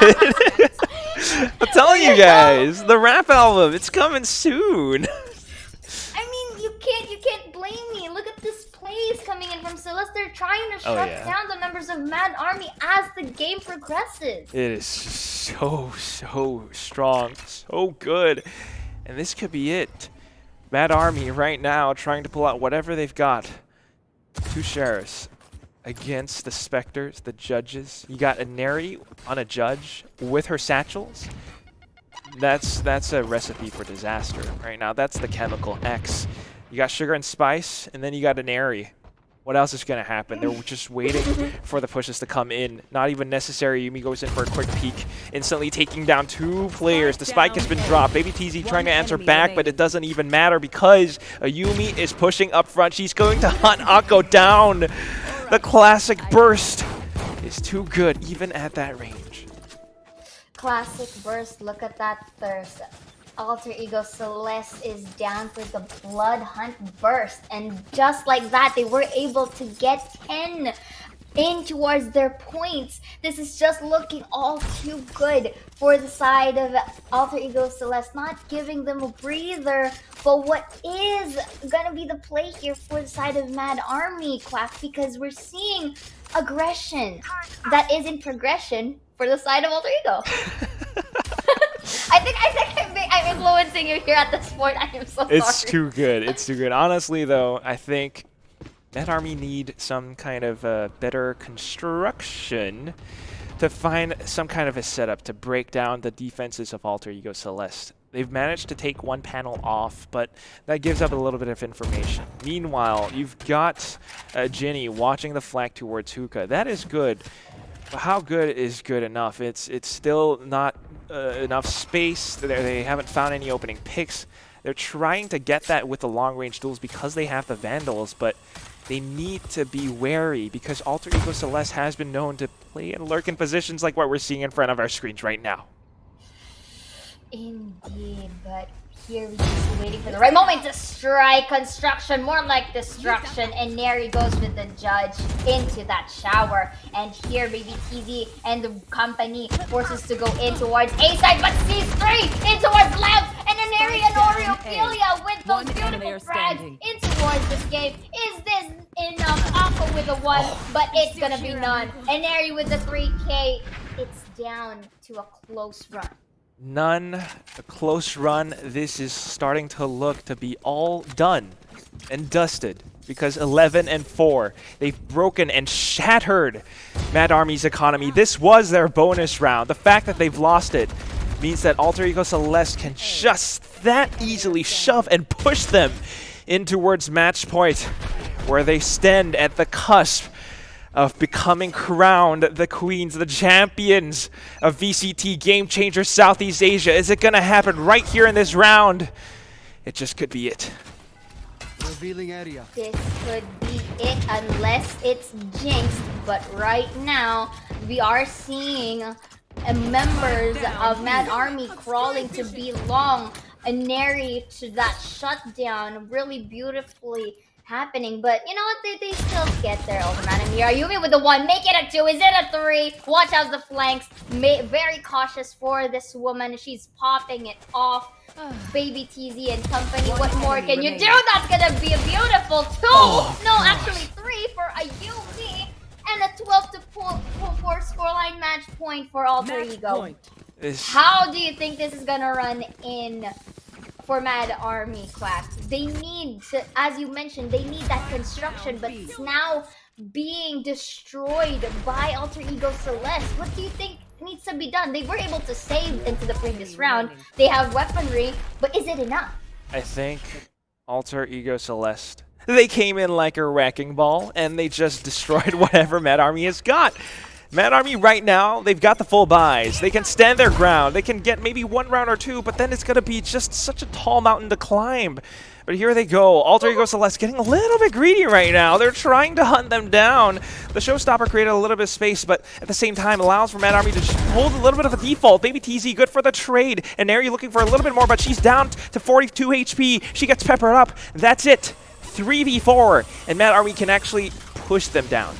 Speaker 8: I'm telling you guys, the rap album, it's coming soon.
Speaker 7: I mean, you can't blame me. Look at this plays coming in from Celeste. They're trying to shut down the members of Mad Army as the game progresses.
Speaker 8: It is so strong, so good. And this could be it. Mad Army right now trying to pull out whatever they've got. 2 sheriffs against the Spectres, the judges. You got Inari on a judge with her satchels. That's a recipe for disaster right now. That's the chemical X. You got Sugar and Spice, and then you got Inari. What else is going to happen? They're just waiting for the pushes to come in. Not even necessary. Yumi goes in for a quick peek, instantly taking down 2 players. The spike has been dropped. Baby TZ trying to answer back, but it doesn't even matter because Ayumi is pushing up front. She's going to hunt Akko down. The classic burst is too good, even at that range.
Speaker 7: Classic burst. Look at that thirst. Alter Ego Celeste is down for the Blood Hunt burst. And just like that, they were able to get 10 in towards their points. This is just looking all too good for the side of Alter Ego Celeste, not giving them a breather. But what is gonna be the play here for the side of Mad Army, Quack? Because we're seeing aggression that is in progression for the side of Alter Ego. I think I'm influencing you here at this point. I am so sorry.
Speaker 8: It's too good. It's too good. Honestly, though, I think Mad Army need some kind of better construction to find some kind of a setup to break down the defenses of Alter Ego Celeste. They've managed to take 1 panel off, but that gives up a little bit of information. Meanwhile, you've got Ginny watching the flank towards Hookah. That is good. But how good is good enough? It's still not enough space. They haven't found any opening picks. They're trying to get that with the long-range duels because they have the Vandals, but they need to be wary because Alter Ego Celeste has been known to play and lurk in positions like what we're seeing in front of our screens right now.
Speaker 7: Indeed, but here we're just waiting for the right moment to strike. Construction, more like destruction. And Neri goes with the judge into that shower. And here, Baby TZ and the company forces to go in towards A side, but sees 3 in towards left. And then Neri and Oreophilia with those beautiful frags in towards this game. Is this enough? Aqua with a 1, but it's gonna be none. And Neri with the 3K. It's down to a close run.
Speaker 8: None, a close run. This is starting to look to be all done and dusted because 11-4. They've broken and shattered Mad Army's economy. This was their bonus round. The fact that they've lost it means that Alter Ego Celeste can just that easily shove and push them in towards match point, where they stand at the cusp of becoming crowned the queens, the champions of VCT Game Changer Southeast Asia. Is it going to happen right here in this round? It just could be it.
Speaker 9: Revealing area.
Speaker 7: This could be it unless it's jinxed. But right now, we are seeing members of Mad Army crawling to be long. A Neri to that shutdown really beautifully happening. But you know what? They still get there. Ultimate and Ayumi with the 1. Make it a 2. Is it a 3? Watch out the flanks. Very cautious for this woman. She's popping it off. Baby TZ and company. What more can you do? That's gonna be a beautiful 2. No, actually 3 for Ayumi. And a 12-4 scoreline match point for Alter Ego. How do you think this is gonna run in for Mad Army, Quack? They need to, as you mentioned, they need that construction, but it's now being destroyed by Alter Ego Celeste. What do you think needs to be done? They were able to save into the previous round. They have weaponry, but is it enough?
Speaker 8: I think Alter Ego Celeste, they came in like a wrecking ball and they just destroyed whatever Mad Army has got. Mad Army right now, they've got the full buys. They can stand their ground. They can get maybe 1 round or 2, but then it's going to be just such a tall mountain to climb. But here they go. Alter Ego Celeste getting a little bit greedy right now. They're trying to hunt them down. The Showstopper created a little bit of space, but at the same time allows for Mad Army to just hold a little bit of a default. Baby TZ good for the trade. And Neri looking for a little bit more, but she's down to 42 HP. She gets peppered up. That's it. 3v4. And Mad Army can actually push them down.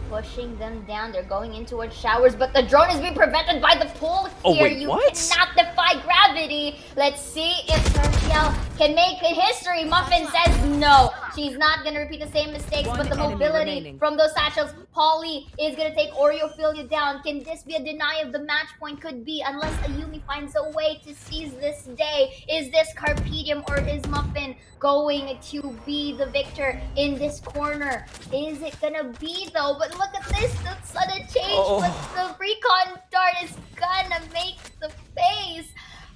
Speaker 7: Pushing them down. They're going in towards showers, but the drone is being prevented by the pool here.
Speaker 8: Oh, wait,
Speaker 7: you
Speaker 8: what?
Speaker 7: cannot defy gravity. Let's see if Sergio can make history. Muffin says no. She's not going to repeat the same mistakes, but the mobility from those satchels. Polly is going to take Oreophilia down. Can this be a deny of the match point? Could be, unless Ayumi finds a way to seize this day. Is this Carpedium or is Muffin going to be the victor in this corner? Is it going to be, though? But look at this, the sudden change, but the recon dart is gonna make the face.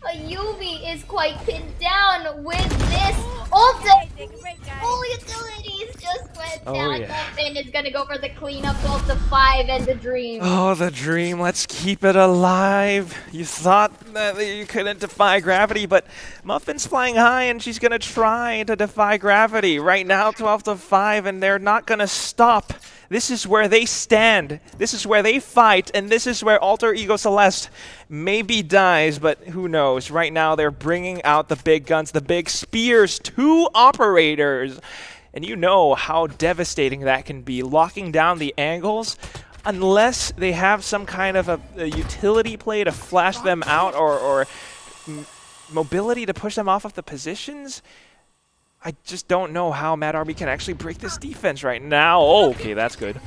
Speaker 7: Ayumi is quite pinned down with this ultimate. All utilities just went down. Muffin is gonna go for the cleanup, 12-5, and the dream.
Speaker 8: Oh, the dream. Let's keep it alive. You thought that you couldn't defy gravity, but Muffin's flying high and she's going to try to defy gravity. Right now, 12-5, and they're not going to stop. This is where they stand. This is where they fight, and this is where Alter Ego Celeste maybe dies, but who knows. Right now, they're bringing out the big guns, the big spears, 2 operators. And you know how devastating that can be, locking down the angles. Unless they have some kind of a utility play to flash them out or mobility to push them off of the positions, I just don't know how Mad Army can actually break this defense right now. Oh, okay, that's good.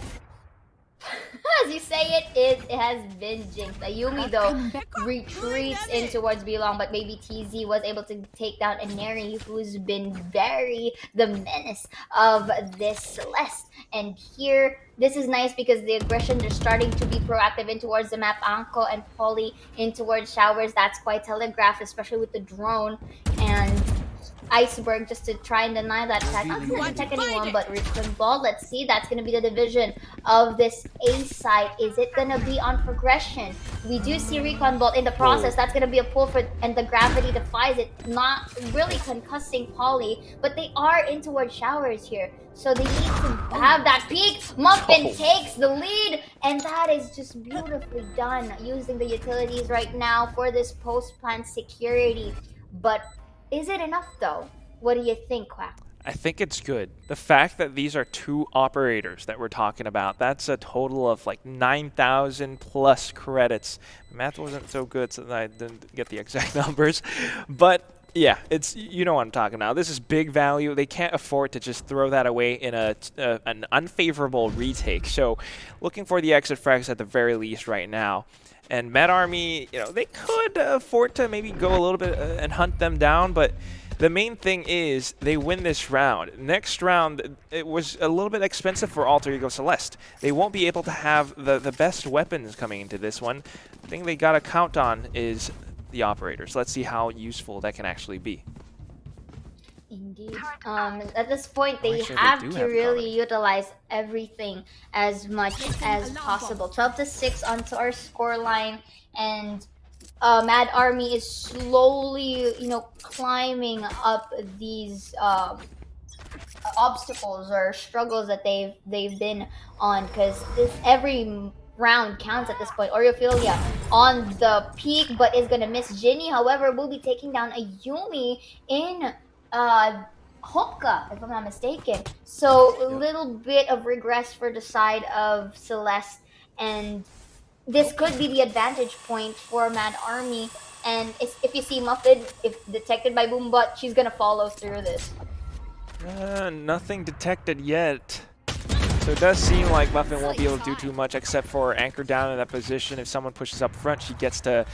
Speaker 7: As you say it has been jinxed. Ayumi, though, retreats in towards B-Long, but maybe TZ was able to take down Neri, who's been the menace of this Celeste. And here, this is nice because the aggression, they're starting to be proactive in towards the map. Anko and Polly in towards showers. That's quite telegraphed, especially with the drone. And Iceberg just to try and deny that attack. Not going to detect anyone, but Recon Ball. Let's see. That's going to be the division of this A side. Is it going to be on progression? We do see Recon Ball in the process. That's going to be a pull for, and the gravity defies it. Not really concussing Polly, but they are in towards showers here. So they need to have that peak. Muffin takes the lead, and that is just beautifully done using the utilities right now for this post-plant security. But is it enough, though? What do you think, Quack?
Speaker 8: I think it's good. The fact that these are 2 operators that we're talking about, that's a total of like 9,000 plus credits. Math wasn't so good, so I didn't get the exact numbers. But yeah, it's, you know what I'm talking about. This is big value. They can't afford to just throw that away in an unfavorable retake. So looking for the exit frags at the very least right now. And Mad Army, you know, they could afford to maybe go a little bit and hunt them down, but the main thing is they win this round. Next round, it was a little bit expensive for Alter Ego Celeste. They won't be able to have the best weapons coming into this one. The thing they got to count on is the operators. Let's see how useful that can actually be.
Speaker 7: Indeed. At this point, they have to really utilize everything as much as possible. 12-6 onto our scoreline, and Mad Army is slowly, climbing up these obstacles or struggles that they've been on, because this every round counts at this point. Oreophilia on the peak, but is gonna miss Ginny. However, will be taking down a Yumi in Hoka, if I'm not mistaken. So a little bit of regress for the side of Celeste, and this could be the advantage point for Mad Army. And if you see Muffin, if detected by Boombot, she's gonna follow through this.
Speaker 8: Nothing detected yet. So it does seem like Muffin won't be able to do too much except for anchor down in that position. If someone pushes up front, she gets to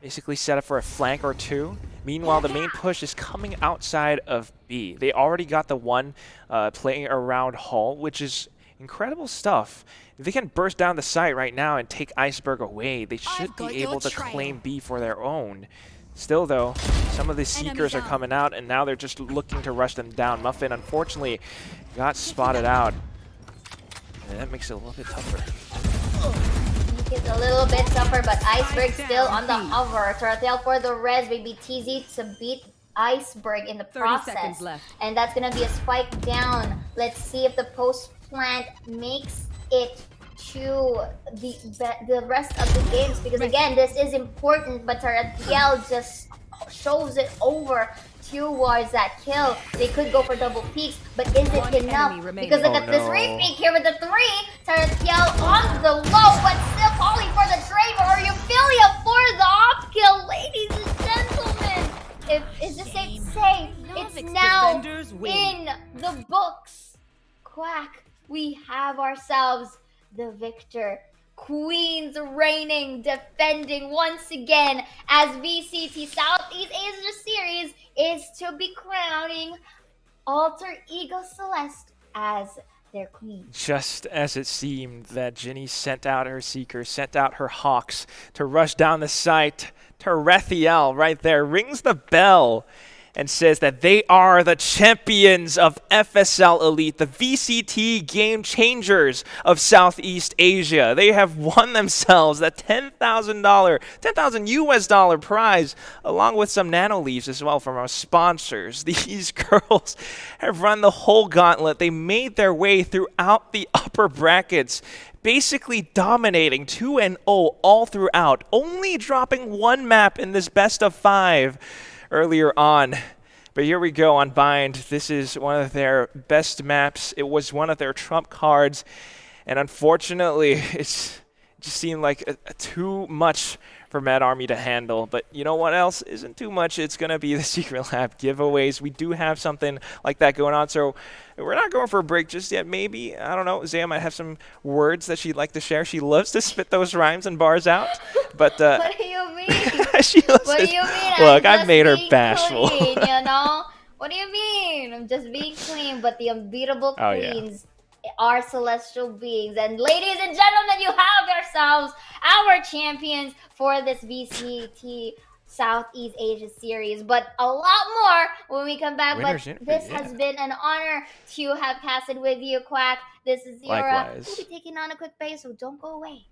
Speaker 8: basically set up for a flank or two. Meanwhile, the main push is coming outside of B. They already got the one playing around Hull, which is incredible stuff. If they can burst down the site right now and take Iceberg away, they should be able to claim B for their own. Still, though, some of the Seekers are coming out, and now they're just looking to rush them down. Muffin, unfortunately, got spotted out. And that makes it a little bit tougher.
Speaker 7: It's a little bit tougher, but Iceberg still on the hover. Turtle for the res, maybe TZ to beat Iceberg in the process. And that's going to be a spike down. Let's see if the post plant makes it to the rest of the games, because again, this is important, but Taratiel just shows it over towards that kill. They could go for double peaks, but is it enough? Because look at this repeat here with the 3. Taratiel on the low, but still calling for the trade for Oreophilia for the off kill. Ladies and gentlemen, is this safe to say? It's now in the books. Quack, we have ourselves the victor. Queens reigning, defending once again, as VCT Southeast Asia Series is to be crowning Alter Ego Celeste as their queen.
Speaker 8: Just as it seemed that Ginny sent out her Seekers, sent out her Hawks to rush down the site, Tarethiel right there rings the bell and says that they are the champions of FSL Elite, the VCT game changers of Southeast Asia. They have won themselves that $10,000 US prize, along with some nano leaves as well from our sponsors. These girls have run the whole gauntlet. They made their way throughout the upper brackets, basically dominating 2-0 all throughout, only dropping one map in this best of 5 earlier on. But here we go on Bind. This is one of their best maps. It was one of their trump cards, and unfortunately it just seemed like too much for Mad Army to handle. But you know what else isn't too much? It's going to be the Secret Lab giveaways. We do have something like that going on, so we're not going for a break just yet. Maybe, I don't know, Zaya might have some words that she'd like to share. She loves to spit those rhymes and bars out. But
Speaker 7: what do you mean?
Speaker 8: What
Speaker 7: do you mean?
Speaker 8: Look, I made her bashful.
Speaker 7: Clean, you know? What do you mean? I'm just being clean, but the unbeatable queens are celestial beings. And ladies and gentlemen, you have yourselves our champions for this VCT Southeast Asia Series. But a lot more when we come back.
Speaker 8: Winners
Speaker 7: but this has been an honor to have casted with you, Quack. This is Zira.
Speaker 8: Likewise.
Speaker 7: We'll be taking on a quick break, so don't go away.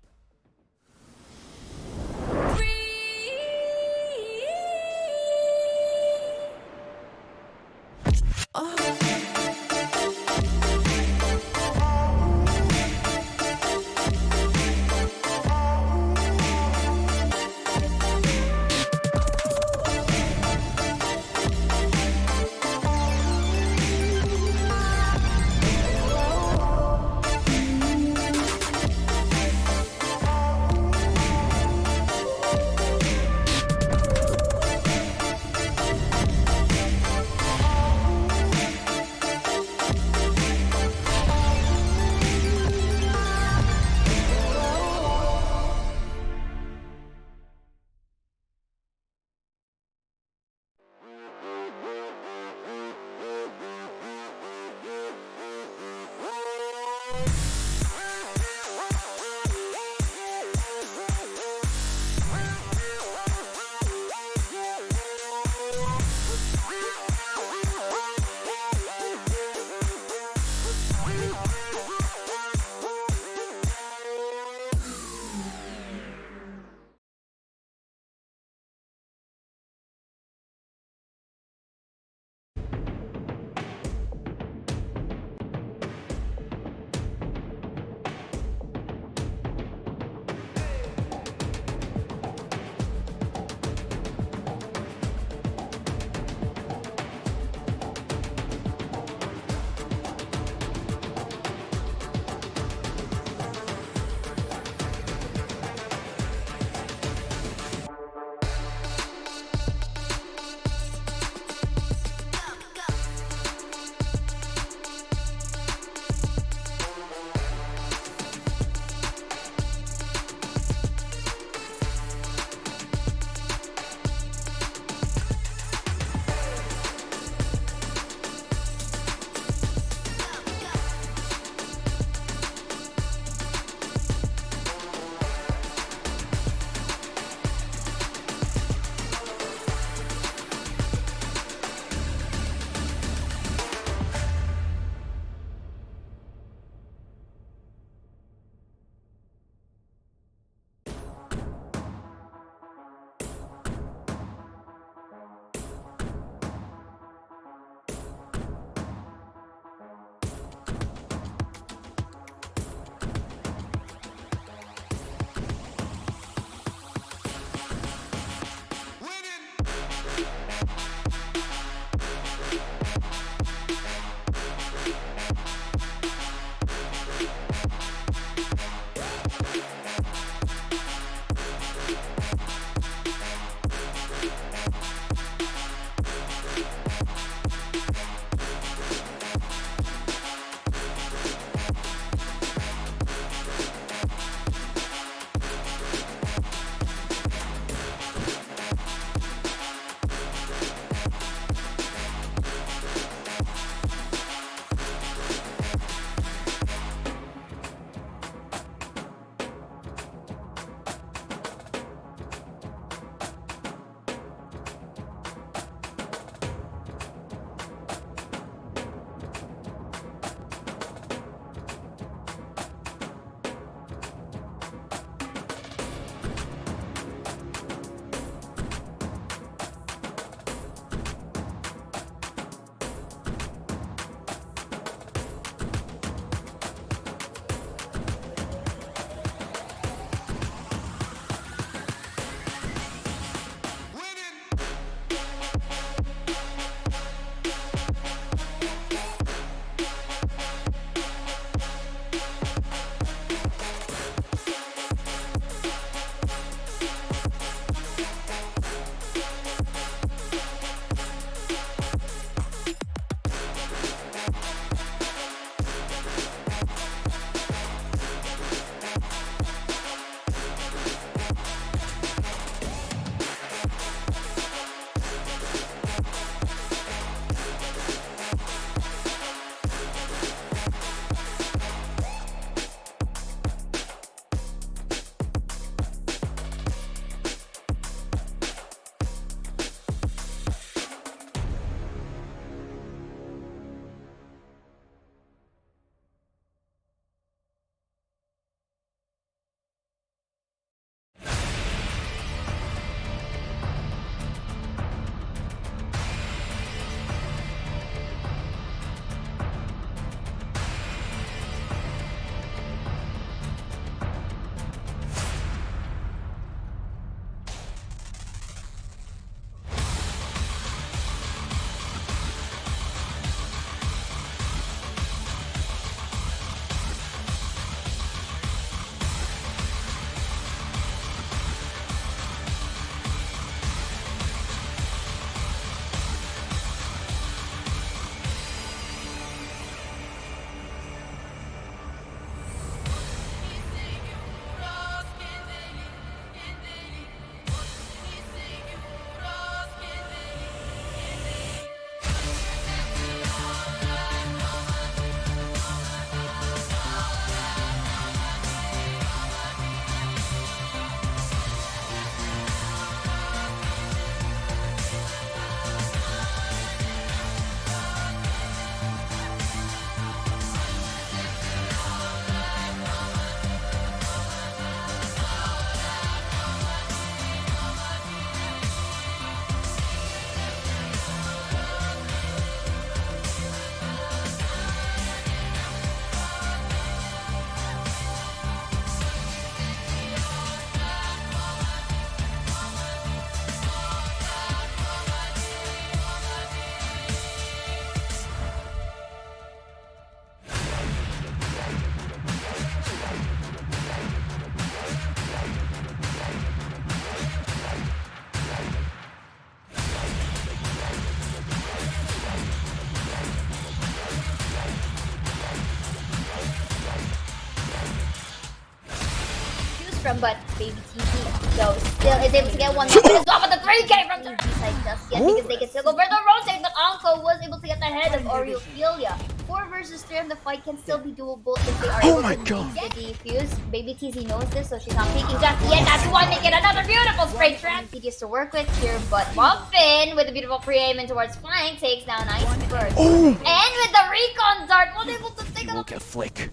Speaker 7: from, but Baby TZ, though, still is able to get one more. But it's off of the 3K from the side just yet because they can still go for the rotate, but Anko was able to get the head of Oreophilia. 4 versus 3 on the fight can still be doable if they are able to get the defuse. Baby TZ knows this, so she's not peeking just yet. That's one, making another beautiful spray trap. He gets to work with here, but Muffin with a beautiful pre-aim in towards flank takes down Iceberg. And with the recon dart, was able to take
Speaker 8: Look at Flick.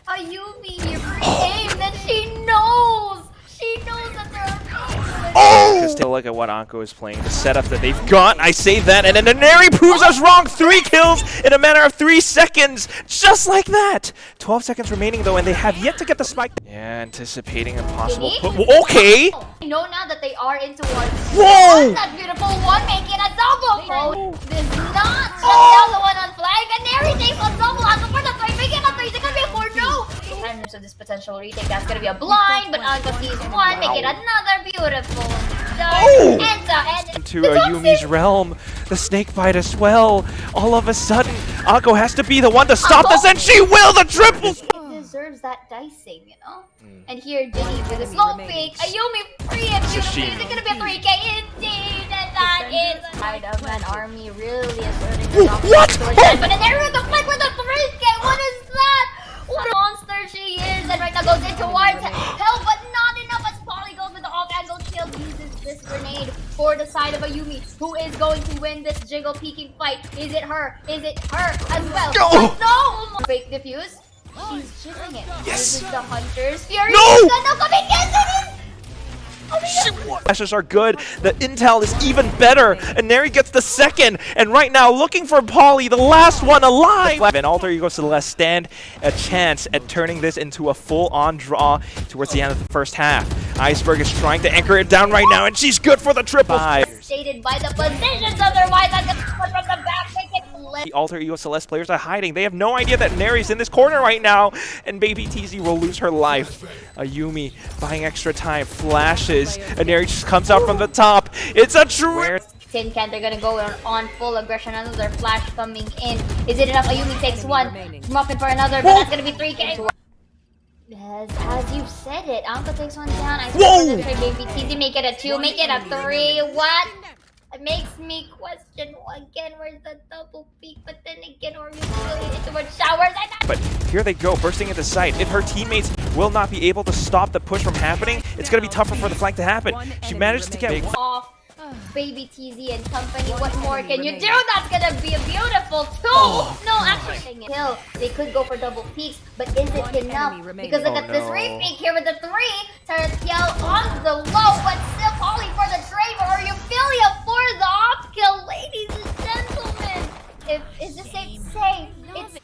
Speaker 7: Ayumi here pre-aim, then she knows! She knows that there are people.
Speaker 8: Just take a look at what Anko is playing. The setup that they've got, I say that, and then Neri proves us wrong. 3 kills in a matter of 3 seconds. Just like that. 12 seconds remaining, though, and they have yet to get the spike. Yeah, anticipating impossible. Okay.
Speaker 7: I know now that they are into one.
Speaker 8: Whoa!
Speaker 7: That beautiful one, making a double. Oh, this not the other one on flag, and Neri takes a double out for the 3, making a 3. It's gonna be a 4, no. So this potential retake, that's gonna be a blind, but Anko sees one, making another beautiful.
Speaker 8: Into Ayumi's realm, the snake bite as well. All of a sudden, Anko has to be the one to stop this, and she will. The triple.
Speaker 7: It deserves that dicing, you know. And here, Diddy with a slow fake. Ayumi free and beautiful. Is it gonna be a 3K? Indeed, and that is side of an army really asserting the dominance. But there is a flick with a 3K. What is that? What a monster she is, and right now goes in towards help, but not enough as Polly goes with the off-angle shield, uses this grenade for the side of Ayumi, who is going to win this jiggle peeking fight. Is it her? Is it her as well? No! Fake diffuse. She's jiggling it.
Speaker 8: Yes!
Speaker 7: This is the Hunter's Fury.
Speaker 8: No! Flashes are good. The intel is even better. And Neri gets the second. And right now, looking for Polly, the last one alive. And Alter Ego Celeste stand a chance at turning this into a full-on draw towards the end of the first half. Iceberg is trying to anchor it down right now, and she's good for the triple.
Speaker 7: Stated by the positions, otherwise I'm gonna put from the back.
Speaker 8: The Alter Ego Celeste players are hiding. They have no idea that Neri's in this corner right now, and Baby TZ will lose her life. Ayumi buying extra time, flashes, and Neri just comes out from the top. It's a true.
Speaker 7: Tin Can, they're gonna go on full aggression. Another flash coming in. Is it enough? Ayumi takes one. Muffin for another, but that's gonna be 3K. As you said it, Anko takes one down. I see Baby TZ make it a 2, make it a 3. What? It makes me question again, where's the double peak? But then again, or you really into what showers?
Speaker 8: But here they go, bursting into sight. If her teammates will not be able to stop the push from happening, it's going to be tougher for the flank to happen. She managed to get
Speaker 7: off. Baby TZ and company, what more can you do? That's gonna be a beautiful tool. No, actually, kill. They could go for double peaks, but is it enough? Because look at this re-peak here with the 3. Taratiel on the low, but still calling for the trade for Oreophilia for the off kill, ladies and gentlemen. Is this safe to say? It's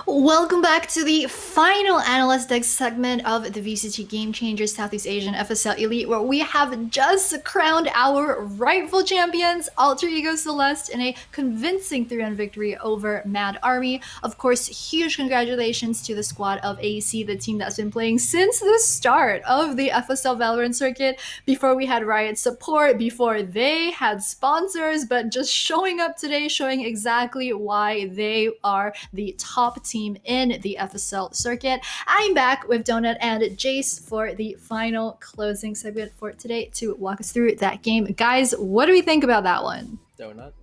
Speaker 2: Welcome back to the final Analyst Deck segment of the VCT Game Changers Southeast Asian FSL Elite, where we have just crowned our rightful champions, Alter Ego Celeste, in a convincing 3-1 victory over Mad Army. Of course, huge congratulations to the squad of AC, the team that's been playing since the start of the FSL Valorant circuit, before we had Riot support, before they had sponsors, but just showing up today, showing exactly why they are the top team in the FSL circuit. I'm back with Donut and Jace for the final closing segment for today to walk us through that game. Guys, what do we think about that one?
Speaker 3: Donut.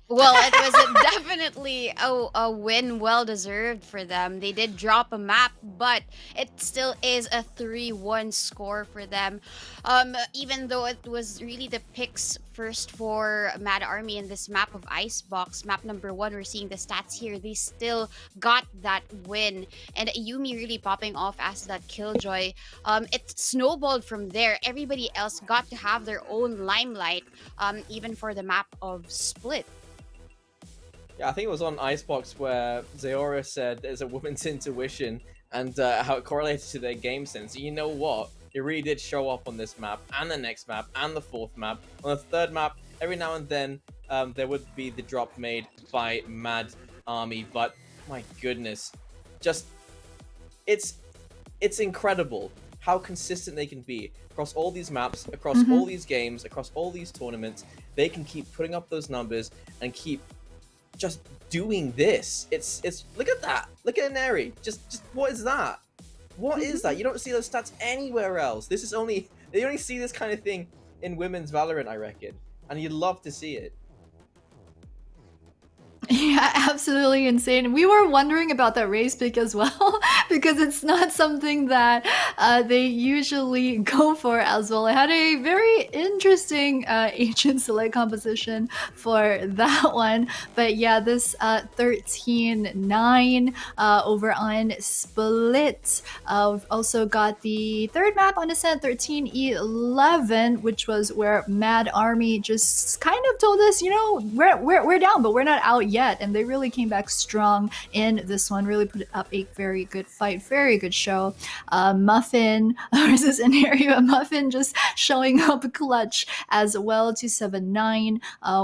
Speaker 4: Well, it was definitely a win well deserved for them. They did drop a map, but it still is a 3-1 score for them. Even though it was really the picks first for Mad Army in this map of Icebox, map number 1, we're seeing the stats here. They still got that win. And Yumi really popping off as that killjoy. It snowballed from there. Everybody else got to have their own limelight, even for the map of Split.
Speaker 3: Yeah, I think it was on Icebox where Zeora said there's a woman's intuition and how it correlated to their game sense. You know what? It really did show up on this map and the next map and the 4th map. On the 3rd map, every now and then there would be the drop made by Mad Army, but my goodness, just it's incredible how consistent they can be across all these maps, across all these games, across all these tournaments. They can keep putting up those numbers and keep just doing this. It's look at that. Look at Neri. Just what is that? What is that? You don't see those stats anywhere else. This is only they only see this kind of thing in women's Valorant, I reckon, and you'd love to see it.
Speaker 2: Yeah, absolutely insane. We were wondering about that race pick as well, because it's not something that they usually go for as well. I had a very interesting agent select composition for that one. But yeah, this 13-9 over on Split. We've also got the third map on Ascent, 13-11, which was where Mad Army just kind of told us, you know, we're down, but we're not out yet. And they really came back strong in this one, really put up a very good fight, very good show. Muffin versus Anaria. Muffin just showing up clutch as well, 279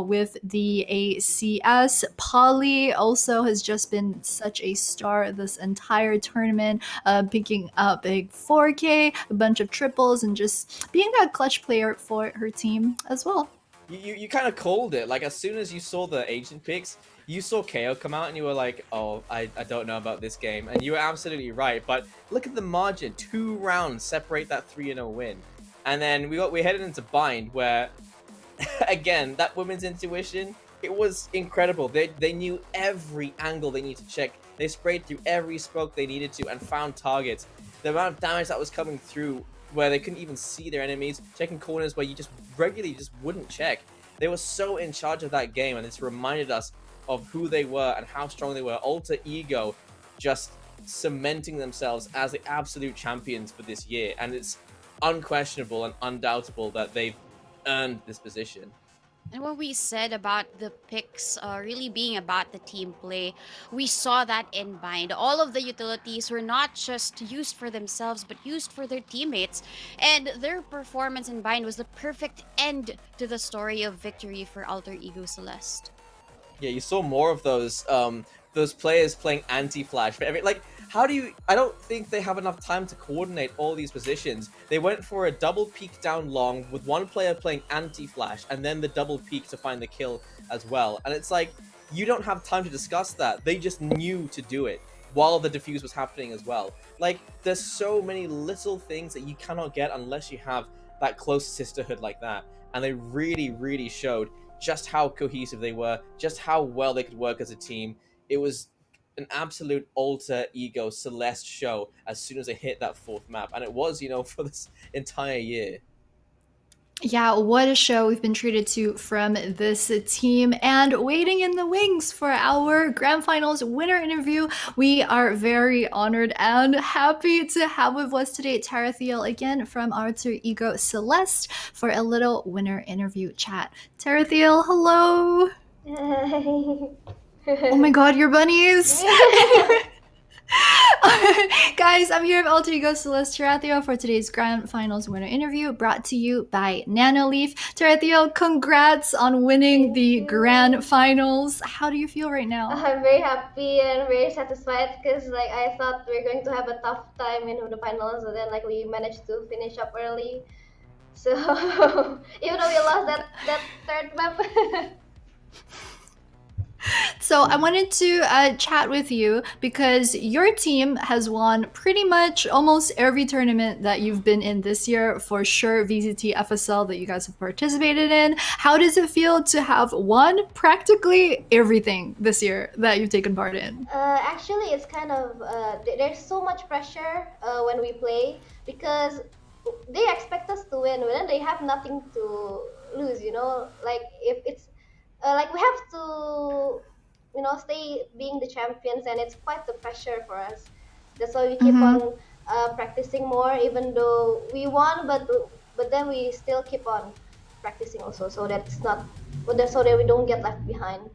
Speaker 2: with the ACS. Polly also has just been such a star this entire tournament, picking up a 4K, a bunch of triples, and just being that clutch player for her team as well.
Speaker 3: You kind of called it. Like, as soon as you saw the agent picks, you saw KO come out and you were like, oh, I don't know about this game. And you were absolutely right. But look at the margin. 2 rounds separate that 3-0 win. And then we headed into Bind, where, again, that women's intuition, it was incredible. They knew every angle they needed to check. They sprayed through every smoke they needed to and found targets. The amount of damage that was coming through, where they couldn't even see their enemies, checking corners where you just regularly just wouldn't check. They were so in charge of that game, and it's reminded us of who they were and how strong they were. Alter Ego just cementing themselves as the absolute champions for this year, and it's unquestionable and undoubtable that they've earned this position.
Speaker 4: And what we said about the picks really being about the team play, we saw that in Bind. All of the utilities were not just used for themselves, but used for their teammates. And their performance in Bind was the perfect end to the story of victory for Alter Ego Celeste.
Speaker 3: Yeah, you saw more of those players playing anti-flash. Like, how do you... I don't think they have enough time to coordinate all these positions. They went for a double peek down long with one player playing anti-flash and then the double peek to find the kill as well. And it's like, you don't have time to discuss that. They just knew to do it while the defuse was happening as well. Like, there's so many little things that you cannot get unless you have that close sisterhood like that. And they really, really showed just how cohesive they were, just how well they could work as a team. It was an absolute Alter Ego Celeste show as soon as they hit that 4th map. And it was, you know, for this entire year.
Speaker 2: Yeah, what a show we've been treated to from this team. And waiting in the wings for our grand finals winner interview, we are very honored and happy to have with us today Tara Thiel again from Alter Ego Celeste for a little winner interview chat. Tara Thiel, hello. Oh my god, your bunnies. Guys, I'm here with Alter Ego Celeste Tarathio for today's grand finals winner interview brought to you by Nanoleaf. Tarathio, congrats on winning the grand finals. How do you feel right now?
Speaker 10: I'm very happy and very satisfied because like I thought we were going to have a tough time in the finals, and then like we managed to finish up early. So even though we lost that 3rd map.
Speaker 2: So I wanted to chat with you because your team has won pretty much almost every tournament that you've been in this year, for sure. VCT, FSL that you guys have participated in. How does it feel to have won practically everything this year that you've taken part in?
Speaker 10: Actually, it's kind of there's so much pressure when we play because they expect us to win, and they have nothing to lose. You know, like if it's like we have to, you know, stay being the champions, and it's quite the pressure for us. That's why we keep on practicing more, even though we won, but then we still keep on practicing also, so that's not, so that we don't get left behind.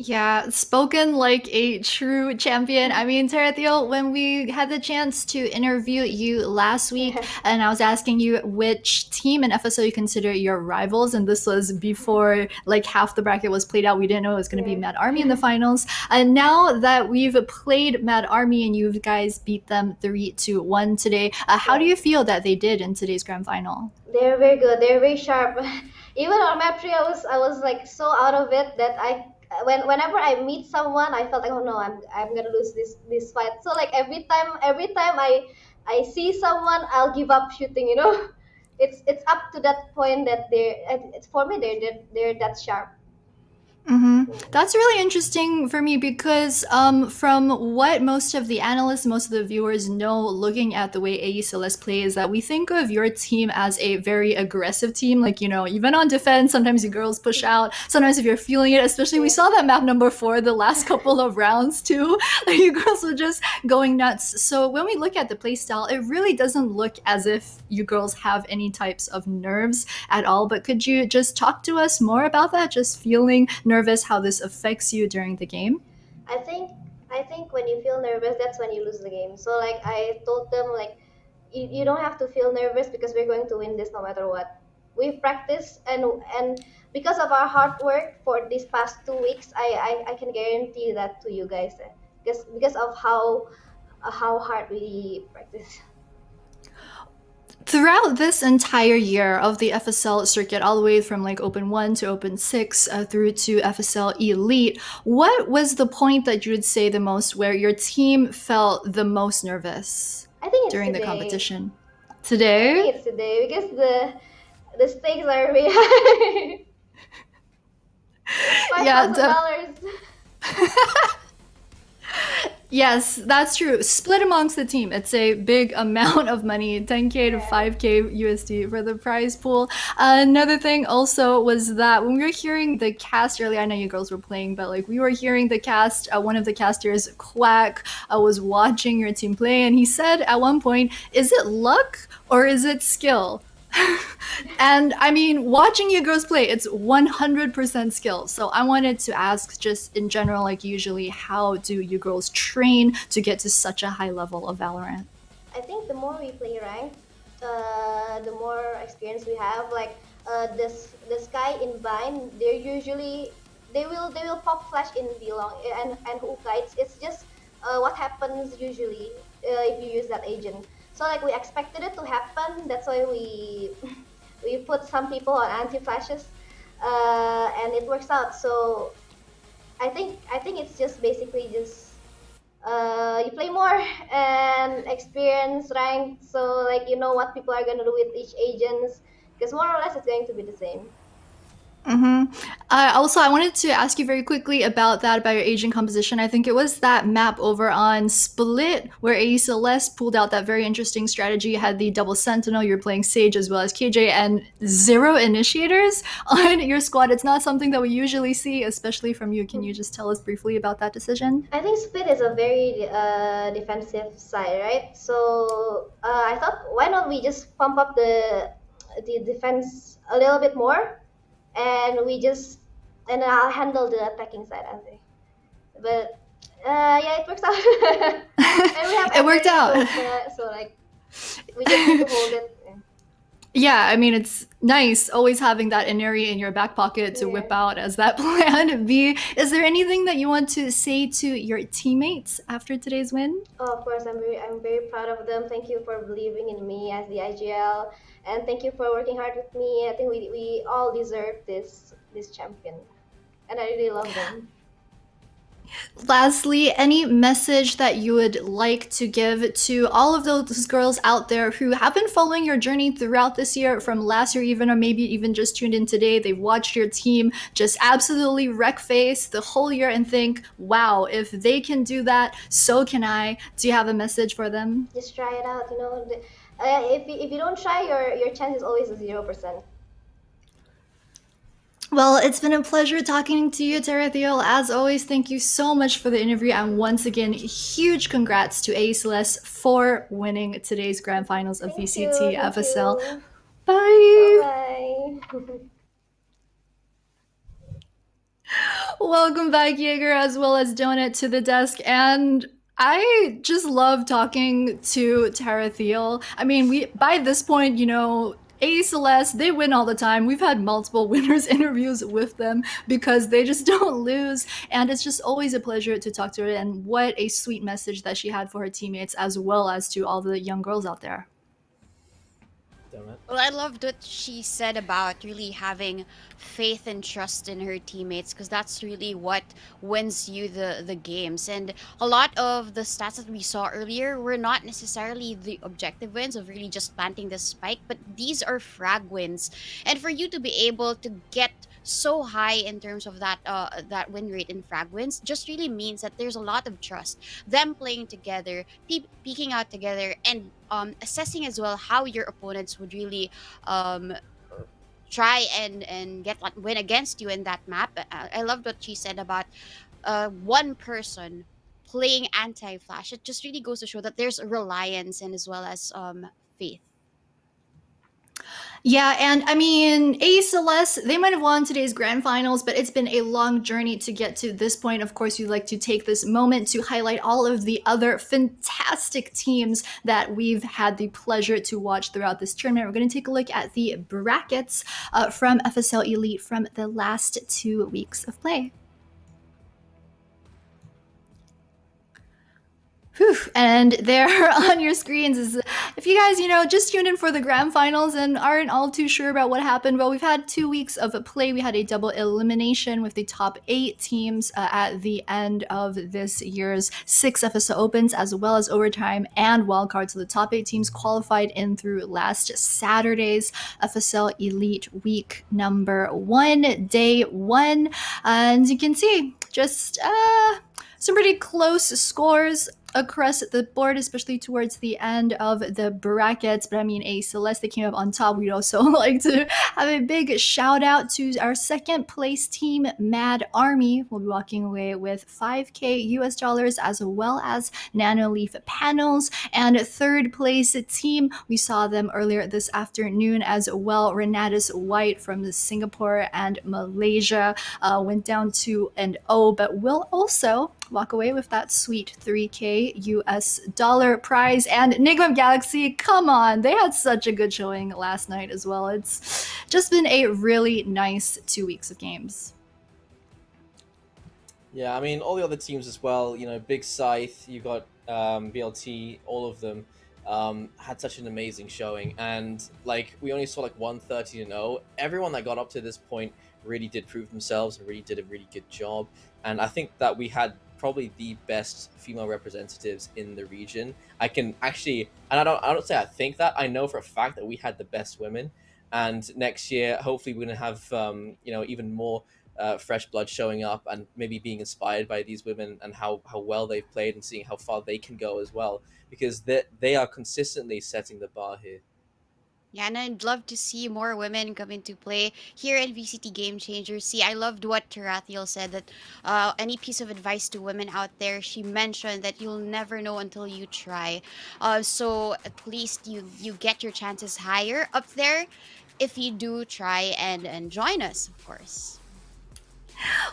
Speaker 2: Yeah, spoken like a true champion. I mean, Tarathio, when we had the chance to interview you last week, and I was asking you which team in FSL you consider your rivals, and this was before like half the bracket was played out. We didn't know it was going to be Mad Army in the finals. And now that we've played Mad Army and you guys beat them 3-1 today, how do you feel that they did in today's grand final?
Speaker 10: They're very good. They're very sharp. Even on map 3, I was like so out of it that whenever I meet someone, I felt like, oh no, I'm gonna lose this fight. So like every time I see someone, I'll give up shooting. You know, it's up to that point that it's for me they're that sharp.
Speaker 2: That's really interesting for me because from what most of the analysts, most of the viewers know, looking at the way AE Celeste plays, that we think of your team as a very aggressive team. Like, you know, even on defense, sometimes you girls push out. Sometimes if you're feeling it, especially we saw that map number 4 the last couple of rounds too. Like, you girls were just going nuts. So when we look at the playstyle, it really doesn't look as if you girls have any types of nerves at all. But could you just talk to us more about that? Just feeling nervous, how this affects you during the game?
Speaker 10: I think when you feel nervous, that's when you lose the game. So like I told them, like, you don't have to feel nervous because we're going to win this no matter what. We've practiced, and because of our hard work for these past 2 weeks, I can guarantee that to you guys, because of how hard we practice.
Speaker 2: Throughout this entire year of the FSL circuit, all the way from like Open 1 to Open 6 through to FSL Elite, what was the point that you would say the most where your team felt the most nervous
Speaker 10: I think it's
Speaker 2: during
Speaker 10: today.
Speaker 2: the competition?
Speaker 10: I
Speaker 2: Today?
Speaker 10: think it's today because the stakes are way high. $5,000.
Speaker 2: Yes, that's true. Split amongst the team. It's a big amount of money, 10K to 5K USD for the prize pool. Another thing also was that when we were hearing the cast earlier, I know you girls were playing, but like we were hearing the cast, one of the casters, Quack, was watching your team play, and he said at one point, is it luck or is it skill? And I mean, watching you girls play, it's 100% skill. So I wanted to ask, just in general, like usually, how do you girls train to get to such a high level of Valorant?
Speaker 10: I think the more we play ranked, the more experience we have. Like this guy in Vine, they will pop flash in Belong and hook kites. It's just what happens usually if you use that agent. So like we expected it to happen. That's why we put some people on anti flashes, and it works out. So I think it's just basically just you play more and experience rank, so like you know what people are gonna do with each agents, because more or less it's going to be the same.
Speaker 2: Also, I wanted to ask you very quickly about your agent composition. I think it was that map over on Split where AE Celeste pulled out that very interesting strategy. You had the double sentinel, you were playing Sage as well as KJ, and 0 initiators on your squad. It's not something that we usually see, especially from you. Can you just tell us briefly about that decision?
Speaker 10: I think Split is a very defensive side, right? So I thought, why not we just pump up the defense a little bit more, and I'll handle the attacking side, I think. But yeah, it works out. And we have
Speaker 2: It worked out.
Speaker 10: So like we just need to hold it.
Speaker 2: Yeah, I mean, it's nice always having that Inari in your back pocket to whip out as that plan B. Is there anything that you want to say to your teammates after today's win?
Speaker 10: Oh, of course, I'm very proud of them. Thank you for believing in me as the IGL, and thank you for working hard with me. I think we all deserve this champion, and I really love them.
Speaker 2: Lastly, any message that you would like to give to all of those girls out there who have been following your journey throughout this year, from last year even, or maybe even just tuned in today? They've watched your team just absolutely wreck face the whole year and think, wow, if they can do that, so can I. Do you have a message for them?
Speaker 10: Just try it out. You know, if you don't try, your chance is always 0%.
Speaker 2: Well, it's been a pleasure talking to you, Tarathiel. As always, thank you so much for the interview. And once again, huge congrats to AE Celeste for winning today's grand finals of VCT FSL. Bye!
Speaker 10: Bye!
Speaker 2: Welcome back, Jaeger, as well as Donut, to the desk. And I just love talking to Tarathiel. I mean, by this point, you know, AE Celeste, they win all the time. We've had multiple winners interviews with them because they just don't lose. And it's just always a pleasure to talk to her. And what a sweet message that she had for her teammates, as well as to all the young girls out there.
Speaker 3: Damn it.
Speaker 4: Well, I loved what she said about really having faith and trust in her teammates, because that's really what wins you the games. And a lot of the stats that we saw earlier were not necessarily the objective wins of really just planting the spike, but these are frag wins. And for you to be able to get so high in terms of that win rate in frag wins just really means that there's a lot of trust, them playing together, peeking out together, and assessing as well how your opponents would really um, try and get that win against you in that map. I loved what she said about one person playing anti-flash. It just really goes to show that there's reliance and as well as faith.
Speaker 2: Yeah, and I mean, Celeste, they might have won today's grand finals, but it's been a long journey to get to this point. Of course, we'd like to take this moment to highlight all of the other fantastic teams that we've had the pleasure to watch throughout this tournament. We're going to take a look at the brackets from FSL Elite from the last 2 weeks of play. Whew. And there on your screens is, if you guys, just tuned in for the grand finals and aren't all too sure about what happened, well, we've had 2 weeks of play. We had a double elimination with the top 8 teams at the end of this year's 6 FSL Opens, as well as overtime and wildcard. So the top 8 teams qualified in through last Saturday's FSL Elite week number 1, day 1. And you can see just some pretty close scores across the board, especially towards the end of the brackets. But I mean, Celeste came up on top. We'd also like to have a big shout out to our second place team, Mad Army. We'll be walking away with $5K US dollars, as well as Nanoleaf panels. And third place team, we saw them earlier this afternoon as well. Renatus White from Singapore and Malaysia went down 2-0, but will also walk away with that sweet $3K US dollar prize. And Enigma Galaxy, come on, they had such a good showing last night as well. It's just been a really nice 2 weeks of games.
Speaker 3: Yeah, I mean, all the other teams as well, Big Scythe, you got BLT, all of them had such an amazing showing. And we only saw 1-13-0. Everyone that got up to this point really did prove themselves and really did a really good job. And I think that we had probably the best female representatives in the region. I can actually, and I don't say I think that, I know for a fact that we had the best women. And next year, hopefully we're going to have, even more fresh blood showing up and maybe being inspired by these women and how well they've played and seeing how far they can go as well, because they are consistently setting the bar here.
Speaker 4: Yeah, and I'd love to see more women come into play here in VCT Game Changers. See, I loved what Tarathiel said, that any piece of advice to women out there, she mentioned that you'll never know until you try. So at least you get your chances higher up there if you do try and join us, of course.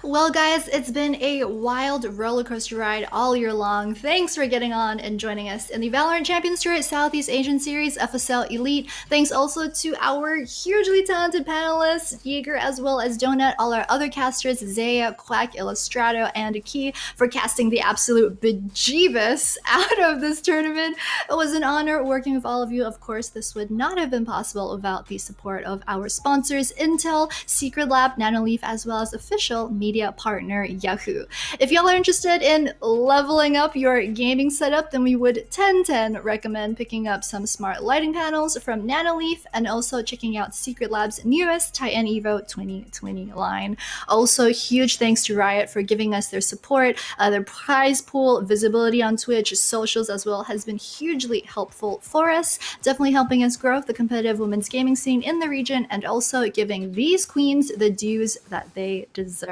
Speaker 2: Well, guys, it's been a wild roller coaster ride all year long. Thanks for getting on and joining us in the Valorant Champions Tour Southeast Asian Series FSL Elite. Thanks also to our hugely talented panelists, Yeager as well as Donut, all our other casters, Zaya, Quack, Illustrato, and Key, for casting the absolute bejeebus out of this tournament. It was an honor working with all of you. Of course, this would not have been possible without the support of our sponsors, Intel, Secret Lab, Nanoleaf, as well as official media partner Yahoo. If y'all are interested in leveling up your gaming setup, then we would 10/10 recommend picking up some smart lighting panels from Nanoleaf and also checking out Secret Lab's newest Titan Evo 2020 line. Also, huge thanks to Riot for giving us their support. Their prize pool, visibility on Twitch, socials as well has been hugely helpful for us, definitely helping us grow the competitive women's gaming scene in the region and also giving these queens the dues that they deserve.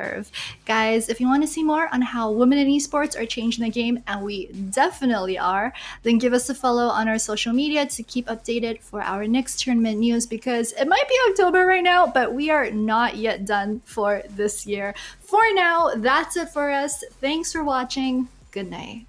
Speaker 2: Guys, if you want to see more on how women in esports are changing the game, and we definitely are, then give us a follow on our social media to keep updated for our next tournament news, because it might be October right now, but we are not yet done for this year. For now, that's it for us. Thanks for watching. Good night.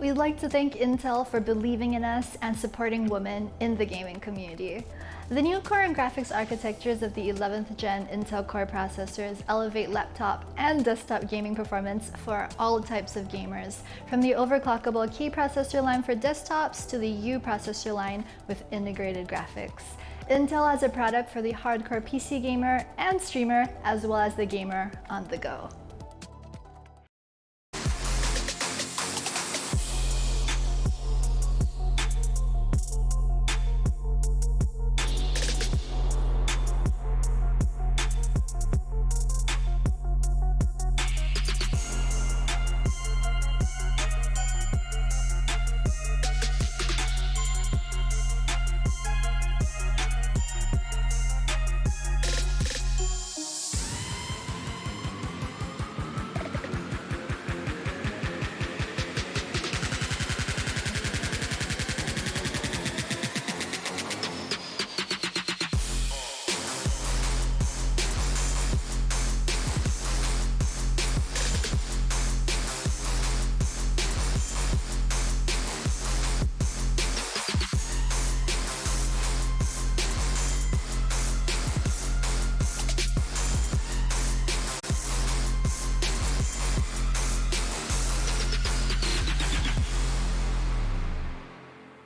Speaker 2: We'd like to thank Intel for believing in us and supporting women in the gaming community. The new core and graphics architectures of the 11th gen Intel Core processors elevate laptop and desktop gaming performance for all types of gamers, from the overclockable K processor line for desktops to the U processor line with integrated graphics. Intel has a product for the hardcore PC gamer and streamer, as well as the gamer on the go.